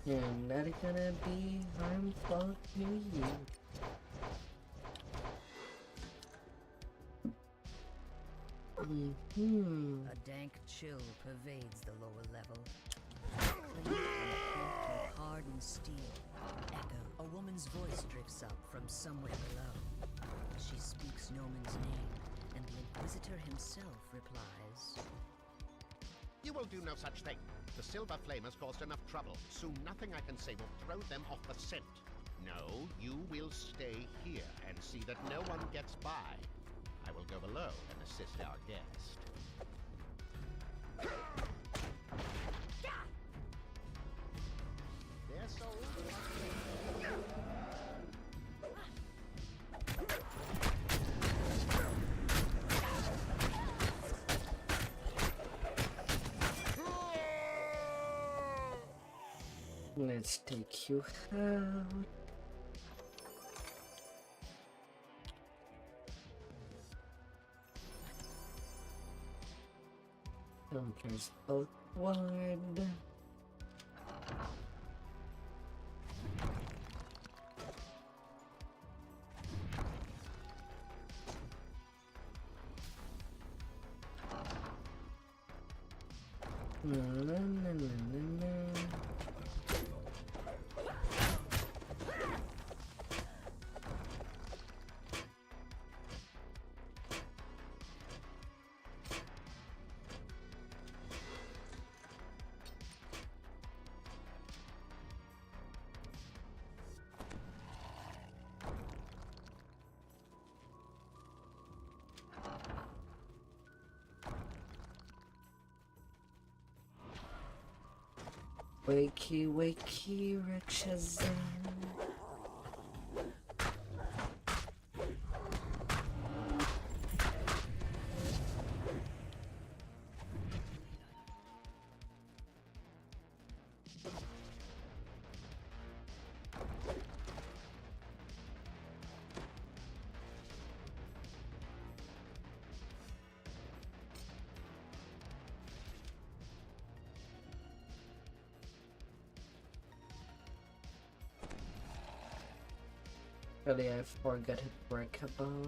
I'm not gonna be harmful to you. A dank chill pervades the lower level. Clinging and hardened steel. Echo. A woman's voice drifts up from somewhere below. She speaks Noman's name, and the Inquisitor himself replies. You will do no such thing. The Silver Flame has caused enough trouble. Soon nothing I can say will throw them off the scent. No, you will stay here and see that no one gets by. I will go below and assist our guest. Their souls. Let's take you out. Templars outward. Wakey, wakey, Rakshazam. Really, I forgot it breakable.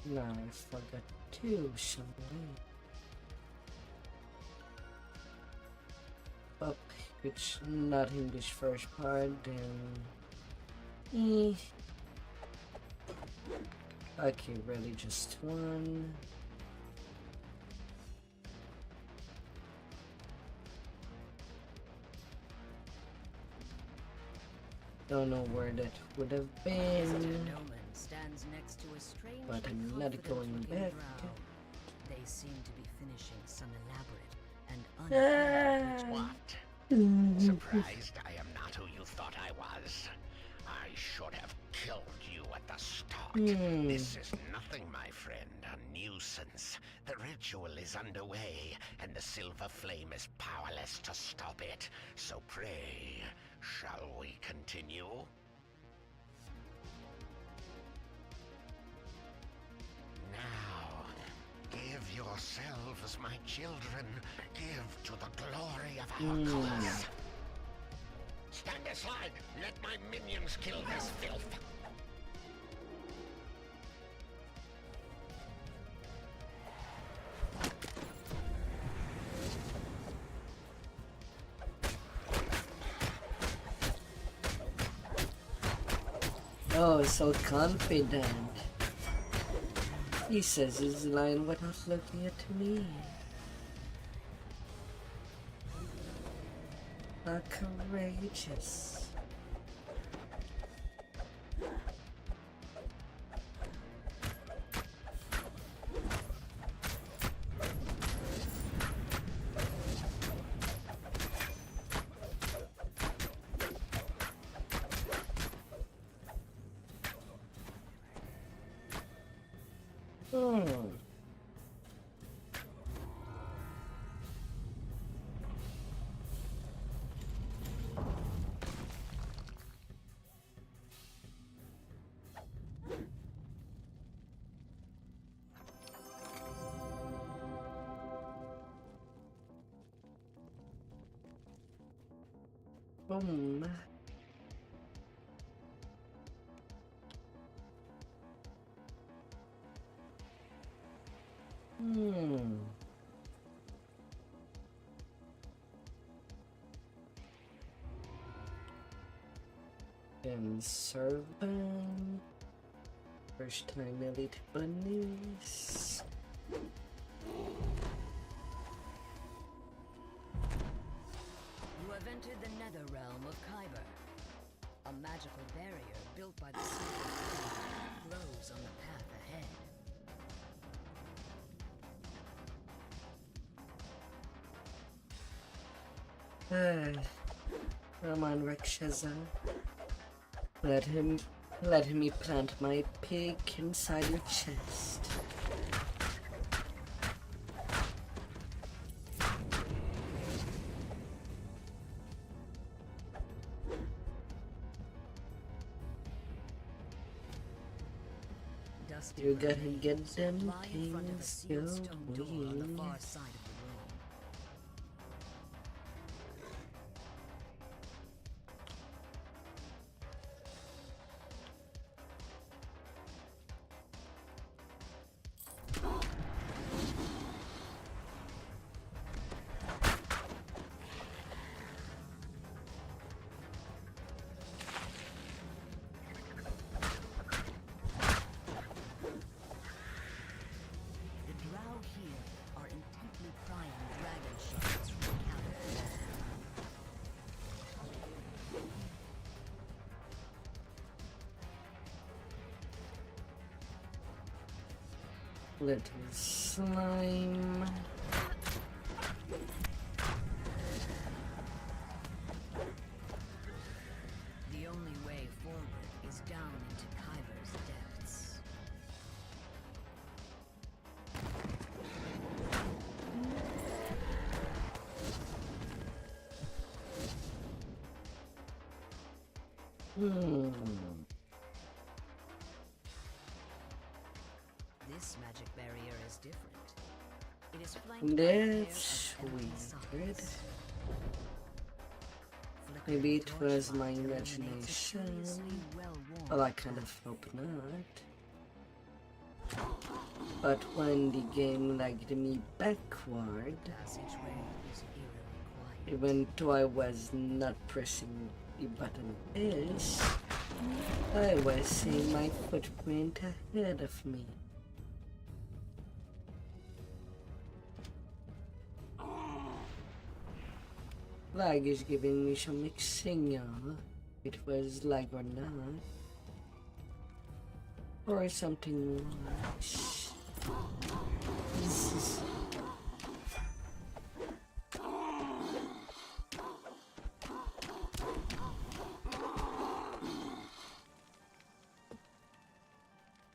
No, I forgot two something. But it's not in this first part, then. Okay, really just one. Don't know where that would have Visitor been, Noman stands next to a strange but I'm and not confident going looking back. drow. They seem to be finishing some elaborate and Ah. unplanned What? Surprised I am not who you thought I was? I should have killed you at the start. This is nothing, my friend. A nuisance. The ritual is underway, and the Silver Flame is powerless to stop it. So pray, shall we continue? Now, give yourselves, my children. Give to the glory of our cause. Stand aside! Let my minions kill this filth! Oh, so confident. He says his line without looking at me. How courageous. Hmm. Boom. Hmm. And servant. First time elite bunnies. You have entered the nether realm of Kyber. A magical barrier built by the Sacred glows on the path ahead. Come on, Rakshasa. Let me plant my pig inside your chest. Dusty You gotta remains get them lie in front of a things sealed stone door on the going. far side of the room. The drow here are intently prying dragon shards from the cavern. Little slime. The only way forward is down into Kyber's depths. This magic barrier is different. It is flanked by a pair That's of enemy weird. sides. Maybe it Flickering was my torchlight illuminates a imagination. curiously well-worn Well, I kind of hope not. But when the game lagged me backward, passageway is eerily quiet. even though I was not pressing the button S, I was seeing my footprint ahead of me. Lag is giving me some mixed signal. It was lag or not. Or something worse.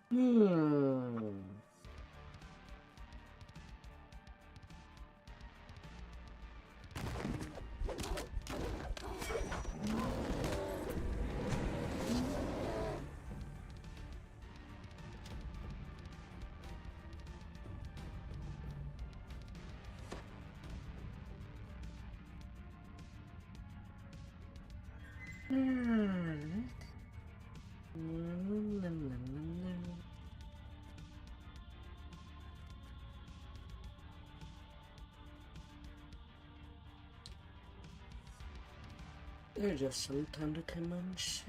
Hmm. There's just some time to come on share.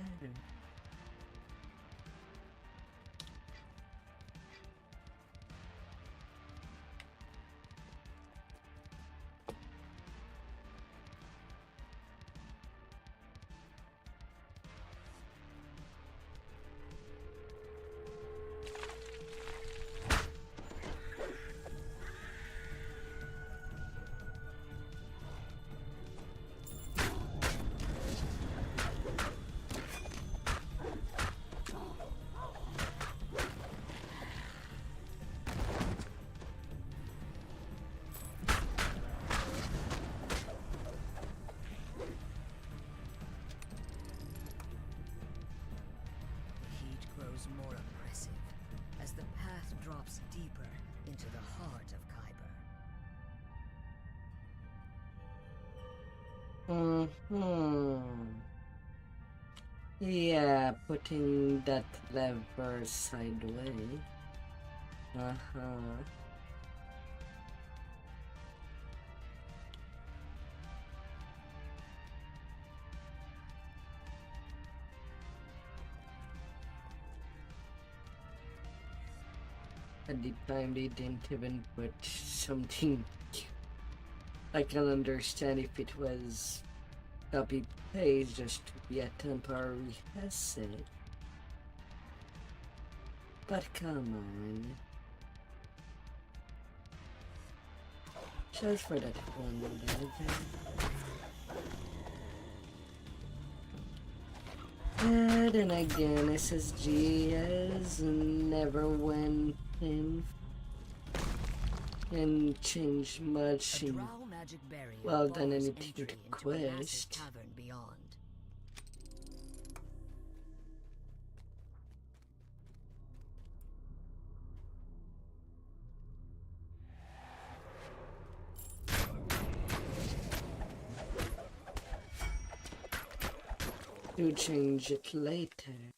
Yeah, putting that lever sideways. Uh-huh. At the time they didn't even put something. I can understand if it was copy paste just to be a temporary asset. But come on. Just for that one level. And then again, SSG has never went in and changed much in Drow magic barrier well done bars anything to entry into a massive quest. cavern beyond. To change it later.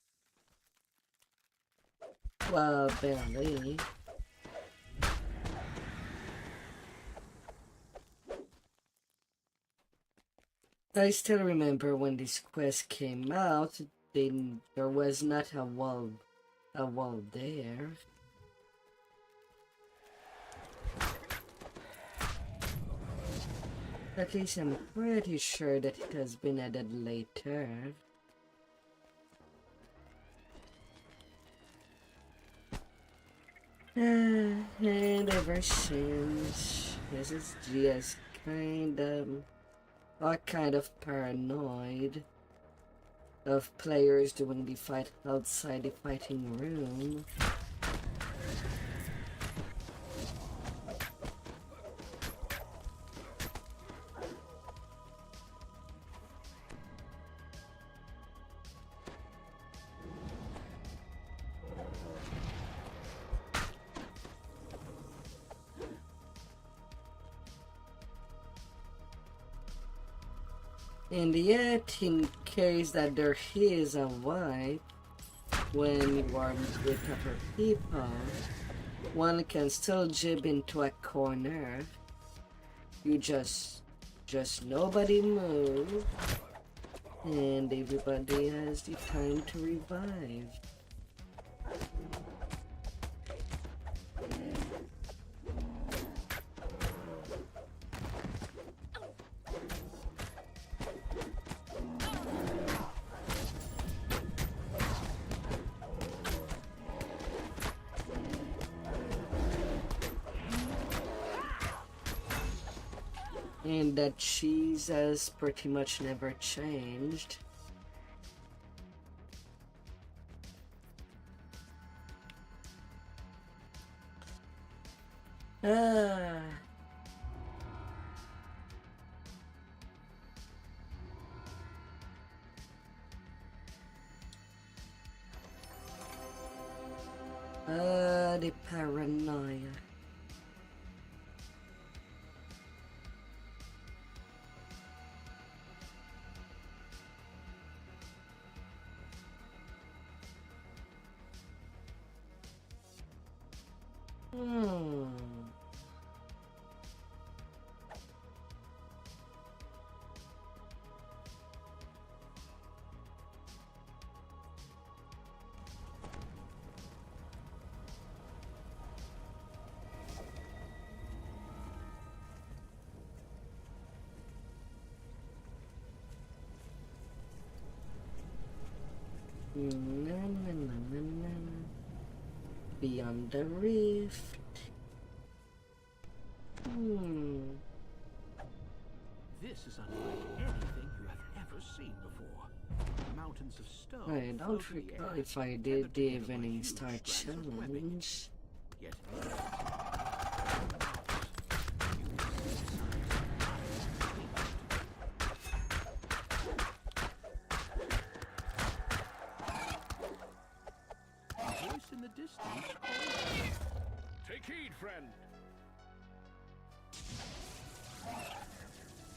Well, barely. I still remember when this quest came out, there was not a wall there. At least I'm pretty sure that it has been added later. And ever since, SSG has kind of paranoid of players doing the fight outside the fighting room. And yet, in case that there is a wipe, when you are with other people, one can still jib into a corner. You just nobody move, and everybody has the time to revive. And that cheese has pretty much never changed. Ah. The paranoia. Na, na, na, na, na. Beyond the rift. This is unlike anything you have ever seen before. Mountains of stone. I don't float in the recall air, if I did the tethered together by evening huge star strands of webbing. challenge. Yet a voice in the distance calls. Take heed, friend.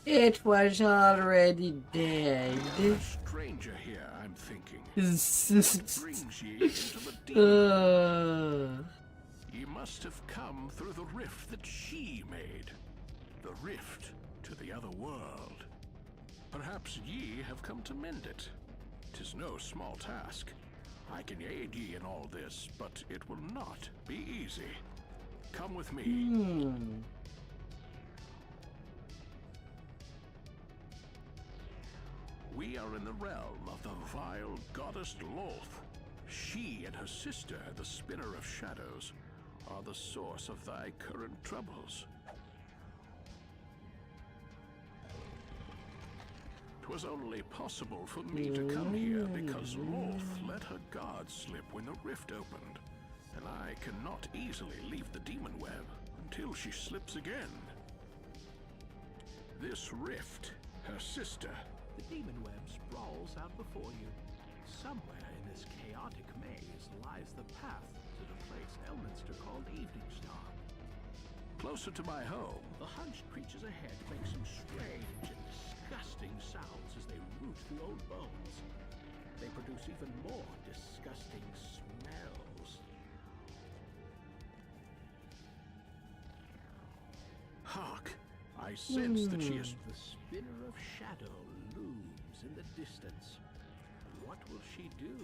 It was already dead. A stranger here, I'm thinking. What brings ye into the demon? Ye must have come through the rift that she made. The rift to the other world. Perhaps ye have come to mend it. 'Tis no small task. I can aid ye in all this, but it will not be easy. Come with me. We are in the realm of the vile goddess Loth. She and her sister, the Spinner of Shadows, are the source of thy current troubles. 'Twas only possible for me to come here because Loth let her guard slip when the rift opened, and I cannot easily leave the demon web until she slips again. This rift, her sister. The demon web sprawls out before you. Somewhere in this chaotic maze lies the path to the place Elminster called Evening Star. Closer to my home. The hunched creatures ahead make some strange and disgusting sounds as they root through old bones. They produce even more disgusting smells. Hark! I sense that she is... The Spinner of Shadow looms in the distance. What will she do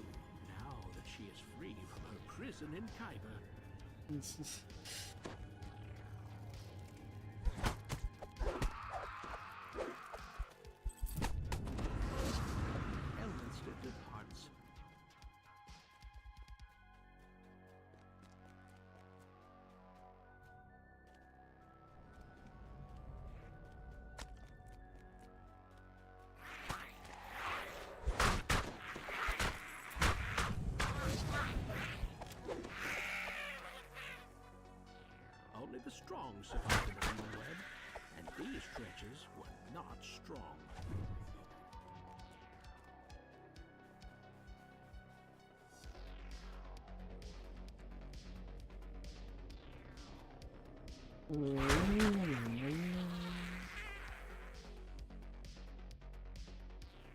now that she is free from her prison in Kyber? Elminster departs. Only the strong survive the demon web, and these treasures were not strong.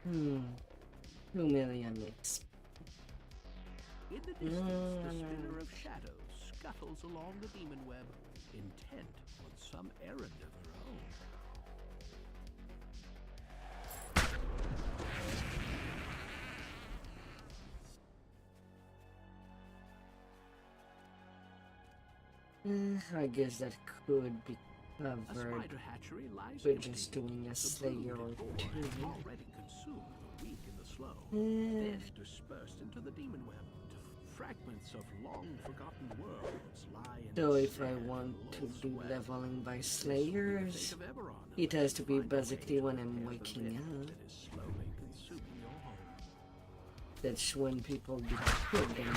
$2 million mix. In the distance, the Spinner of Shadows scuttles along the demon web, intent on some errand of her own. I guess that could be A covered spider hatchery lies by empty. just doing a The slayer or brood before two. has already consumed the weak and the slow, then dispersed into the demon web. Fragments of long-forgotten worlds lie in So the if I sand want of to Loth's do web. leveling by This slayers, fate of Eberron, it has to be find a way basically to when repair I'm the waking rift up. that is slowly consuming your home. That's when people do good and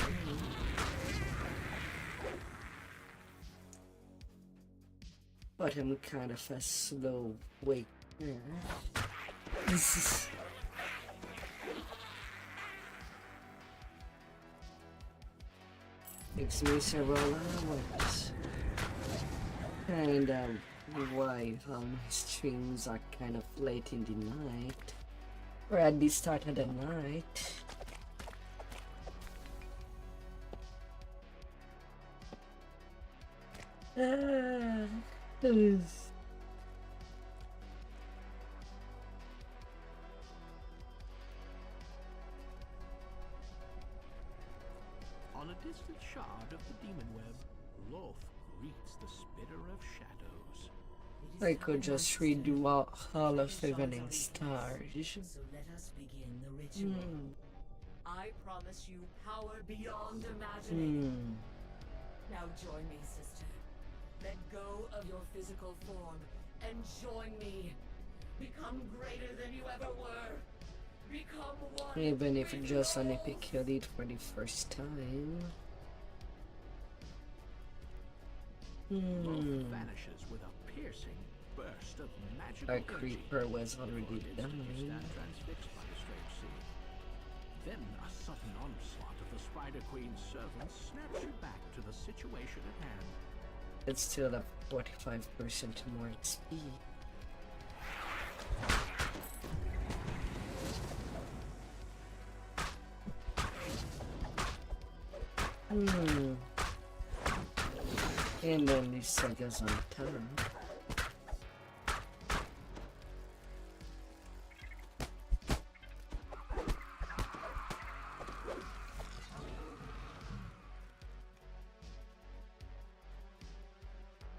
but I'm kind of a slow waker. This is... Makes me several hours. And why my streams are kind of late in the night. Or at the start of the night. On a distant shard of the demon web, Loth greets the Spinner of Shadows. I could just redo all of Evening Stars. So let us begin the ritual. I promise you power beyond imagining. Now join me, sister. Let go of your physical form and join me. Become greater than you ever were. Become one. Even if with just an Reroll. epic kill it for the first time. Loth vanishes with a piercing burst of magical Our energy. creeper was For already an instant you done. stand transfixed by the strange scene. Then a sudden onslaught of the Spider Queen's servants snaps you back to the situation at hand. It's still a 45% more XP. And then these sagas on turn.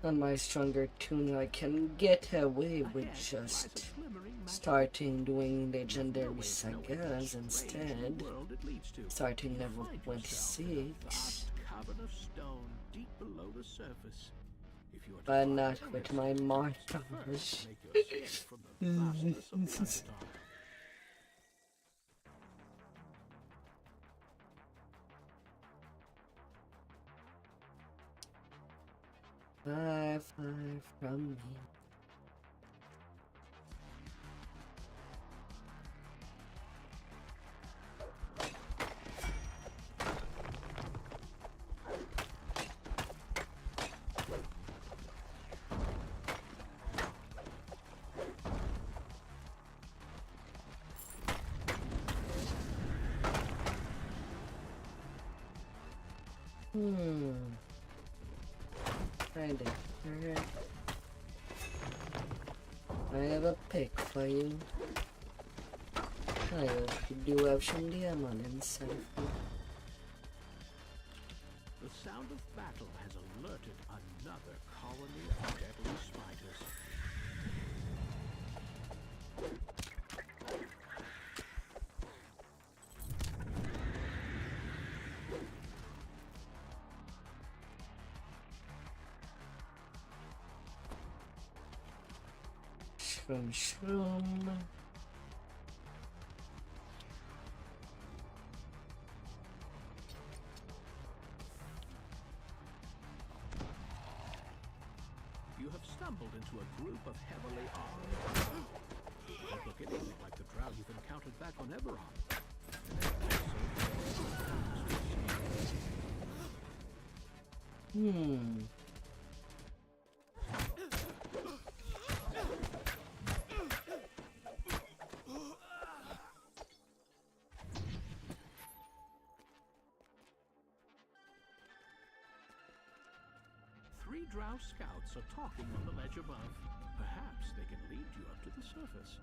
On my stronger tune, I can get away with just starting doing legendary sagas instead. Starting level 26. But not with my mortals. Far, far from me. I have a pick for you. I hope you do have some diamond inside of you. The sound of battle has alerted another colony of deadly spiders. Shroom. You have stumbled into a group of heavily armed. Don't look anything like the drow you've encountered back on Eberron. Three drow scouts are talking on the ledge above. Perhaps they can lead you up to the surface.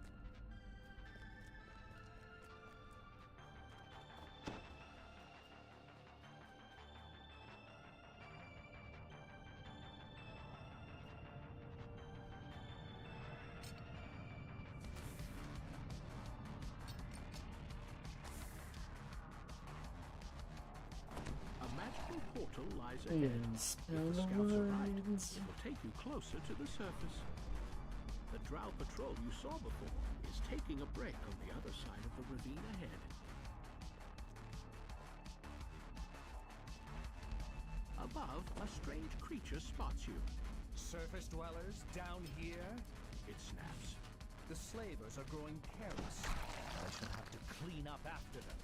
Portal lies ahead. If the scouts are right, it will take you closer to the surface. The drow patrol you saw before is taking a break on the other side of the ravine ahead. Above, a strange creature spots you. Surface dwellers down here? It snaps. The slavers are growing careless. I shall have to clean up after them.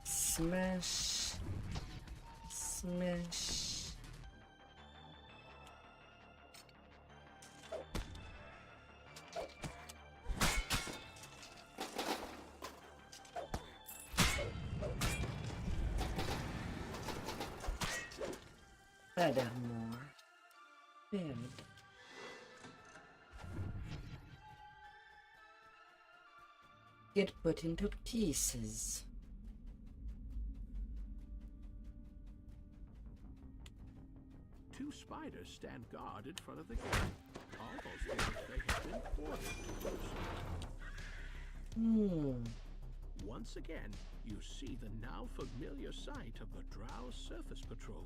Smash. Smash. Add more. Bad. Get put into pieces. Two spiders stand guard in front of the gate. Almost as if they have been ordered to do so. Once again, you see the now familiar sight of the drow surface patrol.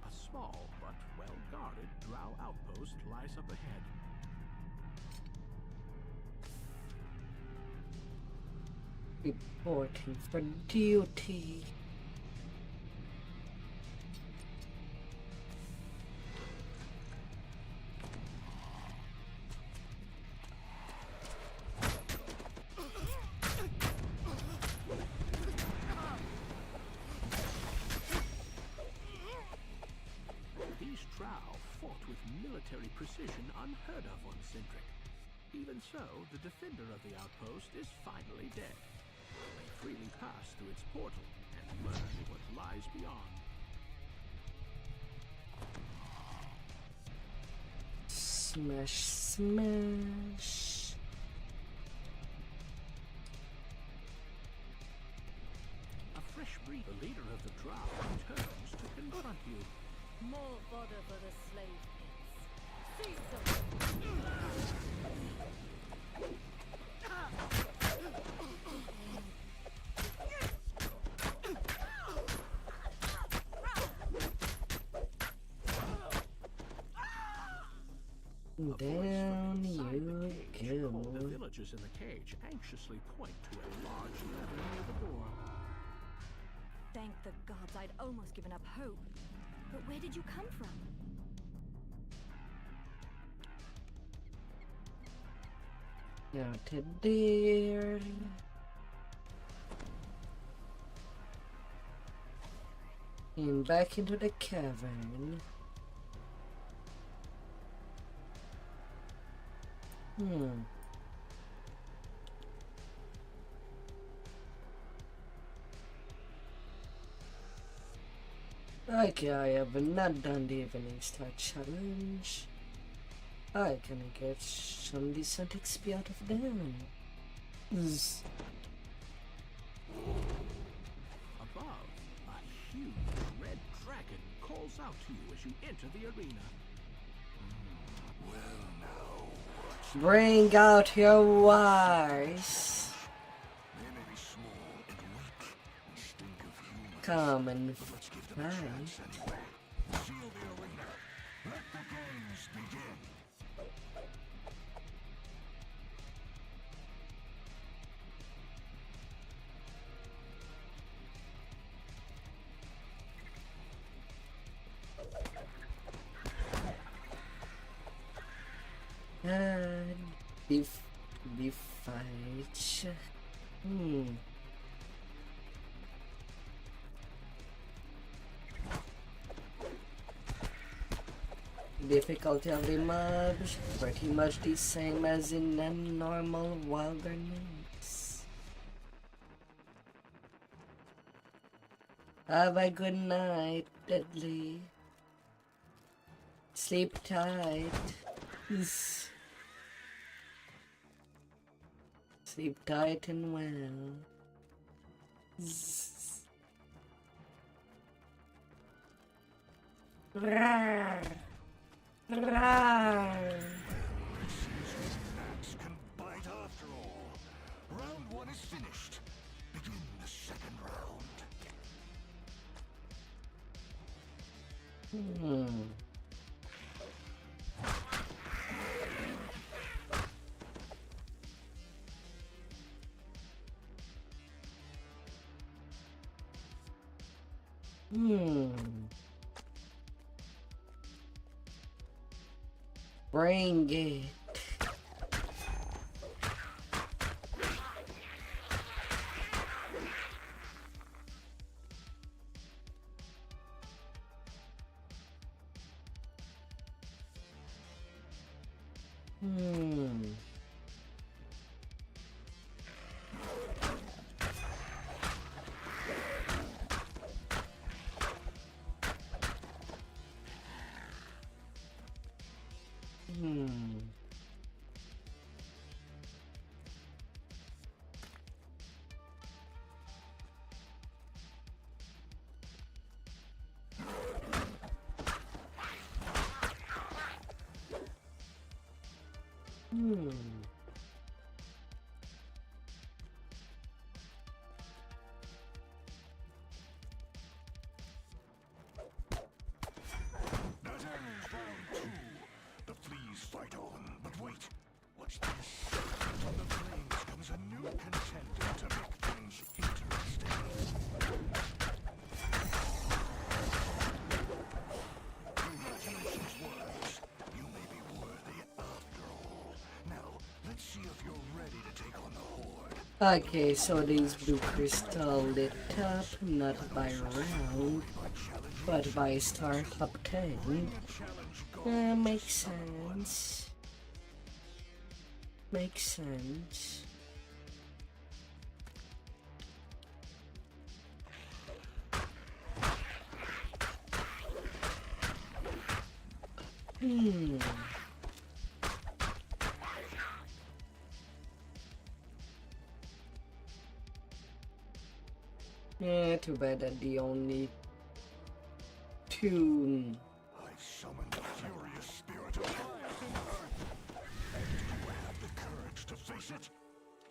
A small but well-guarded drow outpost lies up ahead. Reporting for duty. These drow fought with military precision unheard of on Sindric. Even so, the defender of the outpost is finally dead. You may freely pass through its portal and learn what lies beyond. Smash, smash. A fresh breed, the leader of the drow, returns to confront you. More fodder for the slave pits. Seize them! Down you The go. villagers in the cage anxiously point to a large lever near the door. Thank the gods, I'd almost given up hope. But where did you come from? Now to there. And back into the cavern. Okay, I have not done the evening star challenge. I can get some decent XP out of them. Above, a huge red dragon calls out to you as you enter the arena. Bring out your wires. They may be small and weak and stink of human. Come and Let's give them a fight. chance anyway. Seal the arena. Let the games begin. The fight. Difficulty of the mobs pretty much the same as in a normal wilderness. Have a good night, Deadly. Sleep tight. Sleep tight and well. Rawr. Rawr. Axe can bite after all. Round one is finished. Begin the second round. Bring it. That ends round two. The fleas fight on, but wait. Watch this. From the flames comes a new contender to make things interesting. Congratulations, worms. You may be worthy after all. Now, let's see if you're ready to take on the horde. Okay, so these blue crystal lit up not by round, but by star obtained. Challenge Makes sense. Makes sense. Yeah, too bad that the only two. I summon the furious spirit of and you have the courage to face it?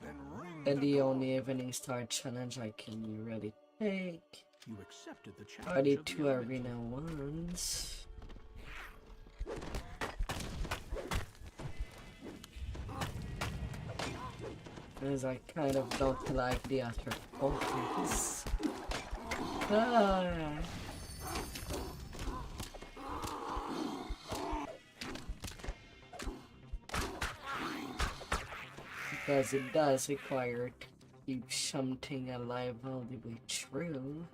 Then ring And the only Evening Star challenge I can really take You accepted the are challenge the of the two elemental. arena ones. As I kind of don't like the other focus. Because it does require to keep something alive all the way through.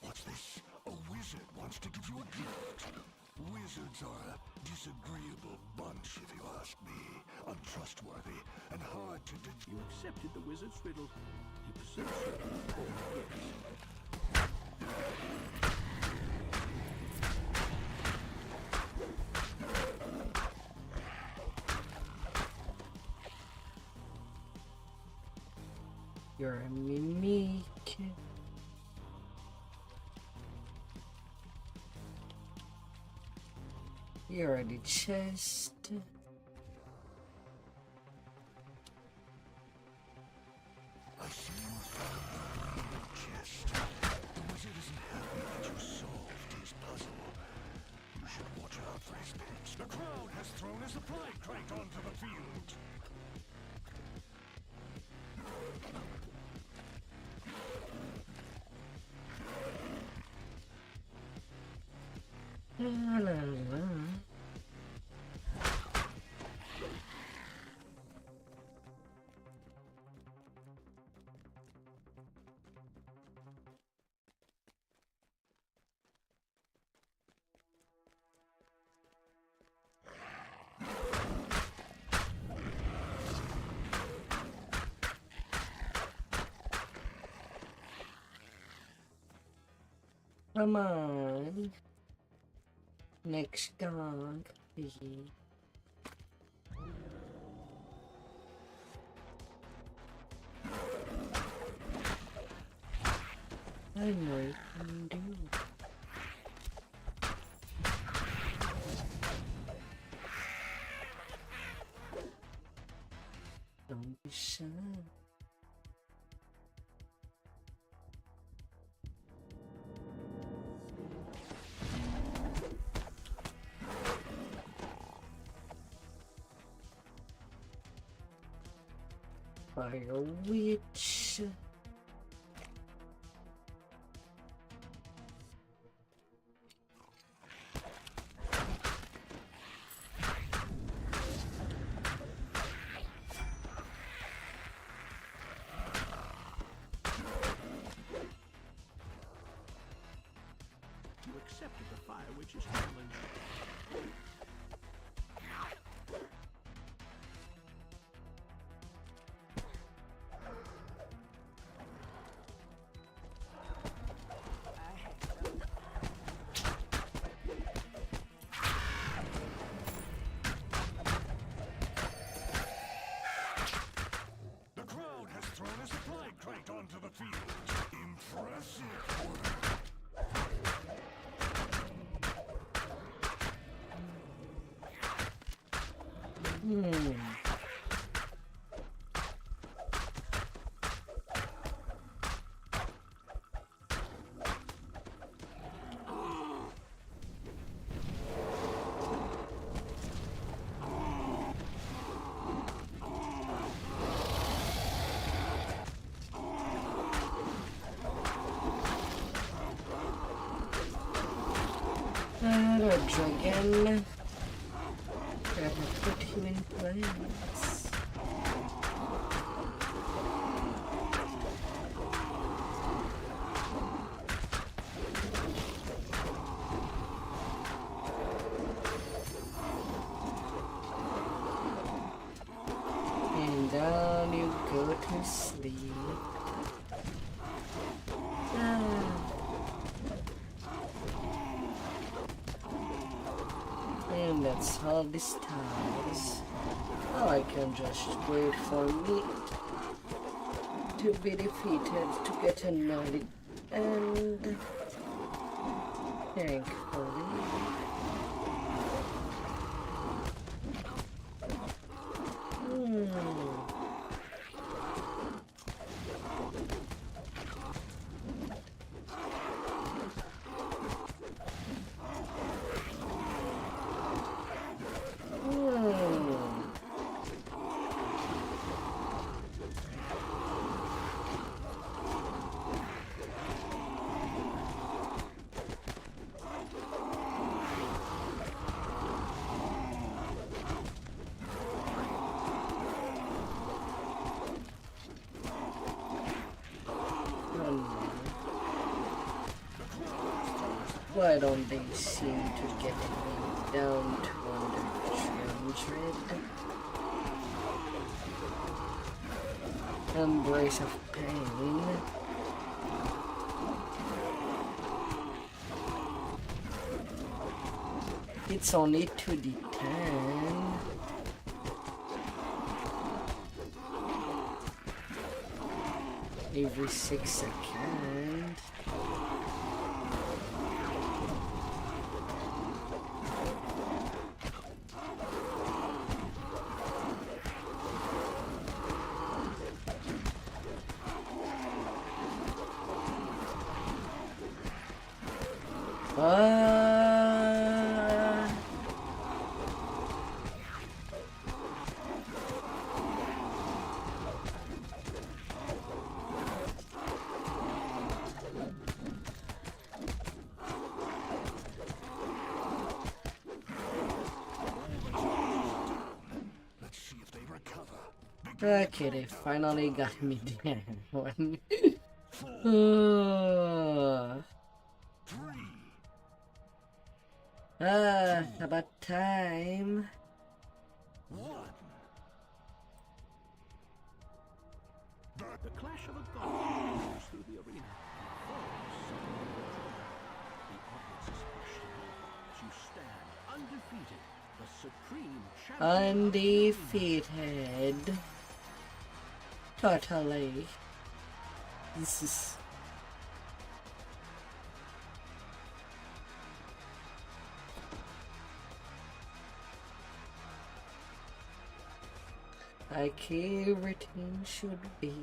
What's this? A wizard wants to give you a gift. Wizards are a disagreeable bunch, if you ask me. Untrustworthy and hard to You accepted the wizard's riddle. He possessed you with all gifts. You're a mimic. You're at the chest. I see you found the chest. The wizard isn't happy that you solved his puzzle. You should watch out for his pets. The crowd has thrown a supply crate onto the field. La, la, la. Come on. Next dog, please. I know you can do. Don't be shy. Fire witch. accepted the Fire Witch's challenge. The crowd has thrown a supply crate onto the field. Impressive work. The dragon. Gotta put him in place. And down you go to sleep. And that's all this time. Now I can just wait for me to be defeated to get annoyed, and thankfully why don't they seem to get me down to under 300? Embrace of pain. It's only 2d10. Every 6 seconds. Okay, they finally got me down. About time. The clash of a god moves through the arena. The audience is hushed as you stand undefeated, the supreme champion. Undefeated. Totally. This is... like everything should be.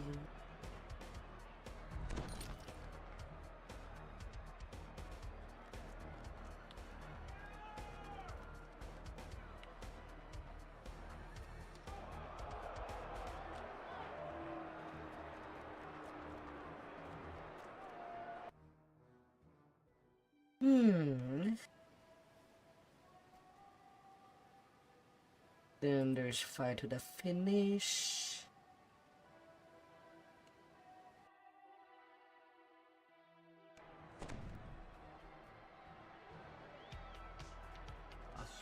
Then there's fight to the finish.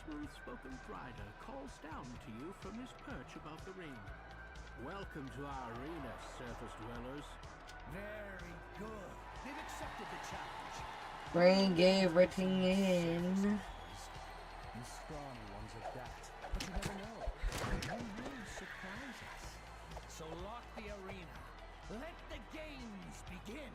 smooth-spoken rider calls down to you from his perch above the ring. Welcome to our arena, surface dwellers. Very good. They've accepted the challenge. Brain gave everything in. And scrawny ones at that. But you never know. They will surprise us. So lock the arena. Let the games begin.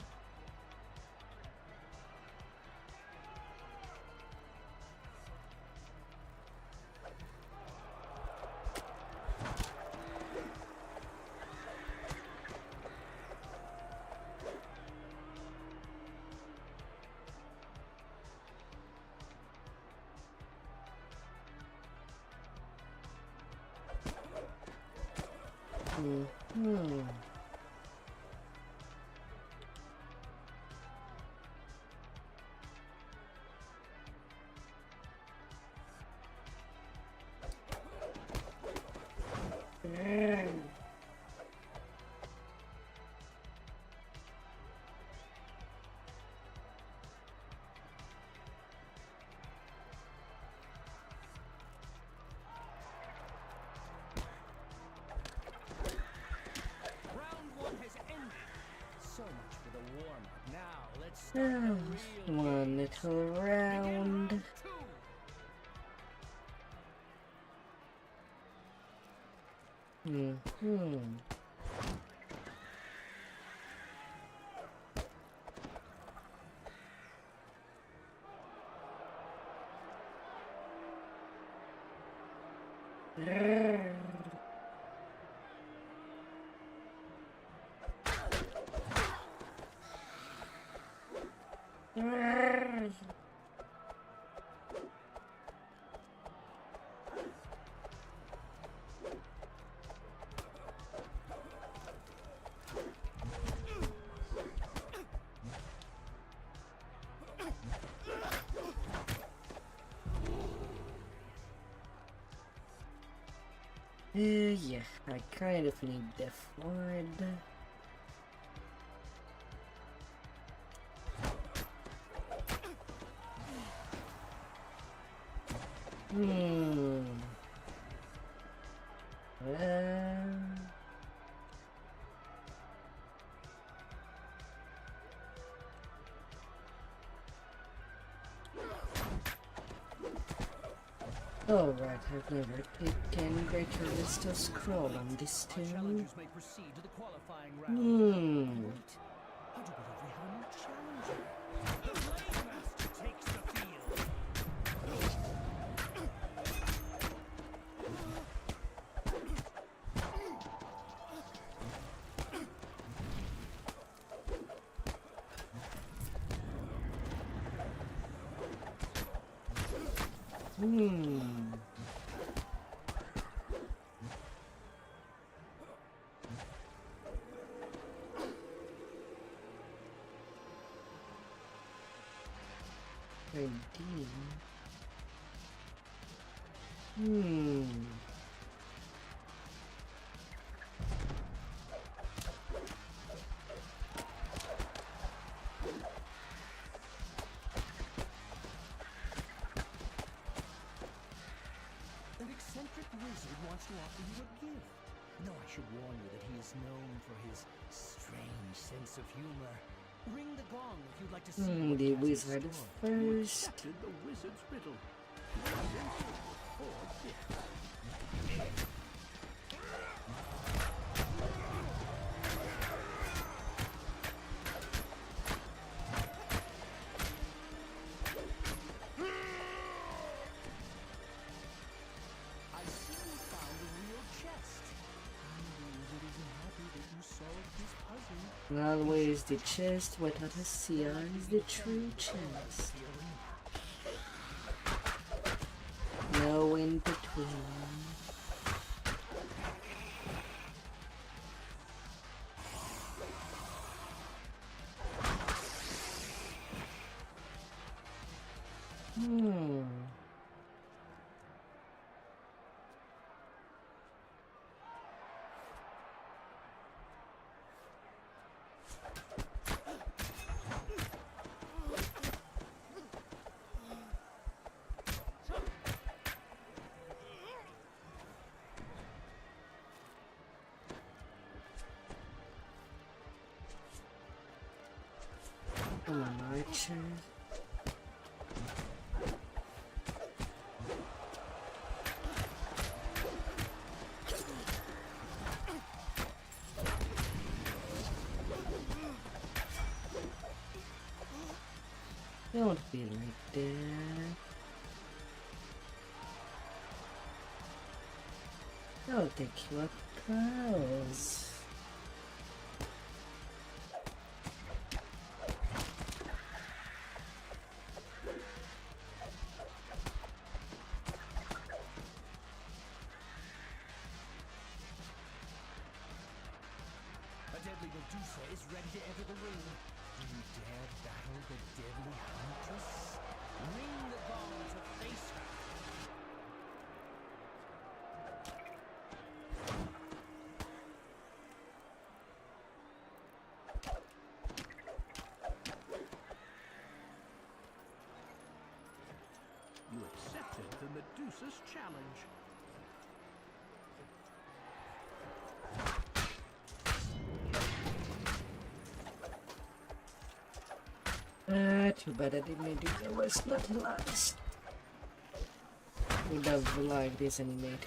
One little round. Yeah, I kind of need the flood. Alright, I've never picked any greater list of scroll on this team. Challengers may proceed to the qualifying round. Wait, I do believe we have a new challenger. The Blade Master takes the field. An eccentric wizard wants to offer you a gift. No, I should warn you that he is known for his strange sense of humor. Ring the gong if you'd like to see what The he has in wizard store. first. Accepted the wizard's riddle. Presented with 4 gifts. I see you found a real chest. The wizard isn't happy that you solved his puzzle. Always the chest without a seal is the true chest. No in between. Don't be like that. I'll take you up close. A deadly Medusa is ready to enter the ring. Do you dare battle the deadly huntress? Ring the gong to face her. You accepted the Medusa's challenge. Too bad I didn't do that. Was not last. Would have liked this animated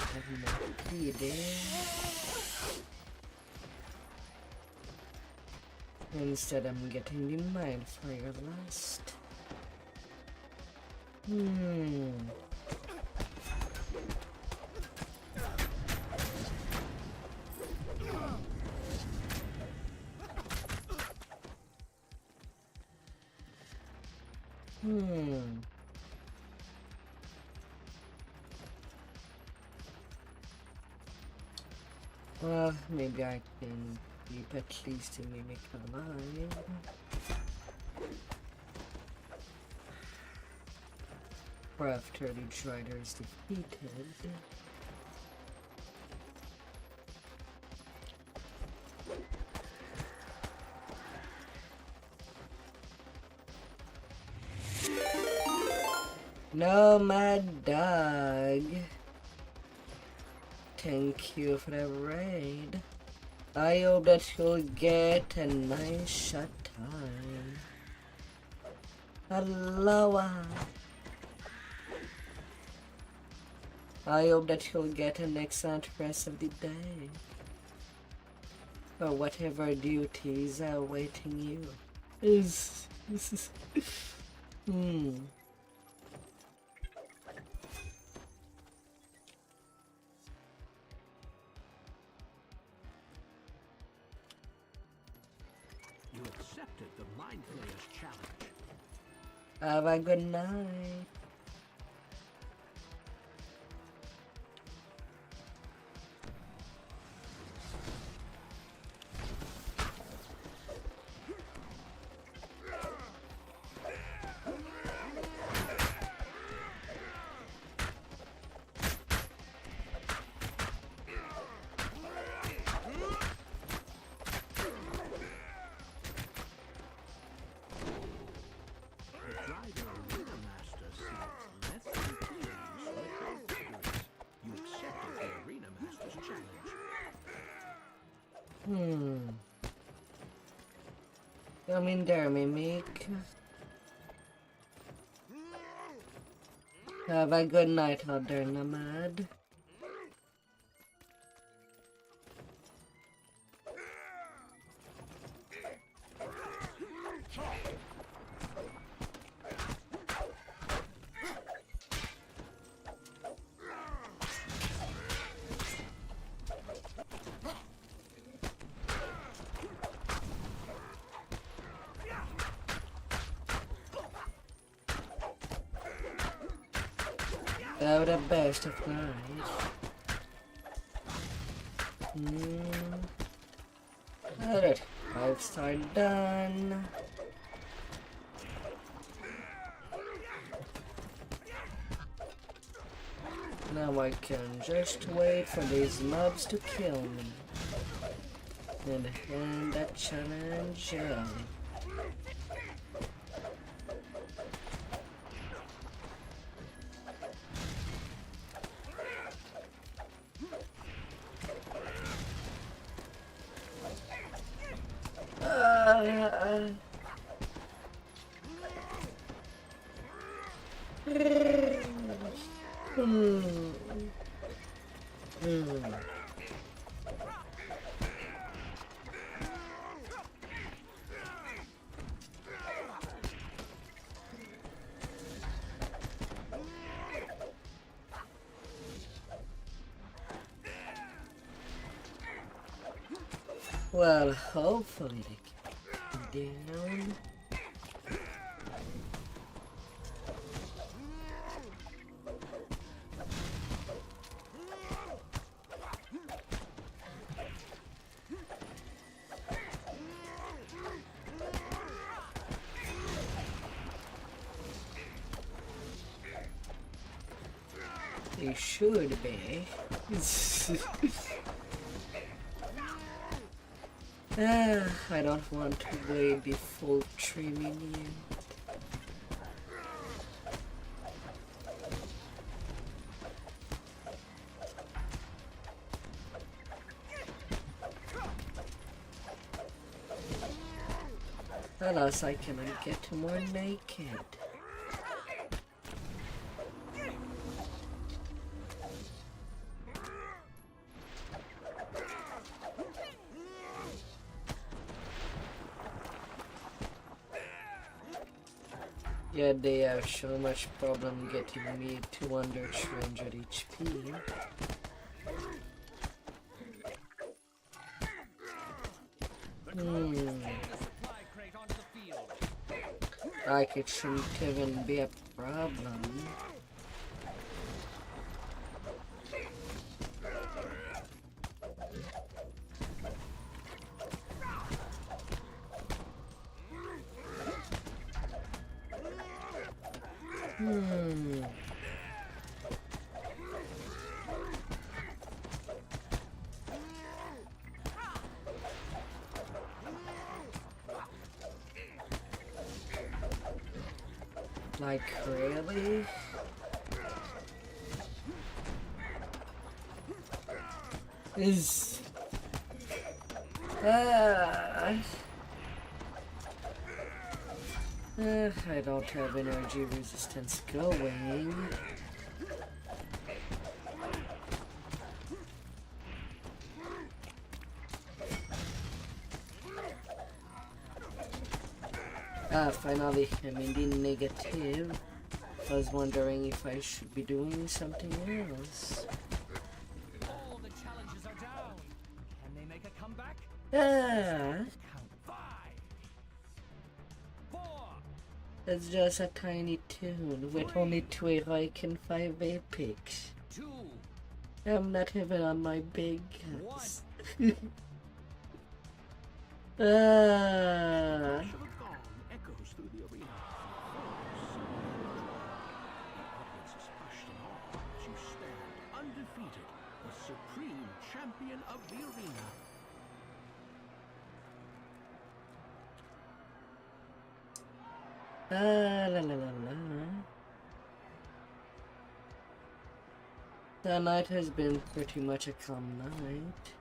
Instead, I'm getting the mind fire last. Well, maybe I can keep at least a mimic alive. Or after the Drider is defeated. No, my dog. Thank you for the raid. I hope that you'll get a nice shot time. Aloha. I hope that you'll get an excellent rest of the day. Or whatever duties are awaiting you. You accepted the Mind Flayer's challenge. Have a good night. Come in there, Mimic. Have a good night out there, Nomad. Have the best of nights. Alright, 5-star done. Now I can just wait for these mobs to kill me. And end that challenge early. Hmm. Hmm. Well, hopefully they get down. They should be. I don't want to wait the full 3 million. Alas, I cannot get more naked. Yeah, they have so much problem getting me to under 300 HP. Like it shouldn't even be a problem. Like, really? Is... I don't have energy resistance going. Finally, I'm in the negative. I was wondering if I should be doing something else. All the challenges are down. Can they make a comeback? Ah, Count 5, 4. it's just a tiny tune with only 2 heroic and 5 epics. 2. I'm not even on my big guns. Ah. Crash of a gong echoes through the arena. The audience is hushed in awe as you stand undefeated, the supreme champion of the arena. La la la la. The night has been pretty much a calm night.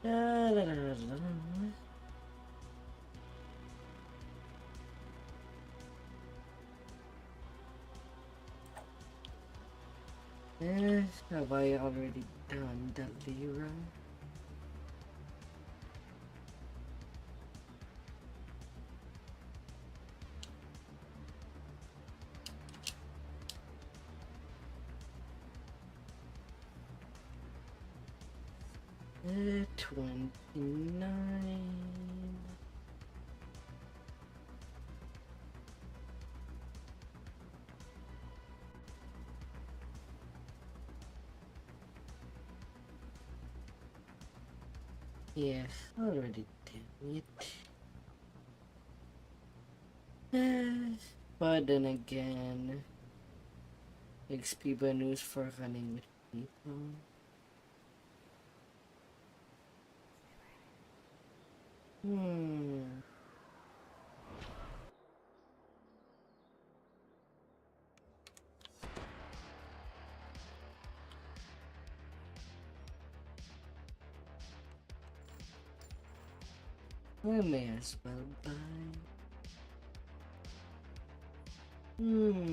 La la la la la. Have I already done the Lira? Uh, 29. Yeah, already did it. But then again, XP bonus for running with people. I may as well buy. Yeah.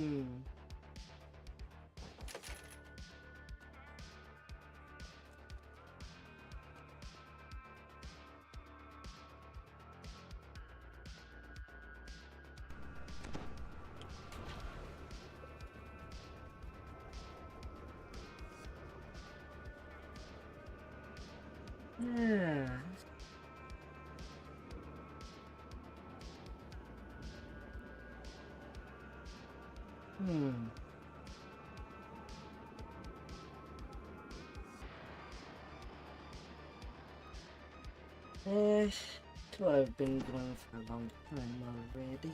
So I've been going for a long time already.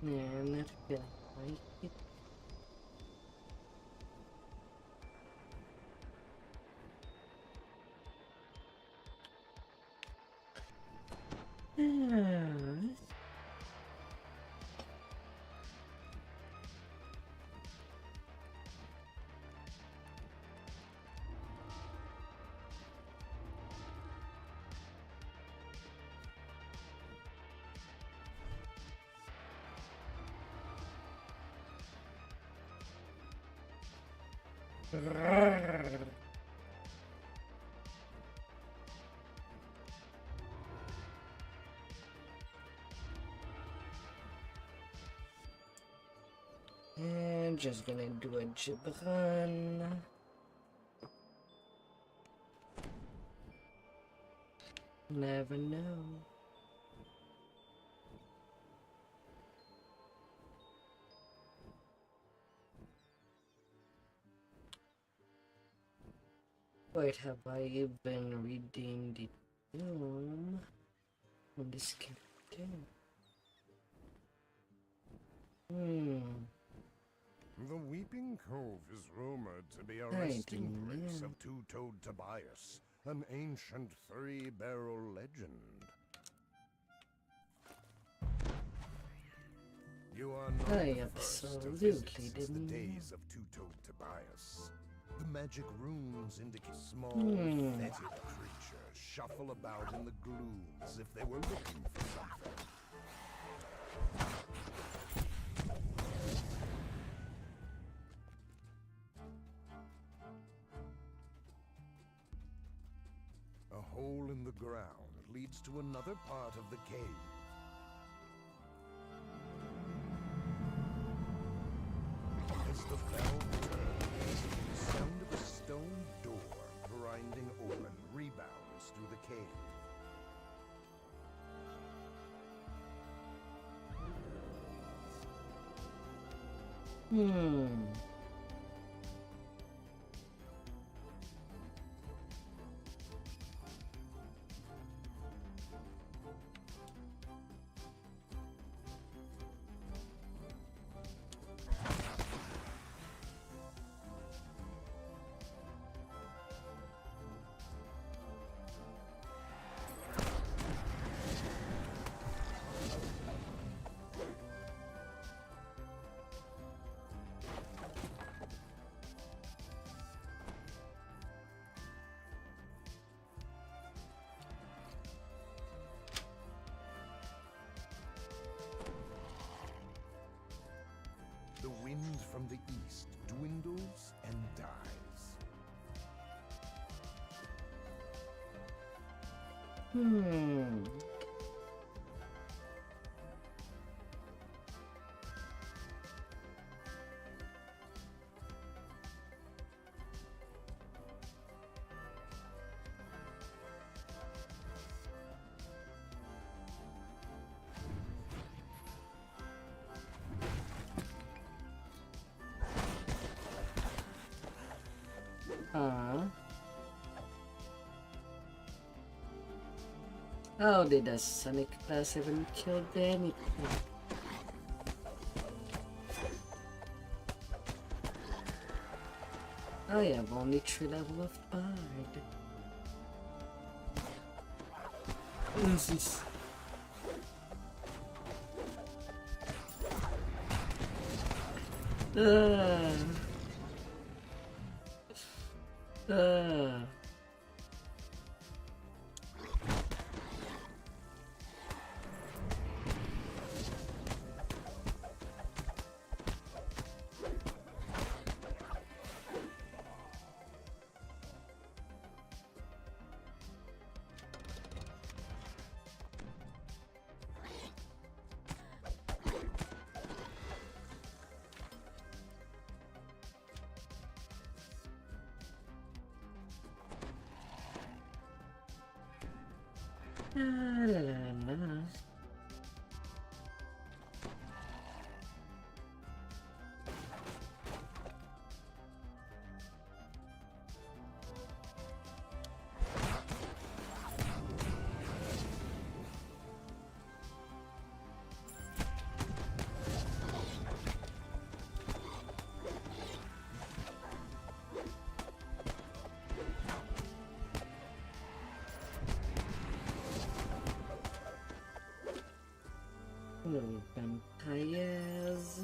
Yeah, not feeling like it. I'm just gonna do a Gibran. Never know. Wait, have I even redeemed the doom on this character? The Weeping Cove is rumored to be a resting place of two-toed Tobias, an ancient three-barrel legend. You are not I the first to absolutely visit since the didn't. days of two-toed Tobias. The magic runes indicate small, fetid creatures shuffle about in the gloom as if they were looking for something. A hole in the ground leads to another part of the cave. As the bell turns, the sound of a stone door grinding open rebounds through the cave. The wind from the east dwindles and dies. Huh? How did the Sonic class even kill anything? I have only 3 levels of Bard. What is this? La la la la. Little vampires.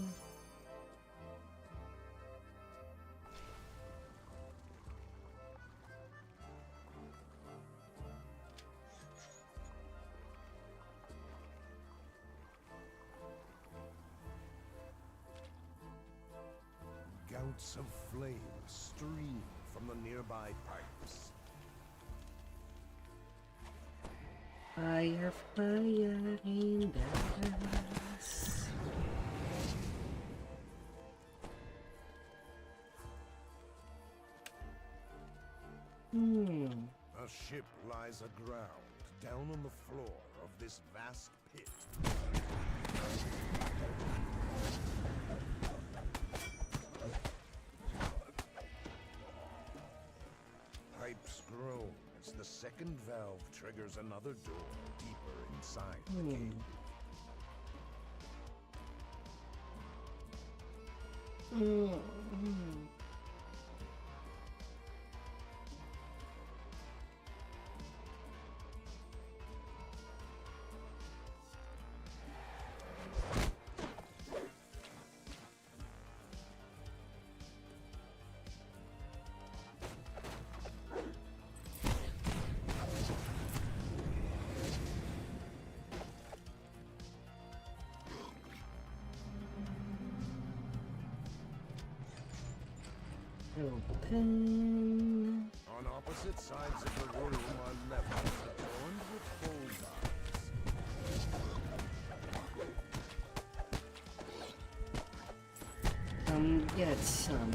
Gouts of flame stream from the nearby pipes. Fire, fire in the house. A ship lies aground, down on the floor of this vast pit. Pipes groan as the second valve triggers another door deeper inside the cave. Open. On opposite sides of the room are levels adorned with boulders. Get some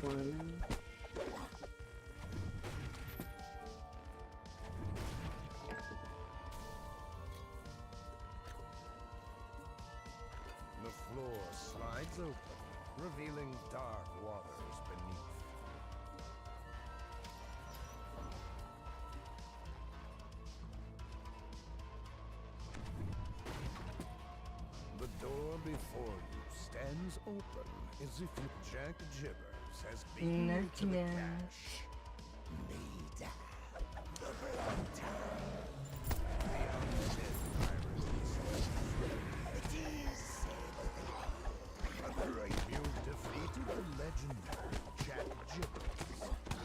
one. The floor slides open, revealing dark waters beneath. The door before you stands open as if Jack Jibbers has beaten you to the cache. Mida, the blood time. The undead pirate It is said you defeated the legendary Jack Jibbers.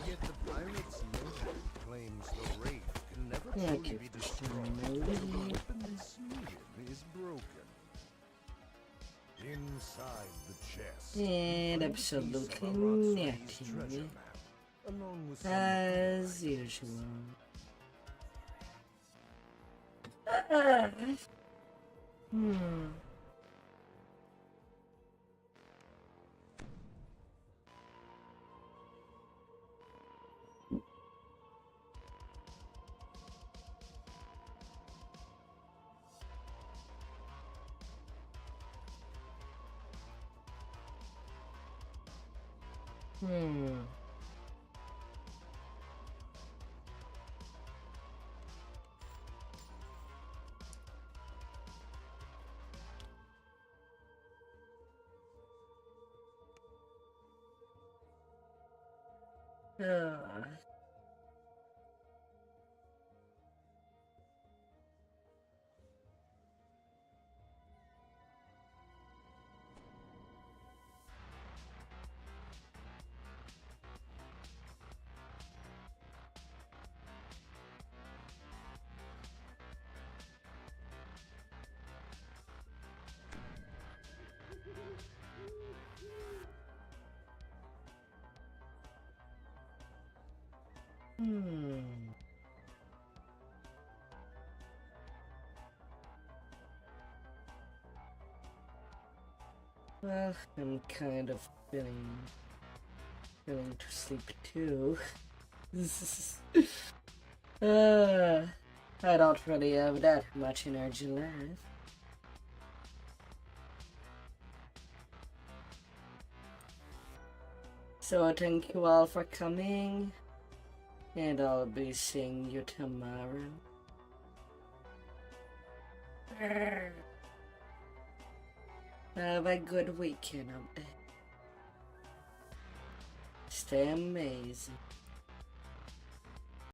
Yet the pirate's legend claims the wraith can never truly be destroyed. The weapon that slew him is broken. Inside the chest, And absolutely nothing. along with As usual. Uh, hmm. Well, I'm kind of feeling to sleep too. I don't really have that much energy left. So thank you all for coming, and I'll be seeing you tomorrow. Have a good weekend out there. Stay amazing.